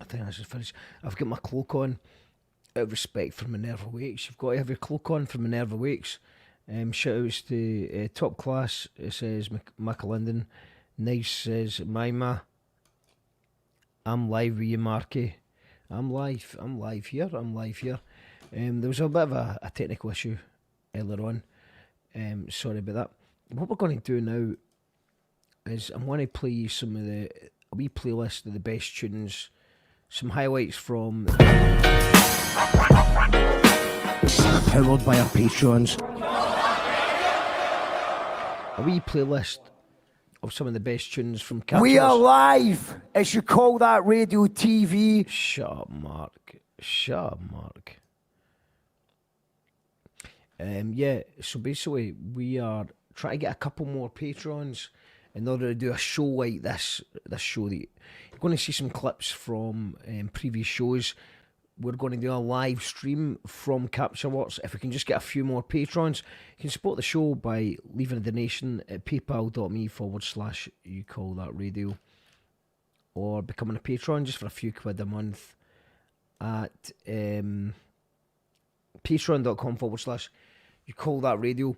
think I should finish. I've got my cloak on. Out of respect for Minerva Wakes, you've got to have your cloak on for Minerva Wakes. Shout outs to Top Class. It says Macalinden. Nice says Mima. I'm live with you, Marky. I'm live here. There was a bit of a technical issue earlier on. Sorry about that. What we're going to do now is I'm going to play you a wee playlist of the best tunes, some highlights from powered by our patrons. A wee playlist of some of the best tunes from Capture. We are live, as you call that, radio TV. Shut up, Mark. Yeah, so basically we are trying to get a couple more patrons in order to do a show like this show. That you're going to see some clips from previous shows. We're going to do a live stream from Capture Watts. If we can just get a few more patrons, you can support the show by leaving a donation at paypal.me/YouCallThatRadio, or becoming a patron just for a few quid a month at patreon.com/YouCallThatRadio.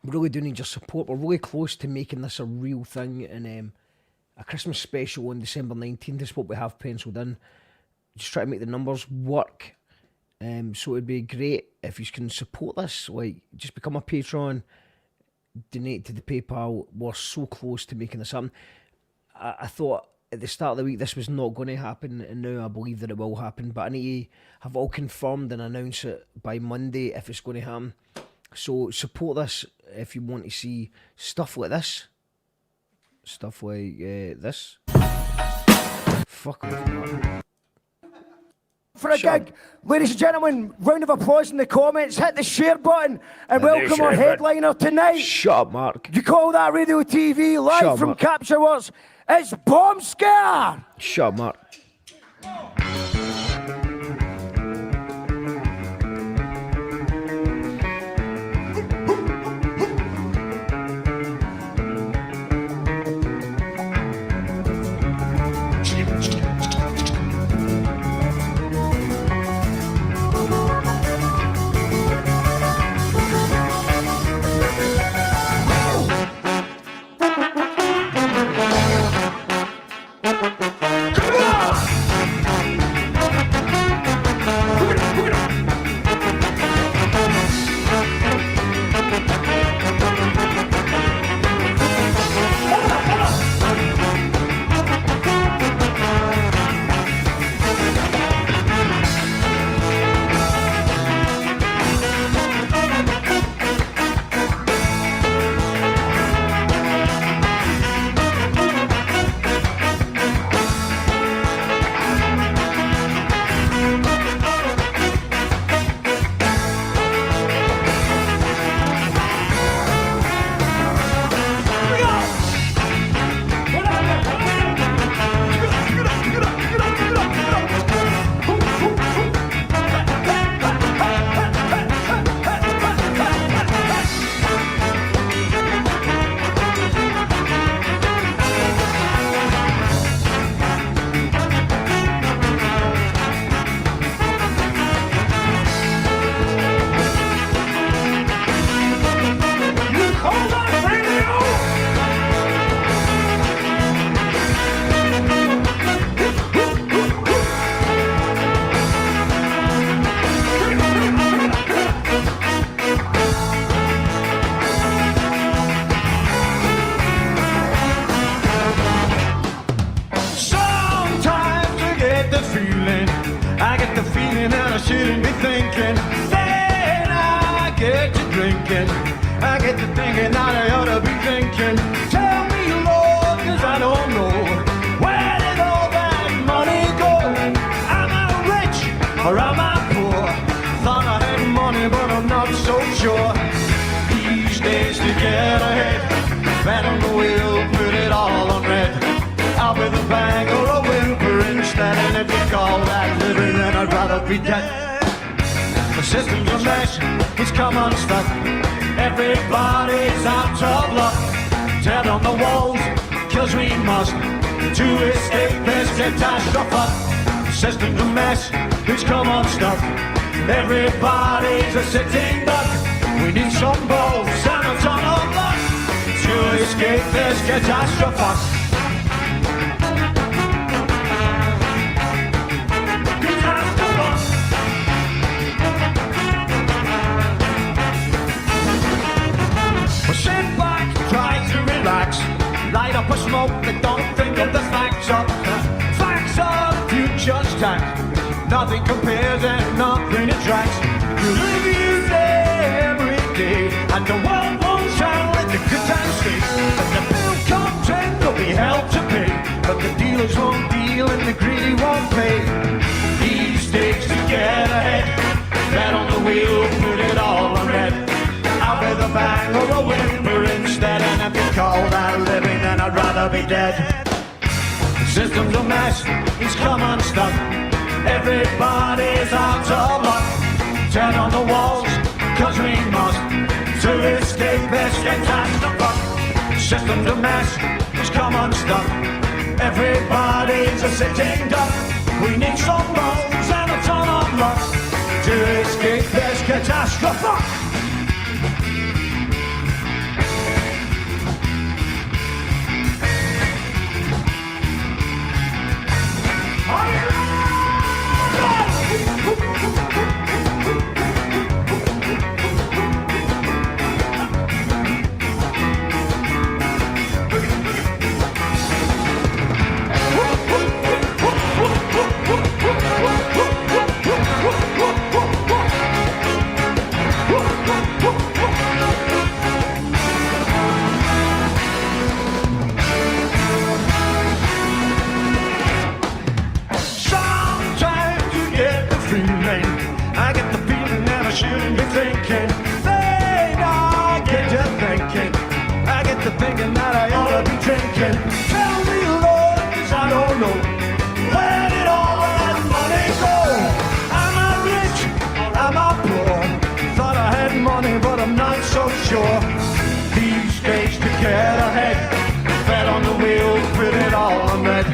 We really do need your support. We're really close to making this a real thing, and a Christmas special on December 19th is what we have penciled in. Just try to make the numbers work. So it'd be great if you can support this. Like, just become a patron, donate to the PayPal. We're so close to making this happen. I thought at the start of the week this was not going to happen, and now I believe that it will happen. But I need to have it all confirmed and announce it by Monday if it's going to happen. So support this if you want to see stuff like this. Stuff like this. Fuck off, man. For a gig. Ladies and gentlemen, round of applause in the comments, hit the share button, and welcome our headliner tonight. Shut up, Mark. You call that radio TV live from Capture Watts. It's Bomb Scare. Shut up, Mark. shouldn't be thinking. Then I get to drinking. I get to thinking that I ought to be thinking. Tell me, Lord, 'cause I don't know. Where did all that money go? Am I rich or am I poor? Thought I had money, but I'm not so sure. These days to get ahead, better we'll put it all on red. I'll be the bang or a whimper instead. And if you call that living, then I'd rather be dead. The system's a mess, it's come unstuck. Everybody's out of luck. Tear down the walls, 'cause we must, to escape this catastrophe. System's a mess, it's come unstuck. Everybody's a sitting duck. We need some balls and a ton of luck to escape this catastrophe. Well, sit back, try to relax. Light up a smoke, but don't think of the facts of future stack. Nothing compares and nothing attracts. You live you every day, and the world won't sound like the good times stay. And the bill comes in, there'll be hell to pay, but the dealers won't deal and the greedy won't pay. These days to get ahead, bet on the wheel, put it all on red. Out with a bang or a whimper instead, and if you call that living, then I'd rather be dead. The system's a mess, it's come unstuck. Everybody's out of luck. Turn on the walls, cause we must, to escape this catastrophe. System's a mess, it's come unstuck. Everybody's a sitting duck. We need some balls and a ton of luck to escape this catastrophe. Shouldn't be thinking, then I get to thinking, I get to thinking that I ought to be drinking. Tell me, Lord, 'cause I don't know, where did all that money go? Am I rich or am I poor? Thought I had money, but I'm not so sure. These days to get ahead, bet on the wheel, put it all on red.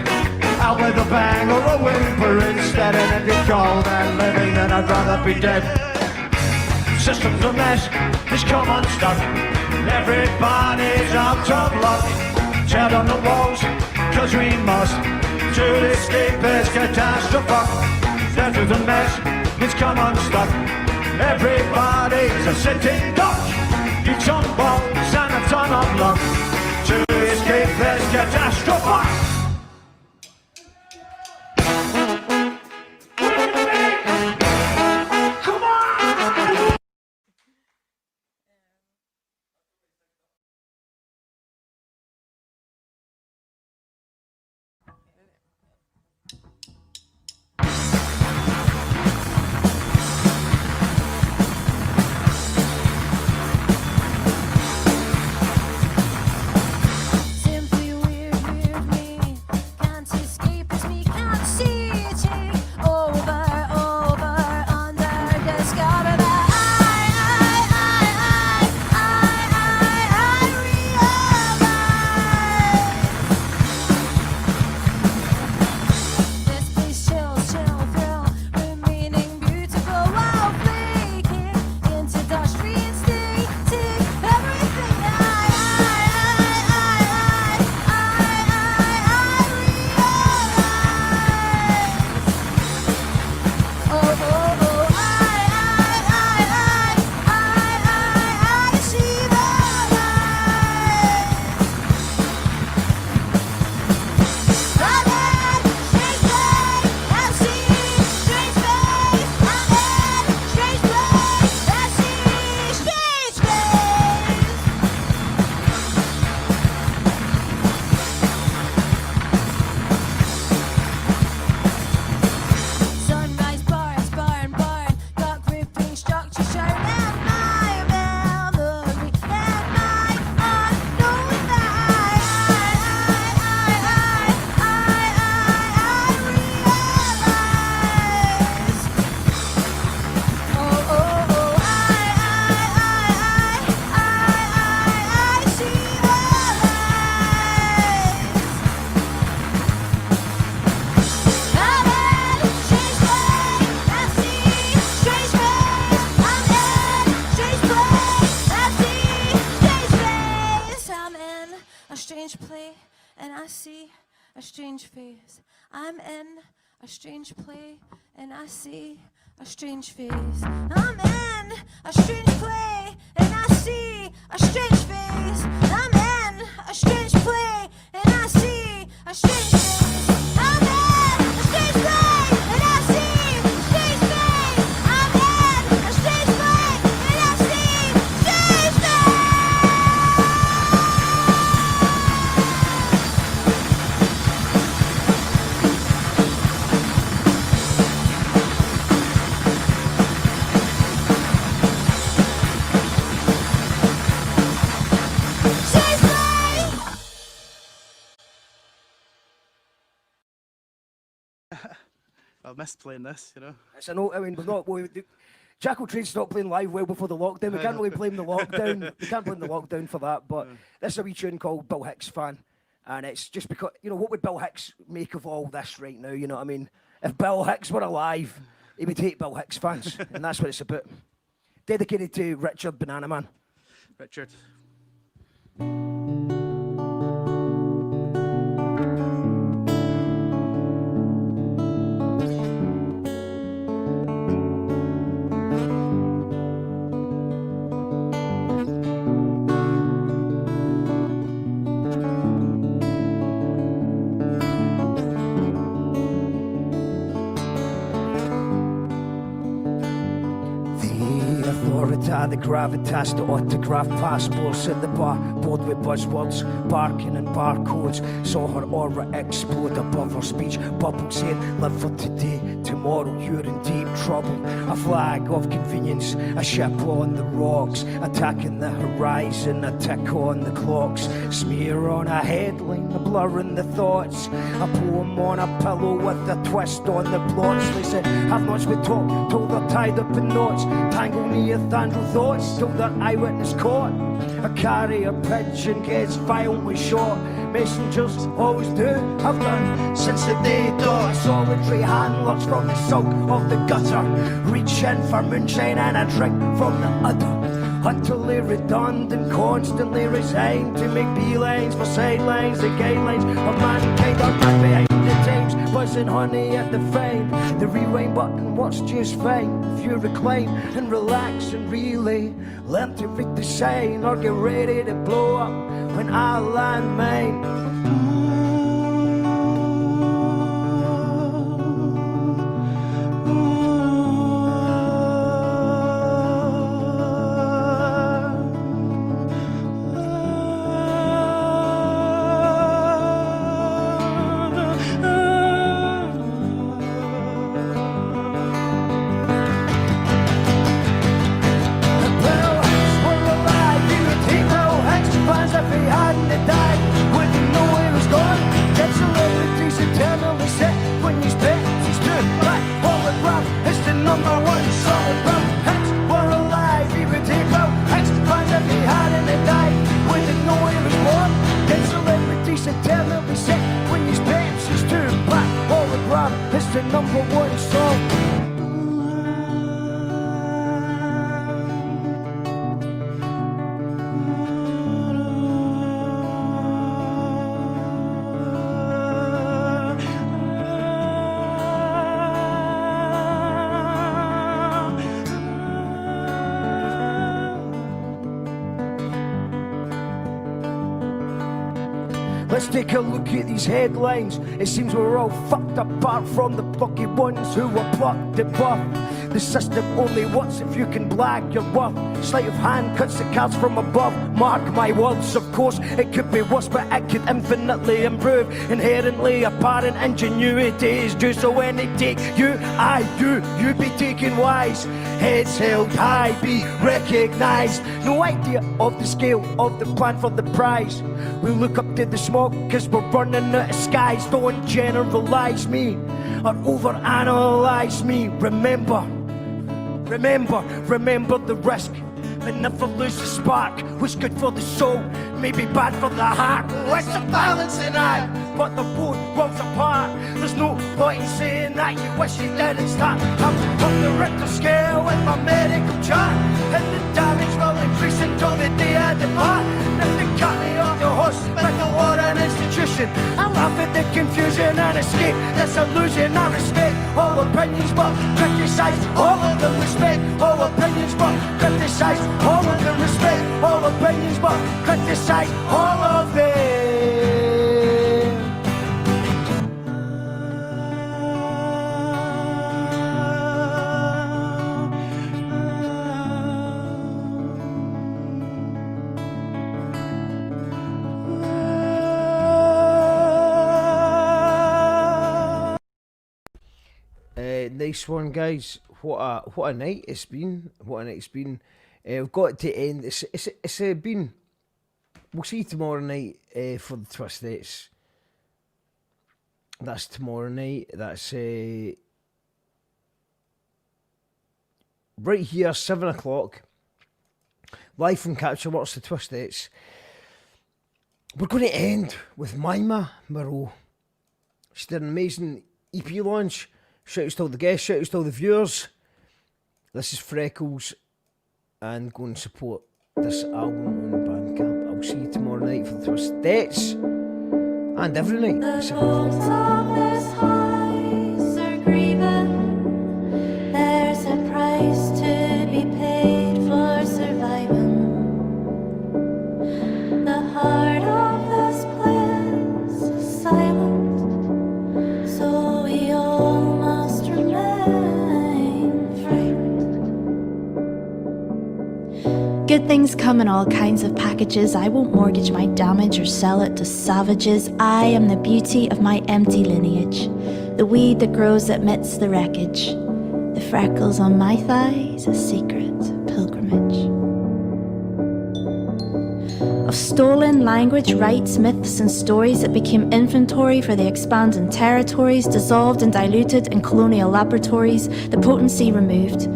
Out with a bang or a whimper instead, and if you call that living, then I'd rather be dead. System's a mess, it's come unstuck. Everybody's out of luck. Tear down the walls, cause we must, to escape this catastrophe. System's a mess, it's come unstuck. Everybody's a sitting duck. Need some balls and a ton of luck to escape this catastrophe. Simply weird with me. a strange face. I'm in a strange play, and I see a strange face. I'm in a strange play, and I see a strange face. I'm in a strange play, and I see a strange face. I'm in a strange play, and I see a strange face. I'm in a strange play, and I see strange face. I missed playing this, you know. It's a note. I mean, we've not. Jackal Trade stopped playing live well before the lockdown. We can't really blame the lockdown. We can't blame the lockdown for that. But this is a wee tune called Bill Hicks Fan, and it's just because, you know, what would Bill Hicks make of all this right now? You know what I mean? If Bill Hicks were alive, he would hate Bill Hicks fans, and that's what it's about. Dedicated to Richard Banana Man. Richard. The gravitas, the autograph passports at the bar, bored with buzzwords, barking and barcodes. Saw her aura explode above her speech. Bubble said, live for today, tomorrow you're in deep trouble. A flag of convenience, a ship on the rocks, attacking the horizon, a tick on the clocks. Smear on a headline, a blur in the thoughts. A poem on a pillow with a twist on the plots. They said, have much we talk, till they're tied up in knots. Tangle me a thandle thoughts till their eyewitness caught. A carrier pigeon gets violently shot. Messengers always do, have done since the day dawn. Solitary hand lurks from the sulk of the gutter, reach in for moonshine and a drink from the udder. Utterly redundant, constantly resigned to make beelines for sidelines. The guidelines of mankind are back behind the times, buzzing honey at the fame. The rewind button works just fine if you recline and relax and relay. Learn to read the sign or get ready to blow up when I land mine. Let's take a look at these headlines. It seems we're all fucked apart from the plucky ones who were plucked above. The system only works if you can blag your worth. Sleight of hand cuts the cards from above. Mark my words, of course it could be worse, but it could infinitely improve. Inherently apparent ingenuity is due, so when they take you, you be taken wise. Heads held high, be recognised. No idea of the scale of the plan for the prize. We look up to the smoke cause we're running out of skies. Don't generalise me or overanalyse me. Remember the risk and never lose the spark. What's good for the soul may be bad for the heart. What's the balancing act? But the both worlds apart. There's no point in saying that you wish you didn't start. I'm on the Richter scale with my medical chart, and the damage will increase until the day I depart. And if they cut me off the force, like a war and institution. I laugh at the confusion and escape this illusion. I respect all opinions, but criticize all of them. Respect all opinions, but criticize all of them. Respect all opinions, but criticize all of them. Nice one, guys. What a night it's been. What a night it's been. We've got to end. It's been. We'll see you tomorrow night for the Twistettes. That's tomorrow night. That's right here, 7 o'clock. Live from Capture Works, the Twistettes. We're going to end with Mima Merrow. She did an amazing EP launch. Shout-outs to all the guests, shout-outs to all the viewers. This is Freckles, and go and support this album on Bandcamp. I'll see you tomorrow night for the Twistettes, and every night at 7 o'clock. There's a price to be paid for surviving. The heart of this place is silent, so we all must remain frightened. Good things come in all kinds of packages. I won't mortgage my damage or sell it to savages. I am the beauty of my empty lineage, the weed that grows amidst the wreckage. The freckles on my thighs, a secret pilgrimage. Of stolen language, rights, myths and stories that became inventory for the expanding territories, dissolved and diluted in colonial laboratories, the potency removed,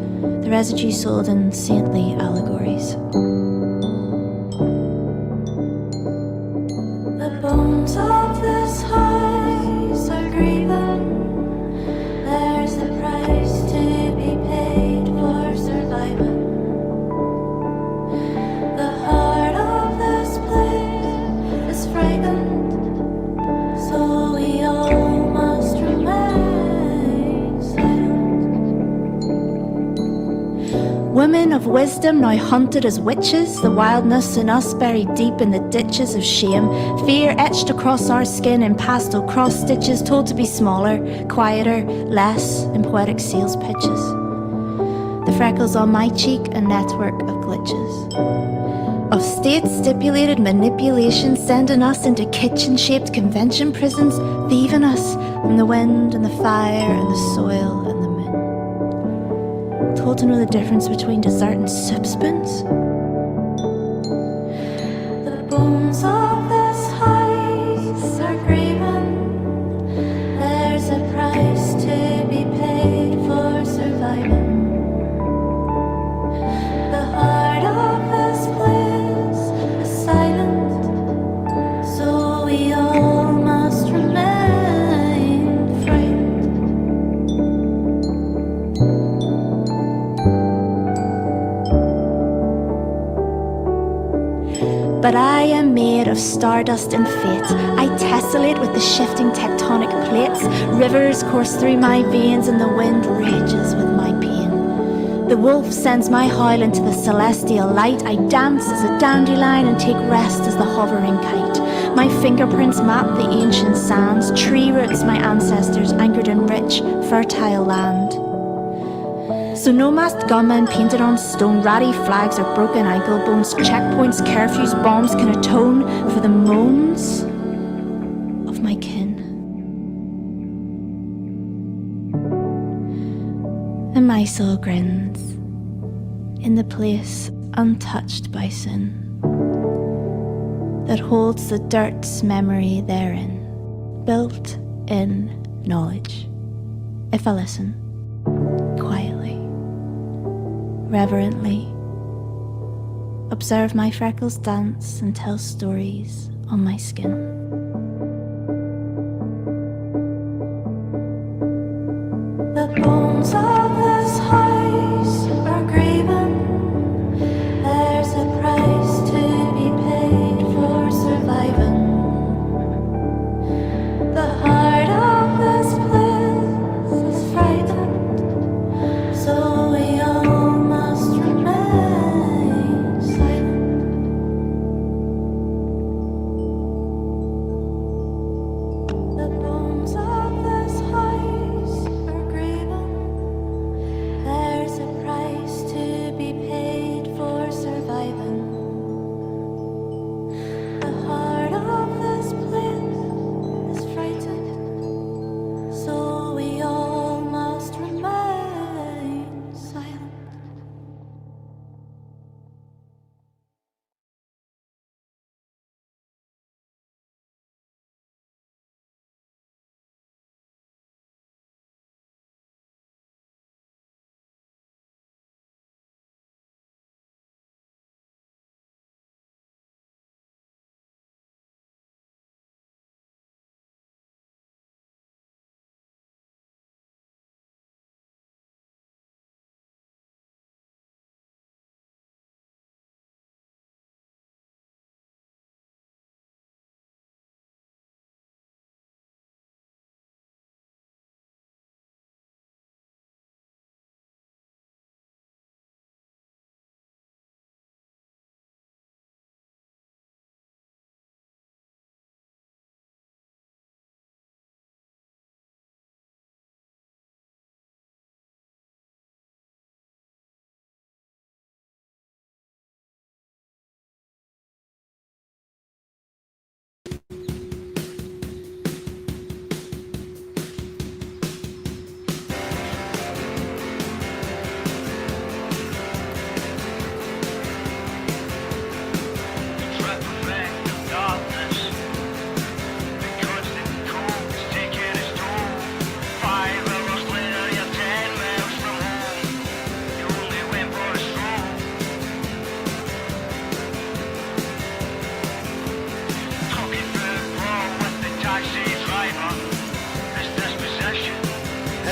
the residue sold in saintly allegories. The bones of this house are grieving. There's a price to be paid for surviving. The heart of this place is frightened, so we all must remain silent. Women of wisdom now hunted as witches, the wildness in us buried deep in the ditches of shame, fear etched across our skin in pastel cross stitches, told to be smaller, quieter, less in poetic sales pitches. The freckles on my cheek, a network of glitches. Of state-stipulated manipulation, sending us into kitchen-shaped convention prisons, thieving us from the wind and the fire and the soil and the moon. Told to know the difference between dessert and soup spoons. The bones of this house are grieving. There's a price to be paid for surviving. The heart of this place is silent, so we all must remain frightened. But I am made of stardust and fate. I tessellate with the shifting tectonic plates. Rivers course through my veins and the wind rages with my pain. The wolf sends my howl into the celestial light. I dance as a dandelion and take rest as the hovering kite. My fingerprints map the ancient sands. Tree roots my ancestors anchored in rich, fertile land. So no masked gunmen painted on stone, ratty flags or broken ankle bones, checkpoints, curfews, bombs can atone for the moans of my kin. And my soul grins in the place untouched by sin that holds the dirt's memory therein, built in knowledge. If I listen quietly, reverently, observe my freckles dance and tell stories on my skin. The bones of this house are grieving. There's a price to be paid for surviving.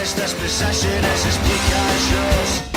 This dispossession is as bleak as yours.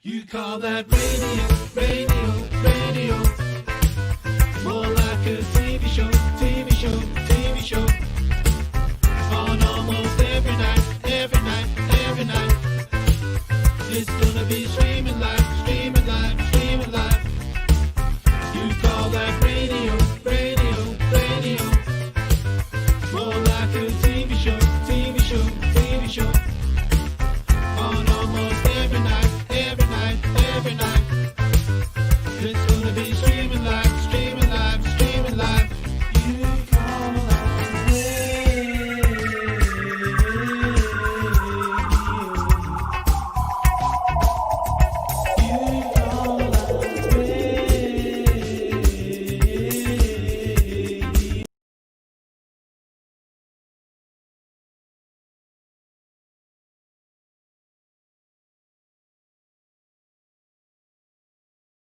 You call that radio, radio, radio.